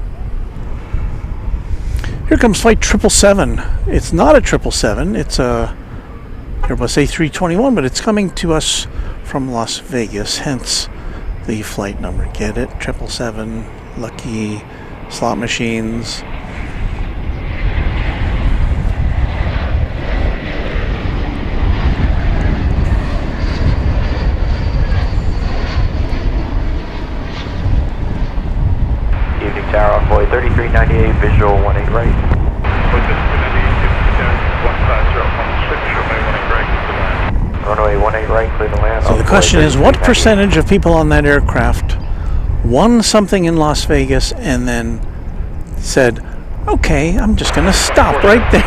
Here comes flight 777. It's not a 777. It's a Airbus A321, but it's coming to us from Las Vegas, hence the flight number. Get it? 777, lucky slot machines. Tower Envoy 3398, visual 18 right. Runway 18 right, clear to land. So the question is, what percentage of people on that aircraft won something in Las Vegas and then said, okay, I'm just going to stop right there?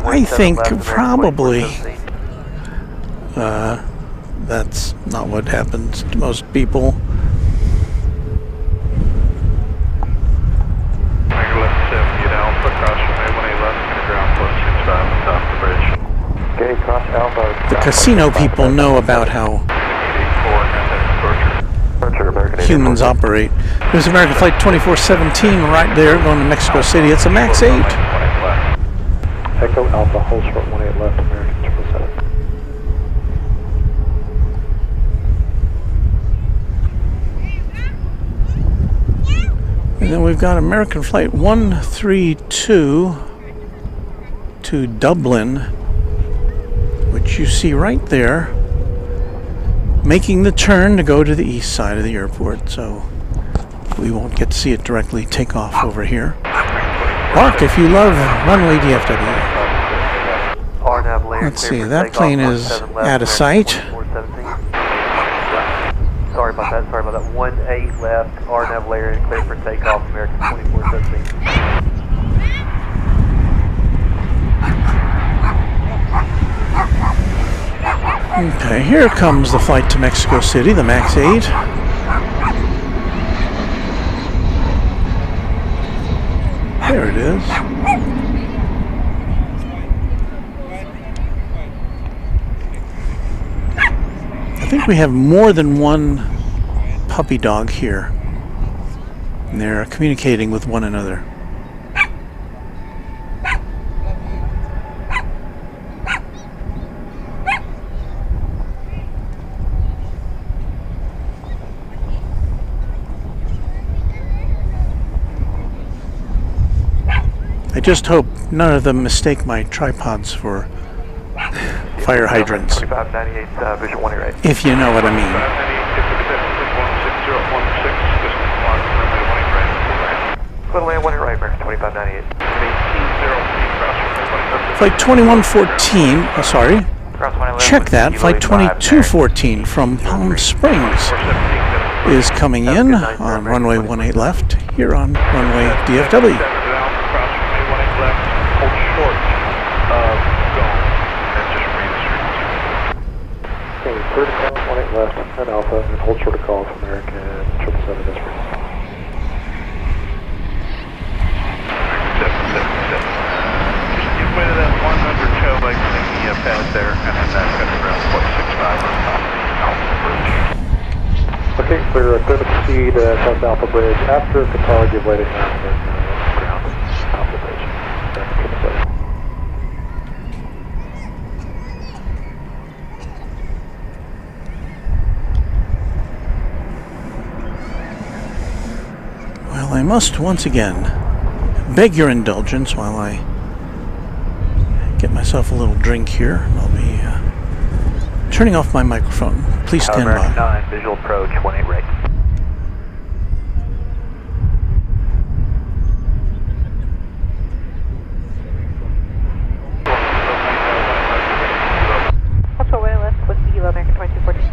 I think probably that's not what happens to most people. Okay, casino people know about how humans operate. There's American Flight 2417 right there going to Mexico City. It's a MAX 8. Echo Alpha, hold short 18 left, American 777. And then we've got American Flight 132 to Dublin, which you see right there, making the turn to go to the east side of the airport, so we won't get to see it directly take off over here. Park if you love Runway DFW. Let's see, that plane is out of sight. Sorry about that, 18 left, RNAV layer and clear for takeoff, American 2417. Okay, here comes the flight to Mexico City, the MAX 8. There it is. I think we have more than one puppy dog here, and they're communicating with one another. I just hope none of them mistake my tripods for fire hydrants. 2598, visual 1 right. If you know what I mean. Little land 1 right, American 2598. Flight 2114, oh sorry, check that, Flight 2214 from Palm Springs is coming in on runway 18 left, here on runway DFW. Clear to call, 18 left, and Alpha, and hold short of call for American 777 this way. Just give way to that 100 toe like thingy pad there, and then that's going to ground 465 on top of the bridge. Okay, clear to proceed South Alpha Bridge. After Qatar, give way to ground, Alpha Bridge. American 777. Well, I must once again beg your indulgence while I get myself a little drink here. I'll be turning off my microphone. Please stand by. 9, visual approach, 18 right. What's the way left? What's the Kilo, American 2214?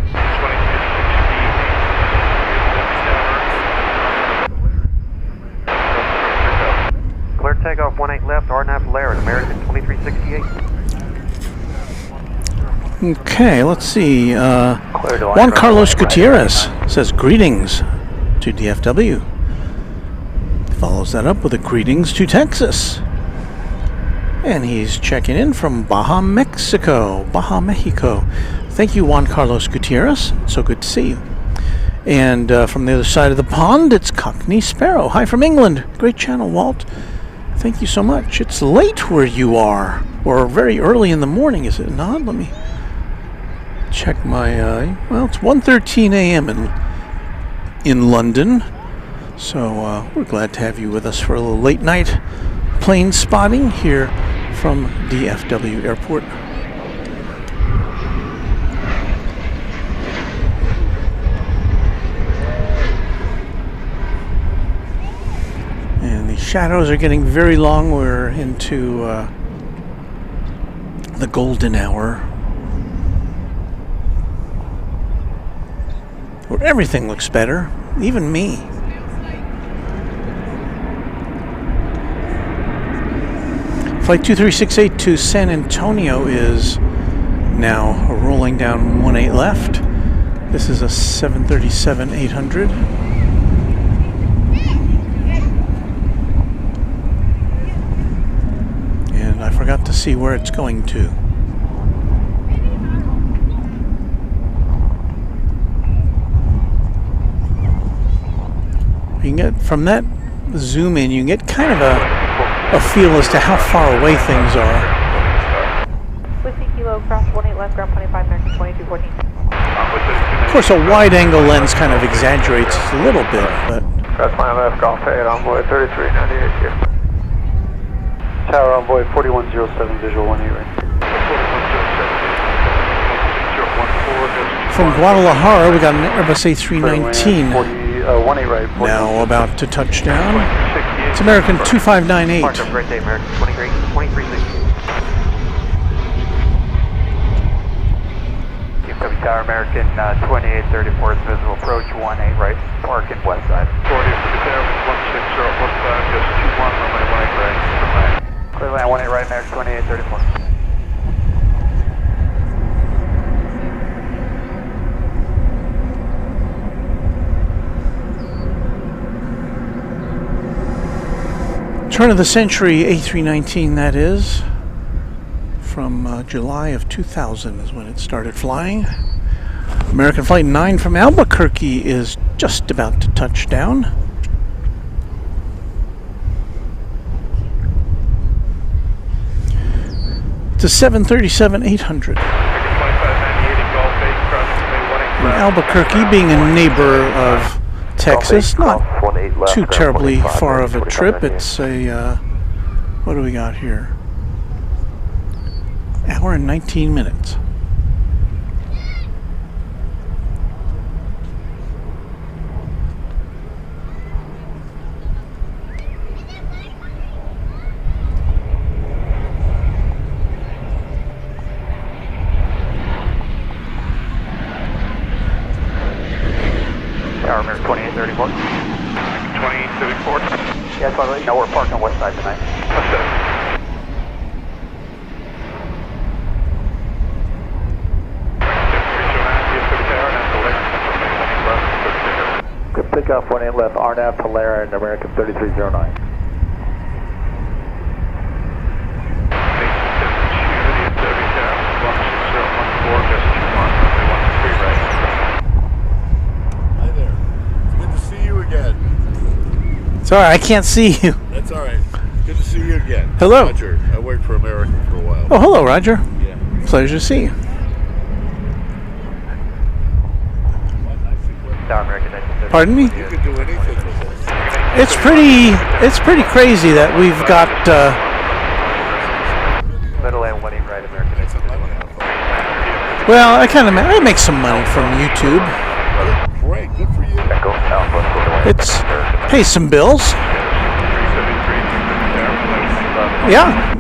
Clear takeoff 18 left, RNAV layer, American 2368. Okay, let's see. Juan Carlos Gutierrez says greetings to DFW. Follows that up with a greetings to Texas. And he's checking in from Baja, Mexico. Thank you, Juan Carlos Gutierrez. So good to see you. And from the other side of the pond, it's Cockney Sparrow. Hi from England. Great channel, Walt. Thank you so much. It's late where you are, or very early in the morning, is it not? Let me check my, well, it's 1:13 a.m. in London. So we're glad to have you with us for a little late night plane spotting here from DFW Airport. And the shadows are getting very long. We're into the golden hour, where everything looks better, even me. Flight 2368 to San Antonio is now rolling down 18 left. This is a 737-800. And I forgot to see where it's going to. You can get from that zoom in, you can get kind of a feel as to how far away things are. Whiskey Kilo, cross 18 left, ground 25, American 2214. Of course, a wide-angle lens kind of exaggerates a little bit, but... Cross 9 left, golf 8, envoy 3398 here. Tower envoy 4107, visual 18 right. From Guadalajara, we got an Airbus A319. 18 right. Now about to touch down. It's American 2598. Park up right there, American 2360. DFW Tower, American 2834 is visible, approach 18 right, parking west side. 40 for the tower, 16015, just 21, runway 18 right. Clear land 18 right, American 2834. Turn of the century A319, that is. From July of 2000 is when it started flying. American Flight 9 from Albuquerque is just about to touch down. It's a 737-800. From Albuquerque, being a neighbor of Texas, not too terribly far of a trip. It's a, what do we got here? Hour and 19 minutes. Tower, American 2834. 2834. Yeah, that's why I let you know we're parking on west side tonight. Good pickup 18 left, RNAV Polaris and American 3309. Sorry, I can't see you. That's all right. Good to see you again. Hello. Roger. I worked for American for a while. Oh, hello, Roger. Yeah. Pleasure to see you. Pardon me? You can do anything with this. It's pretty crazy that we've got Middle and 18 right, American. well, I make some money from YouTube. Great, good for you. It's pays some bills. Yeah.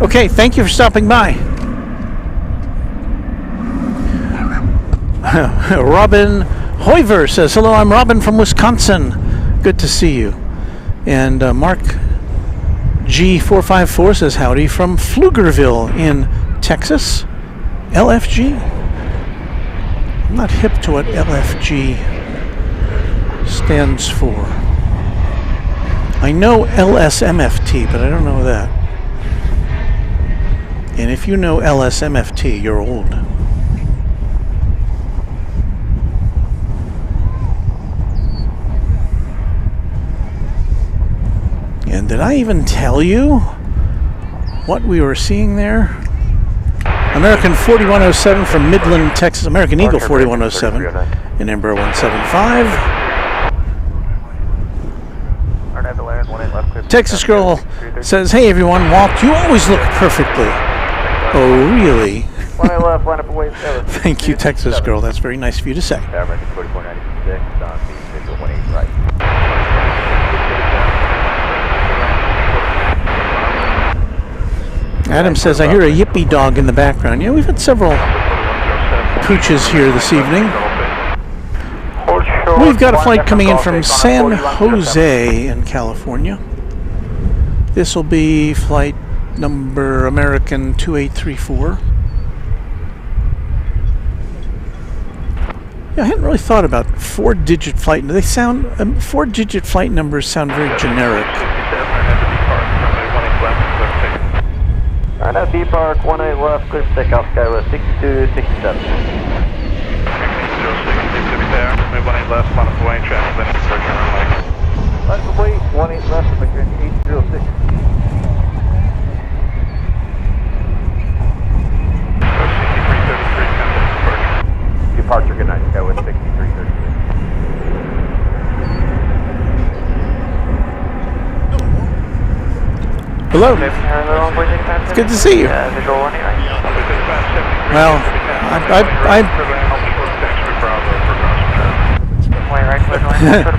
Okay, thank you for stopping by. Robin Hoiver says, hello, I'm Robin from Wisconsin. Good to see you. And Mark G454 says, howdy from Pflugerville in Texas. LFG. I'm not hip to what LFG stands for. I know LSMFT, but I don't know that. And if you know LSMFT, you're old. And did I even tell you what we were seeing there? American 4107 from Midland, Texas. American Eagle 4107 in Embraer 175. Texas Girl says, hey everyone, Walt, you always look perfectly. Oh, really? Thank you, Texas Girl. That's very nice of you to say. Adam says, I hear a yippy dog in the background. Yeah, we've had several pooches here this evening. We've got a flight coming in from San Jose in California. This will be flight number American 2834. Yeah, I hadn't really thought about four-digit flight. They sound four-digit flight numbers sound very generic. Alright, now D Park 18 left, clear for takeoff, Skywest 6267. American 806. Departure, good night. Go with 6333. Hello. It's good to see you. Well,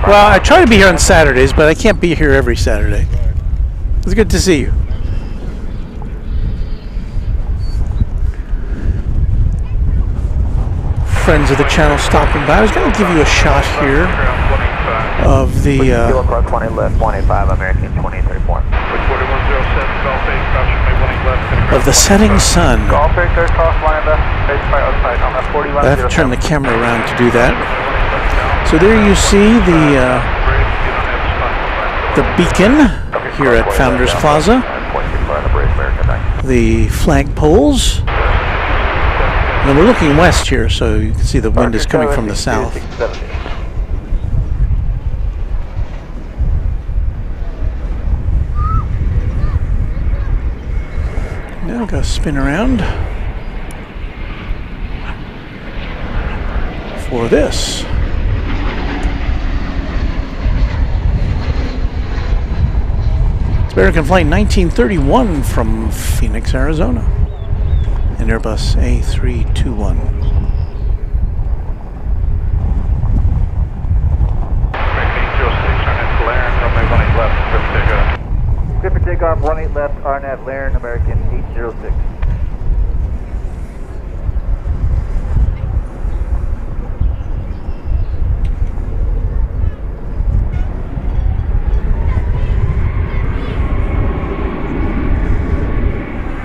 well, I try to be here on Saturdays, but I can't be here every Saturday. It's good to see you. Friends of the channel stopping by. I was going to give you a shot here of the across 20 left, 185, American 2034. of the setting sun. Golf Victor, cross line left, base by outside on that 41. I have to turn the camera around to do that. So there you see the beacon here at Founders Plaza. The flagpoles. And we're looking west here, so you can see the wind is coming from the south. Now I've got to spin around for this. It's American Flight 1931 from Phoenix, Arizona. An Airbus A321. Good for takeoff, 18 left, RNAV Laren, American 806.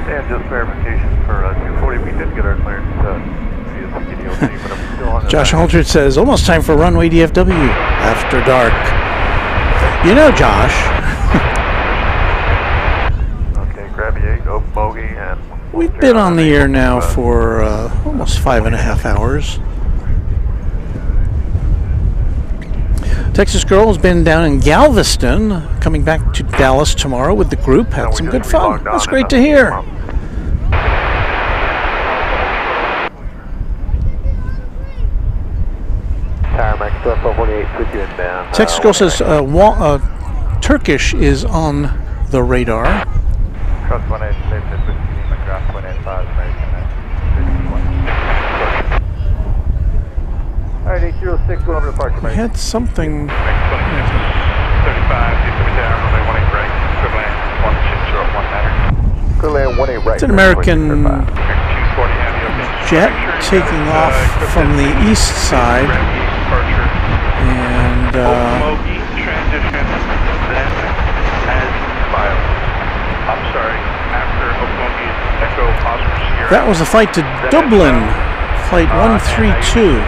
And just verification for 240, we did get our clearance via CDOT, but I'm still on Josh Aldridge says, almost time for Runway DFW after dark. You know, Josh. We've been on the air now for almost 5.5 hours. Texas Girl has been down in Galveston, coming back to Dallas tomorrow with the group. Had some good fun. That's great to hear. Texas Girl says Turkish is on the radar. Cross 18, left at 15, McGrath 185, American 51. Alright, 806, going over to departure. We had something. 35, It's an American jet taking off from the east side. And that was a flight to Dublin, flight 132.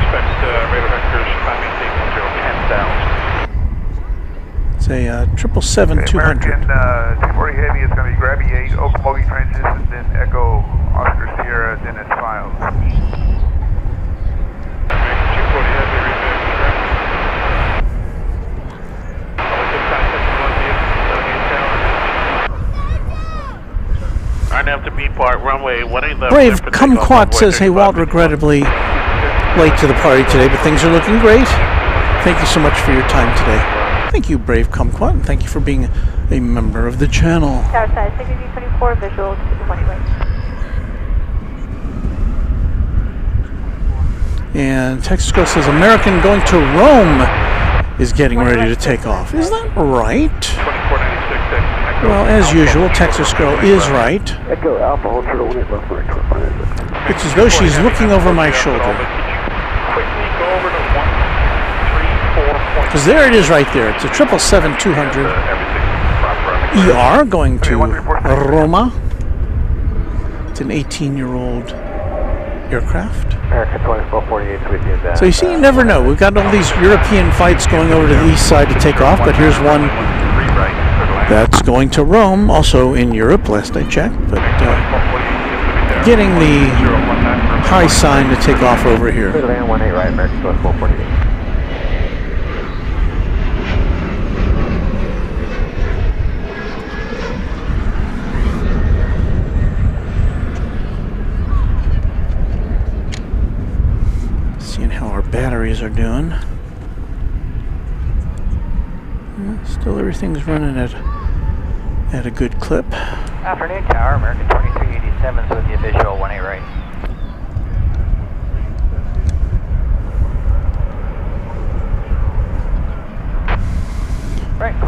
It's a 777-200. American 240 Heavy is going to be Grabby 8, Okmulgee transition, and then Echo Oscar Sierra, then it's files. Brave Kumquat says, hey Walt, regrettably late to the party today, but things are looking great. Thank you so much for your time today. Thank you, Brave Kumquat, and thank you for being a member of the channel. Tower side, 624 visual to the 20 right. And Texas Girl says, American going to Rome is getting ready to take off. Is that right? Well, as usual, Texas Girl is right. It's as though she's looking over my shoulder. Because there it is right there. It's a 777-200 ER going to Roma. It's an 18-year-old aircraft. So you see, you never know. We've got all these European flights going over to the east side to take off, but here's one that's going to Rome, also in Europe, last I checked, but getting the high sign to take off over here. Airways are doing. Still everything's running at a good clip. Afternoon Tower, American 2387 with the visual 18 right.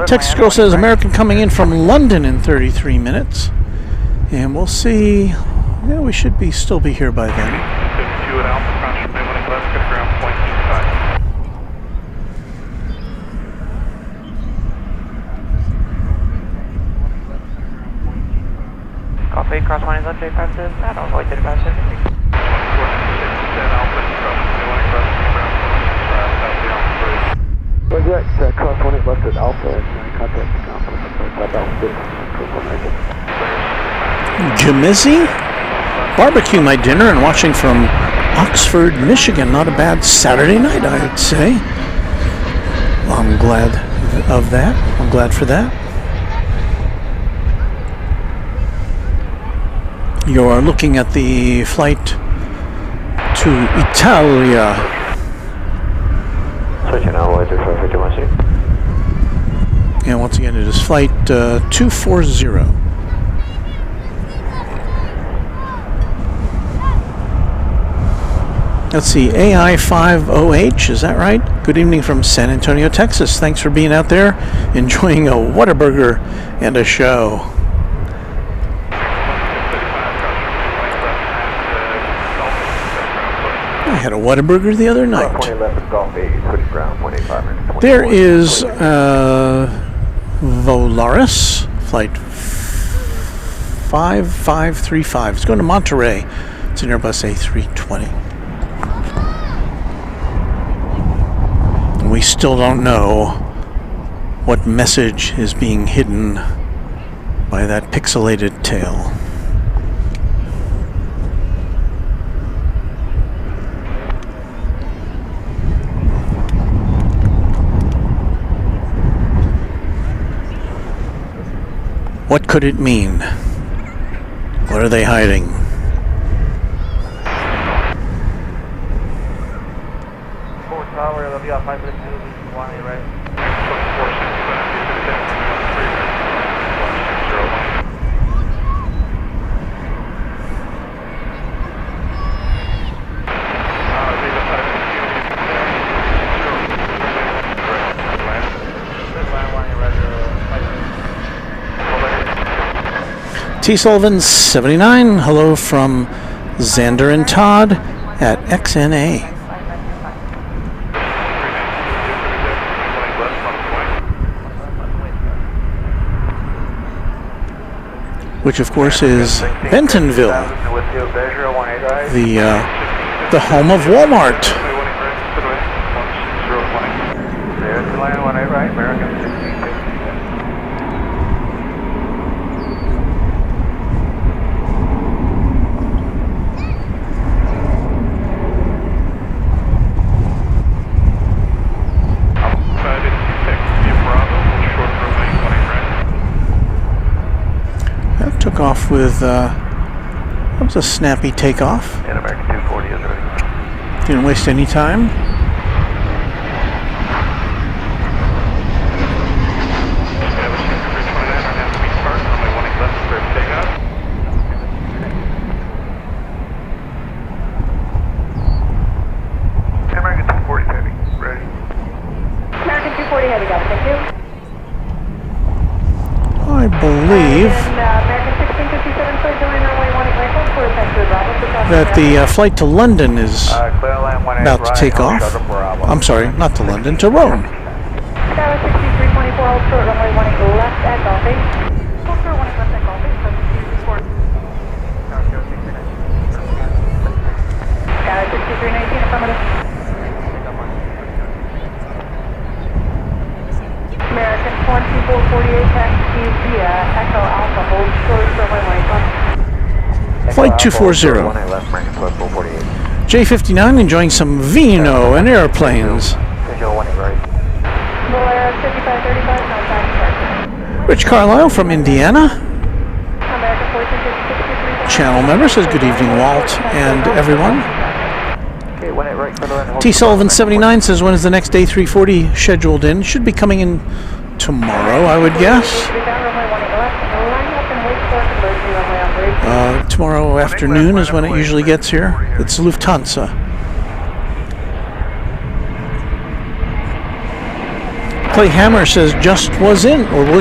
Text Girl says American coming in from London in 33 minutes. And we'll see. Yeah, we should still be here by then. 52 at Alpha, cross runway 18 left, get ground point 85. Copy, cross 18 left, 856, that all the way to the pass 50. 10 Alpha, cross runway 18 left, get ground point 65, south the Alpha Bridge. Roger, cross 18 left at Alpha and contact the complex. South Alpha Jamizzi? Barbecue my dinner and watching from Oxford, Michigan. Not a bad Saturday night, I would say. Well, I'm glad of that. I'm glad for that. You are looking at the flight to Italia. Switching out, A350. And once again, it is flight 240. Let's see, AI50H, is that right? Good evening from San Antonio, Texas. Thanks for being out there, enjoying a Whataburger and a show. I had a Whataburger the other night. There is Volaris, flight 5535. It's going to Monterey. It's an Airbus A320. We still don't know what message is being hidden by that pixelated tail. What could it mean? What are they hiding? Tower, they'll be off 5 minutes, 1 right. T. Sullivan 79, hello from Xander and Todd at XNA. Which of course is Bentonville, the home of Walmart. Took off with, that was a snappy takeoff. And American 240 is ready. Didn't waste any time. American 240 heavy, ready. American 240 heavy, got it, thank you. I believe that the flight to London is about to take off. I'm sorry, not to London, to Rome. Tower 6324, hold short, runway 18 left at Golfing. Hold short, 18 left at Golfing, so 224. Tower 6319, affirmative. American 2448, taxi via Echo Alpha, hold short, runway 18 left. Flight 240. J59 enjoying some vino and airplanes. Rich Carlisle from Indiana. Channel member says good evening, Walt and everyone. T. Sullivan 79 says, when is the next A340 scheduled in? Should be coming in tomorrow, I would guess. Tomorrow afternoon is when it usually gets here. It's Lufthansa. Clay Hammer says just was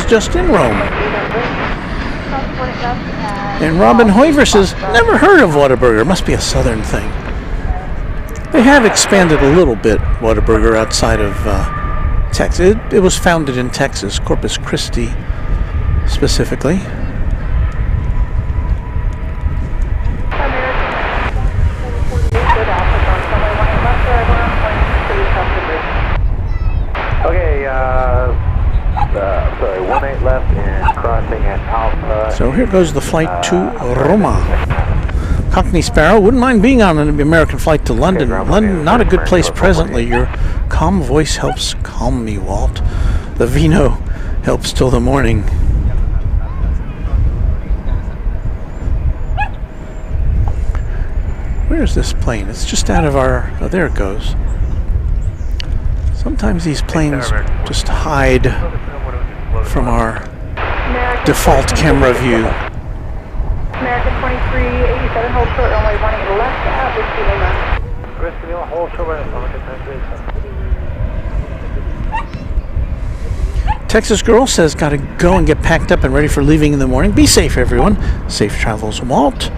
just in Rome. And Robin Hoiver says, never heard of Whataburger. Must be a southern thing. They have expanded a little bit, Whataburger, outside of Texas. It was founded in Texas, Corpus Christi specifically. Okay, sorry, 18 left and crossing at Alpha. So here goes the flight to Roma. Cockney Sparrow, wouldn't mind being on an American flight to London. London, not a good place presently. Your calm voice helps calm me, Walt. The vino helps till the morning. Where's this plane? It's just out of our... Oh, there it goes. Sometimes these planes just hide from our default camera view. American 2387, hold short, runway 18 left at Whiskey Lima. Hold short, Texas Girl says, gotta go and get packed up and ready for leaving in the morning. Be safe, everyone. Safe travels, Walt.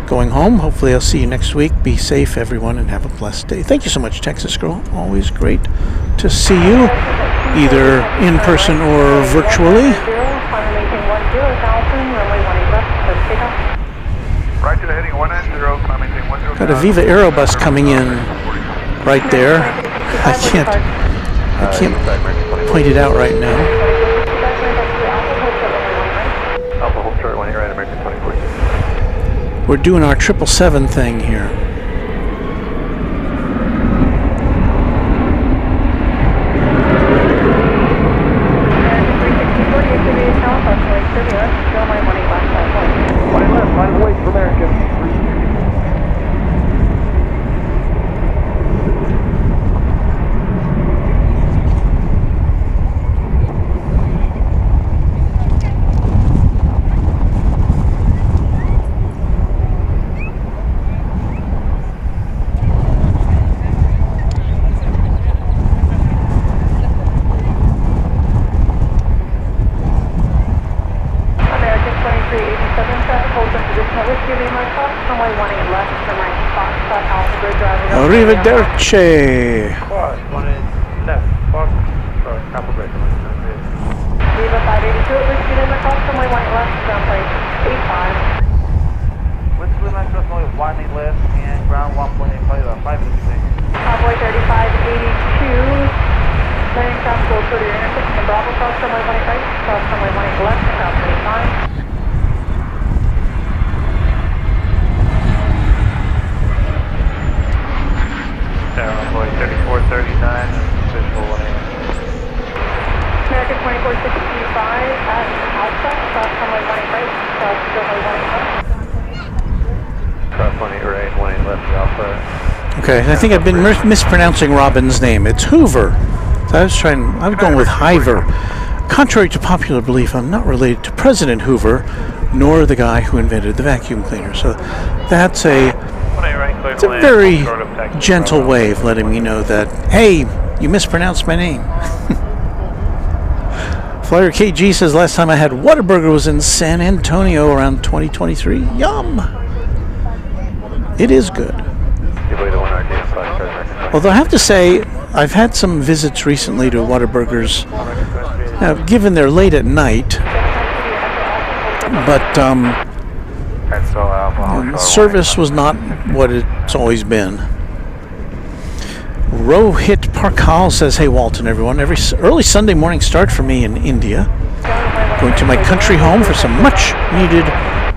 Going home. Hopefully I'll see you next week. Be safe, everyone, and have a blessed day. Thank you so much, Texas Girl. Always great to see you, either in person or virtually. Right to the heading 190, climbing 10. Got a Viva Aerobus coming in right there. I can't point it out right now. Alpha, hold short, 18 right, American 24. We're doing our 777 thing here. Arrivederci. Viva 582 at Whiskey Lima, cross runway 18 left, ground plane 85. Whiskey Lima, cross runway 18 left, and ground 1.85, 586. Cowboy 3582, landing craft gold for your intersection and Bravo, cross runway 18 right, cross runway 18 left, ground 25. Runway 3439, official 18. American 2465 at Alpha, cross runway 18 right, cross runway 18 left. Cross 18 right, 18 left, Alpha. Okay, I think I've been mispronouncing Robin's name. It's Hoover. So I was going with Hiver. Contrary to popular belief, I'm not related to President Hoover, nor the guy who invented the vacuum cleaner. So that's it's a very gentle way of letting me know that, hey, you mispronounced my name. Flyer KG says, last time I had Whataburger was in San Antonio around 2023. Yum! It is good. Although I have to say, I've had some visits recently to Whataburgers. Now, given they're late at night, but service was not what it's always been. Rohit Parkal says, hey Walton, everyone, early Sunday morning start for me in India. Going to my country home for some much needed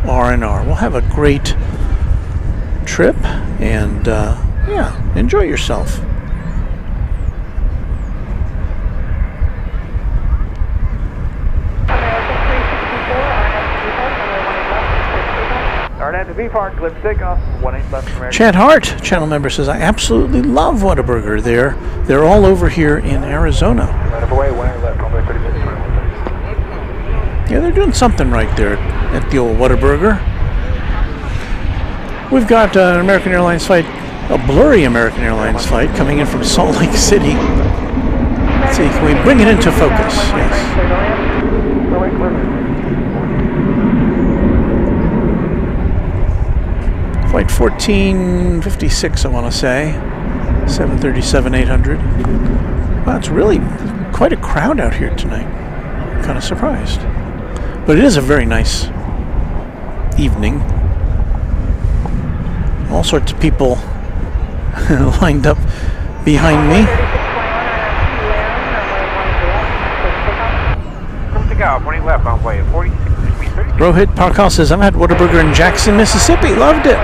R&R. We'll have a great trip and yeah, enjoy yourself. RNAV B Park, clear for takeoff, 18 left American. Chad Hart, channel member, says, I absolutely love Whataburger. They're all over here in Arizona. Right up away, 18 left, runway 36. Yeah, they're doing something right there at the old Whataburger. We've got an American Airlines flight, a blurry American Airlines flight coming in from Salt Lake City. Let's see, can we bring it into focus? Yes. Flight 1456, I want to say. 737-800. Wow, it's really quite a crowd out here tonight. I'm kind of surprised. But it is a very nice evening. All sorts of people lined up behind me. Rohit Parkal says, I've had Whataburger in Jackson, Mississippi. Loved it.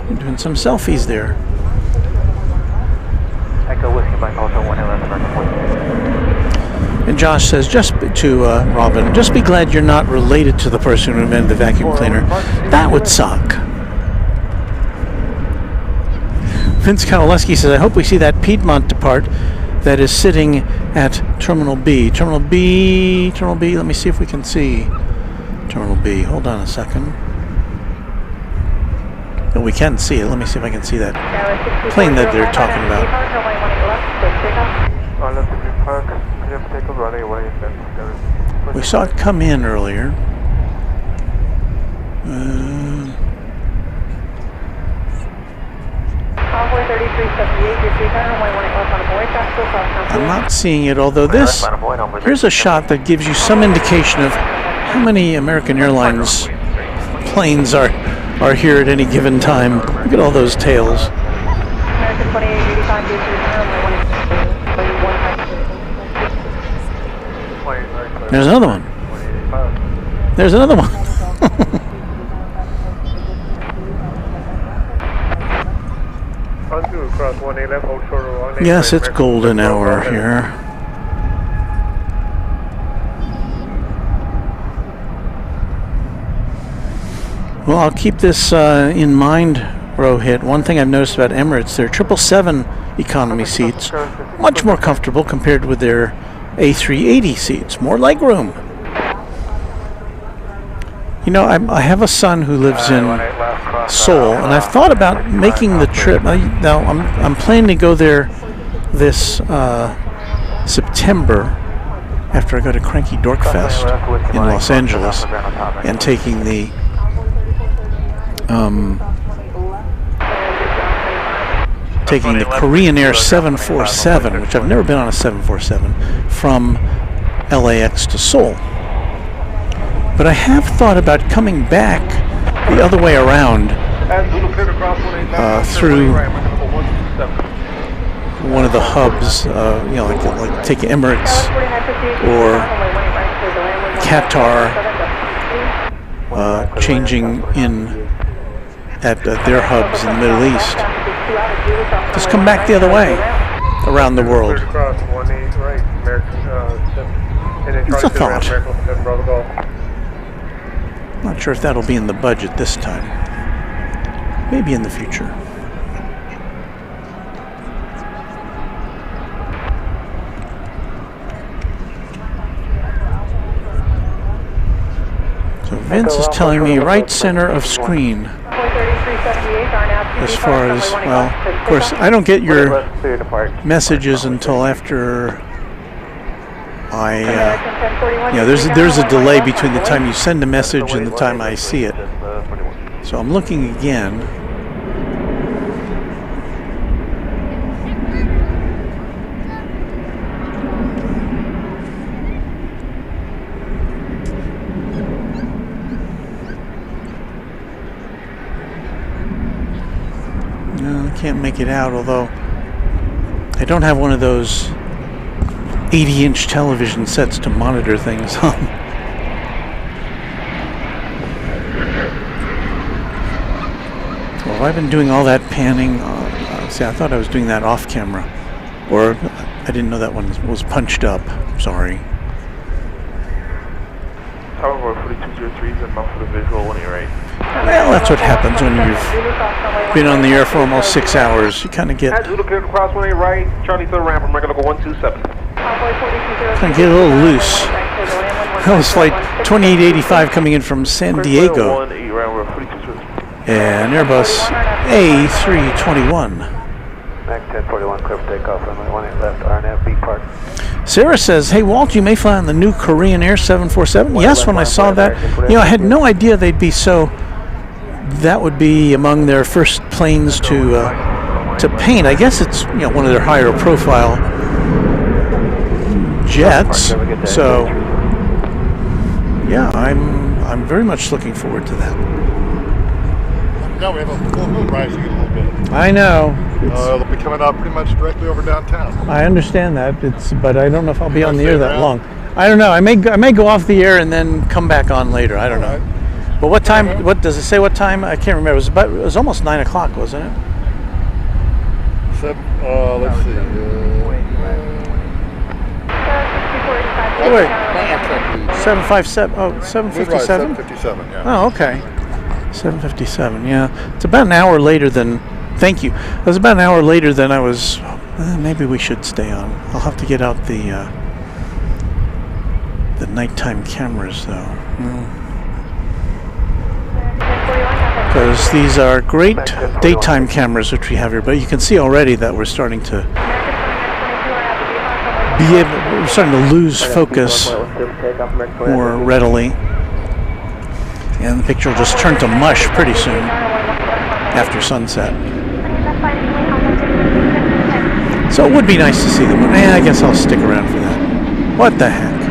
I'm doing some selfies there. And Josh says, just to Robin, just be glad you're not related to the person who invented the vacuum cleaner. That would suck. Vince Kowaleski says, I hope we see that Piedmont depart that is sitting at Terminal B. Terminal B, let me see if we can see Terminal B. Hold on a second. No, we can see it. Let me see if I can see that plane that they're talking about. We saw it come in earlier. I'm not seeing it, although here's a shot that gives you some indication of how many American Airlines planes are here at any given time. Look at all those tails. There's another one. There's another one. Yes, it's golden hour here. Well, I'll keep this in mind, Rohit. One thing I've noticed about Emirates, their 777 economy seats, much more comfortable compared with their A380 seats. More legroom. You know, I have a son who lives in Seoul, and I've thought about making the trip. Now, I'm planning to go there this September after I go to Cranky Dork Fest in Los Angeles, and taking the Korean Air 747, which I've never been on a 747, from LAX to Seoul. But I have thought about coming back the other way around through one of the hubs, like take Emirates or Qatar, changing in at their hubs in the Middle East. Just come back the other way around the world. It's a thought. Not sure if that'll be in the budget this time. Maybe in the future. So Vince is telling me right center of screen. As far as, well, of course, I don't get your messages until after there's a delay between the time you send a message and the time I see it. So I'm looking again. No, I can't make it out, although I don't have one of those 80-inch television sets to monitor things on. Well, I've been doing all that panning. See, I thought I was doing that off camera. Or I didn't know that one was punched up. Sorry. Tower 4203 is in for the visual when you're right. Well, that's what happens when you've been on the air for almost 6 hours. You kind of get Zulu clear to cross 18 right, Charlie to the ramp, American local 127. kind of get a little loose. That was flight 2885 coming in from San Diego. And Airbus A321. Max 1041, clear for takeoff, runway 18 left, RNF, B park. Sarah says, hey Walt, you may fly on the new Korean Air 747. Yes, when I saw that, you know, I had no idea they'd be so, that would be among their first planes to paint. I guess it's, you know, one of their higher profile jets. So yeah, I'm very much looking forward to that. Now we have a full moon rising in a little bit. I know. It'll be coming out pretty much directly over downtown. I understand that, but I don't know if I'll be on the air that long. I don't know. I may go off the air and then come back on later. I don't know. But what time? What does it say? What time? I can't remember. It was almost 9 o'clock, wasn't it? Let's see. Oh wait. 757. Oh, 757. 757. Yeah. Oh, okay. 757. Yeah. It's about an hour later than. Thank you. It was about an hour later than I was. Maybe we should stay on. I'll have to get out the nighttime cameras though. Because these are great daytime cameras which we have here, but you can see already that we're starting to we're starting to lose focus more readily, and the picture will just turn to mush pretty soon after sunset. So it would be nice to see the moon. I guess I'll stick around for that. What the heck?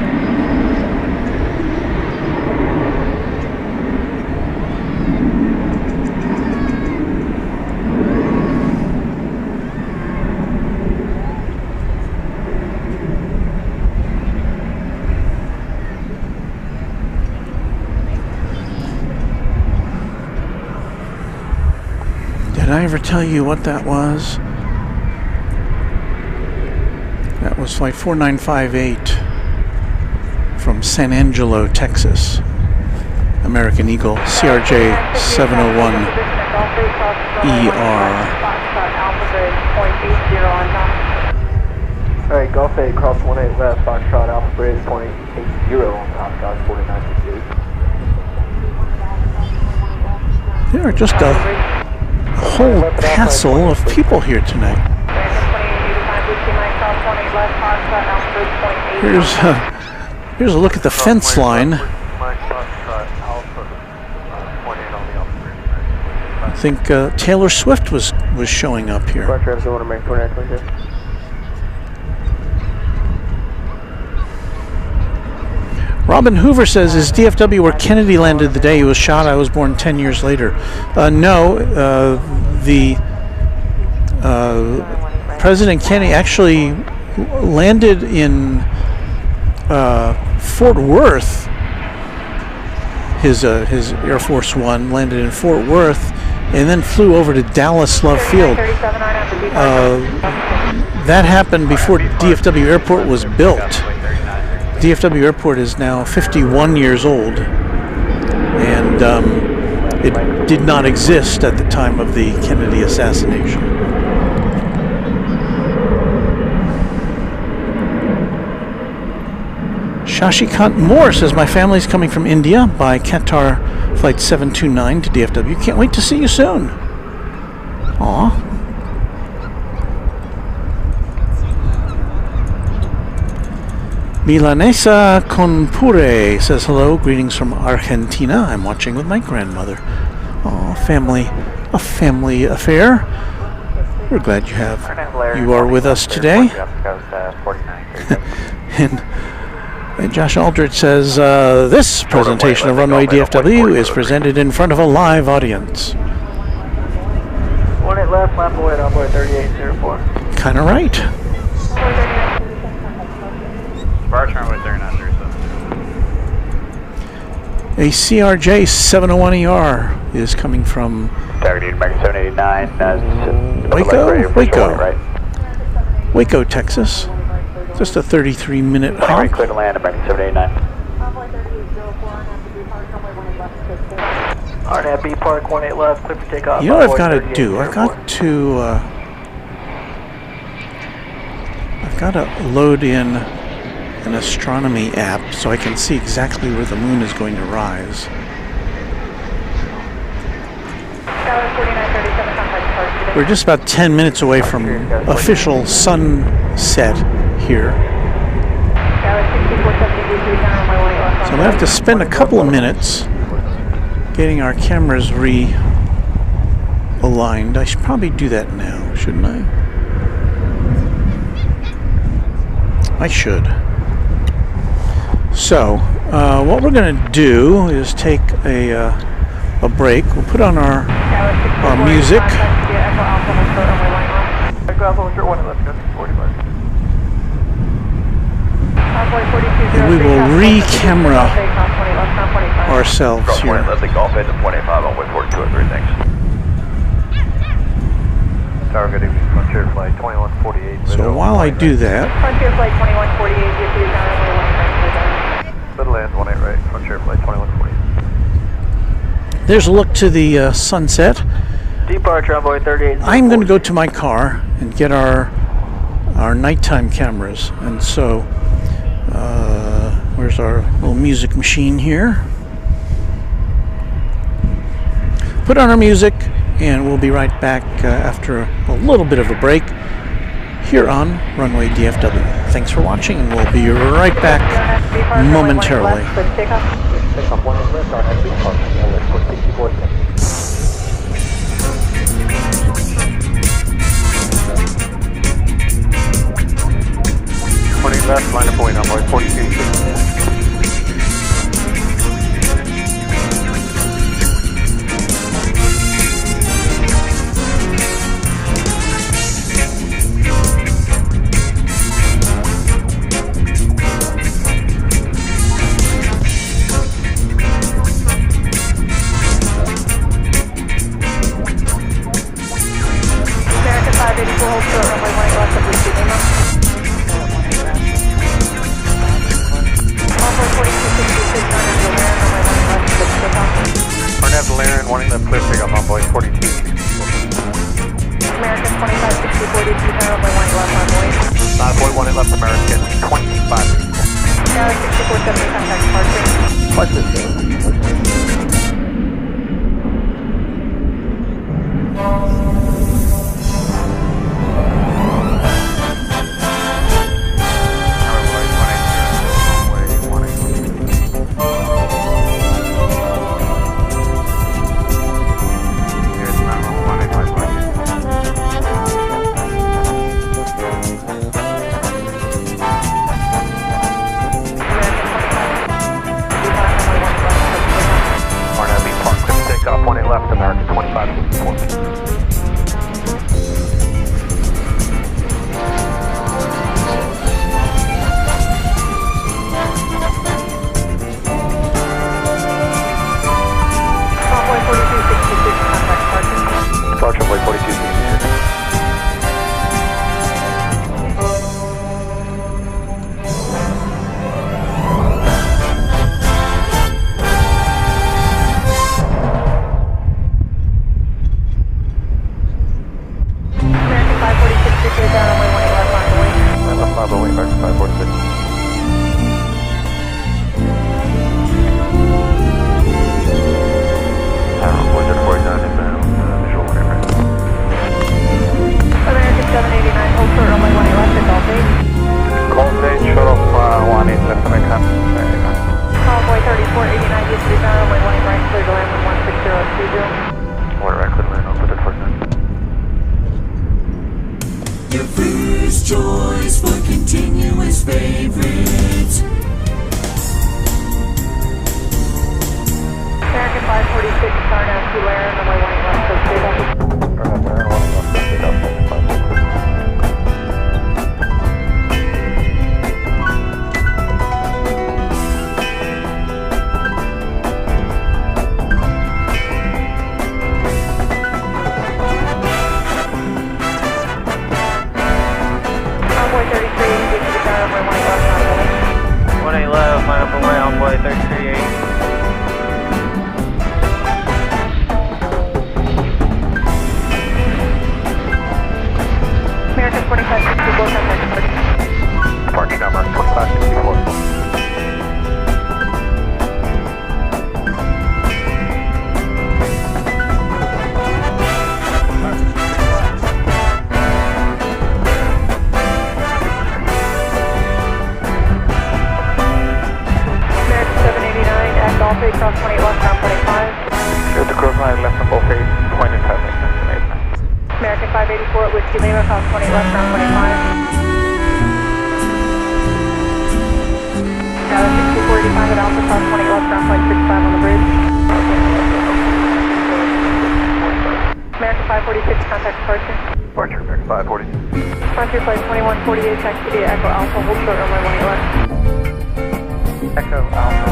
Did I ever tell you what that was? That was flight 4958 from San Angelo, Texas. American Eagle, CRJ 701 ER. Alright, Golf 8, cross 18 left, Foxtrot, Alpha Bridge, 0.80 on top, guys, 4968. There are just a whole passel of people here tonight. Here's a look at the fence line. I think Taylor Swift was showing up here. Robin Hoover says, is DFW where Kennedy landed the day he was shot? I was born 10 years later. No, the President Kennedy actually landed in Fort Worth. His Air Force One landed in Fort Worth and then flew over to Dallas Love Field. That happened before DFW Airport was built. DFW Airport is now 51 years old, and it did not exist at the time of the Kennedy assassination. Shashikant Moore says, my family's coming from India by Qatar Flight 729 to DFW. Can't wait to see you soon. Aw. Milanesa Conpure says hello, greetings from Argentina. I'm watching with my grandmother. Oh, a family affair. We're glad you are with us today. and Josh Aldrich says this presentation of Runway DFW is presented in front of a live audience. 18 left, lap away, Envoy 3804. Kind of right. A CRJ 701ER is coming from Waco, Texas. Just a 33-minute hop. Clear to land, American 789. RNAV B Park 18 left, clear for takeoff. You know what I've got to do? I've got to load in an astronomy app so I can see exactly where the moon is going to rise. We're just about 10 minutes away from official sunset here. So I'm going to have to spend a couple of minutes getting our cameras realigned. I should probably do that now, shouldn't I? I should. So, what we're going to do is take a break. We'll put on our music. And we will re-camera ourselves here. Let the Golf Edge at 25 on way 42 and 3 things. Targeting Frontier Flight 2148. So while I do that, Frontier Flight 2148, Little end 18 right, Frontier Flight 2148. there's a look to the sunset. Departure Runway 38. I'm going to go to my car and get our nighttime cameras. And so, where's our little music machine here? Put on our music, and we'll be right back after a little bit of a break here on Runway DFW. Thanks for watching, and we'll be right back momentarily. Left, line of point on board 42. American 584, hold short, runway 18 left, up with Lima. Arnav Valerian, wanting left clear pickup on board 42. American 2560, 42, runway 18 left, runway. 5.1 left American, 25. Dallas 6470, contact departure. What's this? Left American 2564. Departure Runway 4266. Your first choice for continuous favorites. American 546, Tarnav, Tulare, runway 18 left, so stay back. 584 at Whiskey Lima, cross 20 left, ground 25. Tower 6485 at Alpha, cross 20 left, ground 0.65 on the bridge. American 546, contact departure. Departure, American 540. Frontier flight 2148, taxi to Echo Alpha, hold short runway 18 left. Echo Alpha.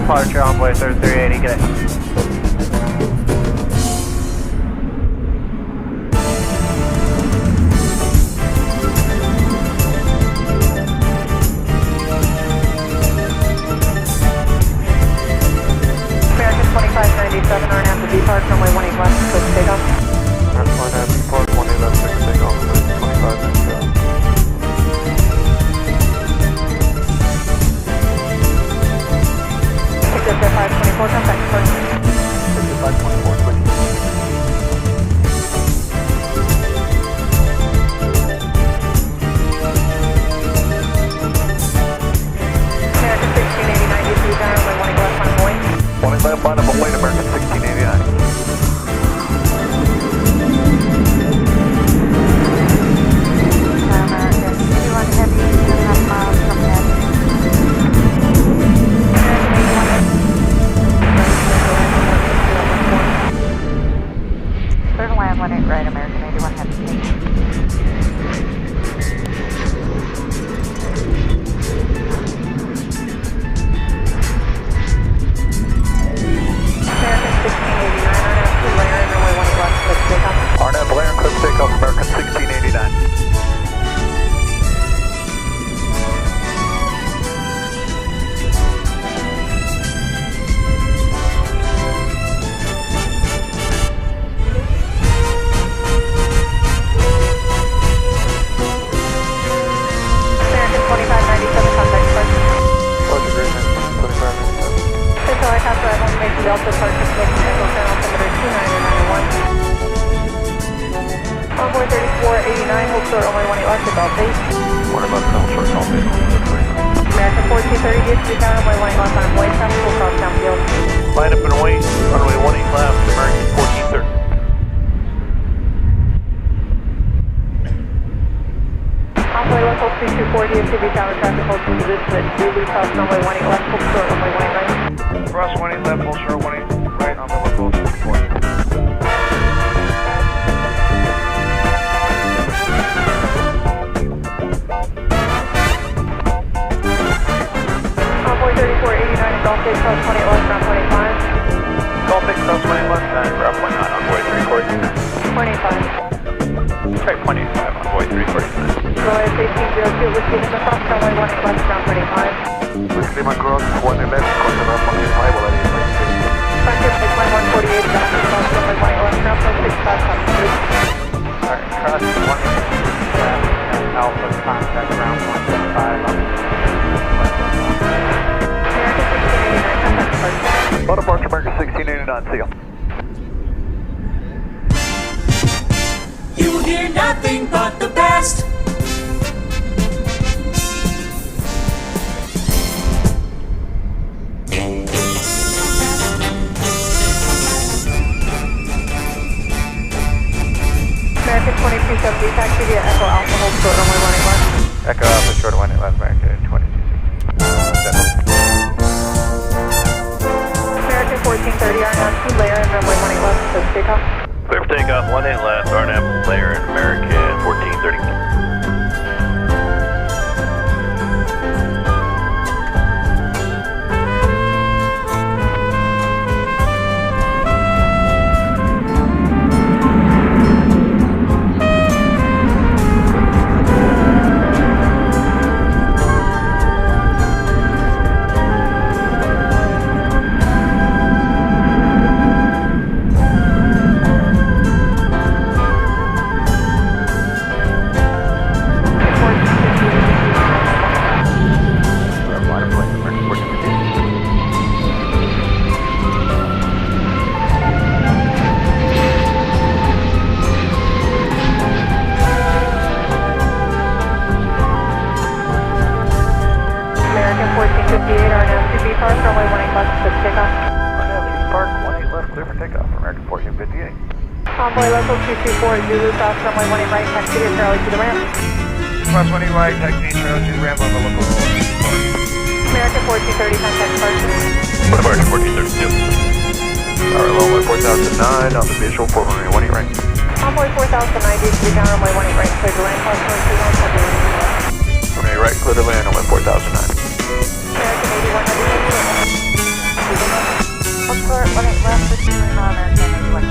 Departure, Envoy 3380, get it. American 2597, RNAV to depart, runway 18 left, clear for takeoff. RNAV depart, 18 left, clear for takeoff, 2597. Victor 524, contact departure. Victor 524, switch. American 1689, DC down, runway 18 left, final point. 18 left, line up a wait, American 1689. Right, American 81 heavy. RNAV Blair, clip takeoff, American 1689. Delta departure connection Echo Channel altimeter 2991. Envoy 3489, hold short runway 18 left to Delta 8. 18 left, hold short, Delta 8. American 1430, DFW down runway 18 left on way traffic, full cross downfield. Line up and wait, runway 18 left, American 1430. Envoy left, hold 324, DFW tower traffic, hold position at Zulu, cross runway 18 left, hold short runway 18 right. Cross 18 left, hold short, 18 right, on the left, hold 64. Envoy 3489 at Golf 8, cross 20 left, ground 25. Golf 8, cross 20 left, and ground 29, Envoy 349. 25. Sorry, 25, Envoy 349. Royal 1802, Whiskey Lima, cross runway 18 left, ground 25. Whiskey Lima, cross 18 left, contact 25, already. Frontier Flight 2148, cross runway 18 left, ground point 65, contact. Alright, cross 1 Alpha, contact ground point 75 on Auto departure America 1689, see ya. You hear nothing but the best. American 2270, taxi via Echo Alpha, hold short runway 18 left. Echo Alpha, short 18 left, American 2260. American 1430, RNAV, layer in runway 18 left, so takeoff. Clear for takeoff, 18 left, RNAV, layer in American 1430. Convoy local 224, Zulu South, runway 18 right, taxi to Charlie to the ramp. Cross 18 right, taxi Charlie to the ramp on the local. American 1430, contact departure. Departure 1432. Alright, runway 4009 on the visual for runway 18 right. Convoy 4090, to be down runway 18 right, clear to land, cross 21, Runway right, clear to land, runway 4009. American 8100. Hold short 18 left, with you and American 8100. Runway 18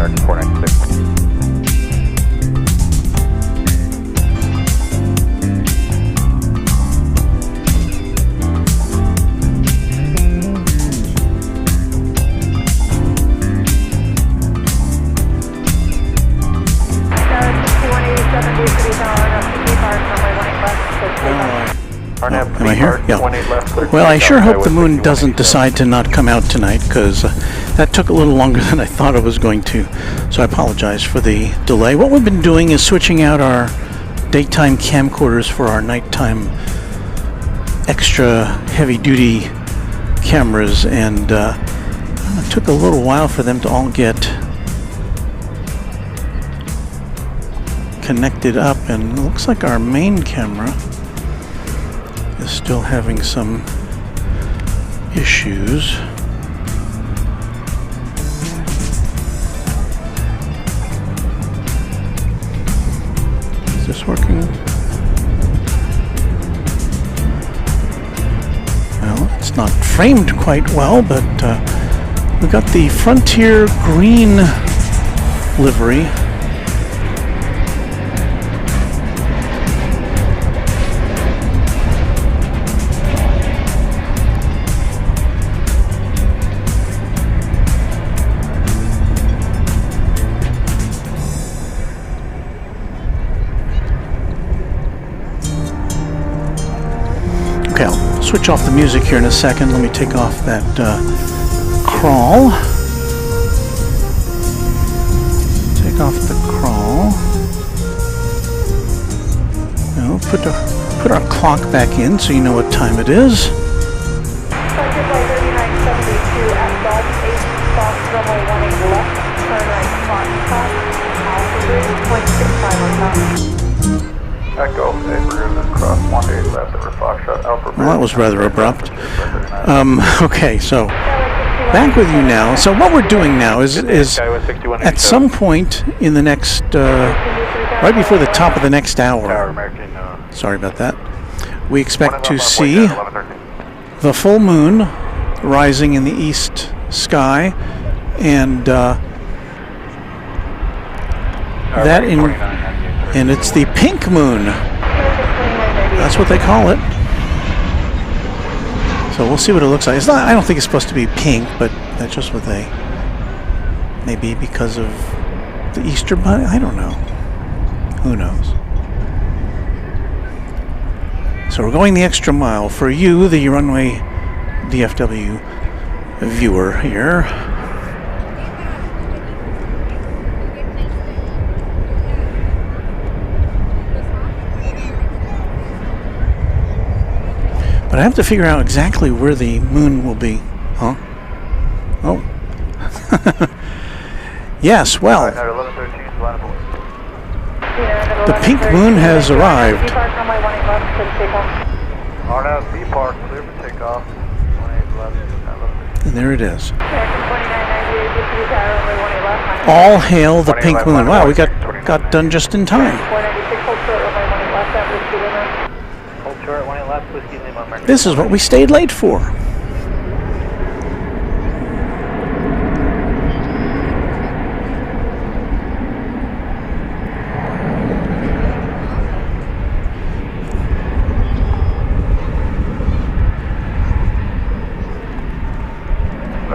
American 496. Am I here? Yeah. Well, I sure hope the moon doesn't decide to not come out tonight, because that took a little longer than I thought it was going to. So I apologize for the delay. What we've been doing is switching out our daytime camcorders for our nighttime extra heavy-duty cameras, and it took a little while for them to all get connected up, and it looks like our main camera is still having some issues. Is this working? Well, it's not framed quite well, but we got the Frontier green livery. Switch off the music here in a second. Let me take off that crawl. Take off the crawl. Now put our clock back in so you know what time it is. Echo, we're cross 18 left over Foxtrot Alpha. Well, that was rather abrupt. Okay, so back with you now. So what we're doing now is at some point in the next, right before the top of the next hour, sorry about that, we expect to see the full moon rising in the east sky, and and it's the pink moon. That's what they call it. So we'll see what it looks like. It's not, I don't think it's supposed to be pink, but that's just what they, maybe because of the Easter Bunny. I don't know. Who knows? So we're going the extra mile for you, the Runway DFW viewer here. But I have to figure out exactly where the moon will be. Huh? Oh. Yes, well. The pink moon has arrived. And there it is. All hail the pink moon. Wow, we got done just in time. This is what we stayed late for. I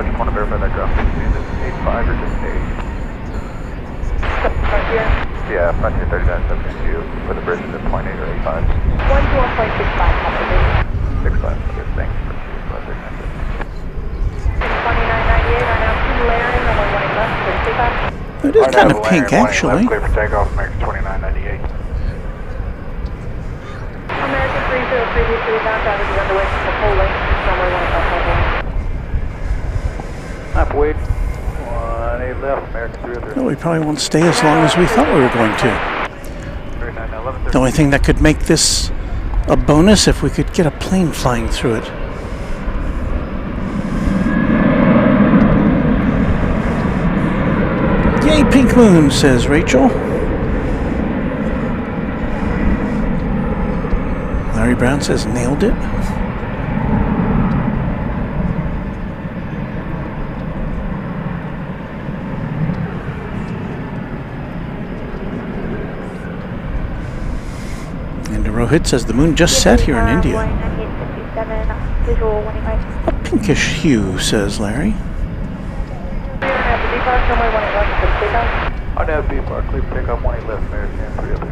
just want to verify that ground. Is it 85 or just 8? Yeah, Frontier 3972 for the bridge is at 0.8 or 85. 121.65. 65, okay, thanks. It is kind of pink, actually. Clear for takeoff, American 2998. American 303 previously bound traffic is underway from the pole lane, runway 15. Map wait. 18 left, American 303. Well, we probably won't stay as long as we thought we were going to. The only thing that could make this a bonus if we could get a plane flying through it. Yay, pink moon, says Rachel. Larry Brown says nailed it. Rohit says the moon just set here in India. Visual 185. A pinkish hue, says Larry. On that B Park, clear takeoff 18 left, American 3W.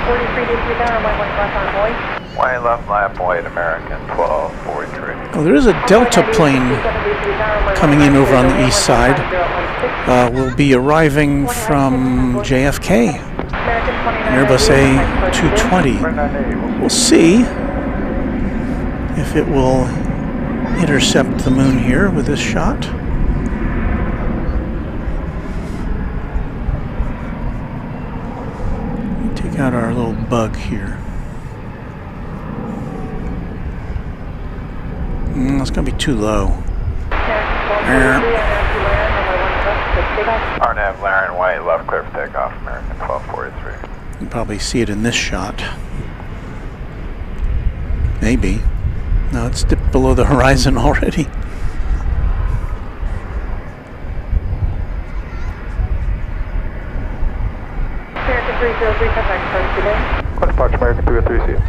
43 DFW down, runway 18 left on Boy. 18 left, lap 8, American 1243. Oh, there is a Delta plane coming in over on the east side. Will be arriving from JFK. Airbus A350. We'll see if it will intercept the moon here with this shot. Take out our little bug here. It's going to be too low. RNAV, Laren White, left clear for takeoff, American 1243. You can probably see it in this shot. Maybe. No, it's dipped below the horizon already. American 303, contact first today. What departure, American 303, see you.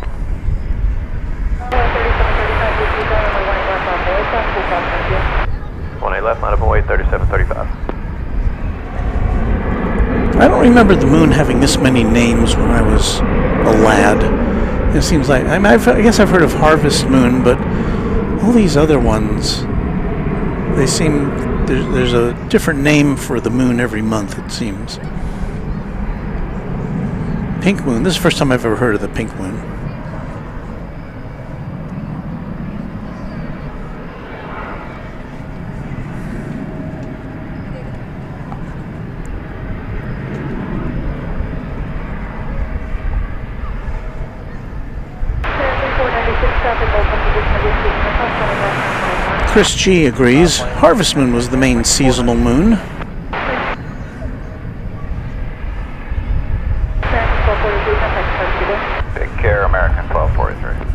18 left, line up and wait, 3735. I don't remember the moon having this many names when I was a lad. It seems like, I guess I've heard of Harvest Moon, but all these other ones, they seem, there's a different name for the moon every month, it seems. Pink Moon, this is the first time I've ever heard of the Pink Moon. Chris G agrees. Harvest Moon was the main seasonal moon. Take care, American 1243.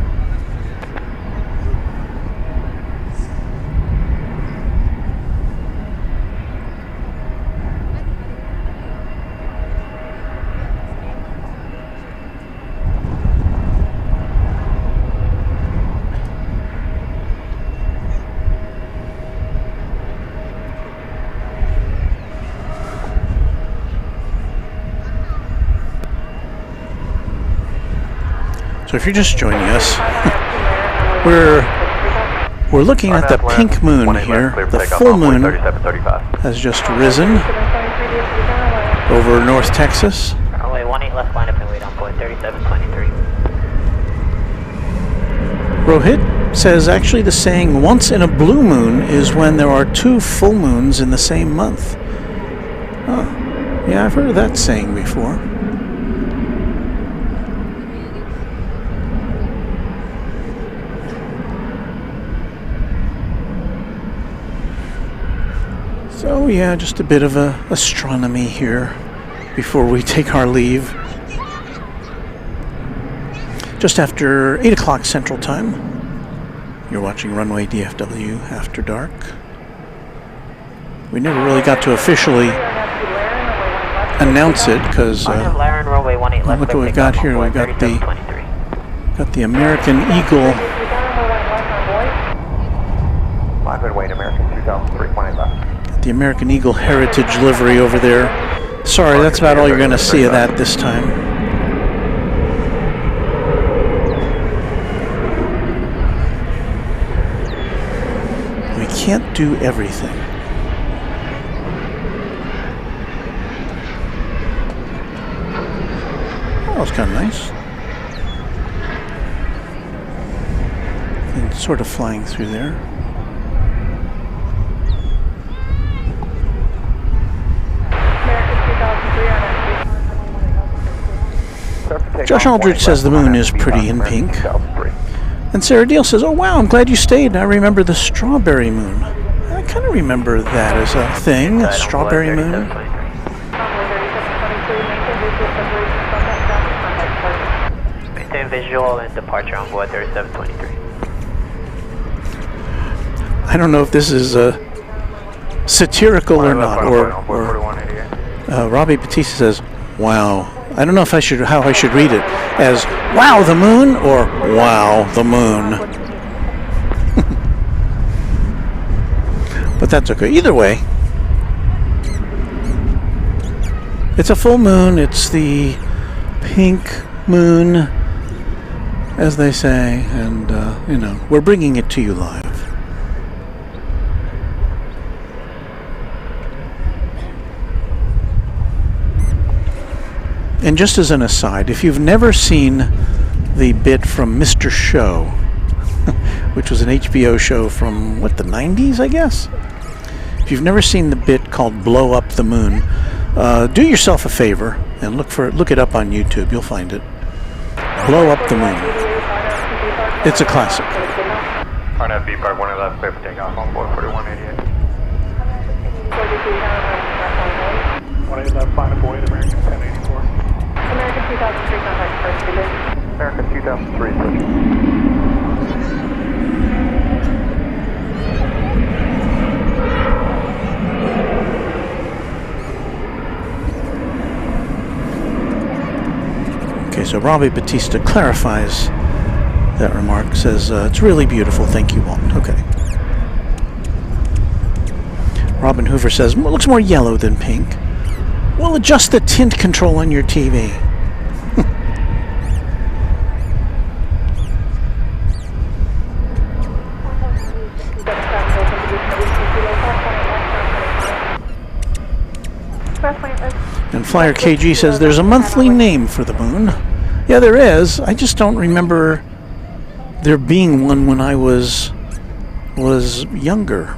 So if you're just joining us, we're looking at the pink moon here. The full moon has just risen over North Texas. Runway 18 left, line up and wait on point 3723. Rohit says actually the saying once in a blue moon is when there are two full moons in the same month. Oh, yeah, I've heard of that saying before. So yeah, just a bit of astronomy here before we take our leave. Just after 8 o'clock Central Time. You're watching Runway DFW After Dark. We never really got to officially announce it because look what we've got here. We've got the American Eagle. American 2003, 18 left. The American Eagle Heritage livery over there. Sorry, that's about all you're going to see of that this time. We can't do everything. Oh, that was kind of nice. And sort of flying through there. Josh Aldridge says the moon is pretty in pink. And Sarah Deal says, oh wow, I'm glad you stayed. I remember the strawberry moon. I kind of remember that as a thing, a strawberry moon. Maintain visual and departure on board 3723. I don't know if this is satirical or not. Or Robbie Batista says, wow, I don't know if how I should read it, as "Wow the moon" or "Wow the moon." But that's okay. Either way, it's a full moon. It's the pink moon, as they say, and you know, we're bringing it to you live. And just as an aside, if you've never seen the bit from Mr. Show, which was an HBO show from, what, the 90s, I guess? If you've never seen the bit called Blow Up the Moon, do yourself a favor and look it up on YouTube. You'll find it. Blow Up the Moon. It's a classic. RNAV B Park 1 left, clear for takeoff on board 4188. 18 left, final boy, American 1084. American 2003, contact first, delay. American 2003, push. Okay, so Robbie Batista clarifies that remark, says, it's really beautiful, thank you, Walt. Okay. Robin Hoover says, it looks more yellow than pink. Well, adjust the tint control on your TV. And Flyer KG says there's a monthly name for the moon. Yeah, there is. I just don't remember there being one when I was younger.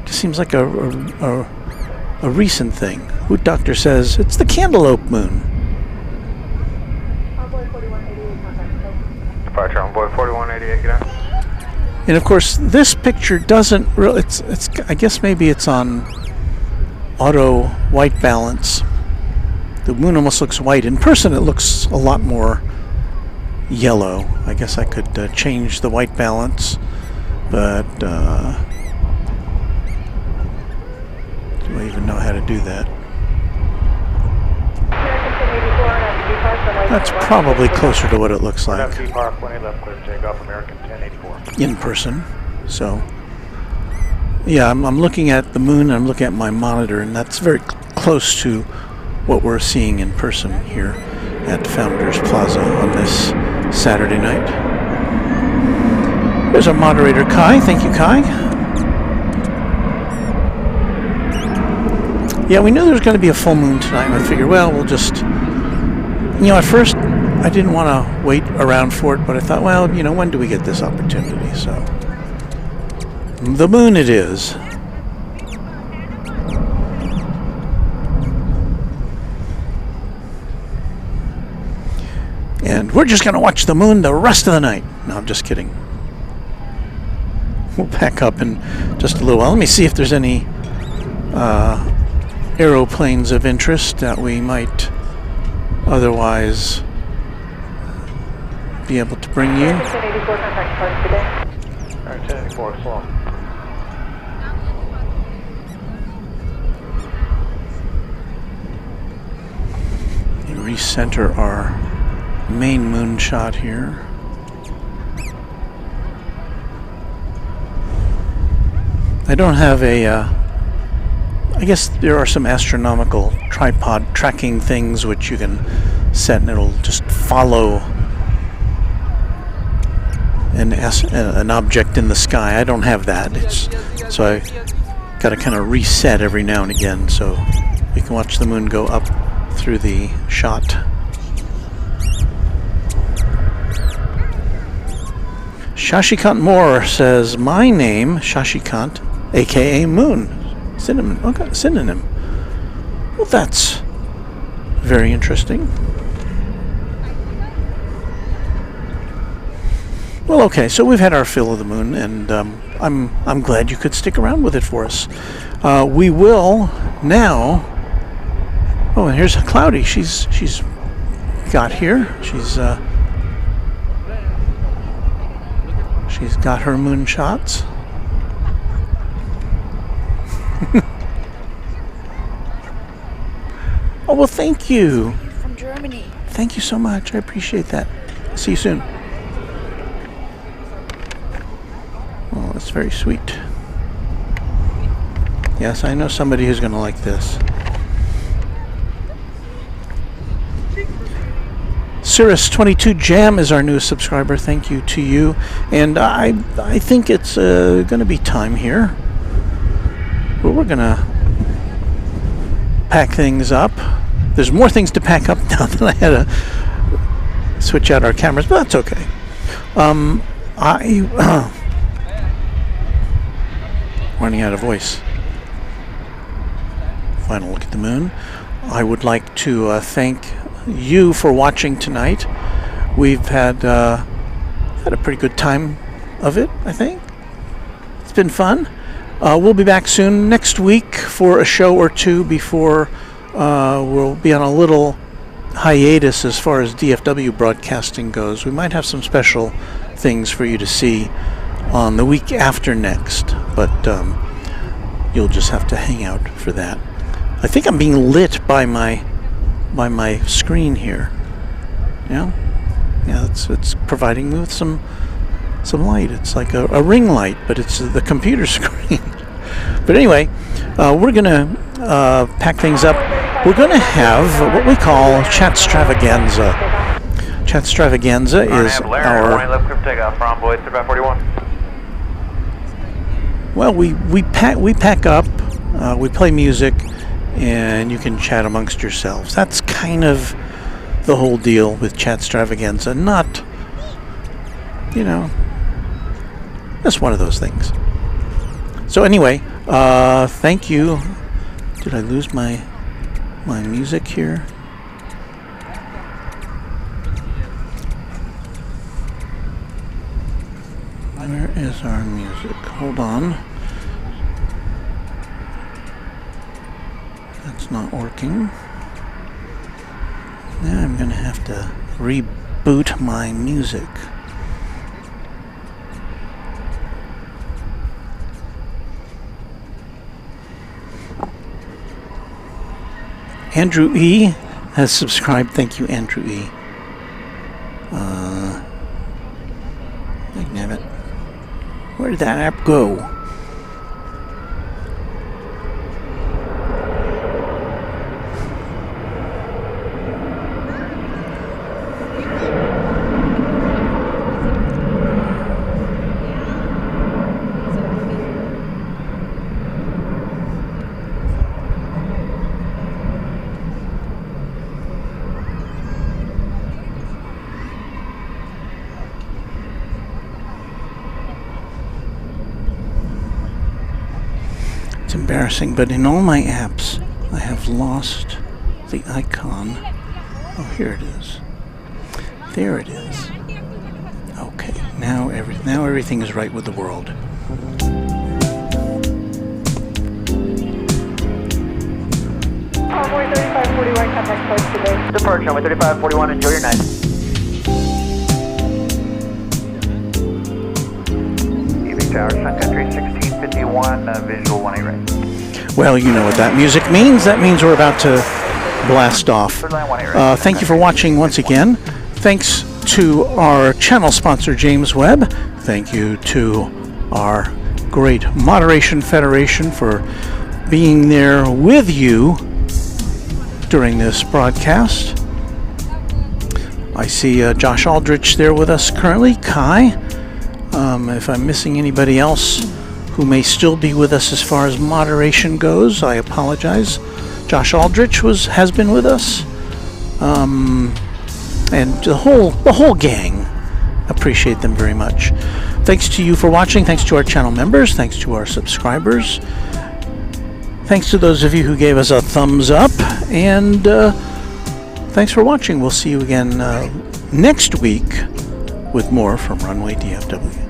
It seems like a recent thing. Wood Doctor says it's the Cantaloupe Moon. Departure on board 4188, get out. And of course, this picture doesn't really. It's. I guess maybe it's on auto white balance. The moon almost looks white. In person, it looks a lot more yellow. I guess I could change the white balance, but do I even know how to do that? That's probably closer to what it looks like in person. So yeah, I'm looking at the moon, I'm looking at my monitor, and that's very close to what we're seeing in person here at Founders Plaza on this Saturday night. There's our moderator, Kai. Thank you, Kai. Yeah, we knew there was going to be a full moon tonight. I figured, well, we'll just... You know, at first, I didn't want to wait around for it, but I thought, well, you know, when do we get this opportunity? So, the moon it is. And we're just going to watch the moon the rest of the night. No, I'm just kidding. We'll pack up in just a little while. Let me see if there's any aeroplanes of interest that we might otherwise be able to bring you. 1084, contact first, today. Alright, 1084, slow. Recenter our main moon shot here. I don't have a I guess there are some astronomical tripod tracking things which you can set and it'll just follow an object in the sky. I don't have that. So I got to kind of reset every now and again so we can watch the moon go up through the shot. Shashikant Moore says, my name, Shashikant, aka Moon. Synonym. Okay, synonym. Well, that's very interesting. Well, okay, so we've had our fill of the moon, and I'm glad you could stick around with it for us. We will now. Oh, and here's Cloudy. She's got here. She's got her moon shots. Oh, well, thank you. Thank you so much. I appreciate that. See you soon. Oh, that's very sweet. Yes, I know somebody who's going to like this. Cirrus22 Jam is our newest subscriber. Thank you to you. And I think it's going to be time here. Well, we're going to pack things up. There's more things to pack up now that I had to switch out our cameras, but that's okay. Running out of voice. Final look at the moon. I would like to thank you for watching tonight. We've had a pretty good time of it, I think. It's been fun. We'll be back soon next week for a show or two before we'll be on a little hiatus as far as DFW broadcasting goes. We might have some special things for you to see on the week after next, but you'll just have to hang out for that. I think I'm being lit by my screen here. Yeah, it's providing me with some light. It's like a ring light, but it's the computer screen. But anyway, we're gonna pack things up. We're gonna have what we call Chatstravaganza. Chatstravaganza is our. Well, we pack up. We play music. And you can chat amongst yourselves. That's kind of the whole deal with Chatstravaganza. Not, just one of those things. So anyway, thank you. Did I lose my music here? Where is our music? Hold on. That's not working. Now I'm going to have to reboot my music. Andrew E. has subscribed. Thank you, Andrew E. Damn it. Where did that app go? Embarrassing, but in all my apps I have lost the icon. Oh, here it is. There it is. Okay, now everything is right with the world. Runway 3541, contact post today. Departure, runway 3541, enjoy your night. EV Tower, Sun Country 1651, visual 18 right. Well, you know what that music means. That means we're about to blast off. Thank you for watching once again. Thanks to our channel sponsor, James Webb. Thank you to our great Moderation Federation for being there with you during this broadcast. I see Josh Aldrich there with us currently. Kai. If I'm missing anybody else who may still be with us as far as moderation goes, I apologize. Josh Aldrich has been with us, and the whole gang. Appreciate them very much. Thanks to you for watching. Thanks to our channel members. Thanks to our subscribers. Thanks to those of you who gave us a thumbs up, and thanks for watching. We'll see you again next week with more from Runway DFW.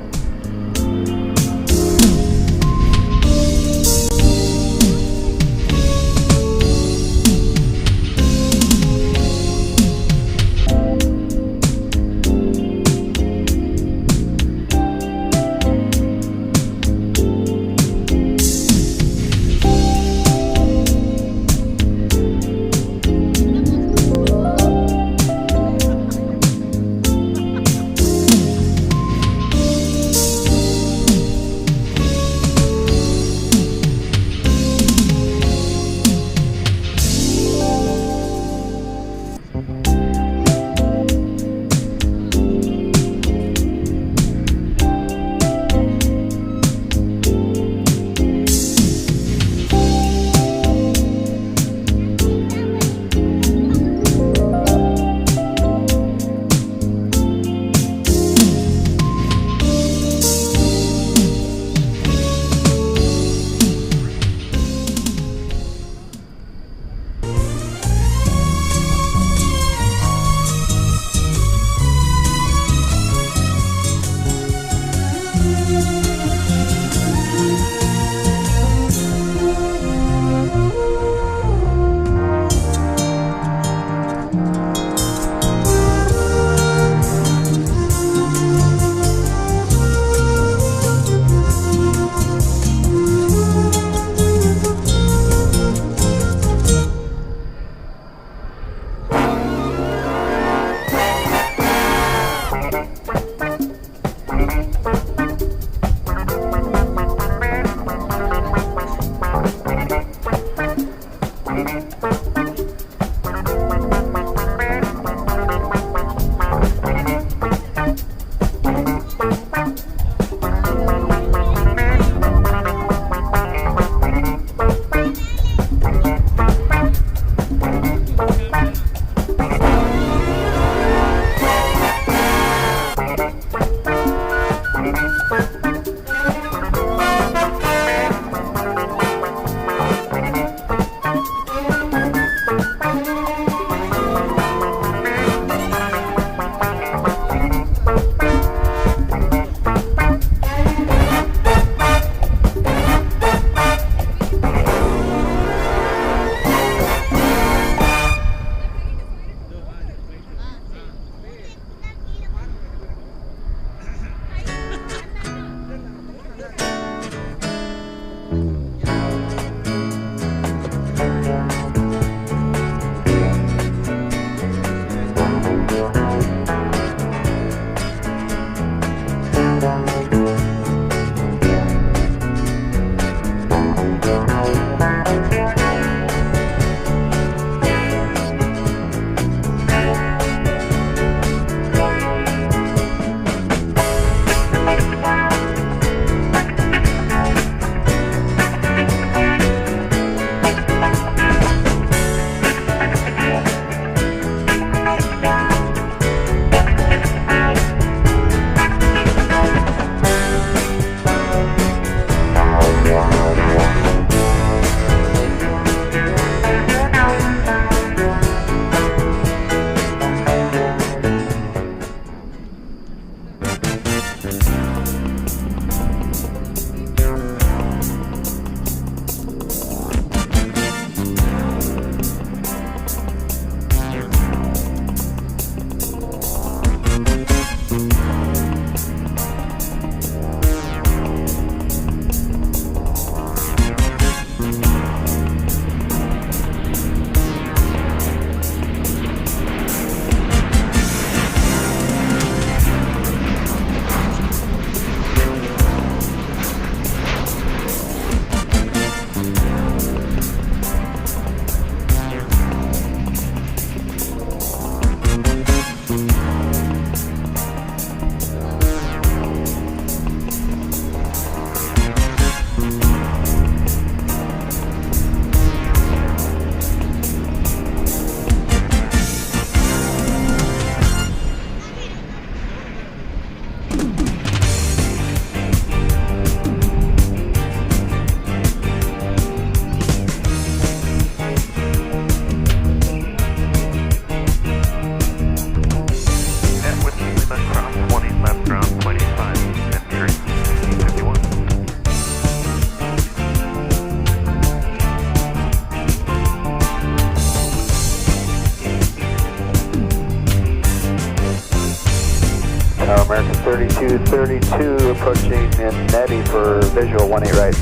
American 3232 approaching Nettie for visual 18 right.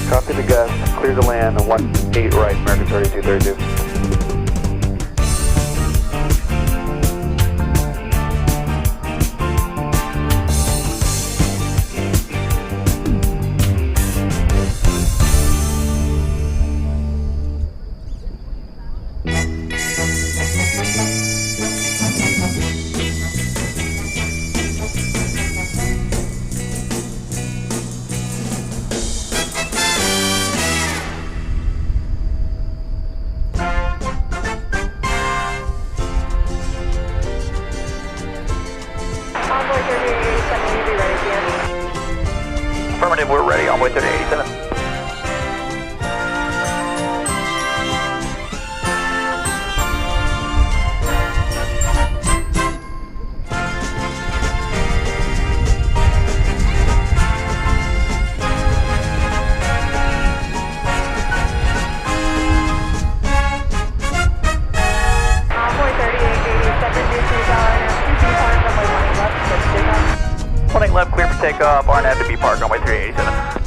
Copy the gust, clear to land, 18 right, American 3232. Affirmative, we're ready. On way 3087. Left, clear for takeoff, RNAV to be parked, runway 387.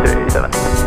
4287.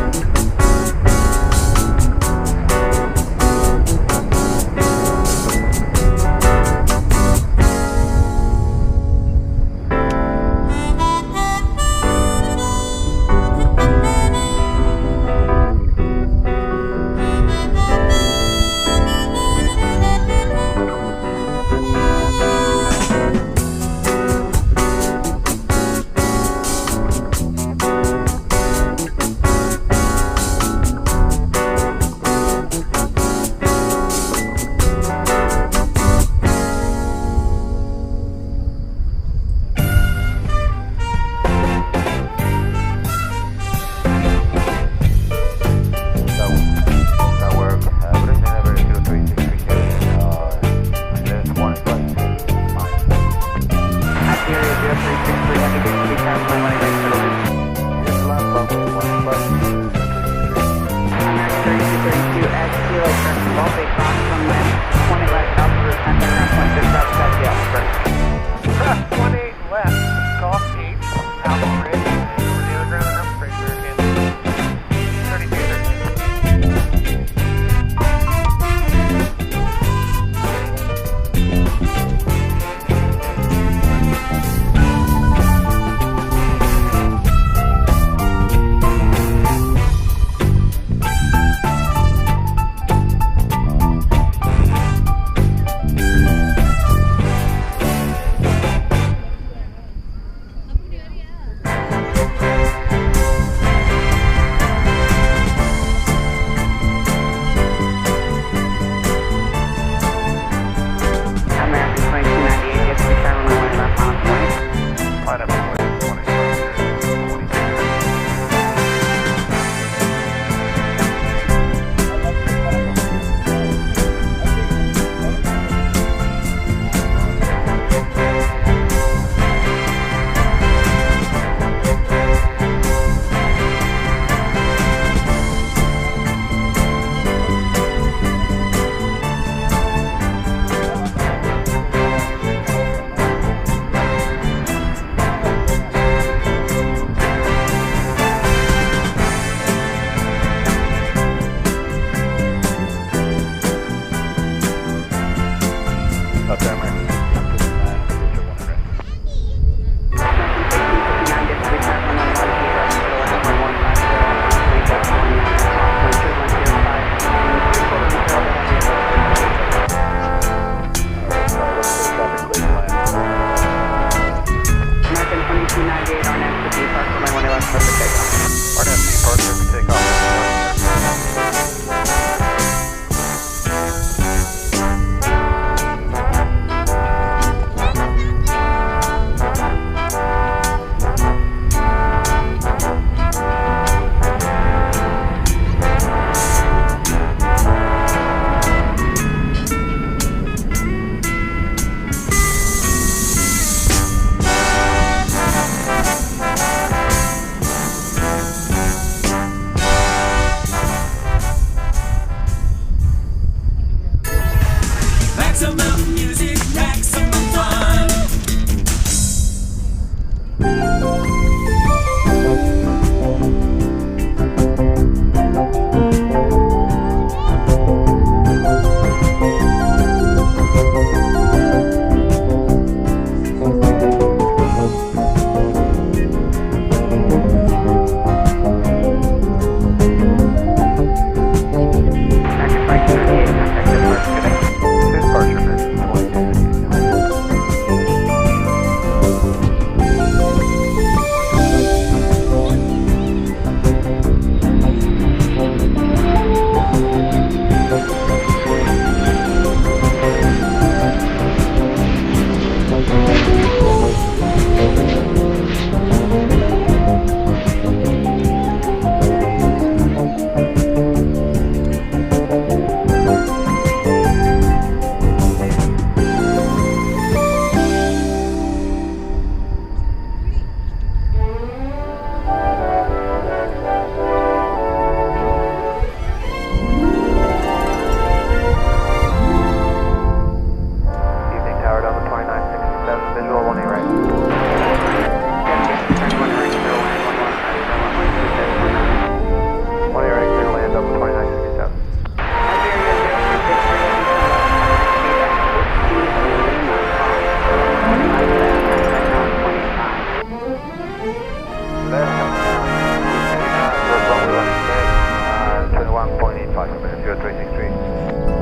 0.85, 0363.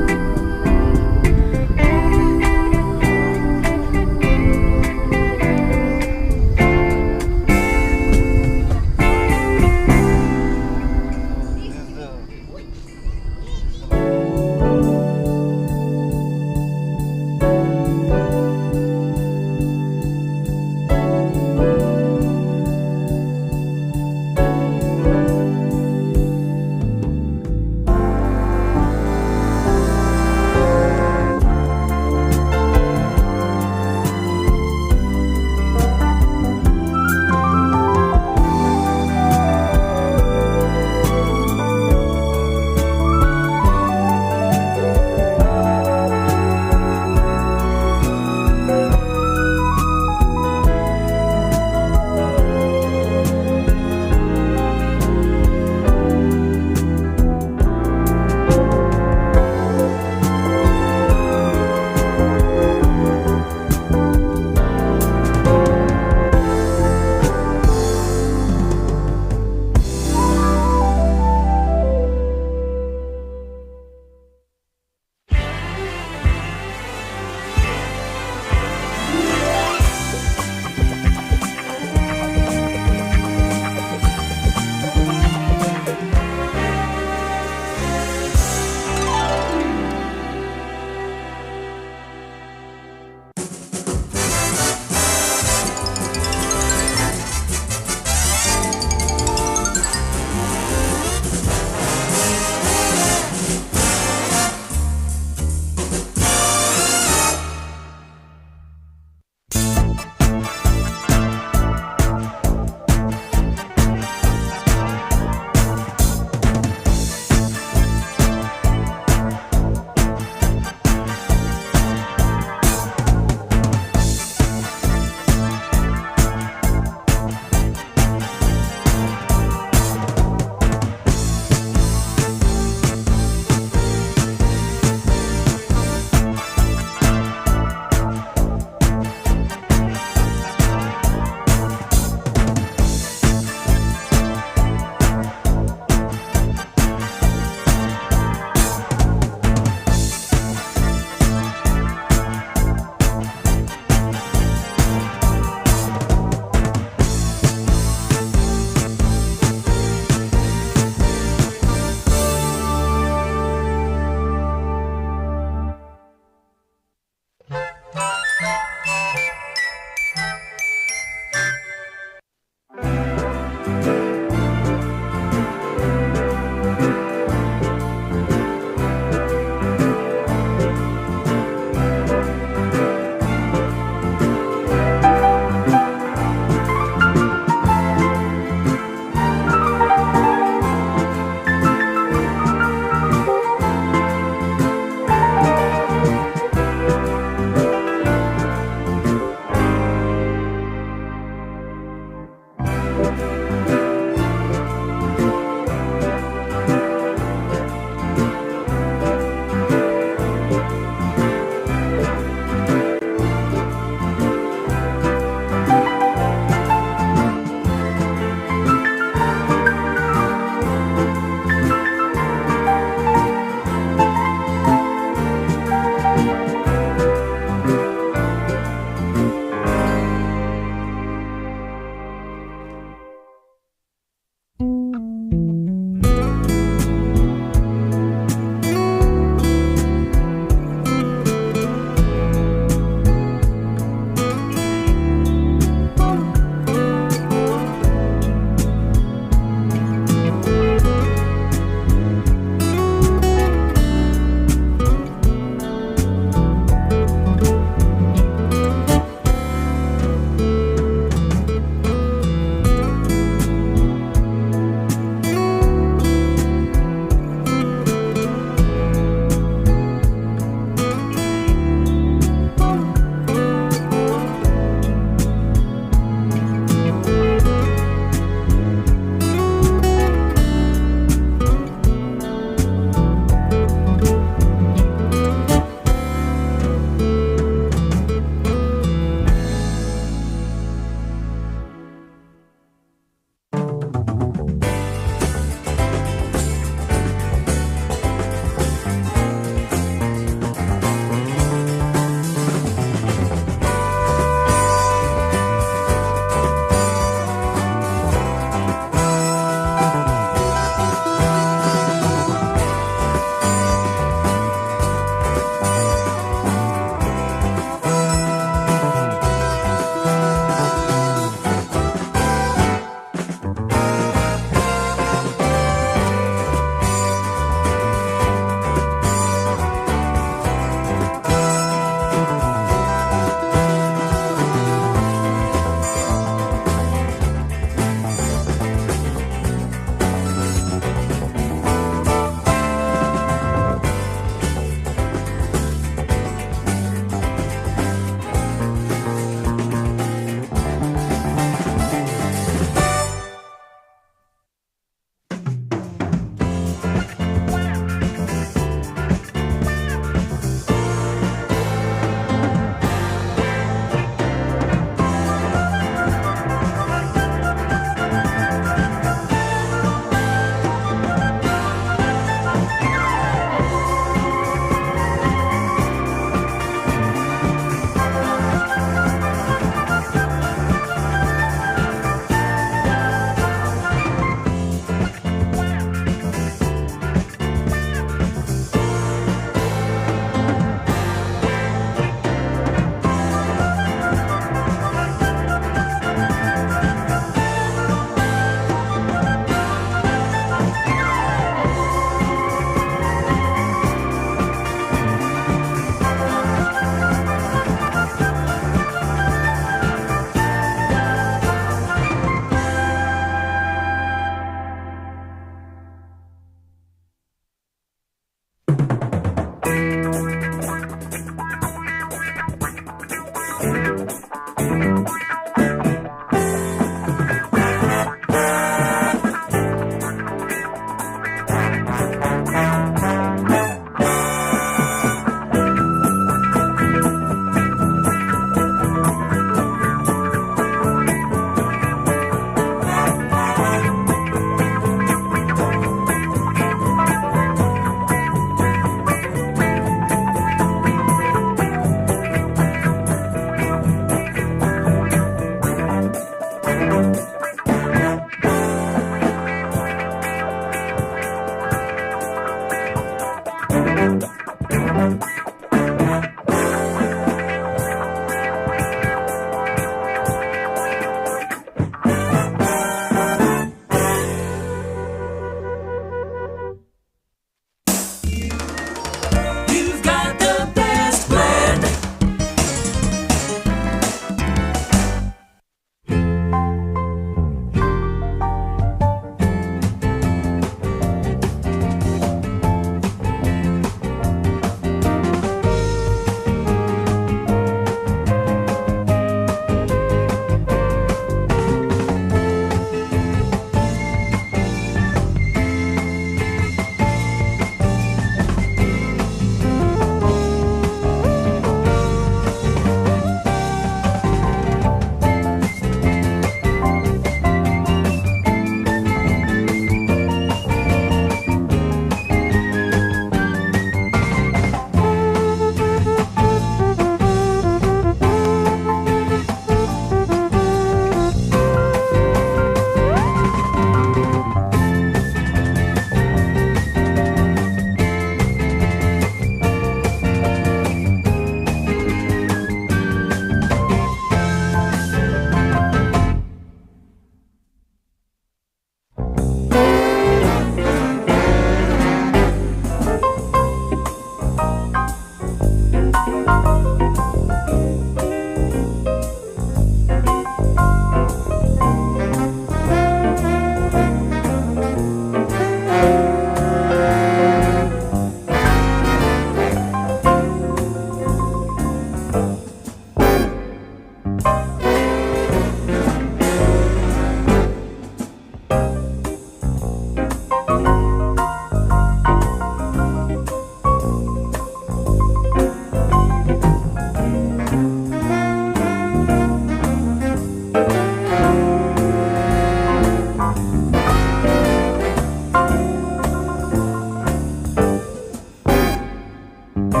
All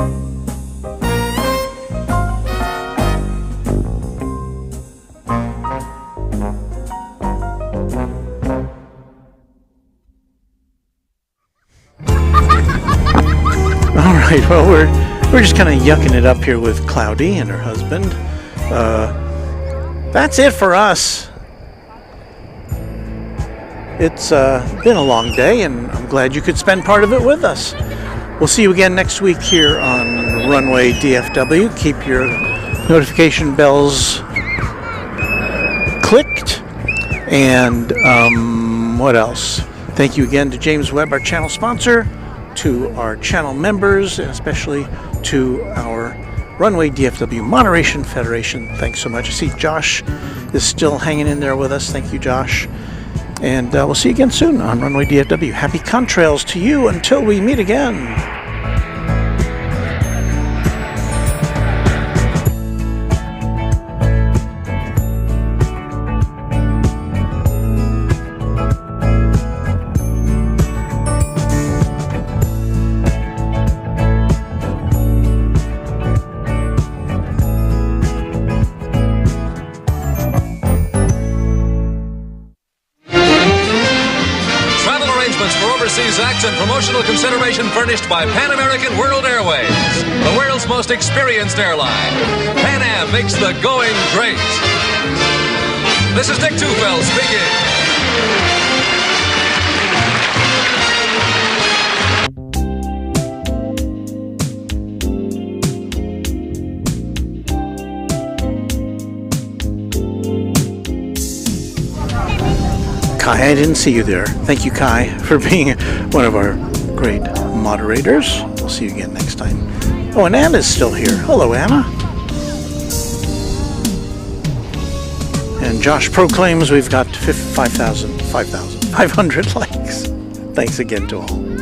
right, well, we're just kind of yucking it up here with Cloudy and her husband. That's it for us. It's been a long day, and I'm glad you could spend part of it with us. We'll see you again next week here on Runway DFW. Keep your notification bells clicked. And what else? Thank you again to James Webb, our channel sponsor, to our channel members, and especially to our Runway DFW Moderation Federation. Thanks so much. I see Josh is still hanging in there with us. Thank you, Josh. And we'll see you again soon on Runway DFW. Happy contrails to you until we meet again. Acts and promotional consideration furnished by Pan American World Airways, the world's most experienced airline. Pan Am makes the going great. This is Dick Tufeld speaking. Kai, I didn't see you there. Thank you, Kai, for being one of our great moderators. We'll see you again next time. Oh, and Anna's still here. Hello, Anna. And Josh proclaims we've got 5,500 likes. Thanks again to all.